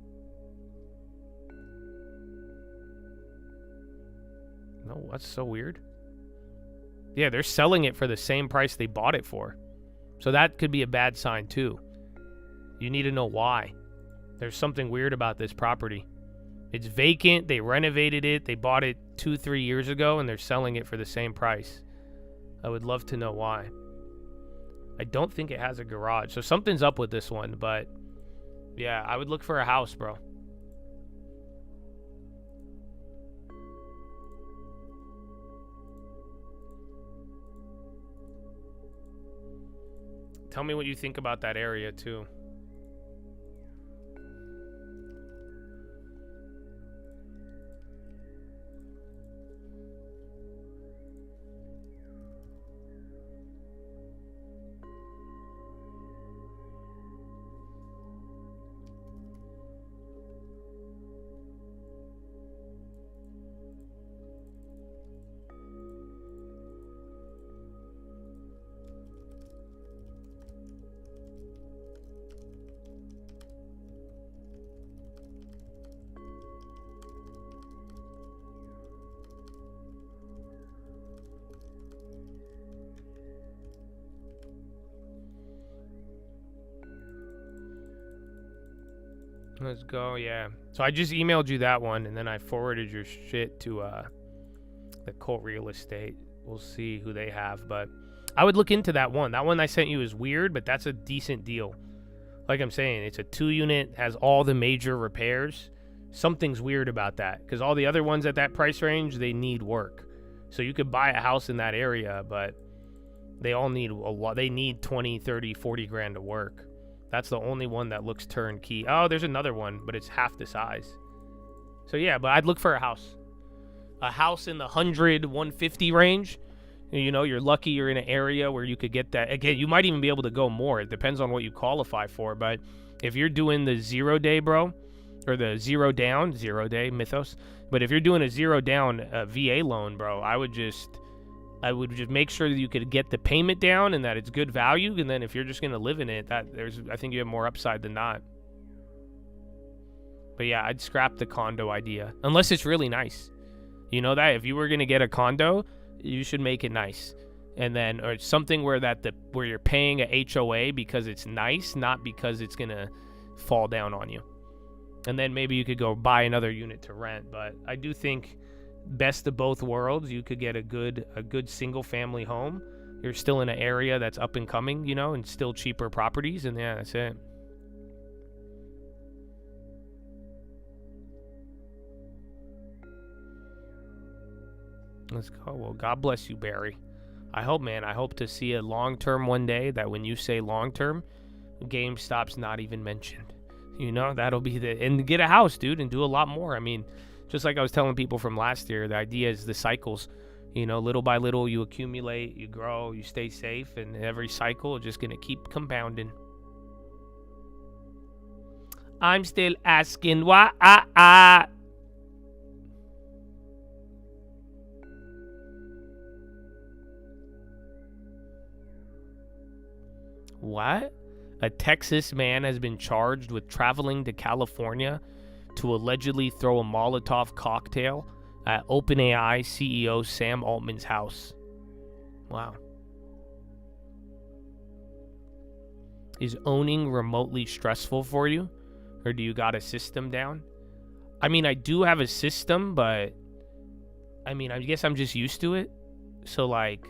No, that's so weird. Yeah, they're selling it for the same price they bought it for. So that could be a bad sign too. You need to know why. There's something weird about this property. It's vacant. They renovated it. They bought it 2-3 years ago, and they're selling it for the same price. I would love to know why. I don't think it has a garage, so something's up with this one, but yeah, I would look for a house, bro. Tell me what you think about that area, too. Let's go, yeah. So I just emailed you that one, and then I forwarded your shit to the Colt Real Estate. We'll see who they have, but I would look into that one. That one I sent you is weird, but that's a decent deal. Like I'm saying, it's a 2-unit, has all the major repairs. Something's weird about that, because all the other ones at that price range, they need work. So you could buy a house in that area, but they all need a lot. They need 20, 30, 40 grand to work. That's the only one that looks turnkey. Oh, there's another one, but it's half the size. So yeah, but I'd look for a house. A house in the 100, 150 range. You know, you're lucky you're in an area where you could get that. Again, you might even be able to go more. It depends on what you qualify for. But if you're doing the 0 day, bro, or the 0 down, 0 day mythos. But if you're doing a 0 down VA loan, bro, I would just make sure that you could get the payment down and that it's good value. And then if you're just going to live in it, I think you have more upside than not. But yeah, I'd scrap the condo idea unless it's really nice. You know that if you were going to get a condo, you should make it nice. And then, or something where where you're paying a HOA because it's nice, not because it's going to fall down on you. And then maybe you could go buy another unit to rent. But I do think best of both worlds, you could get a good single family home. You're still in an area that's up and coming, you know, and still cheaper properties, and yeah, that's it. Let's go. Well, God bless you, Barry. I hope to see a long-term one day that when you say long-term, GameStop's not even mentioned. You know, that'll be and get a house, dude, and do a lot more. I mean, just like I was telling people from last year, the idea is the cycles. You know, little by little, you accumulate, you grow, you stay safe, and every cycle is just going to keep compounding. I'm still asking why. What? A Texas man has been charged with traveling to California to allegedly throw a Molotov cocktail at OpenAI CEO Sam Altman's house. Wow. Is owning remotely stressful for you? Or do you got a system down? I mean, I do have a system, but I mean, I guess I'm just used to it. So, like,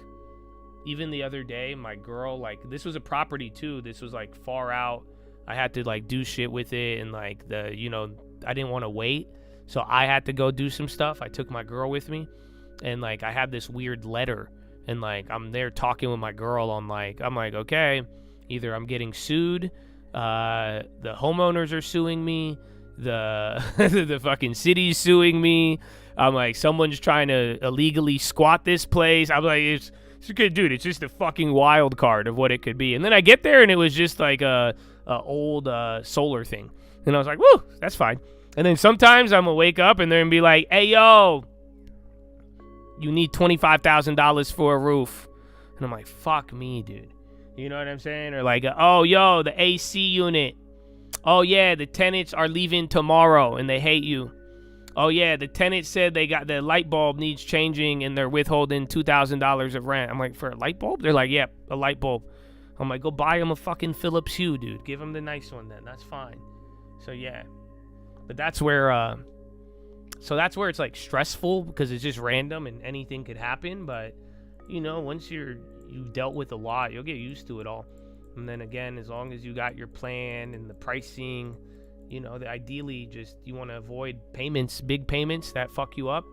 even the other day, my girl, like, this was a property too. This was like far out. I had to like do shit with it, and like I didn't want to wait. So I had to go do some stuff. I took my girl with me, and like I had this weird letter, and like I'm there talking with my girl on like, I'm like, okay, either I'm getting sued, the homeowners are suing me, the the fucking city's suing me. I'm like, someone's trying to illegally squat this place. I'm like, it's a good dude. It's just a fucking wild card of what it could be. And then I get there, and it was just like a old solar thing, and I was like, woo, that's fine. And then sometimes I'm gonna wake up and they're gonna be like, hey, yo, you need $25,000 for a roof. And I'm like, fuck me, dude. You know what I'm saying? Or like, oh, yo, the AC unit. Oh, yeah, the tenants are leaving tomorrow and they hate you. Oh, yeah, the tenant said they got the light bulb needs changing and they're withholding $2,000 of rent. I'm like, for a light bulb? They're like, yep, a light bulb. I'm like, go buy them a fucking Philips Hue, dude. Give them the nice one then. That's fine. So, yeah. But that's where it's like stressful because it's just random and anything could happen. But, you know, once you've dealt with a lot, you'll get used to it all. And then again, as long as you got your plan and the pricing, you know, ideally just you want to avoid payments, big payments that fuck you up.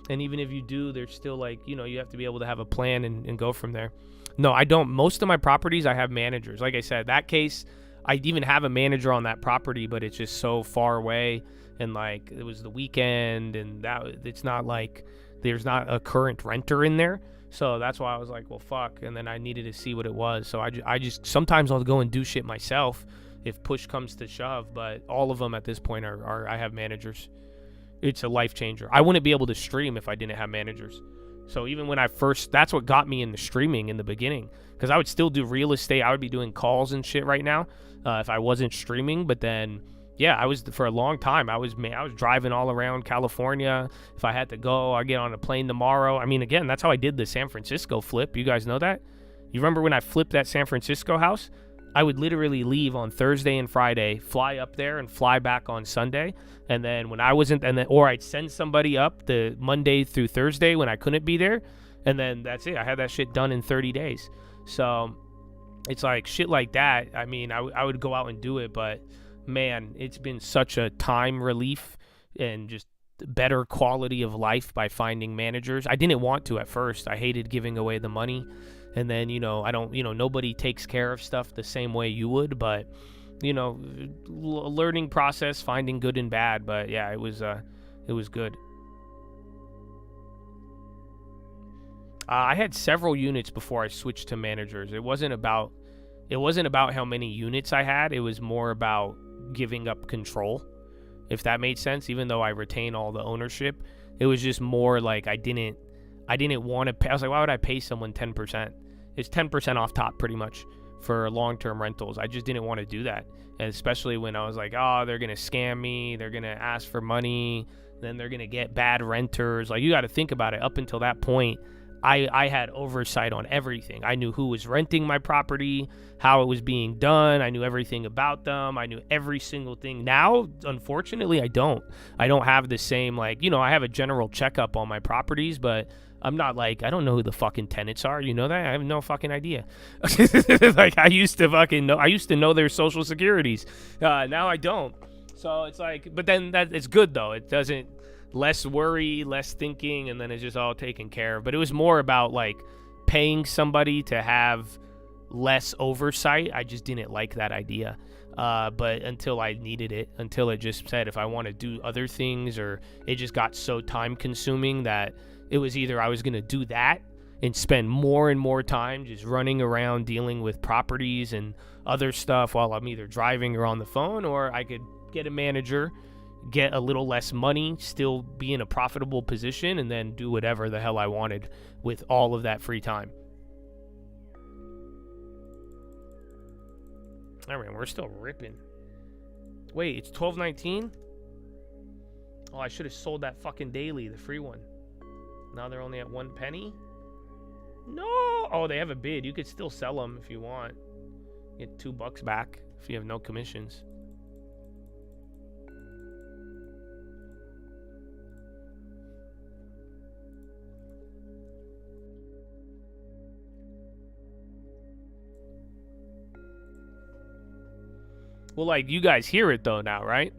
And even if you do, there's still like, you know, you have to be able to have a plan and go from there. No, I don't. Most of my properties, I have managers. Like I said, that case, I even have a manager on that property, but it's just so far away, and like it was the weekend, and that it's not like there's not a current renter in there, so that's why I was like, well, fuck. And then I needed to see what it was, so I just sometimes I'll go and do shit myself if push comes to shove, but all of them at this point are I have managers. It's a life changer. I wouldn't be able to stream if I didn't have managers. So even when that's what got me into streaming in the beginning, because I would still do real estate. I would be doing calls and shit right now if I wasn't streaming. But then, yeah, I was for a long time. I was driving all around California. If I had to go, I get on a plane tomorrow. I mean, again, that's how I did the San Francisco flip. You guys know that? You remember when I flipped that San Francisco house? I would literally leave on Thursday and Friday, fly up there and fly back on Sunday. And then when I wasn't, or I'd send somebody up the Monday through Thursday when I couldn't be there. And then that's it. I had that shit done in 30 days. So it's like shit like that. I mean, I would go out and do it, but man, it's been such a time relief and just better quality of life by finding managers. I didn't want to at first. I hated giving away the money. And then, you know, nobody takes care of stuff the same way you would, but, you know, learning process, finding good and bad. But yeah, it was good. I had several units before I switched to managers. It wasn't about how many units I had. It was more about giving up control, if that made sense. Even though I retain all the ownership, it was just more like I didn't want to pay. I was like, why would I pay someone 10%? It's 10% off top pretty much for long-term rentals. I just didn't want to do that. And especially when I was like, oh, they're going to scam me. They're going to ask for money. Then they're going to get bad renters. Like, you got to think about it. Up until that point, I had oversight on everything. I knew who was renting my property, how it was being done. I knew everything about them. I knew every single thing. Now, unfortunately, I don't have the same, like, you know, I have a general checkup on my properties, but I'm not like, I don't know who the fucking tenants are. You know that? I have no fucking idea. Like, I used to know their social securities. Now I don't. So it's like, but then that it's good though. It doesn't, less worry, less thinking, and then it's just all taken care of. But it was more about like paying somebody to have less oversight. I just didn't like that idea. But until I needed it, until it just said if I want to do other things, or it just got so time consuming that it was either I was going to do that and spend more and more time just running around dealing with properties and other stuff while I'm either driving or on the phone, or I could get a manager, get a little less money, still be in a profitable position, and then do whatever the hell I wanted with all of that free time. I mean, we're still ripping. Wait, it's 12.19? Oh, I should have sold that fucking daily, the free one. Now they're only at 1 penny? No! Oh, they have a bid. You could still sell them if you want. Get $2 back if you have no commissions. Well, like, you guys hear it, though, now, right?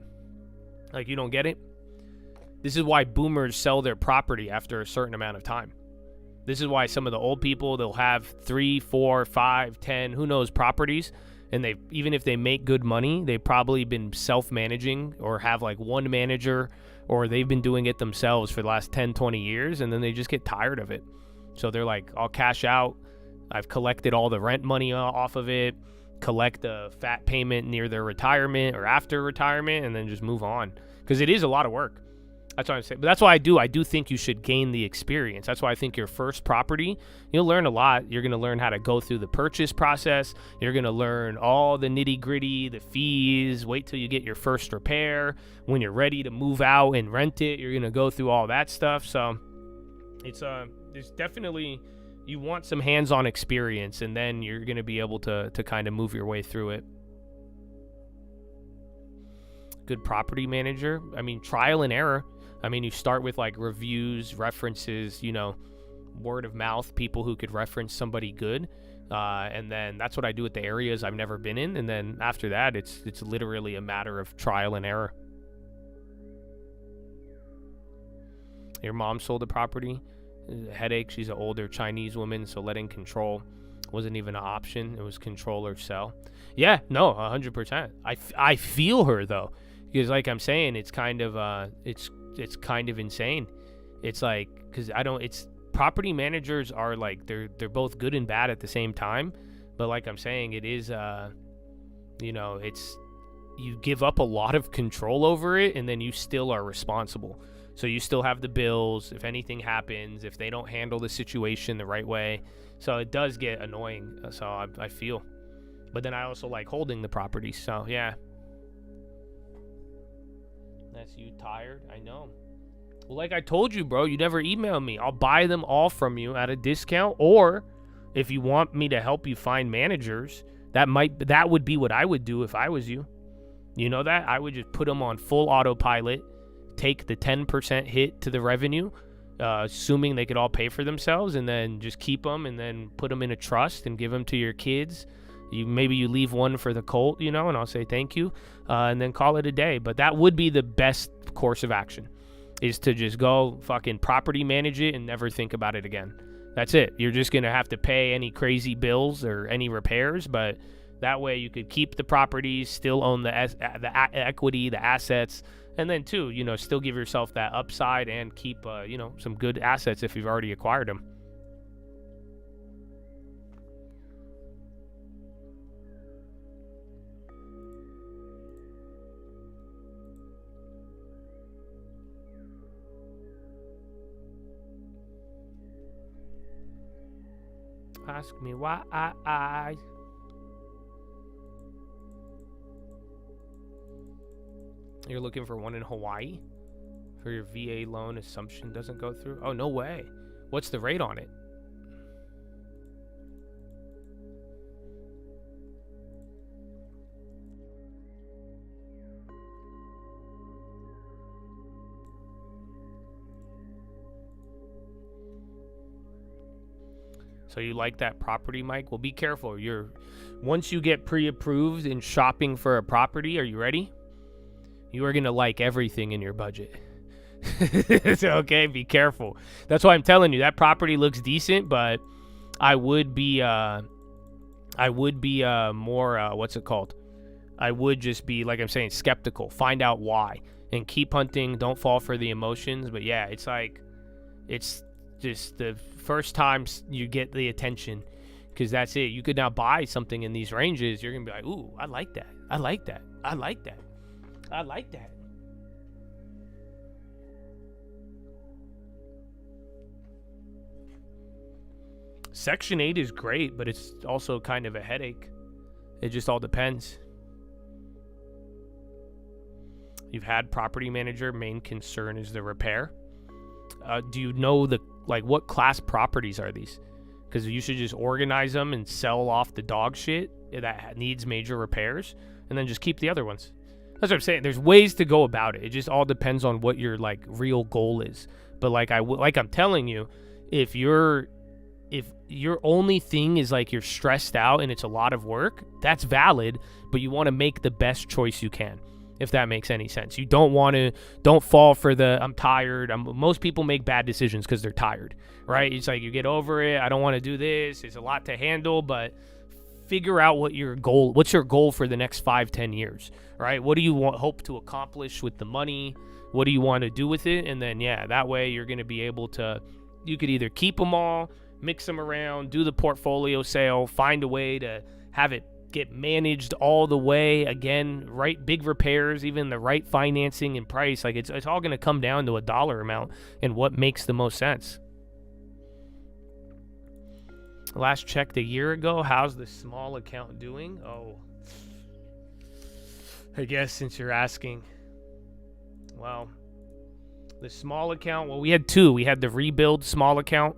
Like, you don't get it? This is why boomers sell their property after a certain amount of time. This is why some of the old people, they'll have 3, 4, 5, 10, who knows, properties. And they, even if they make good money, they've probably been self-managing or have, like, one manager, or they've been doing it themselves for the last 10, 20 years, and then they just get tired of it. So they're like, I'll cash out. I've collected all the rent money off of it. Collect a fat payment near their retirement or after retirement, and then just move on, because it is a lot of work. That's what I'm saying. But that's why I do think you should gain the experience. That's why I think your first property, you'll learn a lot. You're going to learn how to go through the purchase process. You're going to learn all the nitty gritty, the fees. Wait till you get your first repair. When you're ready to move out and rent it, you're going to go through all that stuff. So it's there's definitely, you want some hands-on experience, and then you're going to be able to kind of move your way through it. Good property manager. I mean, trial and error. I mean, you start with like reviews, references, you know, word of mouth, people who could reference somebody good. And then that's what I do with the areas I've never been in. And then after that, it's literally a matter of trial and error. Your mom sold a property. Headache. She's an older Chinese woman, so letting control wasn't even an option. It was control or sell. Yeah, no, 100%. I feel her though, because like I'm saying, it's kind of it's kind of insane. It's like, because it's property managers are like, they're both good and bad at the same time. But like I'm saying, it is you know, it's, you give up a lot of control over it, and then you still are responsible. So you still have the bills if anything happens, if they don't handle the situation the right way. So it does get annoying. So I feel. But then I also like holding the property. So yeah. That's you tired? I know. Well, like I told you, bro, you never emailed me. I'll buy them all from you at a discount. Or if you want me to help you find managers, that would be what I would do if I was you. You know that? I would just put them on full autopilot. Take the 10% hit to the revenue, assuming they could all pay for themselves, and then just keep them and then put them in a trust and give them to your kids. Maybe you leave one for the cult, you know, and I'll say thank you, and then call it a day. But that would be the best course of action, is to just go fucking property manage it and never think about it again. That's it. You're just going to have to pay any crazy bills or any repairs, but that way you could keep the properties, still own the equity, the assets. And then, too, you know, still give yourself that upside and keep, you know, some good assets if you've already acquired them. Ask me why I... You're looking for one in Hawaii for your VA loan assumption doesn't go through? Oh, no way. What's the rate on it? So you like that property, Mike? Well, be careful. Once you get pre-approved in shopping for a property, are you ready? You are going to like everything in your budget. Okay, be careful. That's why I'm telling you, that property looks decent, but I would be more, what's it called? I would just be, like I'm saying, skeptical. Find out why. And keep hunting. Don't fall for the emotions. But yeah, it's like, it's just the first time you get the attention, because that's it. You could now buy something in these ranges. You're going to be like, ooh, I like that. I like that. I like that. I like that. Section 8 is great, but it's also kind of a headache. It just all depends. You've had property manager, main concern is the repair. Do you know what class properties are these? Because you should just organize them and sell off the dog shit that needs major repairs, and then just keep the other ones. That's what I'm saying. There's ways to go about it. It just all depends on what your real goal is. But I'm telling you, if your only thing is you're stressed out and it's a lot of work, that's valid, but you want to make the best choice you can, if that makes any sense. You don't fall for the I'm tired. Most people make bad decisions because they're tired, right? It's you get over it. I don't want to do this. It's a lot to handle, but figure out what's your goal for the next 5-10 years, right? What do you hope to accomplish with the money? What do you want to do with it? And then, that way you're going to be able to, you could either keep them all, mix them around, do the portfolio sale, find a way to have it get managed all the way. Again, right, big repairs, even the right financing and price. It's all going to come down to a dollar amount and what makes the most sense. Last checked a year ago. How's the small account doing? Oh, I guess since you're asking. Well, the small account, we had two. We had the rebuild small account,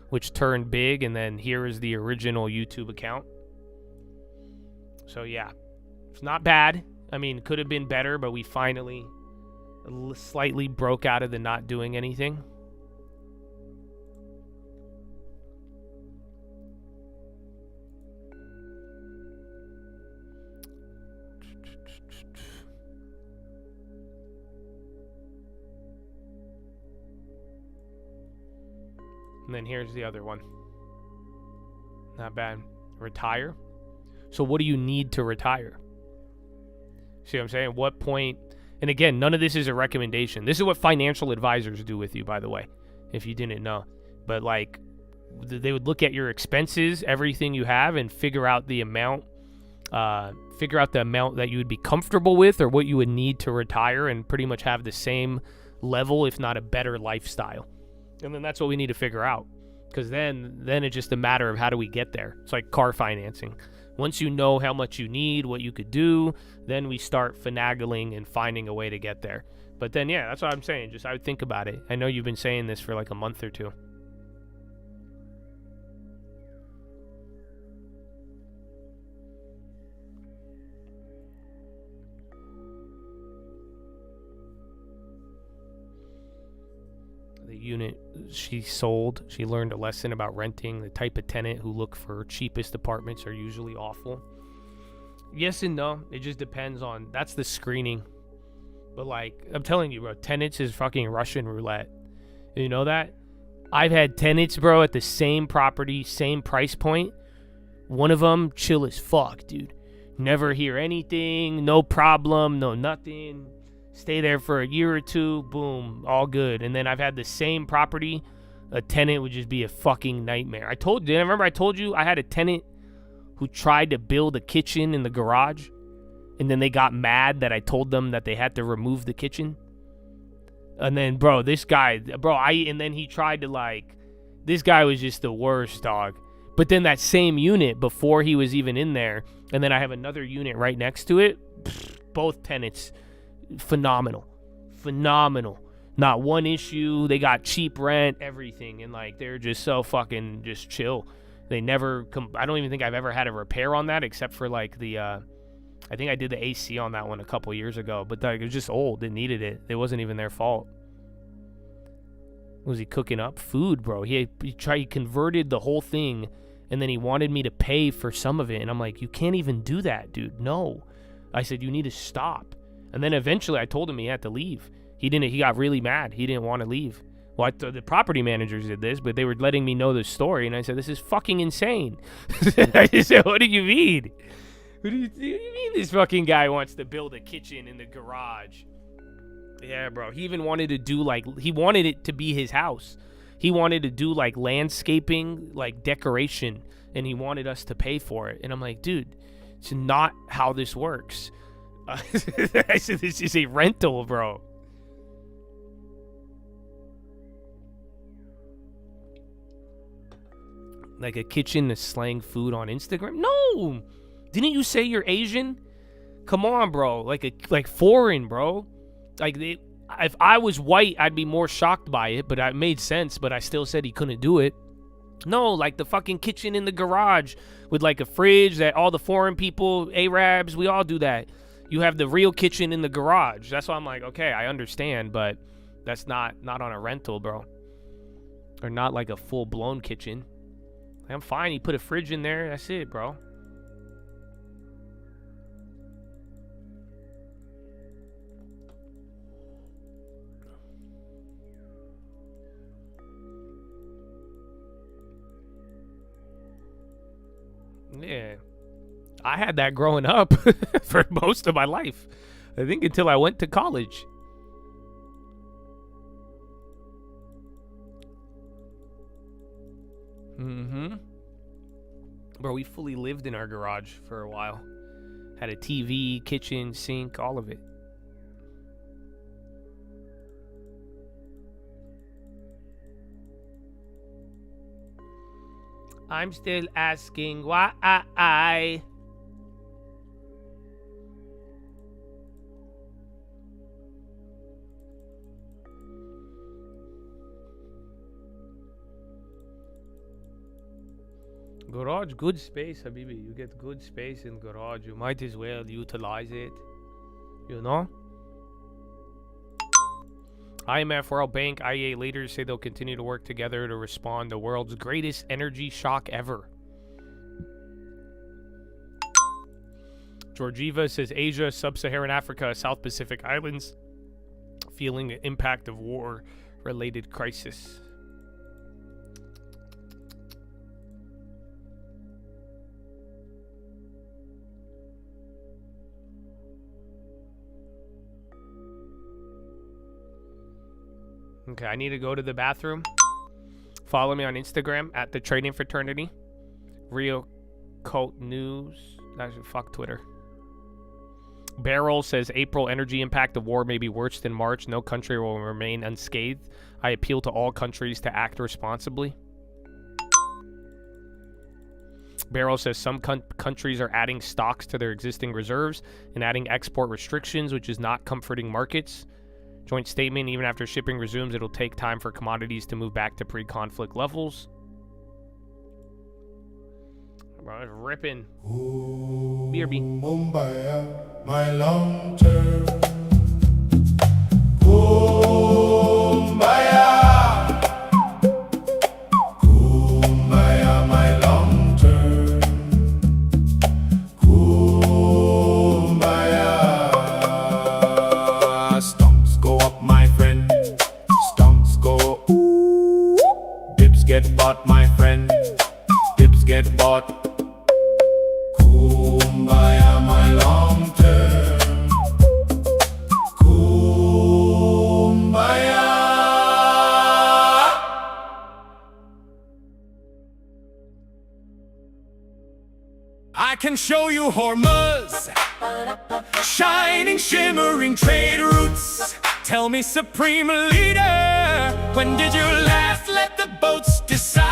which turned big, and then here is the original YouTube account. So yeah, it's not bad. I mean, could have been better, but we finally slightly broke out of the not doing anything. And then here's the other one. Not bad. Retire. So what do you need to retire? See what I'm saying? What point? And again, none of this is a recommendation. This is what financial advisors do with you, by the way, if you didn't know. But they would look at your expenses, everything you have, and figure out the amount that you would be comfortable with or what you would need to retire and pretty much have the same level, if not a better lifestyle. And then that's what we need to figure out, because then it's just a matter of how do we get there. It's like car financing. Once you know how much you need, what you could do, then we start finagling and finding a way to get there. But then, that's what I'm saying. Just I would think about it. I know you've been saying this for a month or two. The unit she sold, she learned a lesson about renting. The type of tenant who look for cheapest apartments are usually awful. Yes and no. It just depends on, that's the screening. But I'm telling you, bro, tenants is fucking Russian roulette. You know that? I've had tenants, bro, at the same property, same price point. One of them, chill as fuck, dude. Never hear anything, no problem, no nothing. Stay there for a year or two, boom, all good. And then I've had the same property, a tenant would just be a fucking nightmare. I told you I had a tenant who tried to build a kitchen in the garage, and then they got mad that I told them that they had to remove the kitchen. And then, bro, this guy, and then he tried to this guy was just the worst, dog. But then that same unit, before he was even in there, and then I have another unit right next to it, both tenants, phenomenal. Not one issue. They got cheap rent, everything, and they're just so fucking just chill. They never I don't even think I've ever had a repair on that, except for the I think I did the AC on that one a couple years ago, but it was just old. It needed it. It wasn't even their fault. Was he cooking up food, bro? He converted the whole thing, and then he wanted me to pay for some of it, and I'm like, you can't even do that, dude. No. I said, you need to stop. And then eventually I told him he had to leave. He got really mad. He didn't want to leave. Well, the property managers did this, but they were letting me know the story, and I said, this is fucking insane. I just said, what do you mean? What do you mean this fucking guy wants to build a kitchen in the garage? Yeah, bro. He even wanted to do he wanted it to be his house. He wanted to do landscaping, decoration, and he wanted us to pay for it. And I'm like, dude, it's not how this works. I said, this is a rental, bro. A kitchen to slang food on Instagram? No, Didn't you say you're Asian? Come on, bro. Like foreign, bro. Like, if I was white, I'd be more shocked by it, but it made sense, but I still said he couldn't do it. No, like the fucking kitchen in the garage with like a fridge that all the foreign people, Arabs, we all do that. You have the real kitchen in the garage. That's why I'm like, okay, I understand, but that's not on a rental, bro. Or not like a full-blown kitchen. I'm fine. You put a fridge in there. That's it, bro. Yeah. I had that growing up for most of my life. I think until I went to college. Bro, we fully lived in our garage for a while. Had a TV, kitchen, sink, all of it. I'm still asking why. Garage, good space, Habibi. You get good space in garage. You might as well utilize it. You know? IMF, World Bank, IEA leaders say they'll continue to work together to respond to the world's greatest energy shock ever. Georgieva says Asia, Sub-Saharan Africa, South Pacific Islands feeling the impact of war-related crisis. Okay, I need to go to the bathroom. Follow me on Instagram at the Trading Fraternity. Real Cult News. Fuck Twitter. Barrel says April energy impact of war may be worse than March. No country will remain unscathed. I appeal to all countries to act responsibly. Barrel says some countries are adding stocks to their existing reserves and adding export restrictions, which is not comforting markets. Joint statement, even after shipping resumes, it'll take time for commodities to move back to pre-conflict levels. Bro, it's ripping. BRB. Mumbai, my long term. Kumbaya. Kumbaya, my long term. Kumbaya. Stonks go up, my friend. Stonks go. Dips get bought, my friend. Dips get bought. Kumbaya, my long term. Kumbaya. I can show you Hormuz, shining, shimmering trade routes. Tell me, Supreme Leader, when did you last let the boats decide?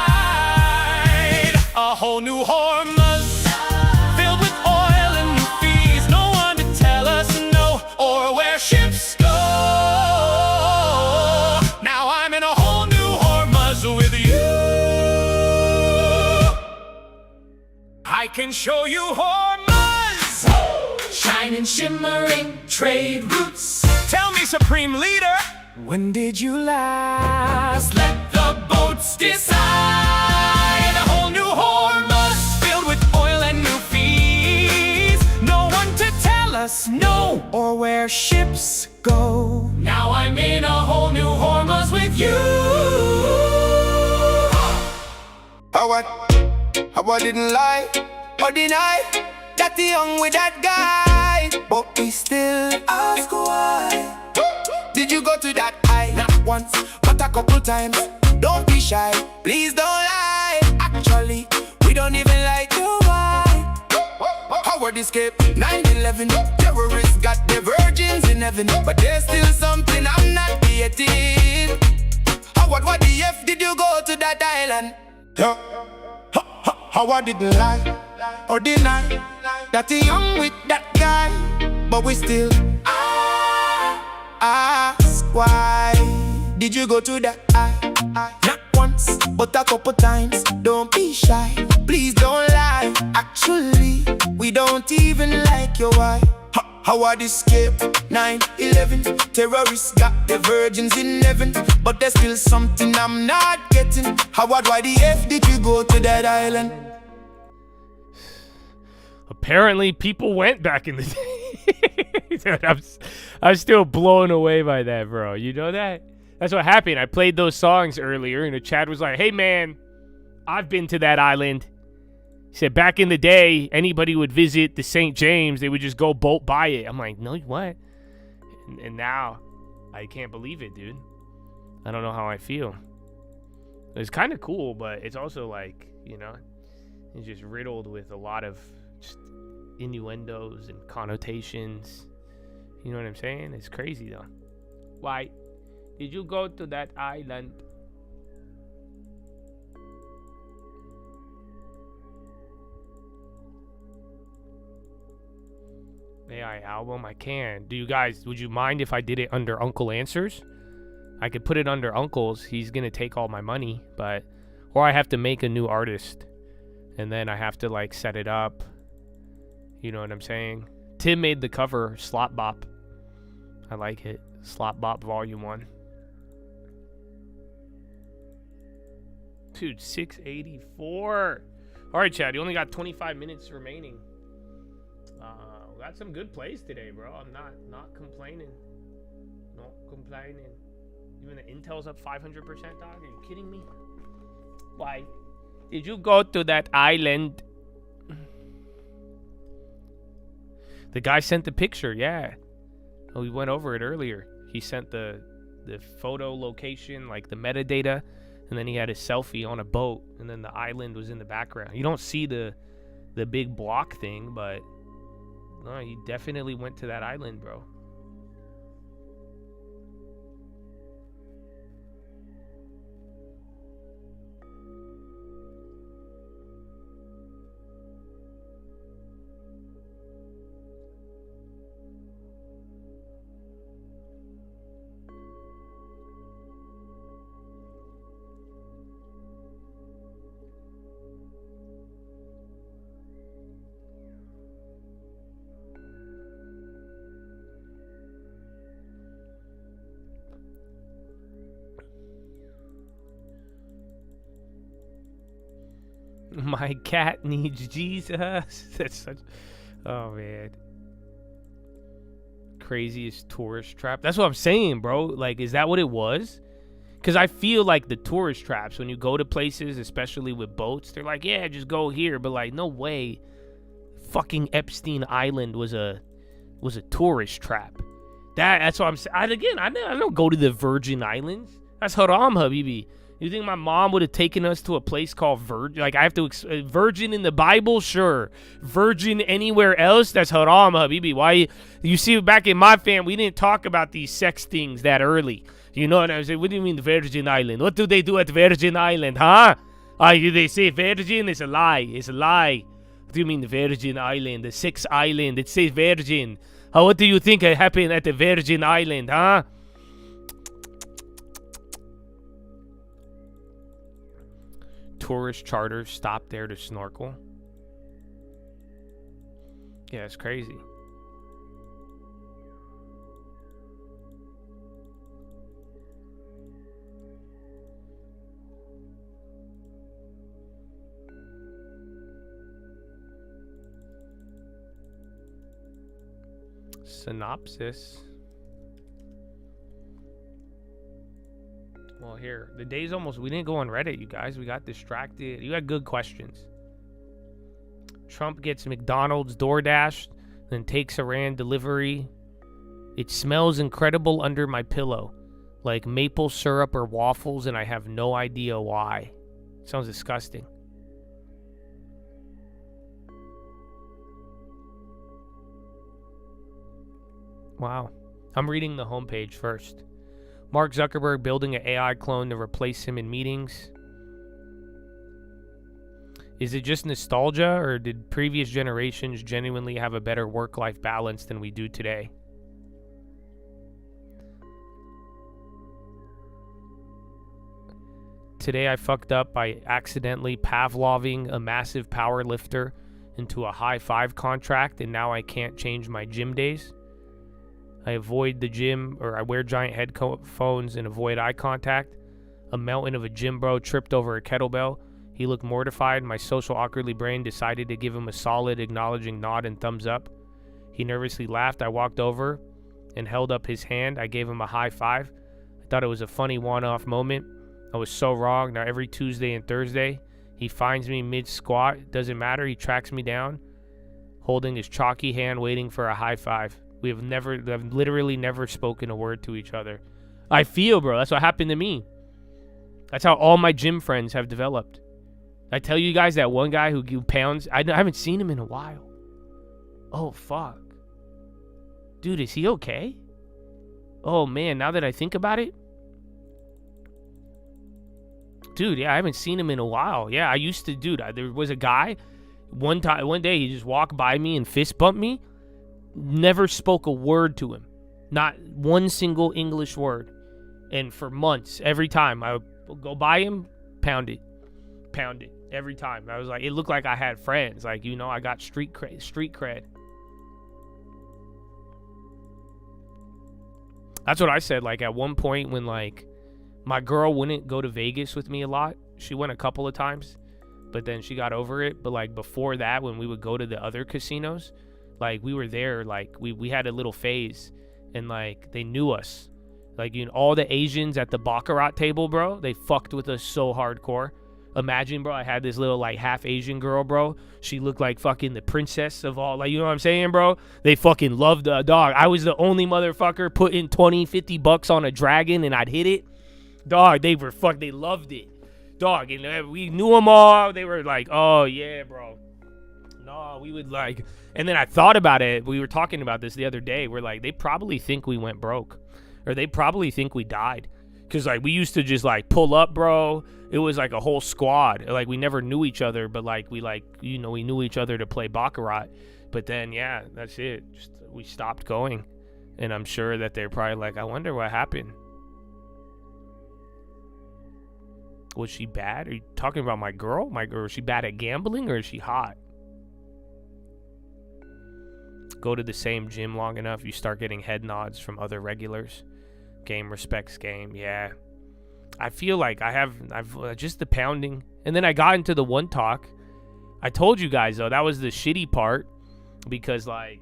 A whole new Hormuz, filled with oil and new fees. No one to tell us no, or where ships go. Now I'm in a whole new Hormuz with you. I can show you Hormuz, shining, shimmering trade routes. Tell me, Supreme Leader, when did you last let the boats decide? A whole new Hormuz, filled with oil and new fees. No one to tell us no, or where ships go. Now I'm in a whole new Hormuz with you. How I didn't lie or deny that the young with that guy, but we still ask why. Did you go to that eye? Not once, but a couple times. Don't be shy, please don't lie. Actually, we don't even like you. Why? Howard escaped 9/11. Terrorists got their virgins in heaven, but there's still something I'm not getting. Howard, what the F did you go to that island? Yeah. Howard didn't lie or deny that he young with that guy, but we still ask why did you go to that not once, but a couple times. Don't be shy, please don't lie. Actually, we don't even like your wife. Howard escape 9/11. Terrorists got the virgins in heaven, but there's still something I'm not getting. Howard, why the F did you go to that island? Apparently, people went back in the day. Dude, I'm still blown away by that, bro. You know that? That's what happened. I played those songs earlier, and the Chad was like, hey, man, I've been to that island. He said back in the day, anybody would visit the St. James, they would just go boat by it. I'm like, no, what? And now, I can't believe it, dude. I don't know how I feel. It's kind of cool, but it's also like, you know, it's just riddled with a lot of just innuendos and connotations. You know what I'm saying? It's crazy, though. Why did you go to that island? AI album, I can. Do you guys, would you mind if I did it under Uncle Answers? I could put it under Uncle's. He's gonna take all my money, but, or I have to make a new artist, and then I have to like set it up. You know what I'm saying? Tim made the cover, Slot Bop. I like it. Slot Bop Volume 1. Dude, 684. All right, Chad, you only got 25 minutes remaining. Got some good plays today, bro. I'm not complaining. Not complaining. Even the Intel's up 500%, dog. Are you kidding me? Why did you go to that island? The guy sent the picture, yeah. Oh, we went over it earlier. He sent the photo location, like the metadata, and then he had a selfie on a boat, and then the island was in the background. You don't see the big block thing, but no, he definitely went to that island, bro. My cat needs Jesus. That's such... Oh, man. Craziest tourist trap. That's what I'm saying, bro. Like, is that what it was? Because I feel like the tourist traps, when you go to places, especially with boats, they're like, yeah, just go here. But, like, no way. Fucking Epstein Island was a tourist trap. That's what I'm saying. Again, I don't go to the Virgin Islands. That's haram, habibi. You think my mom would have taken us to a place called Virgin? Like, I have to... Virgin in the Bible? Sure. Virgin anywhere else? That's haram, habibi. Why? You see, back in my family, we didn't talk about these sex things that early. You know what I'm saying? What do you mean the Virgin Island? What do they do at Virgin Island, huh? They say Virgin? It's a lie. It's a lie. What do you mean the Virgin Island? The sex island. It says Virgin. What do you think happened at the Virgin Island, huh? Tourist charters stop there to snorkel. Yeah, it's crazy. Synopsis. Well, here, the day's almost... We didn't go on Reddit, you guys. We got distracted. You had good questions. Trump gets McDonald's DoorDash, then takes Iran delivery. It smells incredible under my pillow, like maple syrup or waffles, and I have no idea why. Sounds disgusting. Wow. I'm reading the homepage first. Mark Zuckerberg building an AI clone to replace him in meetings. Is it just nostalgia, or did previous generations genuinely have a better work-life balance than we do today? Today I fucked up by accidentally Pavloving a massive power lifter into a high five contract, and now I can't change my gym days. I avoid the gym, or I wear giant headphones and avoid eye contact. A mountain of a gym bro tripped over a kettlebell. He looked mortified. My social awkwardly brain decided to give him a solid acknowledging nod and thumbs up. He nervously laughed. I walked over and held up his hand. I gave him a high five. I thought it was a funny one-off moment. I was so wrong. Now every Tuesday and Thursday, he finds me mid-squat. It doesn't matter. He tracks me down, holding his chalky have waiting for a high five. I've literally never spoken a word to each other. I feel, bro. That's what happened to me. That's how all my gym friends have developed. I tell you guys that one guy who pounds, I haven't seen him in a while. Oh, fuck. Dude, is he okay? Oh, man, now that I think about it. Dude, yeah, I haven't seen him in a while. Yeah, I used to, dude, there was a guy, one day he just walked by me and fist bumped me. Never spoke a word to him. Not one single English word. And for months, every time I would go by him, pound it. Every time. I was like, it looked like I had friends. Like, you know, I got street cred. That's what I said. Like, at one point when, like, my girl wouldn't go to Vegas with me a lot. She went a couple of times, but then she got over it. But, like, before that, when we would go to the other casinos, like, we were there. Like, we had a little phase, and, like, they knew us. Like, you know, all the Asians at the Baccarat table, bro, they fucked with us so hardcore. Imagine, bro, I had this little, like, half Asian girl, bro. She looked like fucking the princess of all, like, you know what I'm saying, bro? They fucking loved the dog. I was the only motherfucker putting 20, 50 bucks on a dragon, and I'd hit it. Dog, they loved it. Dog, and we knew them all. They were like, oh, yeah, bro. No, we would, like, and then I thought about it. We were talking about this the other day. We're like, they probably think we went broke, or they probably think we died. Because, like, we used to just, like, pull up, bro. It was, like, a whole squad. Like, we never knew each other, but, like, we knew each other to play Baccarat. But then, yeah, that's it. Just, we stopped going. And I'm sure that they're probably like, I wonder what happened. Was she bad? Are you talking about my girl? Or is she bad at gambling, or is she hot? Go to the same gym long enough, you start getting head nods from other regulars. Game respects game, yeah. I feel like I've just the pounding. And then I got into the one talk. I told you guys, though, that was the shitty part. Because, like,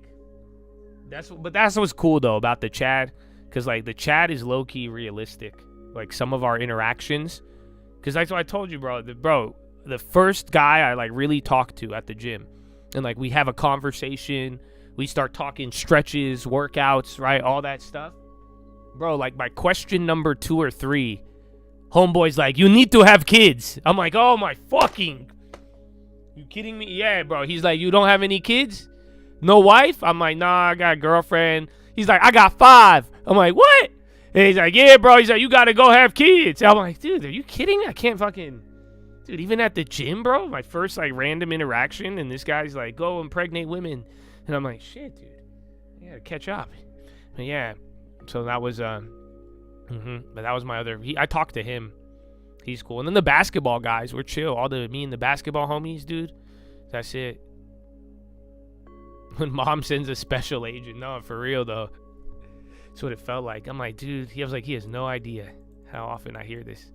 that's what's cool, though, about the chat. Because, like, the chat is low-key realistic. Like, some of our interactions. Because that's what I told you, bro. The first guy I, like, really talked to at the gym. And, like, we have a conversation. We start talking stretches, workouts, right? All that stuff. Bro, like, by question number 2 or 3, homeboy's like, you need to have kids. I'm like, oh my fucking, you kidding me? Yeah, bro. He's like, you don't have any kids? No wife? I'm like, nah, I got a girlfriend. He's like, I got 5. I'm like, what? And he's like, yeah, bro. He's like, you gotta go have kids. I'm like, dude, are you kidding? I can't fucking, dude, even at the gym, bro, my first, like, random interaction, and this guy's like, go impregnate women. And I'm like, shit, dude, I gotta catch up. But yeah. So that was, but that was my other, I talked to him. He's cool. And then the basketball guys were chill. Me and the basketball homies, dude. That's it. When mom sends a special agent. No, for real, though. That's what it felt like. I'm like, dude, he was like, he has no idea how often I hear this.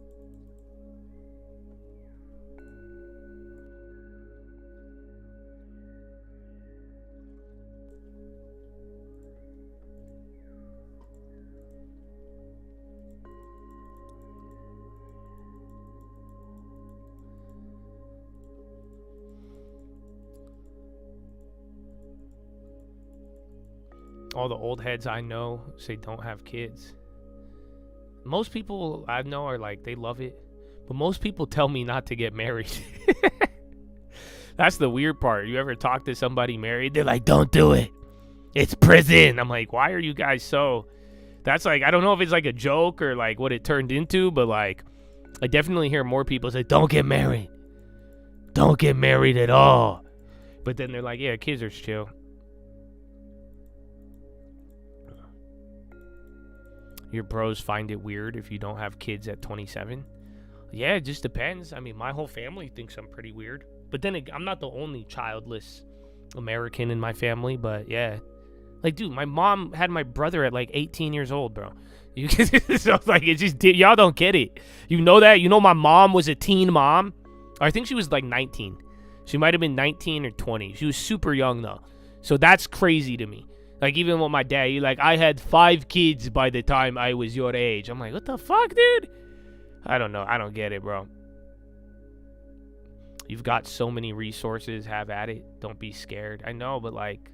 All the old heads I know say don't have kids. Most people I know are like, they love it. But most people tell me not to get married. That's the weird part. You ever talk to somebody married? They're like, don't do it. It's prison. I'm like, why are you guys so... That's like, I don't know if it's like a joke or like what it turned into, but like, I definitely hear more people say, don't get married. don't get married at all. But then they're like, yeah, kids are chill. Your bros find it weird if you don't have kids at 27? Yeah, it just depends. I mean, my whole family thinks I'm pretty weird. But then I'm not the only childless American in my family, but yeah. Like, dude, my mom had my brother at like 18 years old, bro. So like, it's just, y'all don't get it. You know that? You know my mom was a teen mom? I think she was like 19. She might have been 19 or 20. She was super young, though. So that's crazy to me. Like, even with my dad, you're like, I had 5 kids by the time I was your age. I'm like, what the fuck, dude? I don't know. I don't get it, bro. You've got so many resources. Have at it. Don't be scared. I know, but like,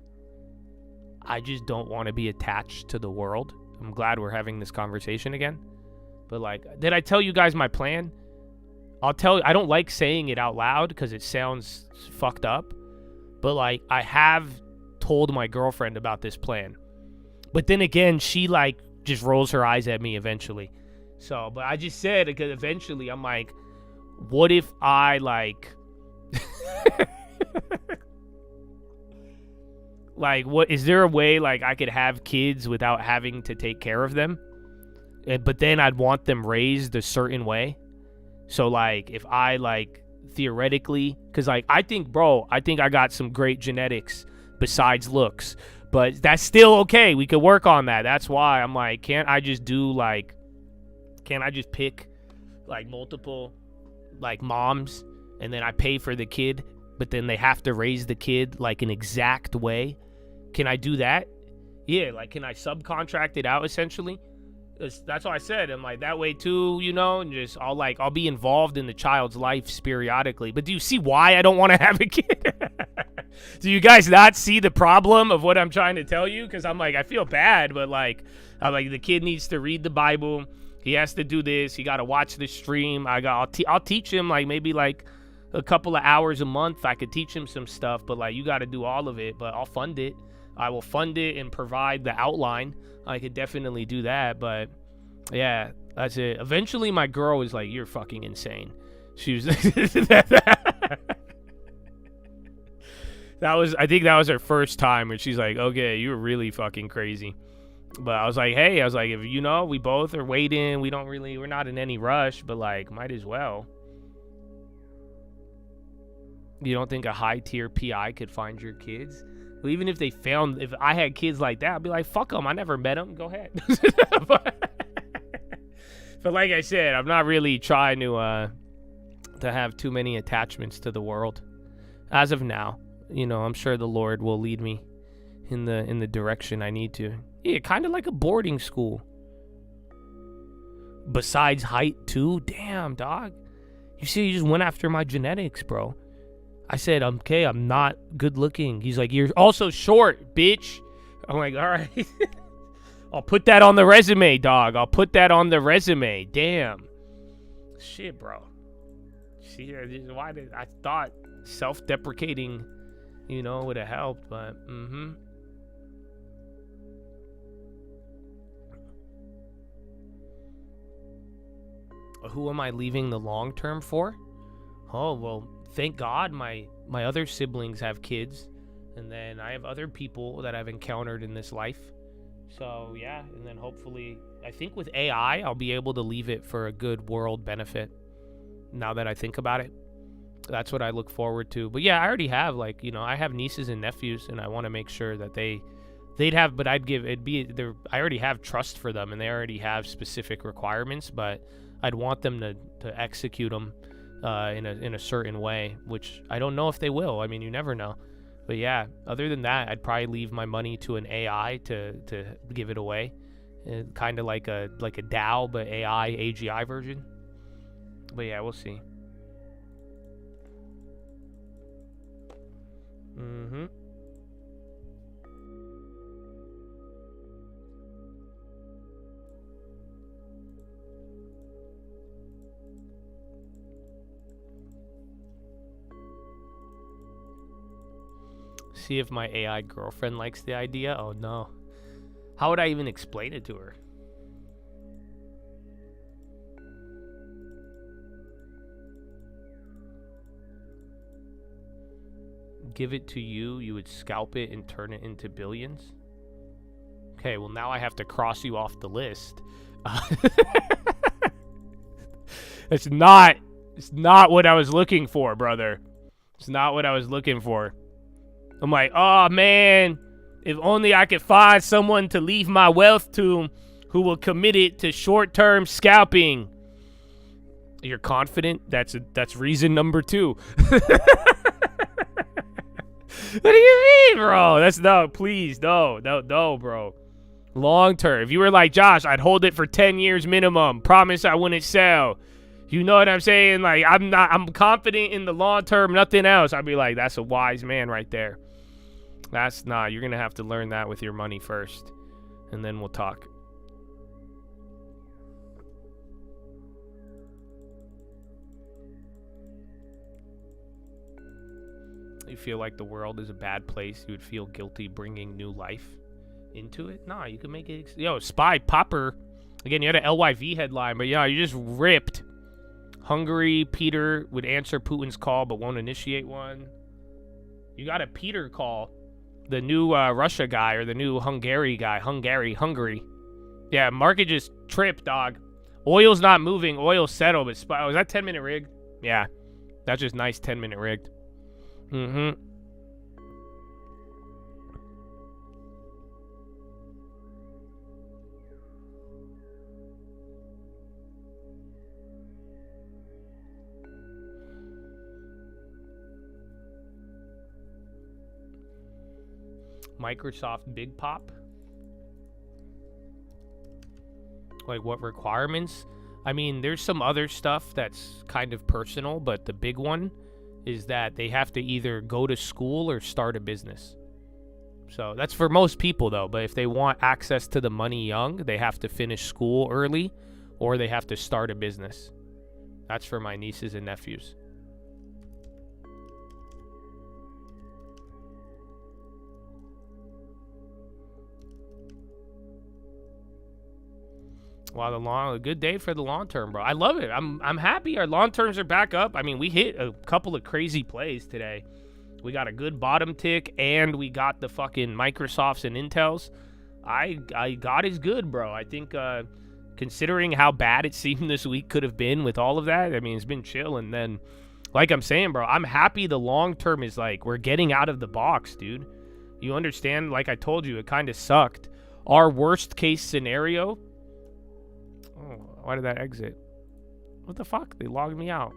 I just don't want to be attached to the world. I'm glad we're having this conversation again. But like, did I tell you guys my plan? I'll tell you, I don't like saying it out loud because it sounds fucked up. But like, I have told my girlfriend about this plan. But then again, she like just rolls her eyes at me eventually. So, but I just said, because eventually I'm like, what if I like, like, what, is there a way like I could have kids without having to take care of them? But then I'd want them raised a certain way. So like, if I like theoretically, because like, I think I got some great genetics besides looks, but that's still okay. We could work on that. That's why I'm like, can't I just pick like multiple like moms and then I pay for the kid, but then they have to raise the kid like an exact way? Can I do that? Yeah, like, can I subcontract it out essentially? That's what I said. I'm like, that way too, you know, and just I'll be involved in the child's life periodically. But do you see why I don't want to have a kid? Do you guys not see the problem of what I'm trying to tell you? Because I'm like, I feel bad, but like, I'm like, the kid needs to read the Bible. He has to do this. He got to watch the stream. I'll teach him like maybe like a couple of hours a month. I could teach him some stuff, but like, you got to do all of it. But I'll fund it. I will fund it and provide the outline. I could definitely do that, but yeah, that's it. Eventually, my girl was like, "You're fucking insane." She was. I think that was her first time, and she's like, "Okay, you were really fucking crazy." But I was like, "Hey," I was like, "If you know, we both are waiting. We're not in any rush, but like, might as well." You don't think a high tier PI could find your kids? Well, even if I had kids like that, I'd be like, fuck them. I never met them. Go ahead. But like I said, I'm not really trying to have too many attachments to the world as of now. You know, I'm sure the Lord will lead me in the direction I need to. Yeah, kind of like a boarding school. Besides height too. Damn, dog. You see, you just went after my genetics, bro. I said, okay, I'm not good looking. He's like, you're also short, bitch. I'm like, all right. I'll put that on the resume, dog. I'll put that on the resume. Damn. Shit, bro. See, I thought self-deprecating, you know, would have helped, but, Who am I leaving the long term for? Oh, well, thank God my other siblings have kids, and then I have other people that I've encountered in this life. So yeah, and then hopefully, I think with AI, I'll be able to leave it for a good world benefit. Now that I think about it, that's what I look forward to. But yeah, I already have I have nieces and nephews, and I want to make sure that they'd have. But I already have trust for them, and they already have specific requirements. But I'd want them to execute them in a certain way, which I don't know if they will. I mean, you never know. But yeah, other than that, I'd probably leave my money to an AI to give it away, kind of like a DAO but AI AGI version. But yeah, we'll see. See if my AI girlfriend likes the idea. Oh no. How would I even explain it to her? give it to you, you would scalp it and turn it into billions. Okay, well now I have to cross you off the list. It's not what I was looking for, brother. It's not what I was looking for. I'm like, oh man, if only I could find someone to leave my wealth to who will commit it to short-term scalping. You're confident? That's reason number 2. What do you mean, bro? That's no, please, no, bro. Long term. If you were like, Josh, I'd hold it for 10 years minimum. Promise I wouldn't sell. You know what I'm saying? Like, I'm confident in the long term, nothing else. I'd be like, that's a wise man right there. That's not, you're going to have to learn that with your money first. And then we'll talk. You feel like the world is a bad place. You would feel guilty bringing new life into it. Nah, you can make it. Yo, Spy Popper. Again, you had an LYV headline, but yeah, you just ripped. Hungary, Peter would answer Putin's call but won't initiate one. You got a Peter call. The new Russia guy or the new Hungary guy. Hungary. Yeah, market just tripped, dog. Oil's not moving. Oil's settled, but Spy. Oh, is that 10-minute rigged? Yeah. That's just nice 10-minute rigged. Mm-hmm. Microsoft Big Pop. Like what requirements? I mean, there's some other stuff that's kind of personal, but the big one is that they have to either go to school or start a business. So that's for most people though, but if they want access to the money young, they have to finish school early or they have to start a business. That's for my nieces and nephews. Wow, a good day for the long term, bro. I love it. I'm happy our long terms are back up. I mean, we hit a couple of crazy plays today. We got a good bottom tick, and we got the fucking Microsofts and Intels. God is good, bro. I think considering how bad it seemed this week could have been with all of that, I mean, it's been chill. And then, like I'm saying, bro, I'm happy the long term is like we're getting out of the box, dude. You understand? Like I told you, it kind of sucked. Our worst case scenario. Oh, why did that exit? What the fuck? They logged me out.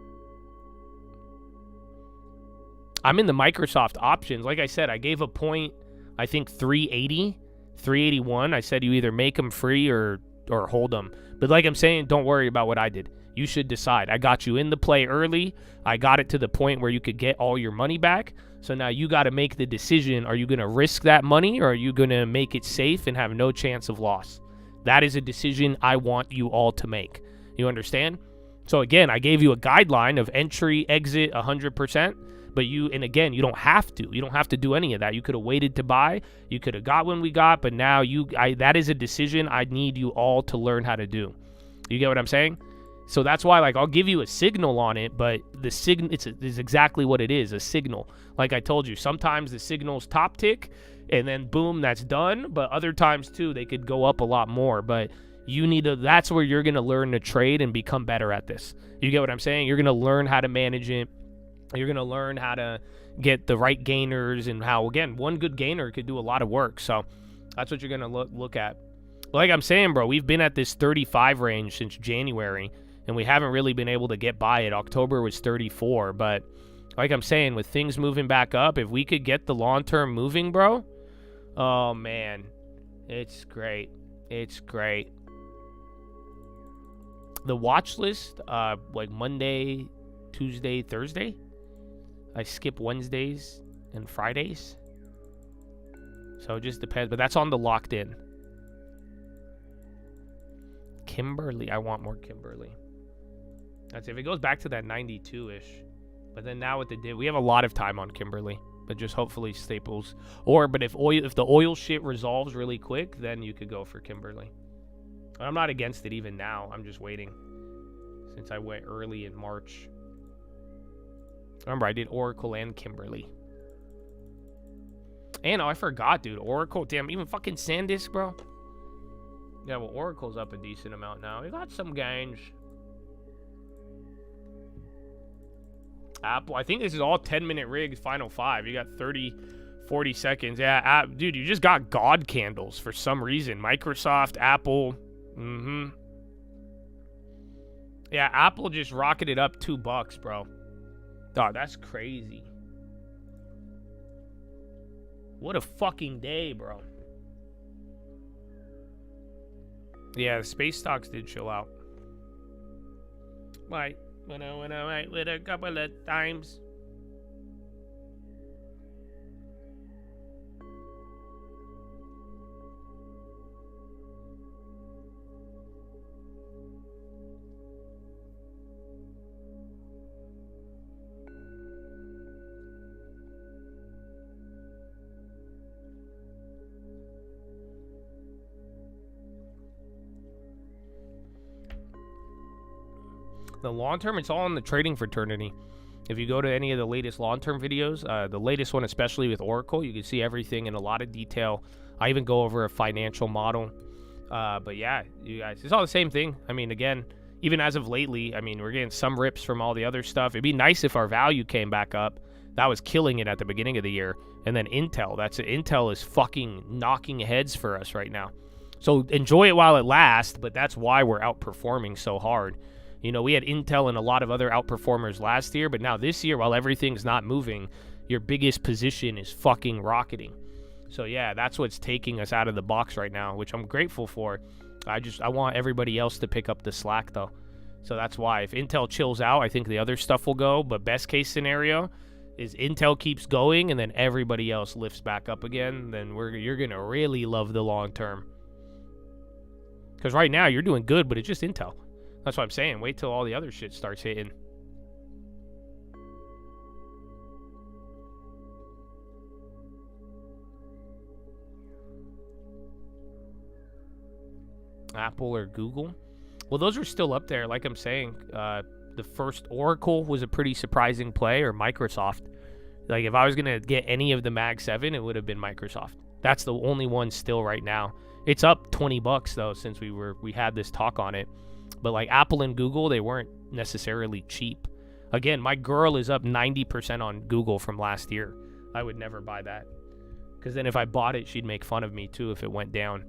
I'm in the Microsoft options. Like I said, I gave a point, I think 380, 381. I said you either make them free or hold them. But like I'm saying, don't worry about what I did. You should decide. I got you in the play early. I got it to the point where you could get all your money back. So now you got to make the decision. Are you going to risk that money or are you going to make it safe and have no chance of loss? That is a decision I want you all to make. You understand? So again, I gave you a guideline of entry, exit, 100%. But you don't have to. You don't have to do any of that. You could have waited to buy. You could have got when we got. But now that is a decision I need you all to learn how to do. You get what I'm saying? So that's why, like, I'll give you a signal on it, but the signal it's exactly what it is, a signal. Like I told you, sometimes the signal's top tick, and then boom, that's done. But other times too, they could go up a lot more. But you need to. That's where you're gonna learn to trade and become better at this. You get what I'm saying? You're gonna learn how to manage it. You're gonna learn how to get the right gainers and how, again, one good gainer could do a lot of work. So that's what you're gonna look at. Like I'm saying, bro, we've been at this 35 range since January. And we haven't really been able to get by it. October was 34. But like I'm saying, with things moving back up, if we could get the long term moving, bro, oh, man, it's great. It's great. The watch list, like Monday, Tuesday, Thursday. I skip Wednesdays and Fridays. So it just depends. But that's on the locked in. Kimberly. I want more Kimberly. That's if it goes back to that 92-ish. But then now with the div, we have a lot of time on Kimberly. But just hopefully staples. But if the oil shit resolves really quick, then you could go for Kimberly. But I'm not against it even now. I'm just waiting. Since I went early in March. Remember, I did Oracle and Kimberly. And I forgot, dude. Oracle, damn, even fucking SanDisk, bro. Yeah, well, Oracle's up a decent amount now. We got some gains. Apple, I think this is all 10-minute rigs, final 5. You got 30, 40 seconds. Yeah, dude, you just got God candles for some reason. Microsoft, Apple. Yeah, Apple just rocketed up $2, bro. Dog, that's crazy. What a fucking day, bro. Yeah, the space stocks did chill out. Right. When I went with a couple of times. The long term, it's all in the trading fraternity. If you go to any of the latest long-term videos, the latest one especially with Oracle, you can see everything in a lot of detail. I even go over a financial model. But yeah, you guys, it's all the same thing. I mean, again, even as of lately, I mean, we're getting some rips from all the other stuff. It'd be nice if our value came back up. That was killing it at the beginning of the year. And then Intel, Intel is fucking knocking heads for us right now. So enjoy it while it lasts, but that's why we're outperforming so hard. You know, we had Intel and a lot of other outperformers last year, but now this year, while everything's not moving, your biggest position is fucking rocketing. So yeah, that's what's taking us out of the box right now, which I'm grateful for. I want everybody else to pick up the slack though. So that's why if Intel chills out, I think the other stuff will go. But best case scenario is Intel keeps going and then everybody else lifts back up again. Then you're going to really love the long term. Because right now you're doing good, but it's just Intel. That's what I'm saying. Wait till all the other shit starts hitting. Apple or Google? Well, those are still up there. Like I'm saying, the first Oracle was a pretty surprising play, or Microsoft. Like if I was going to get any of the Mag 7, it would have been Microsoft. That's the only one still right now. It's up $20 though since we had this talk on it. But like Apple and Google, they weren't necessarily cheap. Again, my girl is up 90% on Google from last year. I would never buy that. Because then if I bought it, she'd make fun of me too if it went down.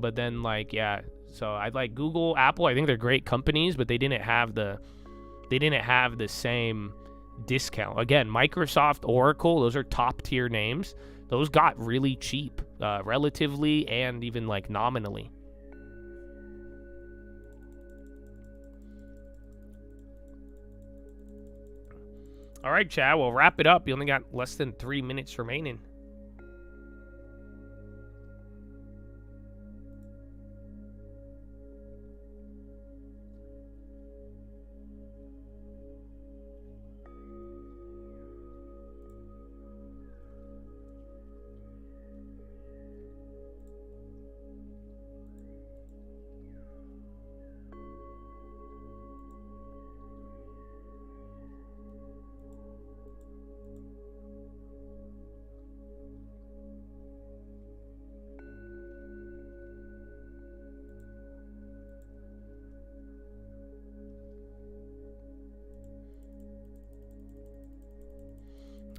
But then like, yeah. So I'd like Google, Apple, I think they're great companies, but they didn't have the same discount. Again, Microsoft, Oracle, those are top tier names. Those got really cheap, relatively and even like nominally. All right, Chad, we'll wrap it up. You only got less than 3 minutes remaining.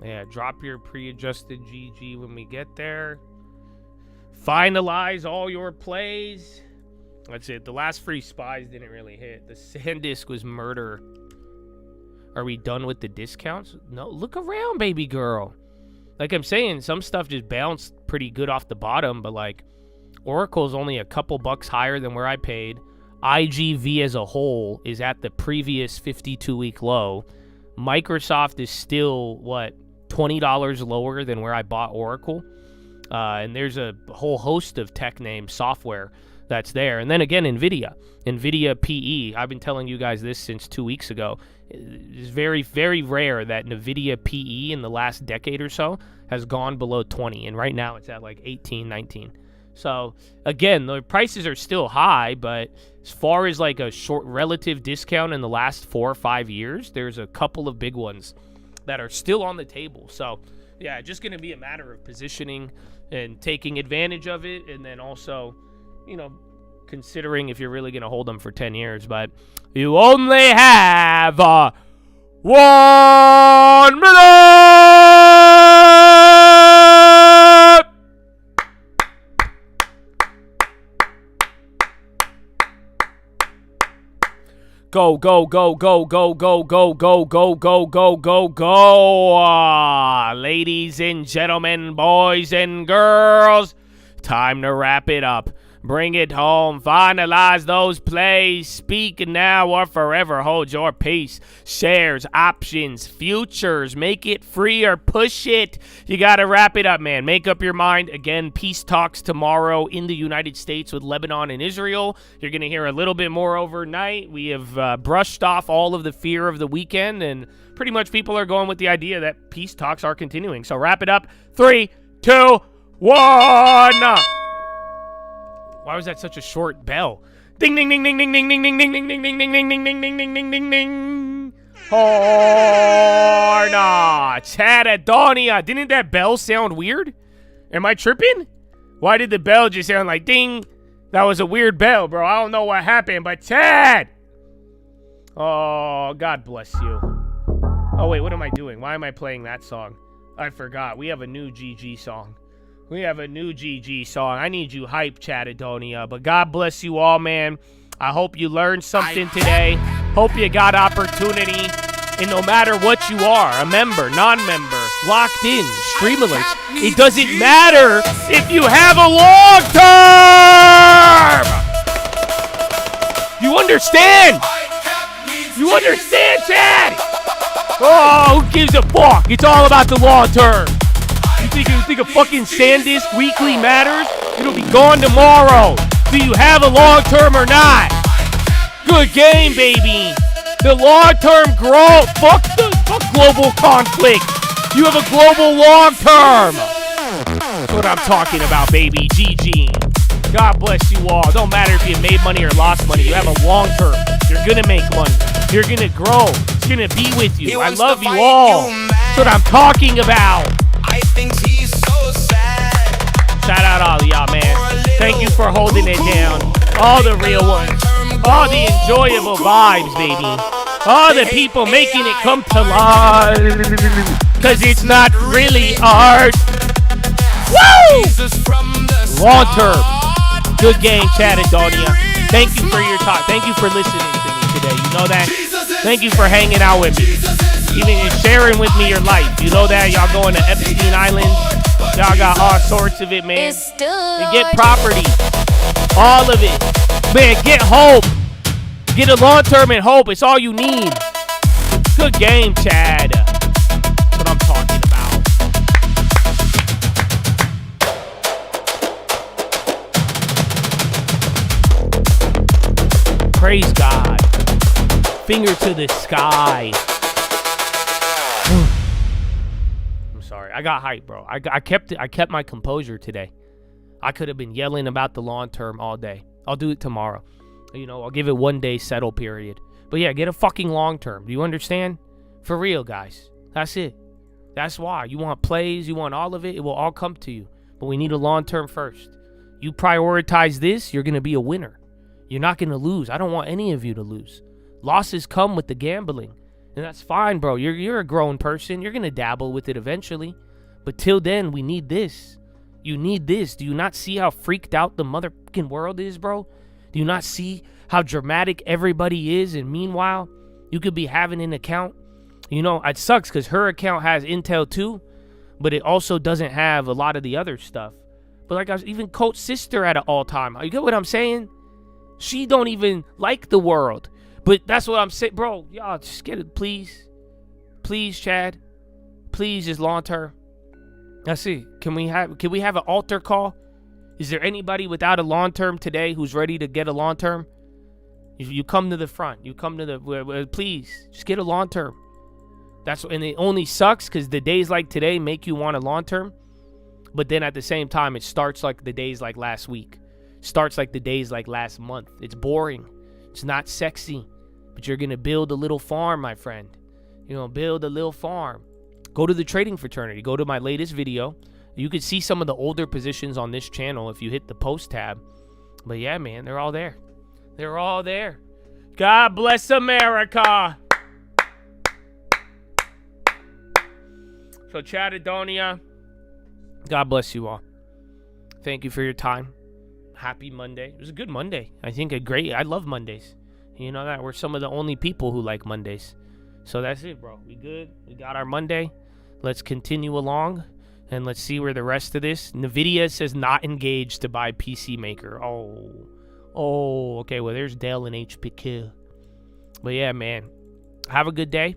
Yeah, drop your pre-adjusted GG when we get there. Finalize all your plays. That's it. The last free spies didn't really hit. The SanDisk was murder. Are we done with the discounts? No, look around, baby girl. Like I'm saying, some stuff just bounced pretty good off the bottom, but like Oracle's only a couple bucks higher than where I paid. IGV as a whole is at the previous 52-week low. Microsoft is still, what, $20 lower than where I bought Oracle. And there's a whole host of tech name software that's there. And then again, NVIDIA PE. I've been telling you guys this since 2 weeks ago. It's very, very rare that NVIDIA PE in the last decade or so has gone below 20. And right now it's at like 18, 19. So again, the prices are still high, but as far as like a short relative discount in the last 4 or 5 years, there's a couple of big ones that are still on the table. So Yeah, just going to be a matter of positioning and taking advantage of it, and then also, considering if you're really going to hold them for 10 years. But you only have 1 minute! Go, go, go, go, go, go, go, go, go, go, go, go, go. Ladies and gentlemen, boys and girls, time to wrap it up. Bring it home. Finalize those plays. Speak now or forever hold your peace. Shares, options, futures. Make it free or push it. You got to wrap it up, man. Make up your mind. Again, peace talks tomorrow in the United States with Lebanon and Israel. You're going to hear a little bit more overnight. We have brushed off all of the fear of the weekend, and pretty much people are going with the idea that peace talks are continuing. So wrap it up. 3, 2, 1. Why was that such a short bell? Ding ding ding ding ding ding ding ding ding ding ding ding ding ding ding ding ding ding ding ding. Horna, Chatadonia. Didn't that bell sound weird? Am I tripping? Why did the bell just sound like ding? That was a weird bell, bro. I don't know what happened, but Chad. Oh, God bless you. Oh wait, what am I doing? Why am I playing that song? I forgot. We have a new GG song. We have a new GG song. I need you hype, Chatadonia. But God bless you all, man. I hope you learned something today. Hope you got opportunity. And no matter what you are, a member, non-member, locked in, stream alerts, it doesn't matter if you have a long term. You understand? You understand, Chad? Oh, who gives a fuck? It's all about the long term. You think a fucking SanDisk Weekly matters? It'll be gone tomorrow. Do you have a long term or not? Good game, baby. The long-term growth. Fuck global conflict. You have a global long term. That's what I'm talking about, baby. GG. God bless you all. Don't matter if you made money or lost money. You have a long term. You're gonna make money. You're gonna grow. It's gonna be with you. I love you all. That's what I'm talking about. I think he's so sad. Shout out all of y'all, man. Thank you for holding it down. All the real ones. All the enjoyable vibes, baby. All the people making it come to life. Cause it's not really art. Woo! Long term. Good game, Chatadonia. Thank you for your talk. Thank you for listening to me today. You know that? Thank you for hanging out with me. Even sharing with me your life. You know that? Y'all going to Epstein Island. Y'all got all sorts of it, man. And get property. All of it. Man, get hope. Get a long term and hope. It's all you need. Good game, Chad. That's what I'm talking about. Praise God. Finger to the sky. I'm sorry. I got hyped, bro. I kept my composure today. I could have been yelling about the long term all day. I'll do it tomorrow. I'll give it 1 day settle period. But yeah, get a fucking long term. Do you understand? For real, guys. That's it. That's why. You want plays, you want all of it, it will all come to you. But we need a long term first. You prioritize this, you're going to be a winner. You're not going to lose. I don't want any of you to lose. Losses come with the gambling. And that's fine, bro. You're a grown person. You're going to dabble with it eventually. But till then, we need this. You need this. Do you not see how freaked out the motherfucking world is, bro? Do you not see how dramatic everybody is? And meanwhile, you could be having an account. It sucks because her account has Intel too, but it also doesn't have a lot of the other stuff. But like I was even Coach's sister at an all-time. You get what I'm saying? She don't even like the world. But that's what I'm saying. Bro, y'all just get it, please. Please, Chad. Please, just long term. That's it. Can we have an altar call? Is there anybody without a long term today who's ready to get a long term? You come to the front. You come to the please just get a long term. And it only sucks because the days like today make you want a long term. But then at the same time, it starts like the days like last week. Starts like the days like last month. It's boring. It's not sexy. But you're gonna build a little farm, my friend. You're gonna build a little farm. Go to the trading fraternity. Go to my latest video. You can see some of the older positions on this channel if you hit the post tab. But yeah, man, they're all there. They're all there. God bless America. So, Chattadonia, God bless you all. Thank you for your time. Happy Monday. It was a good Monday. I love Mondays. You know that? We're some of the only people who like Mondays. So that's it, bro. We good. We got our Monday. Let's continue along. And let's see where the rest of this. NVIDIA says not engaged to buy PC maker. Oh, okay. Well, there's Dell and HPQ. But yeah, man. Have a good day.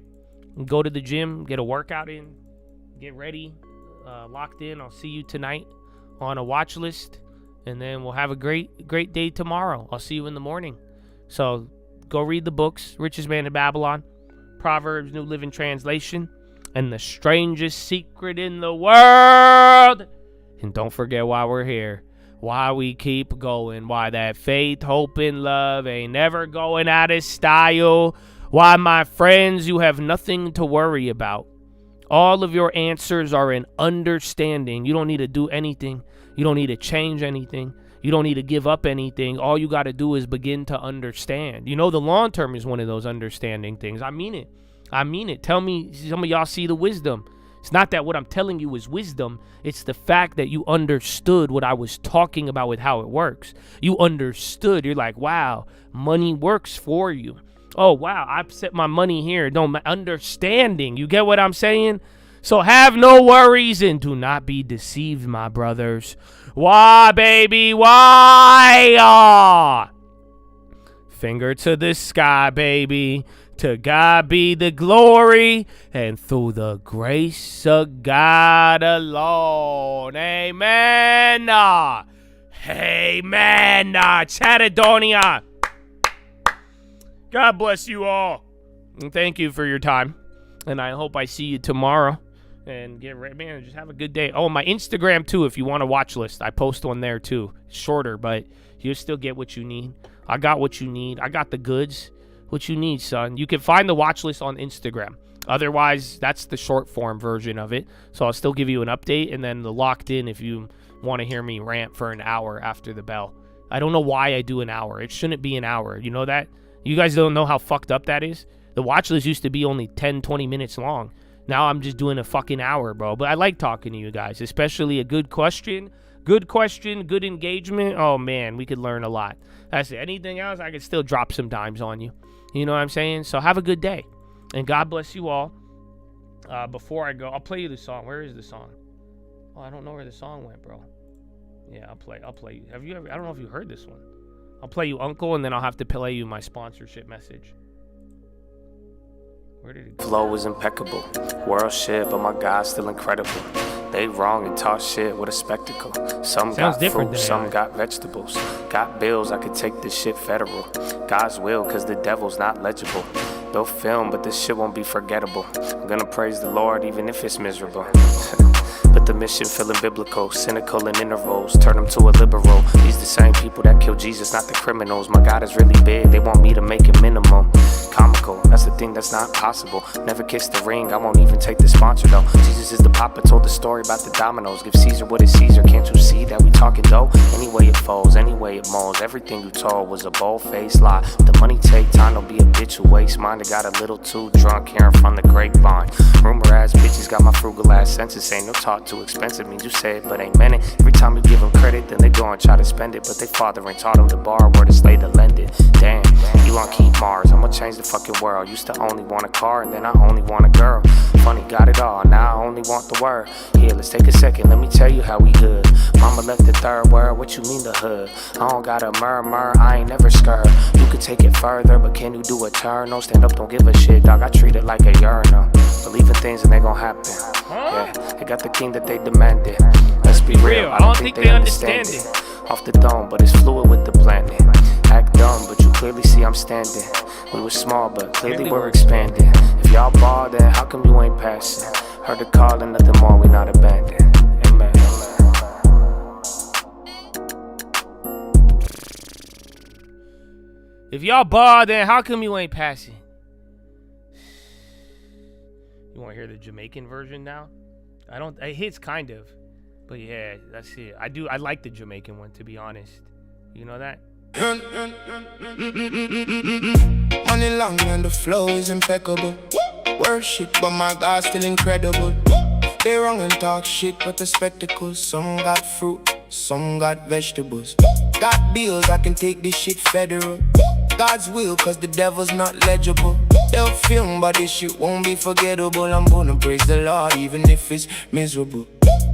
Go to the gym. Get a workout in. Get ready. Locked in. I'll see you tonight on a watch list. And then we'll have a great day tomorrow. I'll see you in the morning. So go read the books. Richest Man in Babylon. Proverbs, New Living Translation. And the strangest secret in the world. And don't forget why we're here. Why we keep going. Why that faith, hope, and love ain't never going out of style. Why, my friends, you have nothing to worry about. All of your answers are in understanding. You don't need to do anything. You don't need to change anything. You don't need to give up anything. All you got to do is begin to understand. You know, the long term is one of those understanding things. I mean it. Tell me, some of y'all see the wisdom. It's not that what I'm telling you is wisdom. It's the fact that you understood what I was talking about with how it works. You understood. You're like, wow, money works for you. Oh, wow, I've set my money here. Understanding. You get what I'm saying? So have no worries and do not be deceived, my brothers. Why, baby? Why? Finger to the sky, baby. To God be the glory, and through the grace of God alone. Amen. Amen. Chattadonia. God bless you all. And thank you for your time. And I hope I see you tomorrow. And get ready, man. Just have a good day. Oh, my Instagram, too, if you want a watch list. I post one there, too. It's shorter, but you'll still get what you need. I got what you need. I got the goods. What you need, son. You can find the watch list on Instagram. Otherwise, that's the short form version of it. So I'll still give you an update. And then the locked in if you want to hear me rant for an hour after the bell. I don't know why I do an hour. It shouldn't be an hour. You know that? You guys don't know how fucked up that is? The watch list used to be only 10, 20 minutes long. Now I'm just doing a fucking hour, bro. But I like talking to you guys, especially a good question, good engagement. Oh, man, we could learn a lot. That's it. Anything else, I could still drop some dimes on you. You know what I'm saying? So have a good day. And God bless you all. Before I go, I'll play you the song. Where is the song? Oh, I don't know where the song went, bro. Yeah, I'll play you. Have you ever? I don't know if you heard this one. I'll play you Uncle, and then I'll have to play you my sponsorship message. Where did it go? Flow was impeccable. World shit, but my God still incredible. They wrong and talk shit, what a spectacle. Some Sounds got fruit, some AI. Got vegetables. Got bills, I could take this shit federal. God's will, cause the devil's not legible. They'll film, but this shit won't be forgettable. I'm gonna praise the Lord even if it's miserable. But the mission feeling biblical, cynical in intervals, turn them to a liberal. These the same people that kill Jesus, not the criminals. My God is really big, they want me to make it minimum. Comical, that's the thing that's not possible. Never kiss the ring, I won't even take the sponsor though. Jesus is the papa, told the story about the dominoes. Give Caesar what is Caesar, can't you see that we talking dough? Anyway it falls, anyway it molds. Everything you told was a bold-faced lie. The money take time, don't be a bitch who waste mine. I got a little too drunk, hearing from the grapevine. Rumor ass bitches got my frugal ass senses. Ain't no talk too expensive, means you say it but ain't meant it. Every time you give them credit, then they go and try to spend it. But they father ain't taught them to borrow or to slay to lend it. Damn, Elon keep Mars, I'ma change the fucking world. Used to only want a car and then I only want a girl. Funny, got it all, now I only want the word. Here, let's take a second, let me tell you how we good. Mama left the third world, what you mean the hood? I don't gotta murmur, I ain't never scared. You could take it further, but can you do a turn? No, stand up, don't give a shit, dog, I treat it like a urinal. Believe in things and they gon' happen. Yeah, they got the king that they demanded. Let's be real, I don't think they understand it. Off the dome, but it's fluid with the planet. Act dumb, but you clearly see I'm standing. We were small, but clearly we're expanding. If y'all ball, then how come you ain't passing? Heard the call and nothing more, we not abandoned. Amen. If y'all ball, then how come you ain't passing? You want to hear the Jamaican version now? It hits kind of. But yeah, that's it. I like the Jamaican one, to be honest. You know that? Money long and the flow is impeccable. Worship, but my God's still incredible. They wrong and talk shit, but the spectacles. Some got fruit, some got vegetables. Got bills, I can take this shit federal. God's will, cause the devil's not legible. They'll film, but this shit won't be forgettable. I'm gonna praise the Lord, even if it's miserable.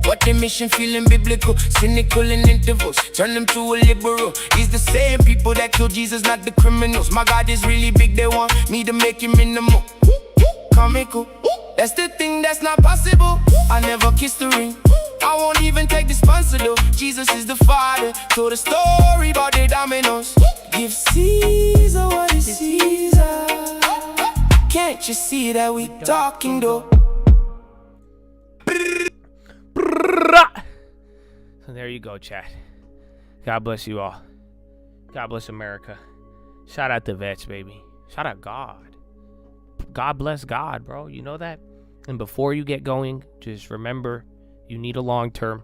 What the mission feeling biblical, cynical in intervals, turn them to a liberal. He's the same people that killed Jesus, not the criminals. My God is really big, they want me to make him minimal. Comical, that's the thing that's not possible. I never kissed the ring, I won't even take the sponsor though. Jesus is the father, told a story about the dominoes. Give Caesar what is Caesar. Can't you see that we talking though? So there you go, chat. God bless you all. God bless America. Shout out to vets, baby. Shout out God. God bless God, bro. You know that? And before you get going, just remember you need a long term.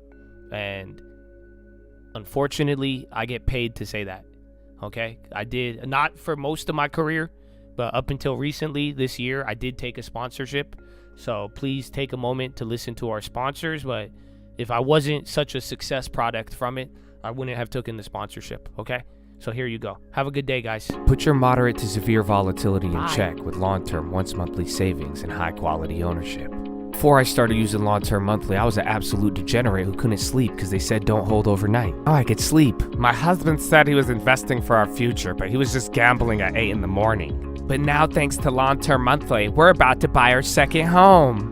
And unfortunately, I get paid to say that. Okay? I did, not for most of my career, but up until recently this year, I did take a sponsorship. So please take a moment to listen to our sponsors. But if I wasn't such a success product from it, I wouldn't have taken the sponsorship, okay? So here you go. Have a good day, guys. Put your moderate to severe volatility in check with long-term once-monthly savings and high-quality ownership. Before I started using long-term monthly, I was an absolute degenerate who couldn't sleep because they said don't hold overnight. Oh, I could sleep. My husband said he was investing for our future, but he was just gambling at 8 in the morning. But now, thanks to long-term monthly, we're about to buy our second home.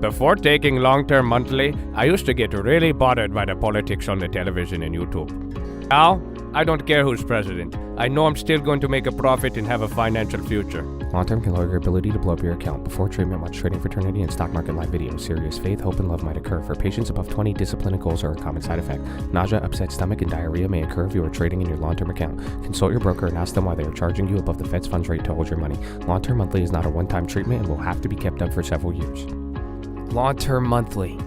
Before taking long-term monthly, I used to get really bothered by the politics on the television and YouTube. Now, I don't care who's president. I know I'm still going to make a profit and have a financial future. Long-term can lower your ability to blow up your account. Before treatment, watch Trading Fraternity and Stock Market Live videos. Serious faith, hope, and love might occur. For patients above 20, discipline and goals are a common side effect. Nausea, upset stomach, and diarrhea may occur if you are trading in your long-term account. Consult your broker and ask them why they are charging you above the Fed's funds rate to hold your money. Long-term monthly is not a one-time treatment and will have to be kept up for several years. Long-term monthly.